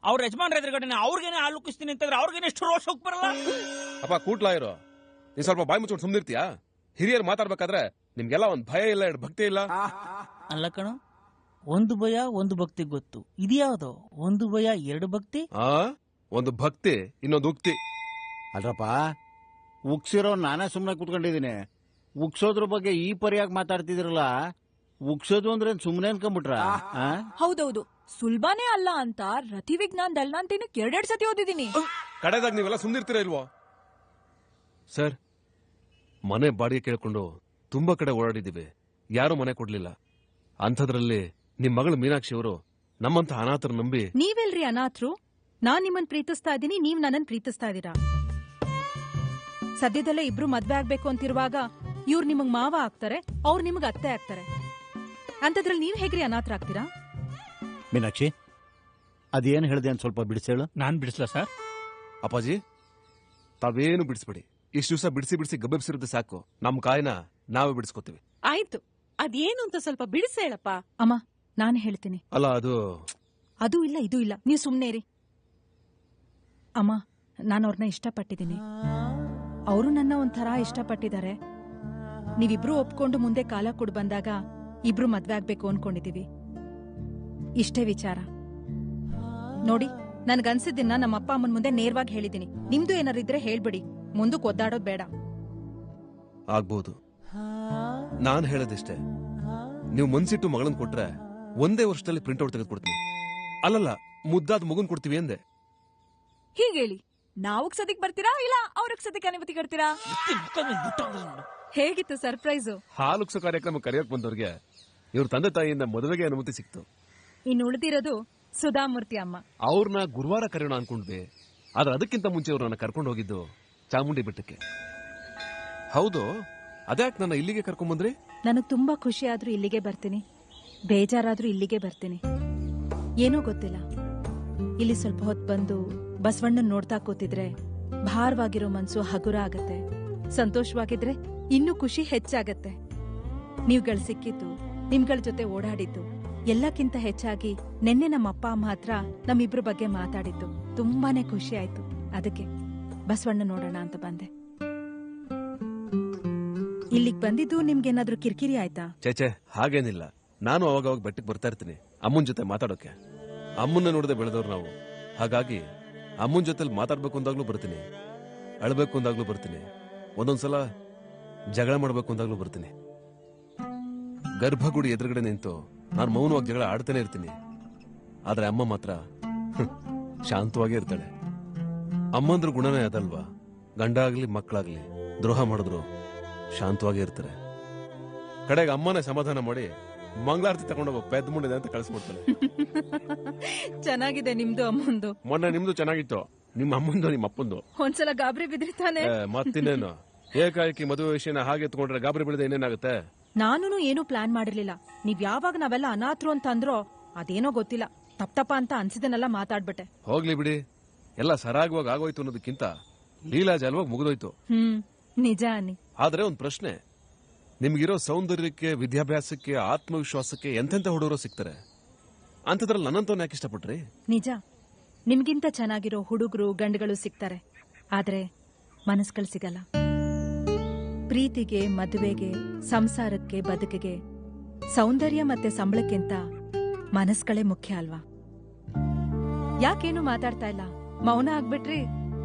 ಅವ್ರ ಯಜಮಾನ್ರ ಎದುರುಗಡೆ ಅವ್ರಿಗೇನೆ ಹಾಲು ಉಕ್ಕಿಸ್ತೀನಿ ಅಂತಂದ್ರೆ ಅವ್ರಿಗೇನೆ ಎಷ್ಟು ರೋಷ ಹೋಗ್ ಬರಲ್ಲ. ಅಪ್ಪ ಕೂಟ್ಲಾ ಇರೋ, ನೀನ್ ಸ್ವಲ್ಪ ಬಾಯಿ ಮುಚ್ಕೊಂಡು ಸುಮ್ನಿರ್ತೀಯಾ? ಹಿರಿಯರು ಮಾತಾಡ್ಬೇಕಾದ್ರೆ ನಿಮ್ಗೆಲ್ಲ ಒಂದ್ ಭಯ ಇಲ್ಲ, ಎರಡು ಭಕ್ತಿ ಇಲ್ಲ. ಅಲ್ಲ ಕಣ, ಒಂದು ಭಯ ಒಂದು ಭಕ್ತಿ ಗೊತ್ತು. ಇದ್ಯಾವ್ದು ಒಂದು ಭಯ ಎರಡು ಭಕ್ತಿ? ಒಂದು ಭಕ್ತಿ, ಇನ್ನೊಂದು ಉಕ್ತಿ. ಅಲ್ರಪ್ಪ, ಉಕ್ಸಿರೋ ನಾನೇ ಸುಮ್ನೆ ಕುತ್ಕೊಂಡಿದೀನಿ. ಉಕ್ಸೋದ್ರ ಬಗ್ಗೆ ಈ ಪರಿಯಾಗಿ ಮಾತಾಡ್ತಿದಿರಲ್ಲ. ಉಕ್ಸೋದು ಅಂದ್ರೆ ಸುಮ್ನೆ ಅನ್ಕೊಂಡ್ಬಿಟ್ರ? ಹೌದೌದು, ಸುಲ್ಭಾನೇ ಅಲ್ಲ ಅಂತ ರತಿ ವಿಜ್ಞಾನ್ ದಲ್ನಾಂತಿನ 2 ಸತಿ ಓದಿದೀನಿ. ಕಡೆದಾಗ ನೀವೆಲ್ಲ ಸುಮ್ನಿರ್ತೀರಾ ಇಲ್ವೋ? ಸರ್, ಮನೆ ಬಾಡಿಗೆ ಕೇಳ್ಕೊಂಡು ತುಂಬಾ ಕಡೆ ಓಡಾಡಿದ್ದೀವಿ, ಯಾರು ಮನೆ ಕೊಡ್ಲಿಲ್ಲ. ಅಂಥದ್ರಲ್ಲಿ ನಿಮ್ ಮಗಳು ಮೀನಾಕ್ಷಿ ಅವರು ನಮ್ಮಂತ ಅನಾಥರು ನಂಬಿ. ನೀವೆಲ್ರಿ ಅನಾಥರು? ನಾನ್ ನಿಮ್ಮನ್ ಪ್ರೀತಿಸ್ತಾ ಇದ್ದೀನಿ, ನೀವ್ ನನ್ನನ್ ಪ್ರೀತಿಸ್ತಾ ಇದೀರಾ. ಸದ್ಯದಲ್ಲೇ ಇಬ್ರು ಮದ್ವೆ ಆಗ್ಬೇಕು ಅಂತಿರುವಾಗ ಇವ್ರು ನಿಮಗ್ ಮಾವ ಆಗ್ತಾರೆ, ಅವ್ರು ನಿಮಗ್ ಅತ್ತೆ ಆಗ್ತಾರೆ. ಅಂತದ್ರಲ್ಲಿ ನೀವ್ ಹೇಗ್ರಿ ಅನಾಥರಾಗ್ತೀರಾ? ಮೀನಾಕ್ಷಿ, ಅದೇನ್ ಹೇಳ್ದೆ ಅಂತ ಸ್ವಲ್ಪ ಬಿಡಿಸೇಳು. ನಾನ್ ಬಿಡಿಸ್ಲಾ ಸರ್? ಅಪ್ಪಾಜಿ, ತಾವೇನು ಬಿಡಿಸ್ಬೇಡಿ. ಇಷ್ಟು ದಿವಸ ಬಿಡಿಸಿ ಬಿಡಿಸಿ ಗಬ್ಬೆಬ್ಸಿರುತ್ತೆ ಸಾಕು. ನಮ್ ಕಾಯಿನ ನಾವೇ ಬಿಡಿಸ್ಕೋತೀವಿ. ಆಯ್ತು, ಅದೇನು ಅಂತ ಸ್ವಲ್ಪ ಬಿಡಿಸಿ ಹೇಳಪ್ಪ. ಅಮ್ಮ, ನಾನು ಹೇಳ್ತೀನಿ. ಅಲ್ಲ, ಅದು ಇಲ್ಲ, ಇದು ಇಲ್ಲ, ನೀವು ಸುಮ್ನೆ ಇರಿ. ಅಮ್ಮ, ನಾನು ಅವ್ರನ್ನ ಇಷ್ಟಪಟ್ಟಿದ್ದೀನಿ, ಅವರು ನನ್ನ ಒಂಥರ ಇಷ್ಟಪಟ್ಟಿದ್ದಾರೆ. ನೀವಿಬ್ರು ಒಪ್ಕೊಂಡು ಮುಂದೆ ಕಾಲ ಕೊಡ್ ಬಂದಾಗ ಇಬ್ರು ಮದ್ವೆ ಆಗ್ಬೇಕು ಅನ್ಕೊಂಡಿದೀವಿ. ಇಷ್ಟೇ ವಿಚಾರ. ನೋಡಿ, ನನ್ಗನ್ಸಿದ್ದನ್ನ ನಮ್ಮ ಅಪ್ಪ ಅಮ್ಮನ ಮುಂದೆ ನೇರವಾಗಿ ಹೇಳಿದೀನಿ. ನಿಮ್ದು ಏನಾರಿದ್ರೆ ಹೇಳ್ಬಿಡಿ, ಮುಂದಕ್ಕೆ ಒದ್ದಾಡೋದ್ ಬೇಡ. ಆಗ್ಬಹುದು. ನಾನ್ ಹೇಳೋದಿಷ್ಟೇ, ನೀವು ಮನ್ಸಿಟ್ಟು ಮಗಳನ್ ಕೊಟ್ರೆ ಒಂದೇ ವರ್ಷದಲ್ಲಿ ಪ್ರಿಂಟ್ಔಟ್ ತೆಗೆದುಕೊಡ್ತೀನಿ. ಅಲ್ಲಲ್ಲ, ಮುದ್ದಾದ ಮಗುನ್ ಕೊಡ್ತೀವಿ ಅಂದೆ. ಹೀಗೇಳಿ, ನಾವು ಸದ್ಯಕ್ ಬರ್ತೀರಾ ಇಲ್ಲ ಅವ್ರಿಗೆ ಸದ್ಯಕ್ಕೆ ಅನುಮತಿ ಕೊಡ್ತೀರಾ? ಹೇಗಿತ್ತು ಸರ್ಪ್ರೈಸು? ಹಾಲುಕ್ಸೋ ಕಾರ್ಯಕ್ರಮ ಕರೆಯಕ್ ಬಂದವ್ರಿಗೆ ಇವ್ರ ತಂದೆ ತಾಯಿಯಿಂದ ಮದುವೆಗೆ ಅನುಮತಿ ಸಿಕ್ತು. ಇನ್ನು ಉಳಿದಿರೋದು ಸುಧಾಮೂರ್ತಿ ಅಮ್ಮ. ಅವ್ರನ್ನ ಗುರುವಾರ ಕರೆಯೋಣ ಅನ್ಕೊಂಡ್ವಿ, ಆದ್ರೆ ಅದಕ್ಕಿಂತ ಮುಂಚೆ ಅವ್ರನ್ನ ಕರ್ಕೊಂಡು ಹೋಗಿದ್ದು ಚಾಮುಂಡಿ ಬೆಟ್ಟಕ್ಕೆ. ಹೌದು, ಅದ್ಯಾಕ್ ನನ್ನ ಇಲ್ಲಿಗೆ ಕರ್ಕೊಂಡ್ ಬಂದ್ರಿ? ನನಗ್ ತುಂಬಾ ಖುಷಿ ಆದ್ರೂ ಇಲ್ಲಿಗೆ ಬರ್ತೀನಿ, ಬೇಜಾರಾದ್ರೂ ಇಲ್ಲಿಗೆ ಬರ್ತೀನಿ. ಏನೋ ಗೊತ್ತಿಲ್ಲ, ಇಲ್ಲಿ ಸ್ವಲ್ಪ ಹೊತ್ತು ಬಂದು ಬಸವಣ್ಣನ್ ನೋಡ್ತಾ ಕೂತಿದ್ರೆ ಭಾರವಾಗಿರೋ ಮನ್ಸು ಹಗುರ ಆಗತ್ತೆ. ಸಂತೋಷವಾಗಿದ್ರೆ ಇನ್ನೂ ಖುಷಿ ಹೆಚ್ಚಾಗತ್ತೆ. ನೀವ್ಗಳು ಸಿಕ್ಕಿದ್ದು, ನಿಮ್ಗಳ ಜೊತೆ ಓಡಾಡಿದ್ದು, ಎಲ್ಲಕ್ಕಿಂತ ಹೆಚ್ಚಾಗಿ ನೆನ್ನೆ ನಮ್ಮ ಅಪ್ಪ ಅಮ್ಮ ಹತ್ರ ನಮ್ಮಿಬ್ರ ಬಗ್ಗೆ ಮಾತಾಡಿದ್ದು ತುಂಬಾನೇ ಖುಷಿ ಆಯ್ತು. ಅದಕ್ಕೆ ಬಸವಣ್ಣ ನೋಡೋಣ ಅಂತ ಬಂದೆ. ಇಲ್ಲಿಗ್ ಬಂದಿದ್ದು ನಿಮ್ಗೇನಾದ್ರೂ ಕಿರಿಕಿರಿ ಆಯ್ತಾ? ಚೇಚೆ, ಹಾಗೇನಿಲ್ಲ. ನಾನು ಅವಾಗ ಬೆಟ್ಟಕ್ಕೆ ಬರ್ತಾ ಇರ್ತೀನಿ ಅಮ್ಮನ್ ಜೊತೆ ಮಾತಾಡೋಕೆ. ಅಮ್ಮನ್ನ ನೋಡದೆ ಬೆಳೆದವ್ರು ನಾವು. ಹಾಗಾಗಿ ಅಮ್ಮನ್ ಜೊತೆಲಿ ಮಾತಾಡ್ಬೇಕು ಅಂದಾಗ್ಲೂ ಬರ್ತೀನಿ, ಅಳ್ಬೇಕು ಅಂದಾಗ್ಲೂ ಬರ್ತೀನಿ, ಒಂದೊಂದ್ಸಲ ಜಗಳ ಮಾಡ್ಬೇಕು ಅಂದಾಗ್ಲೂ ಬರ್ತೀನಿ. ಗರ್ಭಗುಡಿ ಎದುರುಗಡೆ ನಿಂತು ನಾನು ಮೌನವಾಗಿ ಜಗಳ ಆಡ್ತಾನೆ ಇರ್ತೀನಿ. ಆದ್ರೆ ಅಮ್ಮ ಮಾತ್ರ ಶಾಂತವಾಗೇ ಇರ್ತಾಳೆ. ಅಮ್ಮಂದ್ರ ಗುಣನೇ ಅದಲ್ವಾ? ಗಂಡ ಆಗ್ಲಿ ಮಕ್ಕಳಾಗ್ಲಿ ದ್ರೋಹ ಮಾಡಿದ್ರು ಶಾಂತವಾಗೇ ಇರ್ತಾರೆ. ಕಡೆಗೆ ಅಮ್ಮನೇ ಸಮಾಧಾನ ಮಾಡಿ ಮಂಗಳಾರತಿ ತಗೊಂಡೋಗ ಪೆದ್ ಮುಂಡಿದೆ ಅಂತ ಕಳಿಸ್ಬಿಡ್ತಾನೆ. ಚೆನ್ನಾಗಿದೆ ನಿಮ್ದು ಅಮ್ಮಂದು. ಮೊನ್ನೆ ನಿಮ್ದು ಚೆನ್ನಾಗಿತ್ತು, ನಿಮ್ಮ ಅಮ್ಮಂದು ನಿಮ್ಮ ಅಪ್ಪಂದು. ಒಂದ್ಸಲ ಗಾಬರಿ ಬಿದ್ರಿತಾನೆ. ಮತ್ತಿನ್ನೇನು, ಏಕಾಏಕಿ ಮದುವೆ ವಿಷಯನ ಹಾಗೆ ಎತ್ಕೊಂಡ್ರೆ ಗಾಬರಿ ಬಿಡದೆ ಇನ್ನೇನಾಗುತ್ತೆ? ನಾನು ಏನು ಪ್ಲಾನ್ ಮಾಡಿರ್ಲಿಲ್ಲ. ನೀವ್ ಯಾವಾಗ ನಾವೆಲ್ಲ ಅನಾಥರು ಅಂತ ಅಂದ್ರೋ ಅದೇನೋ ಗೊತ್ತಿಲ್ಲ, ತಪ್ಪ ಅಂತ ಅನ್ಸಿದನೆಲ್ಲ ಮಾತಾಡ್ಬಿಟ್ಟೆ. ಹೋಗ್ಲಿ ಬಿಡಿ, ಎಲ್ಲ ಸರಾಗವಾಗಿ ಆಗೋಯ್ತು ಅನ್ನೋದಕ್ಕಿಂತ ಲೀಲಾಜಾಲವಾಗಿ ಮುಗಿದೋಯ್ತು. ನಿಜ ಅನ್ನಿ. ಆದ್ರೆ ಒಂದ್ ಪ್ರಶ್ನೆ, ನಿಮ್ಗಿರೋ ಸೌಂದರ್ಯಕ್ಕೆ, ವಿದ್ಯಾಭ್ಯಾಸಕ್ಕೆ, ಆತ್ಮವಿಶ್ವಾಸಕ್ಕೆ ಎಂತೆಂತ ಹುಡುಗರು ಸಿಗ್ತಾರೆ. ಅಂತದ್ರಲ್ಲಿ ನನ್ನಂತವನ್ನ ಯಾಕೆ ಇಷ್ಟಪಟ್ರಿ? ನಿಜ, ನಿಮ್ಗಿಂತ ಚೆನ್ನಾಗಿರೋ ಹುಡುಗರು ಗಂಡುಗಳು ಸಿಗ್ತಾರೆ, ಆದ್ರೆ ಮನಸ್ಗಳು ಸಿಗಲ್ಲ. ಪ್ರೀತಿಗೆ, ಮದುವೆಗೆ, ಸಂಸಾರಕ್ಕೆ, ಬದುಕಿಗೆ ಸೌಂದರ್ಯ ಮತ್ತೆ ಸಂಬಳಕ್ಕಿಂತ ಮನಸ್ಗಳೇ ಮುಖ್ಯ ಅಲ್ವಾ? ಯಾಕೇನು ಮಾತಾಡ್ತಾ ಇಲ್ಲ, ಮೌನ ಆಗ್ಬಿಟ್ರಿ?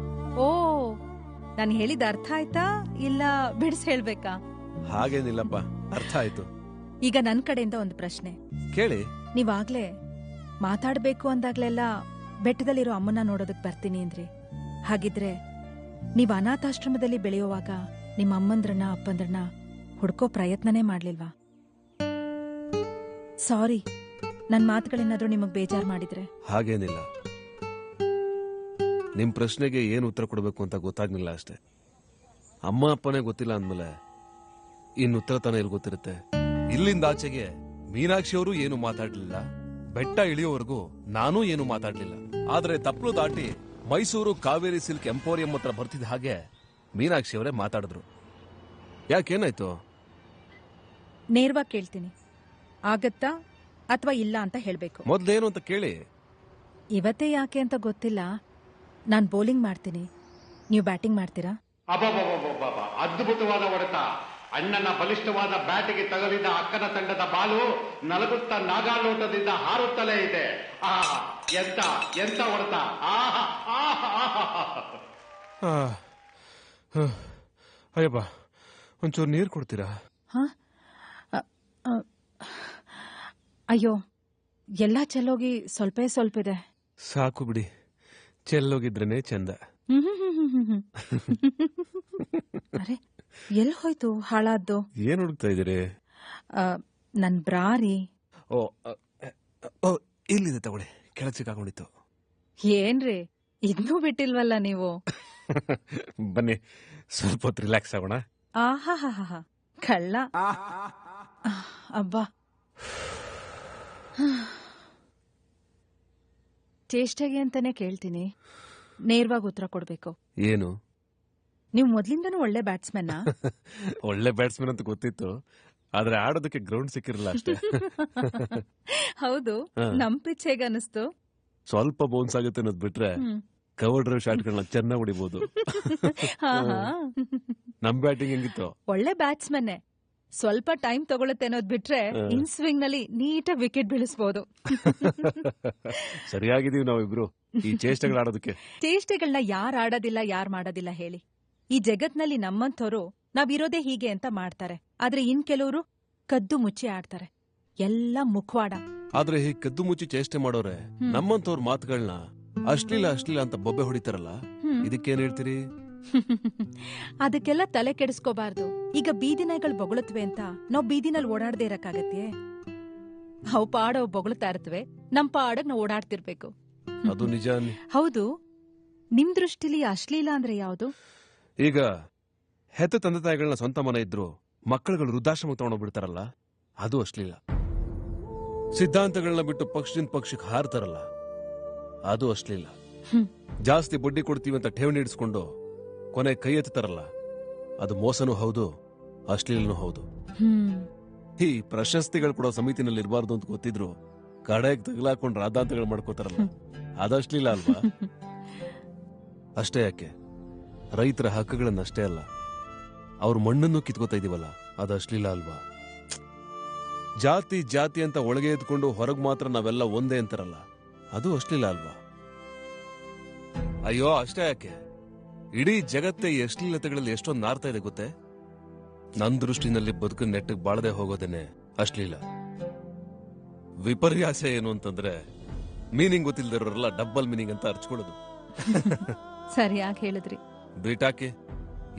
ಓ, ನಾನು ಹೇಳಿದ ಅರ್ಥ ಆಯ್ತಾ ಇಲ್ಲ ಬಿಡಿಸ್ ಹೇಳ್ಬೇಕಾ? ಹಾಗೇನಿಲ್ಲಪ್ಪ, ಅರ್ಥ ಆಯ್ತು. ಈಗ ನನ್ ಕಡೆಯಿಂದ ಒಂದು ಪ್ರಶ್ನೆ ಕೇಳಿ. ನೀವಾಗ್ಲೇ ಮಾತಾಡ್ಬೇಕು ಅಂದಾಗ್ಲೆಲ್ಲ ಬೆಟ್ಟದಲ್ಲಿರೋ ಅಮ್ಮನ ನೋಡೋದಕ್ ಬರ್ತೀನಿ ಅಂದ್ರಿ. ಹಾಗಿದ್ರೆ ನೀವ್ ಅನಾಥಾಶ್ರಮದಲ್ಲಿ ಬೆಳೆಯುವಾಗ ನಿಮ್ಮ ಅಮ್ಮಂದ್ರನ್ನ ಅಪ್ಪಂದ್ರನ್ನ ಹುಡ್ಕೋ ಪ್ರಯತ್ನನೇ ಮಾಡ್ಲಿಲ್ವಾ? ಸಾರಿ, ನನ್ ಮಾತುಗಳೇನಾದ್ರೂ ನಿಮಗ್ ಬೇಜಾರ್ ಮಾಡಿದ್ರೆ. ಹಾಗೇನಿಲ್ಲ, ನಿಮ್ ಪ್ರಶ್ನೆಗೆ ಏನು ಉತ್ತರ ಕೊಡಬೇಕು ಅಂತ ಗೊತ್ತಾಗ್ಲಿಲ್ಲ ಅಷ್ಟೇ. ಅಮ್ಮ ಅಪ್ಪನೇ ಗೊತ್ತಿಲ್ಲ ಅಂದ್ಮೇಲೆ ಇನ್ನು ಉತ್ತರ ತಾನೇ ಎಲ್ಲಿ ಗೊತ್ತಿರುತ್ತೆ? ಇಲ್ಲಿಂದ ಆಚೆಗೆ ಮೀನಾಕ್ಷಿ ಅವರು ಏನು ಮಾತಾಡ್ಲಿಲ್ಲ, ಬೆಟ್ಟ ಇಳಿಯೋವರೆಗೂ ನಾನೂ ಏನು ಮಾತಾಡ್ಲಿಲ್ಲ. ಆದ್ರೆ ತಪ್ಪಲು ದಾಟಿ ಮೈಸೂರು ಕಾವೇರಿ ಸಿಲ್ಕ್ ಎಂಪೋರಿಯಂ ಹತ್ರ ಬರ್ತಿದ್ದ ಹಾಗೆ ಮೀನಾಕ್ಷಿ ಅವರೇ ಮಾತಾಡಿದ್ರು. ಯಾಕೇನಾಯ್ತು? ನೇರವಾಗಿ ಕೇಳ್ತೀನಿ, ಆಗತ್ತಾ ಅಥವಾ ಇಲ್ಲ ಅಂತ ಹೇಳ್ಬೇಕು. ಮೊದ್ಲೇನು ಅಂತ ಕೇಳಿ. ಇವತ್ತೇ ಯಾಕೆ ಅಂತ ಗೊತ್ತಿಲ್ಲ, ನಾನ್ ಬೌಲಿಂಗ್ ಮಾಡ್ತೀನಿ, ನೀವು ಬ್ಯಾಟಿಂಗ್ ಮಾಡ್ತೀರಾ? ಅದ್ಭುತವಾದ ಹೊಡೆತ. ಅಣ್ಣನ ಬಲಿಷ್ಠವಾದ ಬ್ಯಾಟಿಗೆ ತಗಲಿದ ಅಕ್ಕನ ತಂಡದ ಬಾಲು ನಲಗುತ್ತಾ ನಾಗಾಲೋಟದಿಂದ ಹಾರುತ್ತಲೇ ಇದೆ. ಎಂತ ಎಂತ ಹೊಡೆತ! ಅಯ್ಯಪ್ಪ, ಒಂಚೂರು ನೀರು ಕೊಡ್ತೀರಾ? ಅಯ್ಯೋ, ಎಲ್ಲಾ ಚೆಲ್ಲೋಗಿ ಸ್ವಲ್ಪ ಸ್ವಲ್ಪ ಇದೆ. ಸಾಕು ಬಿಡಿ, ಚೆಲ್ಲೋಗಿದ್ರೇನೆ ಚಂದ. ಅರೆ, ಎಲ್ಲಿ ಹೋಯ್ತು ಹಾಳಾದ್ದು? ಏನ್ ಹುಡುಕ್ತಾ ಇದೀರಿ? ನನ್ ಬ್ರಾರಿ. ಓ, ಇಲ್ಲಿದೆ ತಗೊಳ್ಳಿ, ಕೆಳಗೆ ಸಿಕ್ಕಾಕೊಂಡಿತ್ತು. ಏನ್ರಿ ಇನ್ನೂ ಬಿಟ್ಟಿಲ್ವಲ್ಲ ನೀವು? ಬನ್ನಿ ಸ್ವಲ್ಪ ಹೊತ್ತು ರಿಲ್ಯಾಕ್ಸ್ ಆಗೋಣ. ಆಹಾ, ಕಳ್ಳ. ಅಬ್ಬಾ, ಚೇಷ್ಟೆಗೆ ಅಂತಾನೆ ಕೇಳ್ತೀನಿ, ನೇರವಾಗಿ ಉತ್ತರ ಕೊಡ್ಬೇಕು. ಏನು? ನೀವು ಮೊದ್ಲಿಂದನೂ ಒಳ್ಳೆ ಬ್ಯಾಟ್ಸ್ಮನ್? ಒಳ್ಳೆ ಬ್ಯಾಟ್ಸ್ಮನ್ ಅಂತ ಗೊತ್ತಿತ್ತು, ಆದ್ರೆ ಆಡೋದಕ್ಕೆ ಗ್ರೌಂಡ್ ಸಿಕ್ಕಿರಲ್ಲ ಅಷ್ಟೇ. ಹೌದು, ನಮ್ ಪಿಚ್ ಹೇಗ ಅನಿಸ್ತು? ಸ್ವಲ್ಪ ಬೌನ್ಸ್ ಆಗುತ್ತೆ ಅನ್ನೋದು ಬಿಟ್ರೆ ಕವರ್ ಡ್ರೈವ್ ಶಾಟ್ಗಳನ್ನ ಚೆನ್ನಾಗಿ ಹೊಡಿಬಹುದು. ನಮ್ ಬ್ಯಾಟಿಂಗ್ ಹೆಂಗಿತ್ತು? ಒಳ್ಳೆ ಬ್ಯಾಟ್ಸ್ಮನ್ನೇ, ಸ್ವಲ್ಪ ಟೈಮ್ ತಗೊಳುತ್ತೆ ಅನ್ನೋದ್ ಬಿಟ್ರೆ ಇನ್ ಸ್ವಿಂಗ್ ನಲ್ಲಿ ನೀಟಾಗಿ ವಿಕೆಟ್ ಬೀಳಿಸಬಹುದು. ಸರಿಯಾಗಿದೀವಿ ನಾವಿಬ್ರು ಈ ಚೇಷ್ಟೆಗಳಾಡೋದಕ್ಕೆ. ಚೇಷ್ಟೆಗಳನ್ನ ಯಾರು ಆಡೋದಿಲ್ಲ, ಯಾರು ಮಾಡೋದಿಲ್ಲ ಹೇಳಿ? ಈ ಜಗತ್ನಲ್ಲಿ ನಮ್ಮಂಥವ್ರು ನಾವಿರೋದೇ ಹೀಗೆ ಅಂತ ಮಾಡ್ತಾರೆ, ಆದ್ರೆ ಇನ್ ಕೆಲವರು ಕದ್ದು ಮುಚ್ಚಿ ಆಡ್ತಾರೆ, ಎಲ್ಲ ಮುಖವಾಡ. ಆದ್ರೆ ಹೀಗೆ ಕದ್ದು ಮುಚ್ಚಿ ಚೇಷ್ಟೆ ಮಾಡೋರೆ ನಮ್ಮಂತವ್ರ ಮಾತುಗಳನ್ನ ಅಶ್ಲೀಲ ಅಂತ ಬೊಬ್ಬೆ ಹೊಡಿತಾರಲ್ಲ, ಇದಕ್ಕೇನ್ ಹೇಳ್ತೀರಿ? ಅದಕ್ಕೆಲ್ಲ ತಲೆ ಕೆಡಿಸ್ಕೋಬಾರ್ದು. ಈಗ ಬೀದಿ ನಾಯಿಗಳು ಬೊಗಳುತ್ತವೆ ಅಂತ ನಾವ್ ಬೀದಿನಲ್ಲಿ ಓಡಾಡದೆ ಇರಕ್ಕಾಗತ್ತೆ? ಅವು ಪಾಡವ್ ಬೊಗಳುತ್ತಾ ಇರ್ತವೆ, ನಮ್ ಪಾಡಗ್ ನಾವ್ ಓಡಾಡ್ತಿರ್ಬೇಕು. ಅದು ನಿಜ. ಹೌದು, ನಿಮ್ ದೃಷ್ಟಿಲಿ ಅಶ್ಲೀಲ ಅಂದ್ರೆ ಯಾವುದು? ಈಗ ಹೆತ್ತ ತಂದೆ ತಾಯಿಗಳನ್ನ ಸ್ವಂತ ಮನೆ ಇದ್ರು ಮಕ್ಕಳುಗಳು ವೃದ್ಧಾಶ್ರಮ ತಗೊಂಡೋಗ್ಬಿಡ್ತಾರಲ್ಲ, ಅದು ಅಶ್ಲೀಲ. ಸಿದ್ಧಾಂತಗಳನ್ನ ಬಿಟ್ಟು ಪಕ್ಷದಿಂದ ಪಕ್ಷಕ್ಕೆ ಹಾರ್ತಾರಲ್ಲ, ಅದು ಅಶ್ಲೀಲ. ಜಾಸ್ತಿ ಬಡ್ಡಿ ಕೊಡ್ತೀವಿ ಅಂತ ಠೇವಣಿ ಇಡಿಸ್ಕೊಂಡು ಕೊನೆ ಕೈ ಎತ್ತಾರಲ್ಲ, ಅದು ಮೋಸನೂ ಹೌದು, ಅಶ್ಲೀಲನೂ ಹೌದು. ಈ ಪ್ರಶಸ್ತಿಗಳು ಕೊಡೋ ಸಮಿತಿನಲ್ಲಿ ಇರಬಾರ್ದು ಅಂತ ಗೊತ್ತಿದ್ರು ಕಡೆಗೆ ತಗಲಾಕೊಂಡು ರಾಧಾಂತಗಳು ಮಾಡ್ಕೋತಾರಲ್ಲ, ಅದು ಅಶ್ಲೀಲ ಅಲ್ವಾ? ಅಷ್ಟೇ ಯಾಕೆ, ರೈತರ ಹಕ್ಕುಗಳನ್ನಷ್ಟೇ ಅಲ್ಲ, ಅವ್ರ ಮಣ್ಣನ್ನು ಕಿತ್ಕೋತಾ ಇದೀವಲ್ಲ, ಅದು ಅಶ್ಲೀಲ ಅಲ್ವಾ? ಜಾತಿ ಅಂತ ಒಳಗೆ ಎದ್ಕೊಂಡು ಹೊರಗ್ ಮಾತ್ರ ನಾವೆಲ್ಲ ಒಂದೇ ಅಂತಾರಲ್ಲ, ಅದು ಅಶ್ಲೀಲ ಅಲ್ವಾ? ಅಯ್ಯೋ, ಅಷ್ಟೇ ಯಾಕೆ, ಇಡೀ ಜಗತ್ತೇ ಈ ಅಶ್ಲೀಲತೆಗಳಲ್ಲಿ ಎಷ್ಟೊಂದು ನಾರ್ತಾ ಇದೆ ಗೊತ್ತೇ? ನನ್ ದೃಷ್ಟಿನಲ್ಲಿ ಬದುಕಿನ ನೆಟ್ಟಿಗೆ ಬಾಳದೆ ಹೋಗೋದೇನೆ ಅಶ್ಲೀಲ. ವಿಪರ್ಯಾಸ ಏನು ಅಂತಂದ್ರೆ, ಮೀನಿಂಗ್ ಗೊತ್ತಿಲ್ದಿರೋರೆಲ್ಲ ಡಬ್ಬಲ್ ಮೀನಿಂಗ್ ಅಂತ ಅರ್ಚ್ಕೊಳ್ಳೋದು. ಸರಿಯಾಗಿ ಹೇಳಿದ್ರಿ. ಬಿಟಾಕಿ,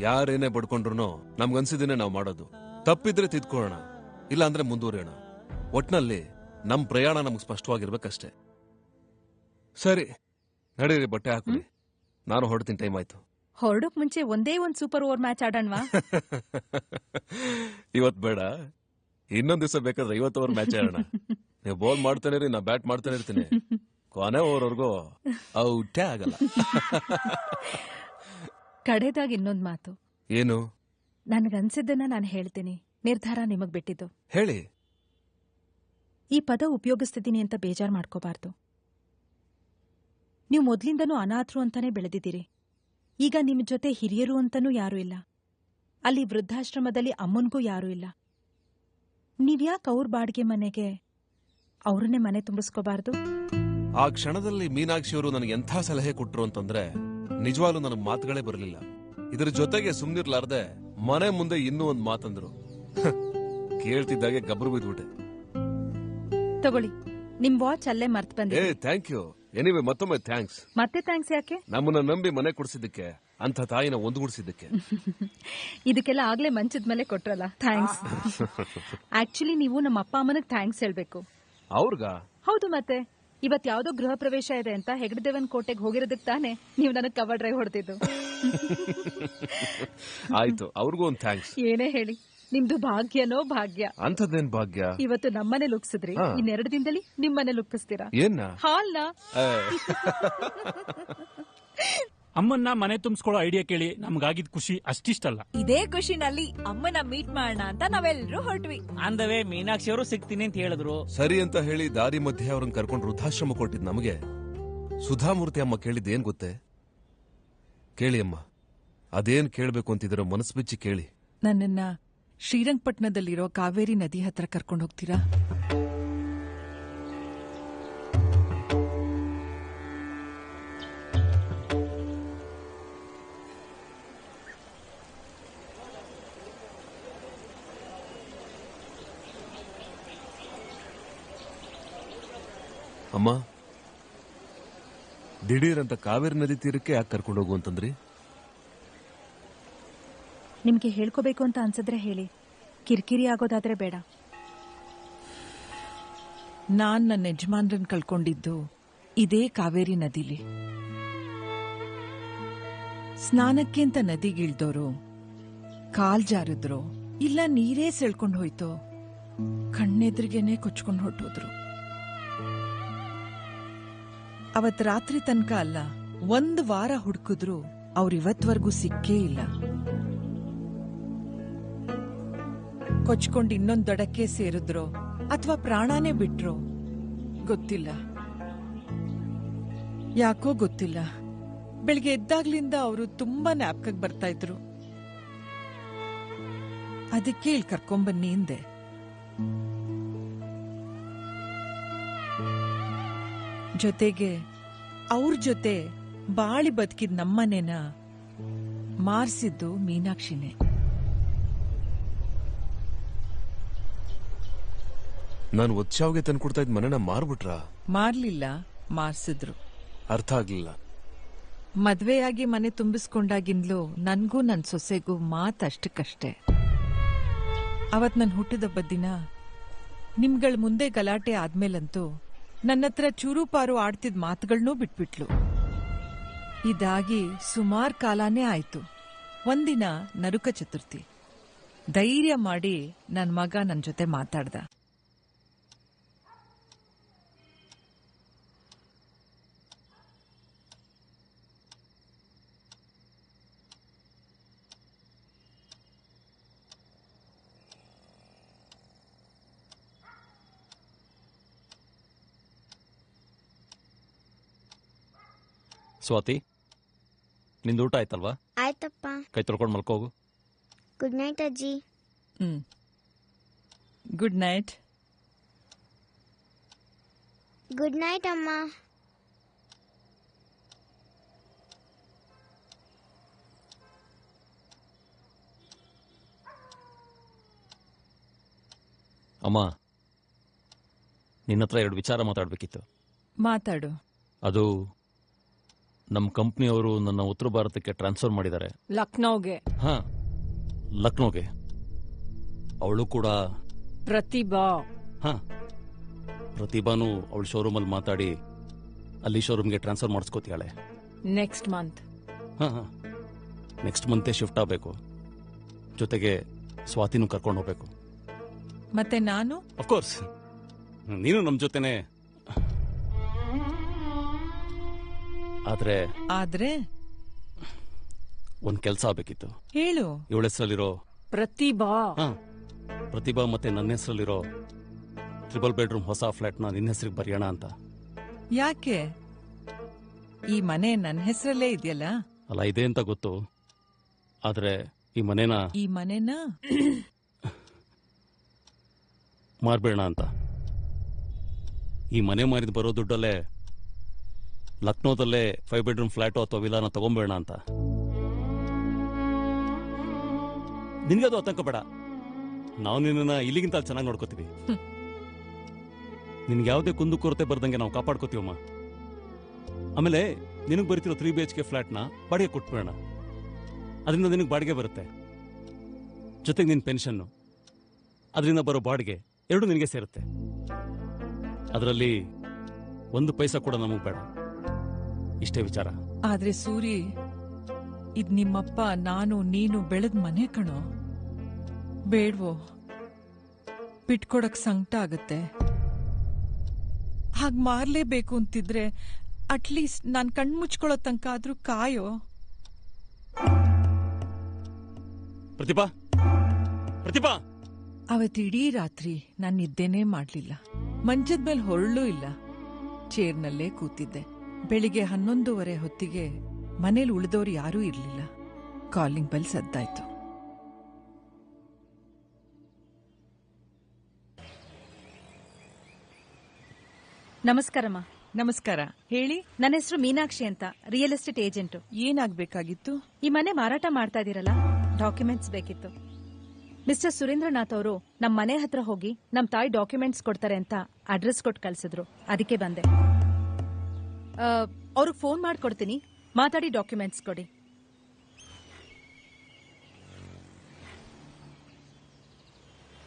ಯಾರೇನೇ ಬಡ್ಕೊಂಡ್ರು ನಮ್ಗನ್ಸಿದ್ದೇನೆ ನಾವು ಮಾಡೋದು. ತಪ್ಪಿದ್ರೆ ತಿದ್ಕೊಳ್ಳೋಣ, ಇಲ್ಲ ಅಂದ್ರೆ ಮುಂದುವರಿಯೋಣ. ಒಟ್ನಲ್ಲಿ ನಮ್ ಪ್ರಯಾಣ ನಮ್ಗೆ ಸ್ಪಷ್ಟವಾಗಿರ್ಬೇಕಷ್ಟೇ. ಸರಿ ನಡೀರಿ, ಬಟ್ಟೆ ಹಾಕಿ, ನಾನು ಹೊರಡ್ತೀನಿ, ಟೈಮ್ ಆಯ್ತು. ಹೊರಡೋಕ್ ಮುಂಚೆ ಒಂದೇ ಒಂದ್ ಸೂಪರ್ ಓವರ್ ಮ್ಯಾಚ್ ಆಡೋಣವಾ? ಇವತ್ ಬೇಡ, ಇನ್ನೊಂದ್ ದಿವಸ ಬೇಕಾದ್ರೆ 50 ಓವರ್ ಮ್ಯಾಚ್ ಆಡೋಣ. ನೀವು ಬೌಲ್ ಮಾಡ್ತಾನೆ ಇರಿ, ನಾ ಬ್ಯಾಟ್ ಮಾಡ್ತಾನೆ ಇರ್ತೀನಿ. ಕೊನೆ ಓವರ್ವರೆಗೂ ಔಟೇ ಆಗಲ್ಲ. ಕಡೆದಾಗ ಇನ್ನೊಂದ್ ಮಾತು. ಏನು? ನನ್ಗನ್ಸಿದ್ದನ್ನ ನಾನು ಹೇಳ್ತೀನಿ, ನಿರ್ಧಾರ ನಿಮಗ್ ಬಿಟ್ಟಿದ್ದು. ಹೇಳಿ. ಈ ಪದ ಉಪಯೋಗಿಸ್ತಿದ್ದೀನಿ ಅಂತ ಬೇಜಾರ್ ಮಾಡ್ಕೋಬಾರ್ದು. ನೀವು ಮೊದ್ಲಿಂದನೂ ಅನಾಥರು ಅಂತಾನೆ ಬೆಳೆದಿದ್ದೀರಿ. ಈಗ ನಿಮ್ ಜೊತೆ ಹಿರಿಯರು ಅಂತಾನೂ ಯಾರೂ ಇಲ್ಲ. ಅಲ್ಲಿ ವೃದ್ಧಾಶ್ರಮದಲ್ಲಿ ಅಮ್ಮನ್ಗೂ ಯಾರೂ ಇಲ್ಲ. ನೀವ್ಯಾಕೆ ಅವ್ರ ಬಾಡಿಗೆ ಮನೆಗೆ ಅವ್ರನ್ನೇ ಮನೆ ತುಂಬಿಸ್ಕೋಬಾರ್ದು? ಆ ಕ್ಷಣದಲ್ಲಿ ಮೀನಾಕ್ಷಿಯವರು ನನಗೆ ಎಂಥ ಸಲಹೆ ಕೊಟ್ರು ಅಂತಂದ್ರೆ ನಿಜವಾಗ್ಲೂ ನನಗೆ ಮಾತುಗಳೇ ಬರಲಿಲ್ಲ. ಇದ್ರ ಜೊತೆಗೆ ಸುಮ್ನಿರ್ಲಾರ್ದೆ ಮನೆ ಮುಂದೆ ಇನ್ನೂ ಒಂದ್ ಮಾತಂದ್ರು. ಕೇಳ್ತಿದ್ದಾಗೆ ಗಬ್ಬರು ಬಿದ್ಬಿಟ್ಟೆ. ತಗೊಳ್ಳಿ, ನಿಮ್ ವಾಚ್ ಅಲ್ಲೇ ಮರ್ತ್ ಬಂದೆ. Thank you. ಎನಿವೆ ಮತ್ತೊಮ್ಮೆ ಥ್ಯಾಂಕ್ಸ್. ಮತ್ತೆ ಥ್ಯಾಂಕ್ಸ್ ಯಾಕೆ? ನಮ್ಮನ್ನ ನಂಬಿ ಮನೆ ಕೊಡ್ಸಿದ್ದಕ್ಕೆ, ಅಂತ ತಾಯಿನ ಒಂದುಗೂಡಿಸಿದ್ದಕ್ಕೆ. ಇದಕ್ಕೆಲ್ಲ ಆಗ್ಲೇ ಮಂಚದ ಮೇಲೆ ಕೊಟ್ರಲ್ಲ, ಥ್ಯಾಂಕ್ಸ್. ಆಕ್ಚುಲಿ ನೀವು ನಮ್ಮ ಅಪ್ಪ ಅಮ್ಮನಿಗೆ ಥ್ಯಾಂಕ್ಸ್ ಹೇಳ್ಬೇಕು. ಅವ್ರಿಗ? ಹೌದು, ಮತ್ತೆ ಇವತ್ ಯಾವ್ದೋ ಗೃಹ ಪ್ರವೇಶ ಇದೆ ಅಂತ ಹೆಗ್ಡೆದೇವನ್ ಕೋಟೆಗೆ ಹೋಗಿರೋದಕ್ಕೆ ತಾನೇ ನೀವು ನನಗೆ ಕವರ್ ಡ್ರೈವ್ ಹೊಡೆದಿದ್ದು. ಆಯ್ತು, ಅವ್ರಿಗೂ ಒಂದು ಥ್ಯಾಂಕ್ಸ್. ಏನೇ ಹೇಳಿ, ನಿಮ್ದು ಭಾಗ್ಯನೋ ಭಾಗ್ಯ. ಅಂತದೇನ್ ಭಾಗ್ಯ? ಇವತ್ತು ನಮ್ಮನೆ ಲುಕ್ಸಿದ್ರಿ, ಇನ್ನೆರಡು ದಿನದಲ್ಲಿ ನಿಮ್ಮನೆ ಲುಕ್ಕಿಸ್ತೀರಾ. ಏನ? ಹಾಲ್ನ. ಅಮ್ಮನ್ನ ಮನೆ ತುಂಬಿಸ್ಕೊಳ್ಳೋ ಐಡಿಯಾ ಕೇಳಿ ನಮ್ಗಾಗಿದ್ ಖುಷಿ ಅಷ್ಟಿಷ್ಟಲ್ಲ. ಇದೇ ಖುಷಿನಲ್ಲಿ ಅಮ್ಮನ ಮೀಟ್ ಮಾಡೋಣ ಅಂತ ನಾವೆಲ್ಲರೂ ಹೊರಟ್ವಿ. ಅಂದವೇ ಮೀನಾಕ್ಷಿ ಅವರು ಸಿಗ್ತೀನಿ ಅಂತ ಹೇಳಿದ್ರು. ಸರಿ ಅಂತ ಹೇಳಿ ದಾರಿ ಮಧ್ಯೆ ಅವ್ರನ್ನ ಕರ್ಕೊಂಡು ವೃದ್ಧಾಶ್ರಮ ಕೊಟ್ಟಿದ್ ನಮಗೆ ಸುಧಾಮೂರ್ತಿ ಅಮ್ಮ ಕೇಳಿದ್ದೇನ್ ಗೊತ್ತೇ? ಕೇಳಿ ಅಮ್ಮ, ಅದೇನ್ ಕೇಳ್ಬೇಕು ಅಂತಿದ್ರು ಮನಸ್ಸು ಬಿಚ್ಚಿ ಕೇಳಿ. ನನ್ನನ್ನ ಶ್ರೀರಂಗಪಟ್ಟಣದಲ್ಲಿರೋ ಕಾವೇರಿ ನದಿ ಹತ್ರ ಕರ್ಕೊಂಡು ಹೋಗ್ತೀರಾ? ಅಮ್ಮ, ದಿಢೀರಂತ ಕಾವೇರಿ ನದಿ ತೀರಕ್ಕೆ ಯಾಕೆ ಕರ್ಕೊಂಡು ಹೋಗು ಅಂತಂದ್ರಿ? ನಿಮ್ಗೆ ಹೇಳ್ಕೋಬೇಕು ಅಂತ ಅನ್ಸಿದ್ರೆ ಹೇಳಿ, ಕಿರಿಕಿರಿ ಆಗೋದಾದ್ರೆ ಬೇಡ. ನಾನ್ ನನ್ನ ಯಜಮಾನ್ರನ್ ಕಳ್ಕೊಂಡಿದ್ದು ಇದೇ ಕಾವೇರಿ ನದಿಲಿ. ಸ್ನಾನಕ್ಕೆ ಅಂತ ನದಿಗಿಳ್ದೋರು ಕಾಲ್ ಜಾರಿದ್ರು, ಇಲ್ಲ ನೀರೇ ಸೆಳ್ಕೊಂಡು ಹೋಯ್ತು, ಕಣ್ಣೆದ್ರಿಗೇನೆ ಕೊಚ್ಕೊಂಡು ಹೊಟ್ಟೋದ್ರು. ಅವತ್ ರಾತ್ರಿ ತನಕ ಅಲ್ಲ, 1 ವಾರ ಹುಡುಕಿದ್ರು ಅವ್ರಿವತ್ವರೆಗೂ ಸಿಕ್ಕೇ ಇಲ್ಲ. ಕೊಚ್ಕೊಂಡು ಇನ್ನೊಂದ್ ದಡಕ್ಕೆ ಸೇರಿದ್ರು ಅಥವಾ ಪ್ರಾಣಾನೇ ಬಿಟ್ರು ಗೊತ್ತಿಲ್ಲ. ಯಾಕೋ ಗೊತ್ತಿಲ್ಲ, ಬೆಳಿಗ್ಗೆ ಎದ್ದಾಗ್ಲಿಂದ ಅವರು ತುಂಬಾ ಜ್ಞಾಪಕಕ್ಕೆ ಬರ್ತಾ ಇದ್ರು. ಅದಕ್ಕೆ ಇಲ್ಲಿ ಕರ್ಕೊಂಬನ್ನಿ ಅಂದೆ. ಜೊತೆಗೆ ಅವ್ರ ಜೊತೆ ಬಾಳಿ ಬದುಕಿದ್ ನಮ್ಮನೆನ ಮಾರ್ಸಿದ್ದು ಮೀನಾಕ್ಷಿನೇ. ನಾನು ಒಚ್ಚಾವ್ಗೆ ತಂದ್ಕೊಡ್ತಾ ಇದ್ ಮನೆನ ಮಾರ್ಬಿಟ್ರಾ? ಮಾರ್ಲಿಲ್ಲ, ಮಾರ್ಸಿದ್ರು. ಅರ್ಥ ಆಗ್ಲಿಲ್ಲ. ಮದ್ವೆಯಾಗಿ ಮನೆ ತುಂಬಿಸ್ಕೊಂಡಾಗಿಂದ್ಲೂ ನನ್ಗೂ ನನ್ ಸೊಸೆಗೂ ಮಾತಷ್ಟಕ್ಕಷ್ಟೇ. ಅವತ್ ನನ್ ಹುಟ್ಟಿದಬ್ಬ ದಿನ ನಿಮ್ಗಳ ಮುಂದೆ ಗಲಾಟೆ ಆದ್ಮೇಲಂತೂ ನನ್ನತ್ರ ಚೂರು ಪಾರು ಆಡ್ತಿದ್ ಮಾತುಗಳನ್ನೂ ಬಿಟ್ಬಿಟ್ಲು. ಇದಾಗಿ ಸುಮಾರು ಕಾಲಾನೇ ಆಯ್ತು. ಒಂದಿನ ನರುಕ ಚತುರ್ಥಿ. ಧೈರ್ಯ ಮಾಡಿ ನನ್ ಮಗ ನನ್ ಜೊತೆ ಮಾತಾಡ್ದ. ಸ್ವಾತಿ, ನಿಂದು ಊಟ ಆಯ್ತಲ್ವಾ? ಆಯ್ತಪ್ಪ. ಕೈ ತೊಳ್ಕೊಂಡು ಮಲ್ಕೋಗು. ಗುಡ್ ನೈಟ್ ಅಜ್ಜಿ. Good night. ಗುಡ್ ನೈಟ್ ಅಮ್ಮ. ಅಮ್ಮ, ನಿನ್ನ ಹತ್ರ 2 ವಿಚಾರ ಮಾತಾಡ್ಬೇಕಿತ್ತು. ಮಾತಾಡು. ಅದು ನಮ್ಮ ಕಂಪ್ನಿಯವರು ನನ್ನ ಉತ್ತರ ಭಾರತಕ್ಕೆ ಟ್ರಾನ್ಸ್ಫರ್ ಮಾಡಿದ್ದಾರೆ. ಲಕ್ನೋಗೆ? ಹಾ, ಲಕ್ನೋಗೆ. ಅವಳು ಕೂಡ ಪ್ರತಿಭಾ. ಹಾ, ಪ್ರತಿಭಾನು ಅವಳ ಶೋರೂಮಲ್ಲಿ ಮಾತಾಡಿ ಅಲ್ಲಿ ಶೋರೂಮ್ಗೆ ಟ್ರಾನ್ಸ್ಫರ್ ಮಾಡಿಸ್ಕೋತಿಯಾಳೆ. Next month. ಹಾಂ ನೆಕ್ಸ್ಟ್ ಮಂತೇ ಶಿಫ್ಟ್ ಆಗಬೇಕು. ಜೊತೆಗೆ ಸ್ವಾತಿನೂ ಕರ್ಕೊಂಡು ಹೋಗ್ಬೇಕು. ಮತ್ತೆ ನಾನು ಅಫ್ಕೋರ್ಸ್ ನೀನು ನಮ್ಮ ಜೊತೆನೆ. ಆದ್ರೆ ಒಂದ್ ಕೆಲಸ ಆಗ್ಬೇಕಿತ್ತು. ಹೇಳು. ಇವಳ ಹೆಸರಲ್ಲಿರೋ ಪ್ರತಿಭಾ ಮತ್ತೆ ನನ್ನ ಹೆಸರಲ್ಲಿರೋ 3 ಬೆಡ್ರೂಮ್ ಹೊಸ ಫ್ಲಾಟ್ನ ನಿನ್ನ ಹೆಸರಿಗೆ ಬರೆಯೋಣ ಅಂತ. ಯಾಕೆ? ಈ ಮನೆ ನನ್ನ ಹೆಸರಲ್ಲೇ ಇದೆಯಲ್ಲ. ಅಲ್ಲ, ಇದೆ ಅಂತ ಗೊತ್ತು. ಆದ್ರೆ ಈ ಮನೆನ ಮಾರ್ಬೇಡ ಅಂತ. ಈ ಮನೆ ಮಾರಿದ್ ಬರೋ ದುಡ್ಡಲ್ಲೇ ಲಕ್ನೋದಲ್ಲೇ 5 ಬೆಡ್ರೂಮ್ ಫ್ಲಾಟು ಅಥವಾ ವಿಲಾನ ತಗೊಂಬೇಡ ಅಂತ. ನಿನ್ಗದು ಆತಂಕ ಬೇಡ, ನಾವು ನಿನ್ನ ಇಲ್ಲಿಗಿಂತ ಚೆನ್ನಾಗಿ ನೋಡ್ಕೋತೀವಿ. ನಿನ್ಗೆ ಯಾವುದೇ ಕುಂದುಕೊರತೆ ಬರ್ದಂಗೆ ನಾವು ಕಾಪಾಡ್ಕೋತೀವಮ್ಮ. ಆಮೇಲೆ ನಿನಗೆ ಬರೀತಿರೋ 3 BHK ಫ್ಲಾಟ್ನ ಬಾಡಿಗೆ ಕೊಟ್ಬೇಡ. ಅದರಿಂದ ನಿನಗೆ ಬಾಡಿಗೆ ಬರುತ್ತೆ, ಜೊತೆಗೆ ನಿನ್ನ ಪೆನ್ಷನ್ನು, ಅದರಿಂದ ಬರೋ ಬಾಡಿಗೆ ಎರಡು ನಿನಗೆ ಸೇರುತ್ತೆ. ಅದರಲ್ಲಿ 1 ಪೈಸಾ ಕೂಡ ನಮಗ್ ಬೇಡ. ಇಷ್ಟೇ ವಿಚಾರ. ಆದ್ರೆ ಸೂರಿ, ಇದ್ ನಿಮ್ಮಪ್ಪ ನಾನು ನೀನು ಬೆಳೆದ ಮನೆ ಕಣೋ. ಬೇಡ್ವೋ, ಬಿಟ್ಕೊಡಕ್ ಸಂಕಟ ಆಗತ್ತೆ. ಹಾಗ್ ಮಾರ್ಲೇಬೇಕು ಅಂತಿದ್ರೆ ಅಟ್ಲೀಸ್ಟ್ ನಾನ್ ಕಣ್ಮುಚ್ಕೊಳ್ಳೋ ತನಕ ಆದ್ರೂ ಕಾಯೋ. ಪ್ರತಿಭಾ ಅವತ್ತಿಡೀ ರಾತ್ರಿ ನಾನ್ ನಿದ್ದೆನೇ ಮಾಡ್ಲಿಲ್ಲ. ಮಂಚದ ಮೇಲೆ ಹೊರಳೂ ಇಲ್ಲ, ಚೇರ್ನಲ್ಲೇ ಕೂತಿದ್ದೆ. ಬೆಳಿಗ್ಗೆ 11:30 ಹೊತ್ತಿಗೆ ಮನೇಲಿ ಉಳಿದವ್ರು ಯಾರೂ ಇರ್ಲಿಲ್ಲ. ಕಾಲಿಂಗ್ ಬೆಲ್ ಸದ್ದಾಯ್ತು. ನಮಸ್ಕಾರಮ್ಮ. ನಮಸ್ಕಾರ. ಹೇಳಿ. ನನ್ನ ಹೆಸರು ಮೀನಾಕ್ಷಿ ಅಂತ, ರಿಯಲ್ ಎಸ್ಟೇಟ್ ಏಜೆಂಟ್. ಏನಾಗ್ಬೇಕಾಗಿತ್ತು? ಈ ಮನೆ ಮಾರಾಟ ಮಾಡ್ತಾ ಇದೀರಲ್ಲ, ಡಾಕ್ಯುಮೆಂಟ್ಸ್ ಬೇಕಿತ್ತು. ಮಿಸ್ಟರ್ ಸುರೇಂದ್ರನಾಥ್ ಅವರು ನಮ್ಮ ಮನೆ ಹತ್ರ ಹೋಗಿ ನಮ್ಮ ತಾಯಿ ಡಾಕ್ಯುಮೆಂಟ್ಸ್ ಕೊಡ್ತಾರೆ ಅಂತ ಅಡ್ರೆಸ್ ಕೊಟ್ಟು ಕಳ್ಸಿದ್ರು. ಅದಕ್ಕೆ ಬಂದೆ. ಅವ್ರಿಗೆ ಫೋನ್ ಮಾಡ್ಕೊಡ್ತೀನಿ, ಮಾತಾಡಿ ಡಾಕ್ಯುಮೆಂಟ್ಸ್ ಕೊಡಿ.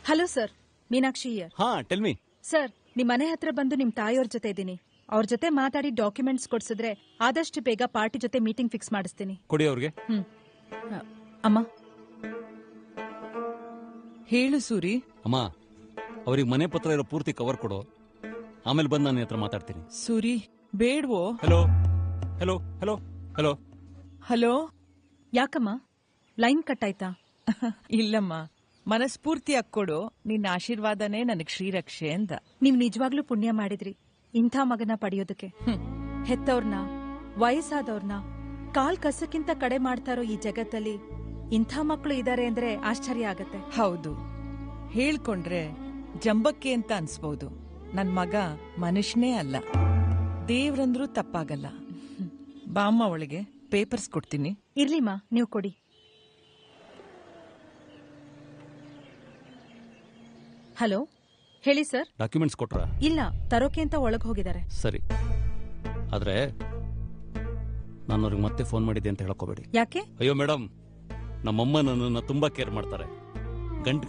Hello sir, Meenakshi here. ಹಾ, ಟೆಲ್ ಮೀ. ಸರ್, ನಿಮ್ ಮನೆ ಹತ್ರ ಬಂದು ನಿಮ್ ತಾಯಿಯವ್ರ ಜೊತೆ ಇದ್ದೀನಿ. ಅವ್ರ ಜೊತೆ ಮಾತಾಡಿ ಡಾಕ್ಯುಮೆಂಟ್ಸ್ ಕೊಡ್ಸಿದ್ರೆ ಆದಷ್ಟು ಬೇಗ ಪಾರ್ಟಿ ಜೊತೆ ಮೀಟಿಂಗ್ ಫಿಕ್ಸ್ ಮಾಡಿಸ್ತೀನಿ. ಕೊಡಿ ಅವ್ರಿಗೆ. ಅಮ್ಮ. ಹೇಳು ಸೂರಿ. ಅಮ್ಮ, ಅವ್ರಿಗೆ ಮನೆ ಪತ್ರ ಇರೋ ಪೂರ್ತಿ ಕವರ್ ಕೊಡು, ಆಮೇಲೆ ಬಂದು ನಾನು ಹತ್ರ ಮಾತಾಡ್ತೀನಿ. ಸೂರಿ, ಬೇಡ್ವೋ. Hello hello hello hello hello. ಯಾಕಮ್ಮ, ಲೈನ್ ಕಟ್ ಆಯ್ತಾ? ಇಲ್ಲಮ್ಮ, ಮನಸ್ಫೂರ್ತಿಯಾಗಿ ಕೊಡು. ನಿನ್ನ ಆಶೀರ್ವಾದನೇ ನನಗ್ ಶ್ರೀರಕ್ಷೆ ಅಂತ. ನೀವ್ ನಿಜವಾಗ್ಲೂ ಪುಣ್ಯ ಮಾಡಿದ್ರಿ ಇಂಥ ಮಗನ ಪಡೆಯೋದಕ್ಕೆ. ಹೆತ್ತವ್ರನ್ನ, ವಯಸ್ಸಾದವ್ರನ್ನ ಕಾಲ್ ಕಸಕ್ಕಿಂತ ಕಡೆ ಮಾಡ್ತಾರೋ ಈ ಜಗತ್ತಲ್ಲಿ ಇಂಥ ಮಕ್ಕಳು ಇದಾರೆ ಅಂದ್ರೆ ಆಶ್ಚರ್ಯ ಆಗತ್ತೆ. ಹೌದು, ಹೇಳ್ಕೊಂಡ್ರೆ ಜಂಬಕ್ಕೆ ಅಂತ ಅನ್ಸ್ಬಹುದು. ನನ್ ಮಗ ಮನುಷ್ಯನೇ ಅಲ್ಲ, ದೇವ್ರಂದ್ರೂ ತಪ್ಪಾಗಲ್ಲ. ಬಾಮ್ಮ ಒಳಗೆ, ಪೇಪರ್ಸ್ ಕೊಡ್ತೀನಿ. ಇರ್ಲಿಮ್ಮ, ನೀವು ಕೊಡಿ. ಹಲೋ, ಹೇಳಿ ಸರ್. ಡಾಕ್ಯುಮೆಂಟ್ಸ್ ಕೊಟ್ರ? ಇಲ್ಲ, ತರೋಕೆ ಅಂತ ಒಳಗ್ ಹೋಗಿದ್ದಾರೆ. ಸರಿ, ಆದ್ರೆ ನಾನು ಅವ್ರಿಗೆ ಮತ್ತೆ ಫೋನ್ ಮಾಡಿದ್ದೆ ಅಂತ ಹೇಳ್ಕೋಬೇಡಿ. ಯಾಕೆ? ಅಯ್ಯೋ ಮೇಡಮ್, ನಮ್ಮಮ್ಮ ನನ್ನನ್ನು ತುಂಬಾ ಕೇರ್ ಮಾಡ್ತಾರೆ.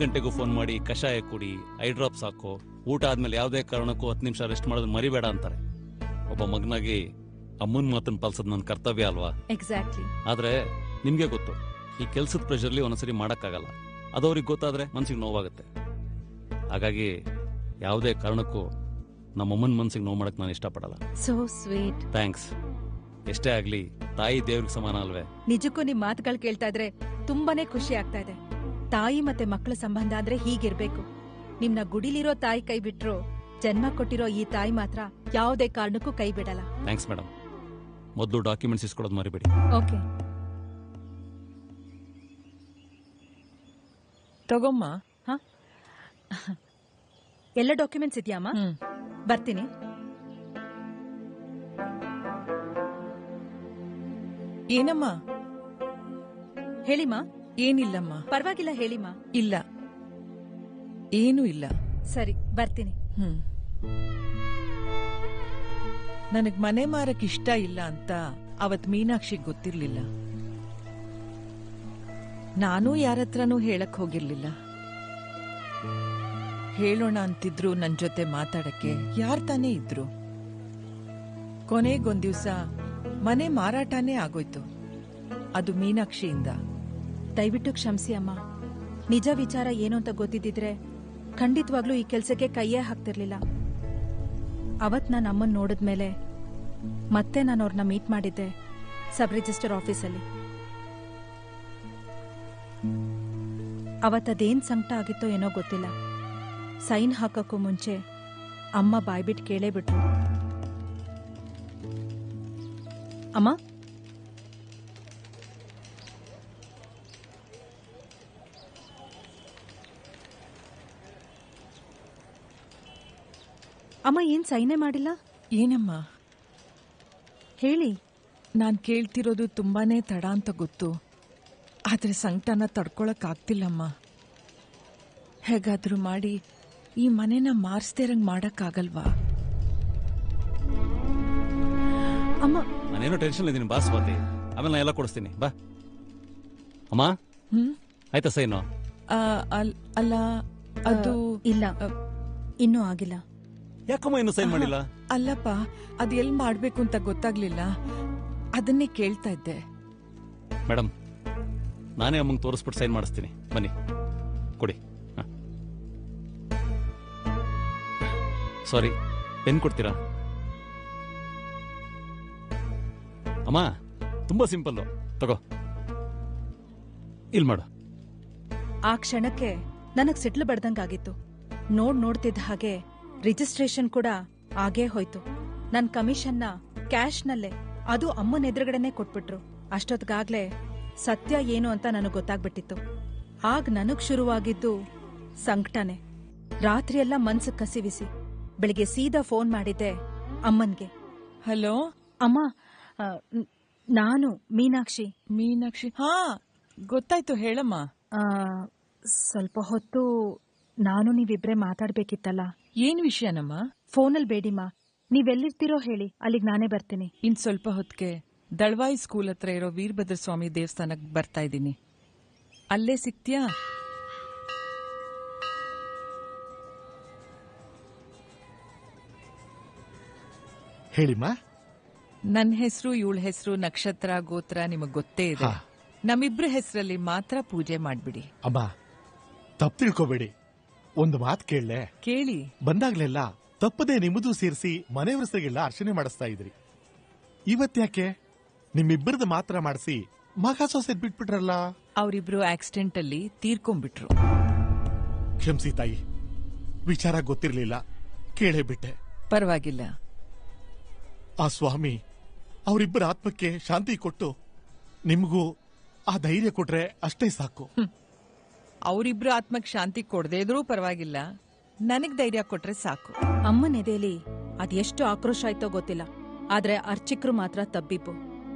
ಗಂಟೆಗೂ ಫೋನ್ ಮಾಡಿ ಕಷಾಯ ಕುಡಿ, ಐ ಡ್ರಾಪ್ಸ್ ಹಾಕೋ, ಊಟ ಆದ್ಮೇಲೆ ಯಾವುದೇ ಕಾರಣಕ್ಕೂ 10 ನಿಮಿಷ ರೆಸ್ಟ್ ಮಾಡೋದನ್ನ ಮರಿಬೇಡ ಅಂತಾರೆ. ಒಬ್ಬ ಮಗನಾಗಿ ಅಮ್ಮನ ಮಾತನ್ನ ಪಾಲಿಸೋದು ನನ್ನ ಕರ್ತವ್ಯ ಅಲ್ವಾ? ಎಕ್ಸಾಕ್ಟ್ಲಿ. ಆದ್ರೆ ನಿಮ್ಗೆ ಗೊತ್ತು, ಈ ಕೆಲ್ಸದ ಪ್ರೆಷರ್ಲಿ ಒಂದೊಂದ್ಸರಿ ಮಾಡಕ್ಕಾಗಲ್ಲ. ಅದವ್ರಿಗೆ ಗೊತ್ತಾದ್ರೆ ಮನ್ಸಿಗೆ ನೋವಾಗುತ್ತೆ. ಹಾಗಾಗಿ ಯಾವುದೇ ಕಾರಣಕ್ಕೂ ನಮ್ಮಮ್ಮನ ಮನ್ಸಿಗೆ ನೋವು ಮಾಡಕ್ ನಾನು ಇಷ್ಟಪಡಲ್ಲ. So sweet. ಥ್ಯಾಂಕ್ಸ್. ಎಷ್ಟೇ ಆಗ್ಲಿ ತಾಯಿ ದೇವ್ರಿಗೆ ಸಮಾನ ಅಲ್ವೇ? ನಿಜಕ್ಕೂ ನಿಮ್ ಮಾತುಗಳು ಕೇಳ್ತಾ ಇದ್ರೆ ತುಂಬಾನೇ ಖುಷಿ ಆಗ್ತಾ ಇದೆ. ತಾಯಿ ಮತ್ತೆ ಮಕ್ಕಳ ಸಂಬಂಧ ಅಂದ್ರೆ ಹೀಗಿರ್ಬೇಕು. ನಿಮ್ನ ಗುಡಿಲಿರೋ ತಾಯಿ ಕೈ ಬಿಟ್ರು, ಜನ್ಮ ಕೊಟ್ಟಿರೋ ಈ ತಾಯಿ ಮಾತ್ರ ಯಾವುದೇ ಕಾರಣಕ್ಕೂ ಕೈ ಬಿಡಲ್ಲ. Thanks madam. ಮೊದಲು ಡಾಕ್ಯುಮೆಂಟ್ಸ್ ಇಸ್ಕೊಡೋದು ಮರಿಬೇಡಿ. ಓಕೆ, ತಗೊಮ್ಮ. ಎಲ್ಲ ಡಾಕ್ಯುಮೆಂಟ್ಸ್ ಇದೆಯಮ್ಮ? ಬರ್ತೀನಿ. ಏನಮ್ಮ? ಹೇಳಿಮ್ಮ. ಏನಿಲ್ಲಮ್ಮ. ಪರವಾಗಿಲ್ಲ, ಹೇಳಿಮ್ಮ. ಇಲ್ಲ, ಏನೂ ಇಲ್ಲ. ಸರಿ, ಬರ್ತೀನಿ. ನನಗ್ ಮನೆ ಮಾರಕ್ ಇಷ್ಟ ಇಲ್ಲ ಅಂತ ಅವತ್ ಮೀನಾಕ್ಷಿಗ್ ಗೊತ್ತಿರ್ಲಿಲ್ಲ. ನಾನು ಯಾರತ್ರನೂ ಹೇಳಕ್ ಹೋಗಿರ್ಲಿಲ್ಲ. ಹೇಳೋಣ ಅಂತಿದ್ರು ನನ್ ಜೊತೆ ಮಾತಾಡಕ್ಕೆ ಯಾರ್ ತಾನೇ ಇದ್ರು. ಕೊನೆಗೊಂದ್ ದಿವ್ಸ ಮನೆ ಮಾರಾಟನೇ ಆಗೋಯ್ತು. ಅದು ಮೀನಾಕ್ಷಿಯಿಂದ. ದಯವಿಟ್ಟು ಕ್ಷಮಿಸಿ ಅಮ್ಮ. ನಿಜ ವಿಚಾರ ಏನು ಅಂತ ಗೊತ್ತಿದ್ದಿದ್ರೆ ಖಂಡಿತವಾಗ್ಲೂ ಈ ಕೆಲ್ಸಕ್ಕೆ ಕೈಯೇ ಹಾಕ್ತಿರ್ಲಿಲ್ಲ. ಅವತ್ ನಾನು ಅಮ್ಮನ್ ನೋಡಿದ್ಮೇಲೆ ಮತ್ತೆ ನಾನು ಅವ್ರನ್ನ ಮೀಟ್ ಮಾಡಿದ್ದೆ ಸಬ್ ರಿಜಿಸ್ಟರ್ ಆಫೀಸಲ್ಲಿ. ಅವತ್ತದೇನ್ ಸಂಕಟ ಆಗಿತ್ತೋ ಏನೋ ಗೊತ್ತಿಲ್ಲ. ಸೈನ್ ಹಾಕಕ್ಕೂ ಮುಂಚೆ ಅಮ್ಮ ಬಾಯ್ಬಿಟ್ಟು ಕೇಳೇ ಬಿಟ್ರು. ಅಮ್ಮ, ಅಮ್ಮ ಏನ್ ಸೈನೇ ಮಾಡಿಲ್ಲ? ಏನಮ್ಮ ಹೇಳಿ. ನಾನ್ ಕೇಳ್ತಿರೋದು ತುಂಬಾನೇ ತಡ ಅಂತ ಗೊತ್ತು. ಆದ್ರೆ ಸಂಕಟನ ತಡ್ಕೊಳಕ್ ಆಗ್ತಿಲ್ಲಮ್ಮ. ಹೇಗಾದ್ರೂ ಮಾಡಿ ಈ ಮನೆನ ಮಾರ್ಸ್ದೇರಂಗ್ ಮಾಡಕ್ಕಾಗಲ್ವಾ? ಅಮ್ಮ, ನಾನೇನೋ ಟೆನ್ಷನ್ ಇದ್ದೀನಿ ಬಾ ಸ್ವಾತಿ, ಆಮೇಲೆ ನಾ ಎಲ್ಲ ಕೊಡಿಸ್ತೀನಿ ಬಾ. ಅಮ್ಮ ಆಯ್ತಾ ಸೈನು? ಅಲ್ಲ ಅದು ಇಲ್ಲ, ಇನ್ನೂ ಆಗಿಲ್ಲ. ಯಾಕಮ್ಮ ಇನ್ನೂ ಸೈನ್ ಮಾಡಿಲ್ಲ? ಅಲ್ಲಪ್ಪ, ಅದು ಎಲ್ಲಿ ಮಾಡ್ಬೇಕು ಅಂತ ಗೊತ್ತಾಗ್ಲಿಲ್ಲ, ಅದನ್ನೇ ಕೇಳ್ತಾ ಇದ್ದೆ. ಮೇಡಮ್, ನಾನೇ ಅಮ್ಮಂಗೆ ತೋರಿಸ್ಬಿಟ್ಟು ಸೈನ್ ಮಾಡಿಸ್ತೀನಿ, ಬನ್ನಿ ಕೊಡಿ. ಸಾರಿ, ಪೆನ್ ಕೊಡ್ತೀರಾ? ಅಮ್ಮ ತುಂಬಾ ಸಿಂಪಲ್ಲು, ತಗೋ ಇಲ್ಲಿ ಮಾಡು. ಆ ಕ್ಷಣಕ್ಕೆ ನನಗ್ ಸಿಟ್ಲು ಬಡ್ದಂಗಾಗಿತ್ತು. ನೋಡ್ತಿದ್ದ ಹಾಗೆ ರಿಜಿಸ್ಟ್ರೇಷನ್ ಕೂಡ ಆಗೇ ಹೋಯ್ತು. ನನ್ ಕಮಿಷನ್ನ ಕ್ಯಾಶ್ನಲ್ಲೇ, ಅದು ಅಮ್ಮನ ಎದುರುಗಡೆನೆ ಕೊಟ್ಬಿಟ್ರು. ಅಷ್ಟೊತ್ತಿಗಾಗ್ಲೇ ಸತ್ಯ ಏನು ಅಂತ ನನಗ್ ಗೊತ್ತಾಗ್ಬಿಟ್ಟಿತ್ತು. ಆಗ ನನಗ್ ಶುರುವಾಗಿದ್ದು ಸಂಕಟನೆ. ರಾತ್ರಿಯೆಲ್ಲ ಮನ್ಸು ಕಸಿವಿಸಿ ಬೆಳಿಗ್ಗೆ ಸೀದಾ ಫೋನ್ ಮಾಡಿದ್ದೆ ಅಮ್ಮನ್ಗೆ. ಹಲೋ ಅಮ್ಮ, ನಾನು ಮೀನಾಕ್ಷಿ. ಮೀನಾಕ್ಷಿ? ಹಾ ಗೊತ್ತಾಯ್ತು, ಹೇಳಮ್ಮ. ಸ್ವಲ್ಪ ಹೊತ್ತು ನಾನು ನೀವಿಬ್ರೆ ಮಾತಾಡ್ಬೇಕಿತ್ತಲ್ಲ. ಏನ್ ವಿಷಯನಮ್ಮ? ಫೋನಲ್ಲಿ ಬೇಡಿಮ್ಮ, ನೀವೆಲ್ಲಿರ್ತೀರೋ ಹೇಳಿ, ಅಲ್ಲಿಗೆ ನಾನೇ ಬರ್ತೀನಿ. ಇನ್ ಸ್ವಲ್ಪ ಹೊತ್ತಿಗೆ ದಳವಾಯಿ ಸ್ಕೂಲ್ ಹತ್ರ ಇರೋ ವೀರಭದ್ರ ಸ್ವಾಮಿ ದೇವಸ್ಥಾನಕ್ಕೆ ಬರ್ತಾ ಇದ್ದೀನಿ. ಅಲ್ಲೇ ಸಿಗ್ತೀಯಾ? ಹೇಳಿಮ್ಮ. ನನ್ನ ಹೆಸರು, ಇವಳ ಹೆಸರು, ನಕ್ಷತ್ರ, ಗೋತ್ರ ನಿಮಗ್ ಗೊತ್ತೇ ಇದೆ. ನಮ್ಮಿಬ್ರ ಹೆಸರಲ್ಲಿ ಮಾತ್ರ ಪೂಜೆ ಮಾಡ್ಬಿಡಿ. ಅಮ್ಮ, ತಪ್ಪು ತಿಳ್ಕೊಬೇಡಿ. ಒಂದು ಮಾತು ಕೇಳಲೆ? ಕೇಳಿ. ಬಂದಾಗ್ಲೆಲ್ಲ ತಪ್ಪದೆ ನಿಮ್ಮದು ಸೇರಿಸಿ ಮನೆಯವರಸರಿಗೆಲ್ಲ ಅರ್ಚನೆ ಮಾಡಿಸ್ತಾ ಇದ್ರಿ. ಇವತ್ತ್ಯಾಕೆ ನಿಮ್ಮಿಬ್ಬರದು ಮಾತ್ರ ಮಾಡಿಸಿ ಮಗ ಸೊಸೆ ಬಿಟ್ಬಿಟ್ರಲ್ಲ? ಅವರಿಬ್ರು ಆಕ್ಸಿಡೆಂಟ್ ಅಲ್ಲಿ ತೀರ್ಕೊಂಡ್ಬಿಟ್ರು. ಕ್ಷಮಿಸಿ ತಾಯಿ, ವಿಚಾರ ಗೊತ್ತಿರ್ಲಿಲ್ಲ, ಕೇಳೇ ಬಿಟ್ಟೆ. ಪರವಾಗಿಲ್ಲ. ಆ ಸ್ವಾಮಿ ಅವರಿಬ್ಬರ ಆತ್ಮಕ್ಕೆ ಶಾಂತಿ ಕೊಟ್ಟು ನಿಮಗೂ ಆ ಧೈರ್ಯ ಕೊಟ್ರೆ ಅಷ್ಟೇ ಸಾಕು. ಅವರಿಬ್ರು ಆತ್ಮಕ್ಕೆ ಶಾಂತಿ ಕೊಡದೇ ಇದ್ರೂ ಪರವಾಗಿಲ್ಲ, ನನಗ್ ಧೈರ್ಯ ಕೊಟ್ರೆ ಸಾಕು. ಅಮ್ಮನ ಎದೆಯಲ್ಲಿ ಅದೆಷ್ಟು ಆಕ್ರೋಶ ಆಯ್ತೋ ಗೊತ್ತಿಲ್ಲ, ಆದ್ರೆ ಅರ್ಚಕ್ರು ಮಾತ್ರ ತಬ್ಬಿಪ್ಪು.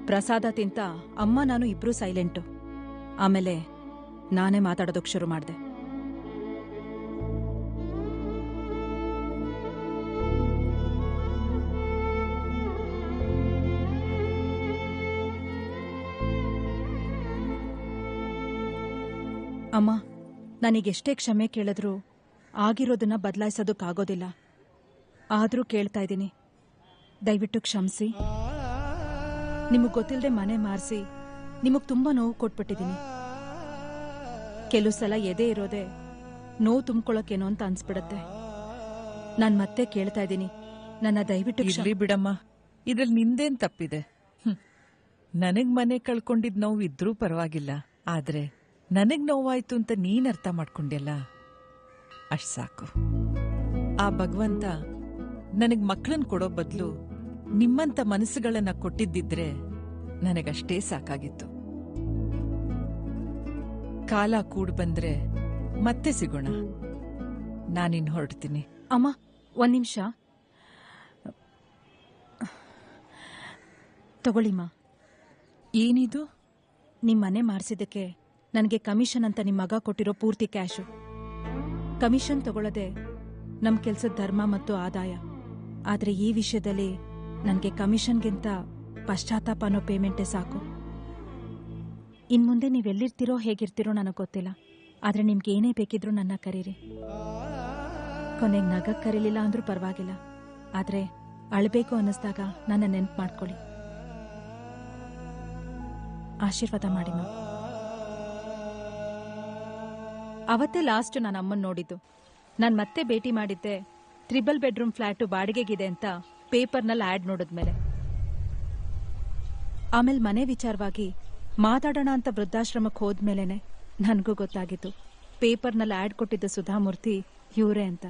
ಪ್ರಸಾದ ತಿಂತ ಅಮ್ಮ ನಾನು ಇಬ್ರು ಸೈಲೆಂಟು. ಆಮೇಲೆ ನಾನೇ ಮಾತಾಡೋದಕ್ಕೆ ಶುರು ಮಾಡ್ದೆ. ಅಮ್ಮ, ನನಗೆಷ್ಟೇ ಕ್ಷಮೆ ಕೇಳಿದ್ರು ಆಗಿರೋದನ್ನ ಬದಲಾಯಿಸೋದಕ್ಕಾಗೋದಿಲ್ಲ. ಆದ್ರೂ ಕೇಳ್ತಾ ಇದ್ದೀನಿ, ದಯವಿಟ್ಟು ಕ್ಷಮಿಸಿ. ನಿಮಗ್ ಗೊತ್ತಿಲ್ಲದೆ ಮನೆ ಮಾರಿಸಿ ನಿಮಗ್ ತುಂಬಾ ನೋವು ಕೊಟ್ಬಿಟ್ಟಿದ್ದೀನಿ. ಕೆಲವು ಸಲ ಎದೆ ಇರೋದೆ ನೋವು ತುಂಬ್ಕೊಳಕ್ಕೇನೋ ಅಂತ ಅನ್ಸ್ಬಿಡತ್ತೆ. ನಾನ್ ಮತ್ತೆ ಕೇಳ್ತಾ ಇದ್ದೀನಿ, ನನ್ನ ದಯವಿಟ್ಟು ಇರ್ಲಿ ಬಿಡಮ್ಮ, ಇದ್ರಲ್ಲಿ ನಿಂದೇನ್ ತಪ್ಪಿದೆ. ನನಗ್ ಮನೆ ಕಳ್ಕೊಂಡಿದ್ ನೋವು ಇದ್ರೂ ಪರವಾಗಿಲ್ಲ, ಆದ್ರೆ ನನಗ್ ನೋವಾಯ್ತು ಅಂತ ನೀನ್ ಅರ್ಥ ಮಾಡ್ಕೊಂಡ್ಯಲ್ಲ, ಅಷ್ಟ್ ಸಾಕು. ಆ ಭಗವಂತ ನನಗ್ ಮಕ್ಕಳನ್ನ ಕೊಡೋ ಬದಲು ನಿಮ್ಮಂತ ಮನಸ್ಸುಗಳನ್ನ ಕೊಟ್ಟಿದ್ದಿದ್ರೆ ನನಗಷ್ಟೇ ಸಾಕಾಗಿತ್ತು. ಕಾಲ ಕೂಡ್ ಬಂದ್ರೆ ಮತ್ತೆ ಸಿಗೋಣ. ನಾನಿನ್ ಹೊರಡ್ತೀನಿ. ಅಮ್ಮ, ಒಂದ್ ನಿಮಿಷ ತಗೊಳ್ಳಿಮ್ಮ. ಏನಿದು? ನಿಮ್ ಮನೆ ಮಾರ್ಸಿದಕ್ಕೆ ನನಗೆ ಕಮಿಷನ್ ಅಂತ ನಿಮ್ ಮಗ ಕೊಟ್ಟಿರೋ ಪೂರ್ತಿ ಕ್ಯಾಶು. ಕಮಿಷನ್ ತಗೊಳ್ಳದೆ ನಮ್ ಕೆಲ್ಸದ ಧರ್ಮ ಮತ್ತು ಆದಾಯ. ಆದ್ರೆ ಈ ವಿಷಯದಲ್ಲಿ ನನಗೆ ಕಮಿಷನ್ಗಿಂತ ಪಶ್ಚಾತ್ತಾಪ ಅನ್ನೋ ಪೇಮೆಂಟೇ ಸಾಕು. ಇನ್ಮುಂದೆ ನೀವೆಲ್ಲಿರ್ತೀರೋ ಹೇಗಿರ್ತೀರೋ ನನಗೆ ಗೊತ್ತಿಲ್ಲ, ಆದ್ರೆ ನಿಮ್ಗೆ ಏನೇ ಬೇಕಿದ್ರೂ ನನ್ನ ಕರೀರಿ. ಕೊನೆಗೆ ನಗಕ್ ಕರೀಲಿಲ್ಲ ಅಂದ್ರೂ ಪರವಾಗಿಲ್ಲ, ಆದ್ರೆ ಅಳ್ಬೇಕು ಅನ್ನಿಸ್ದಾಗ ನನ್ನ ನೆನ್ಪು ಮಾಡ್ಕೊಳ್ಳಿ. ಆಶೀರ್ವಾದ ಮಾಡಿ ಮಾ. ಅವತ್ತೇ ಲಾಸ್ಟ್ ನಾನು ಅಮ್ಮನ್ ನೋಡಿದ್ದು. ನಾನ್ ಮತ್ತೆ ಭೇಟಿ ಮಾಡಿದ್ದೆ 3 ಬೆಡ್ರೂಮ್ ಫ್ಲಾಟು ಬಾಡಿಗೆಗಿದೆ ಅಂತ ಪೇಪರ್ನಲ್ಲಿ ಆಡ್ ನೋಡಿದ್ಮೇಲೆ. ಆಮೇಲೆ ಮನೆ ವಿಚಾರವಾಗಿ ಮಾತಾಡೋಣ ಅಂತ ವೃದ್ಧಾಶ್ರಮಕ್ಕೆ ಹೋದ್ಮೇಲೆನೆ ನನಗೂ ಗೊತ್ತಾಗಿತ್ತು ಪೇಪರ್ನಲ್ಲಿ ಆಡ್ ಕೊಟ್ಟಿದ್ದ ಸುಧಾಮೂರ್ತಿ ಇವ್ರೆ ಅಂತ.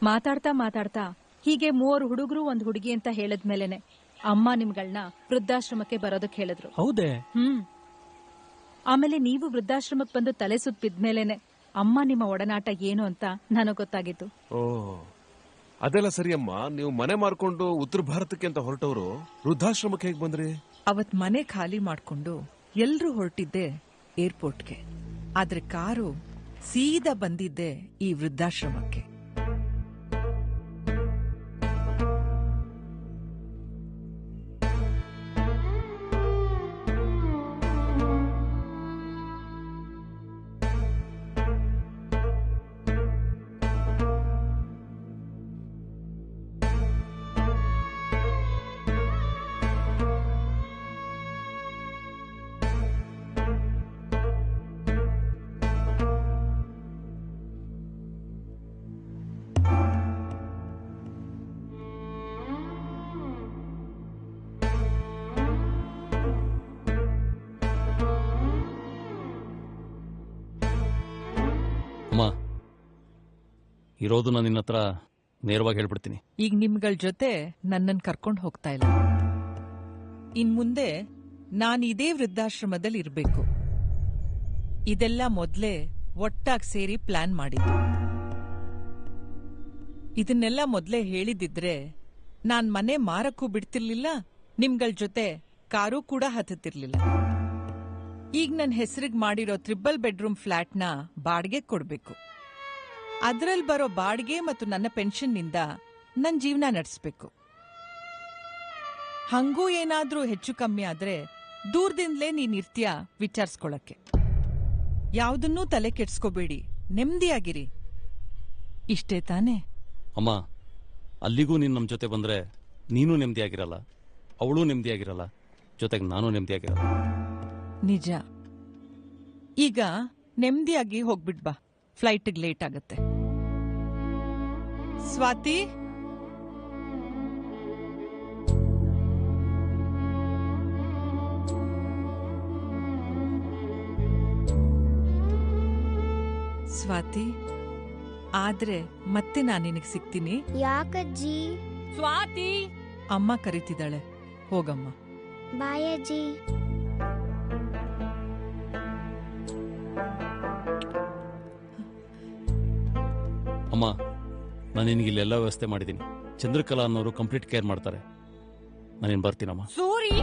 ಮಾತಾಡ್ತಾ ಮಾತಾಡ್ತಾ ಹೀಗೆ 3 ಹುಡುಗರು 1 ಹುಡುಗಿ ಅಂತ ಹೇಳಿದ್ಮೇಲೆನೆ ಅಮ್ಮ ನಿಮ್ಗಳನ್ನ ವೃದ್ಧಾಶ್ರಮಕ್ಕೆ ಬರೋದಕ್ಕೆ ಹೇಳಿದ್ರು. ಹೌದೇ? ಆಮೇಲೆ ನೀವು ವೃದ್ಧಾಶ್ರಮಕ್ಕೆ ಬಂದು ತಲೆ ಸುತ್ತ ಬಿದ್ಮೇಲೆನೆ ಅಮ್ಮ ನಿಮ್ಮ ಒಡನಾಟ ಏನು ಅಂತ ನನಗೆ ಗೊತ್ತಾಗಿತ್ತು. ಓ ಅದೆಲ್ಲ ಸರಿಯಮ್ಮ. ನೀವು ಮನೆ ಮಾರ್ಕೊಂಡು ಉತ್ತರ ಭಾರತಕ್ಕೆ ಅಂತ ಹೊರಟವರು ವೃದ್ಧಾಶ್ರಮಕ್ಕೆ ಹೇಗೆ ಬಂದ್ರಿ? ಅವತ್ ಮನೆ ಖಾಲಿ ಮಾಡ್ಕೊಂಡು ಎಲ್ರೂ ಹೊರಟಿದ್ದೆ ಏರ್ಪೋರ್ಟ್ಗೆ. ಆದ್ರೆ ಕಾರು ಸೀದಾ ಬಂದಿದ್ದೆ ಈ ವೃದ್ಧಾಶ್ರಮಕ್ಕೆ. ಅಮ್ಮ, ಇರೋದು ನಾನು ನಿನ್ನ ಹತ್ರ ನೇರವಾಗಿ ಹೇಳ್ಬಿಡ್ತೀನಿ. ಈಗ ನಿಮ್ಗಳ ಜೊತೆ ನನ್ನನ್ನು ಕರ್ಕೊಂಡು ಹೋಗ್ತಾ ಇಲ್ಲ. ಇನ್ ಮುಂದೆ ನಾನು ಇದೇ ವೃದ್ಧಾಶ್ರಮದಲ್ಲಿ ಇರಬೇಕು. ಇದೆಲ್ಲ ಮೊದಲೇ ಒಟ್ಟಾಗಿ ಸೇರಿ ಪ್ಲಾನ್ ಮಾಡಿದ್ದು. ಇದನ್ನೆಲ್ಲ ಮೊದಲೇ ಹೇಳಿದಿದ್ರೆ ನಾನ್ ಮನೆ ಮಾರಕ್ಕೂ ಬಿಡ್ತಿರ್ಲಿಲ್ಲ, ನಿಮ್ಗಳ ಜೊತೆ ಕಾರೂ ಕೂಡ ಹತ್ತುತ್ತಿರ್ಲಿಲ್ಲ. ಈಗ ನನ್ನ ಹೆಸರಿಗೆ ಮಾಡಿರೋ 3 ಬೆಡ್ರೂಮ್ ಫ್ಲಾಟ್ನ ಬಾಡಿಗೆ ಕೊಡ್ಬೇಕು. ಅದ್ರಲ್ಲಿ ಬರೋ ಬಾಡಿಗೆ ಮತ್ತು ನನ್ನ ಪೆನ್ಷನ್ನಿಂದ ನನ್ನ ಜೀವನ ನಡೆಸಬೇಕು. ಹಂಗೂ ಏನಾದ್ರೂ ಹೆಚ್ಚು ಕಮ್ಮಿ ಆದ್ರೆ ದೂರದಿಂದಲೇ ನೀನಿರ್ತೀಯ ವಿಚಾರಿಸ್ಕೊಳಕ್ಕೆ. ಯಾವುದನ್ನೂ ತಲೆ ಕೆಡ್ಸ್ಕೋಬೇಡಿ, ನೆಮ್ಮದಿಯಾಗಿರಿ. ಇಷ್ಟೇ ತಾನೇ? ಅಮ್ಮ, ಅಲ್ಲಿಗೂ ನೀನು ನಮ್ಮ ಜೊತೆ ಬಂದ್ರೆ ನೀನು ನೆಮ್ಮದಿಯಾಗಿರಲ್ಲ, ಅವಳು ನೆಮ್ಮದಿಯಾಗಿರಲ್ಲ, ಜೊತೆಗೆ ನಾನು ನೆಮ್ಮದಿಯಾಗಿರಲ್ಲ. ನಿಜ. ಈಗ ನೆಮ್ಮದಿಯಾಗಿ ಹೋಗ್ಬಿಡ್ಬಾ, ಫ್ಲೈಟ್ಗೆ ಲೇಟ್ ಆಗತ್ತೆ. ಸ್ವಾತಿ, ಸ್ವಾತಿ, ಆದ್ರೆ ಮತ್ತೆ ನಾನು ನಿನಗೆ ಸಿಗ್ತೀನಿ. ಯಾಕಜ್ಜಿ? ಸ್ವಾತಿ, ಅಮ್ಮ ಕರೀತಿದ್ದಾಳೆ, ಹೋಗಮ್ಮ. ಬಾಯಜ್ಜಿ. ಅಮ್ಮ, ನಾನು ನಿನಗೆ ಇಲ್ಲೆಲ್ಲ ವ್ಯವಸ್ಥೆ ಮಾಡಿದ್ದೀನಿ. ಚಂದ್ರಕಲಾ ಅನ್ನೋರು ಕಂಪ್ಲೀಟ್ ಕೇರ್ ಮಾಡ್ತಾರೆ. ನಾನೇನು ಬರ್ತೀನಮ್ಮ. ಸೂರಿ,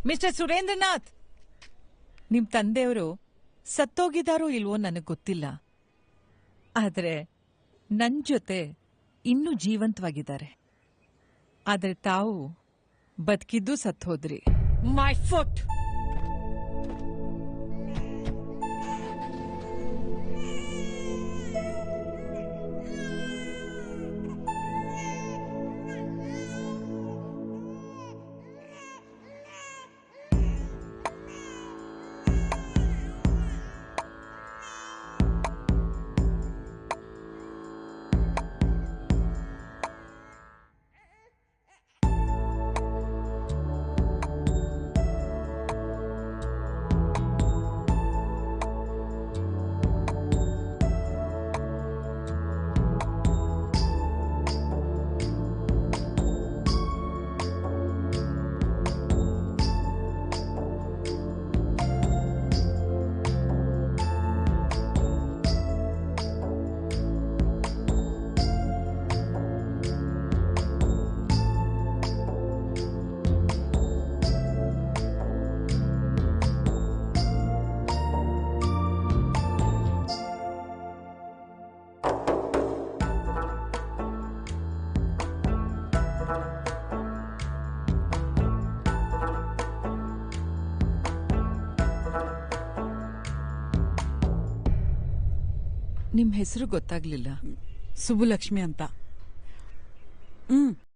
ಮಿಸ್ಟರ್ ಸುರೇಂದ್ರನಾಥ್, ನಿಮ್ ತಂದೆಯವರು ಸತ್ತೋಗಿದಾರೋ ಇಲ್ವೋ ನನಗೆ ಗೊತ್ತಿಲ್ಲ, ಆದ್ರೆ ನನ್ ಜೊತೆ ಇನ್ನೂ ಜೀವಂತವಾಗಿದ್ದಾರೆ. ಆದ್ರೆ ತಾವು ಬದುಕಿದ್ದು ಸತ್ತು ಹೋದ್ರಿ. My foot. ನಿಮ್ ಹೆಸರು ಗೊತ್ತಾಗ್ಲಿಲ್ಲ. ಸುಬ್ಬುಲಕ್ಷ್ಮಿ ಅಂತ.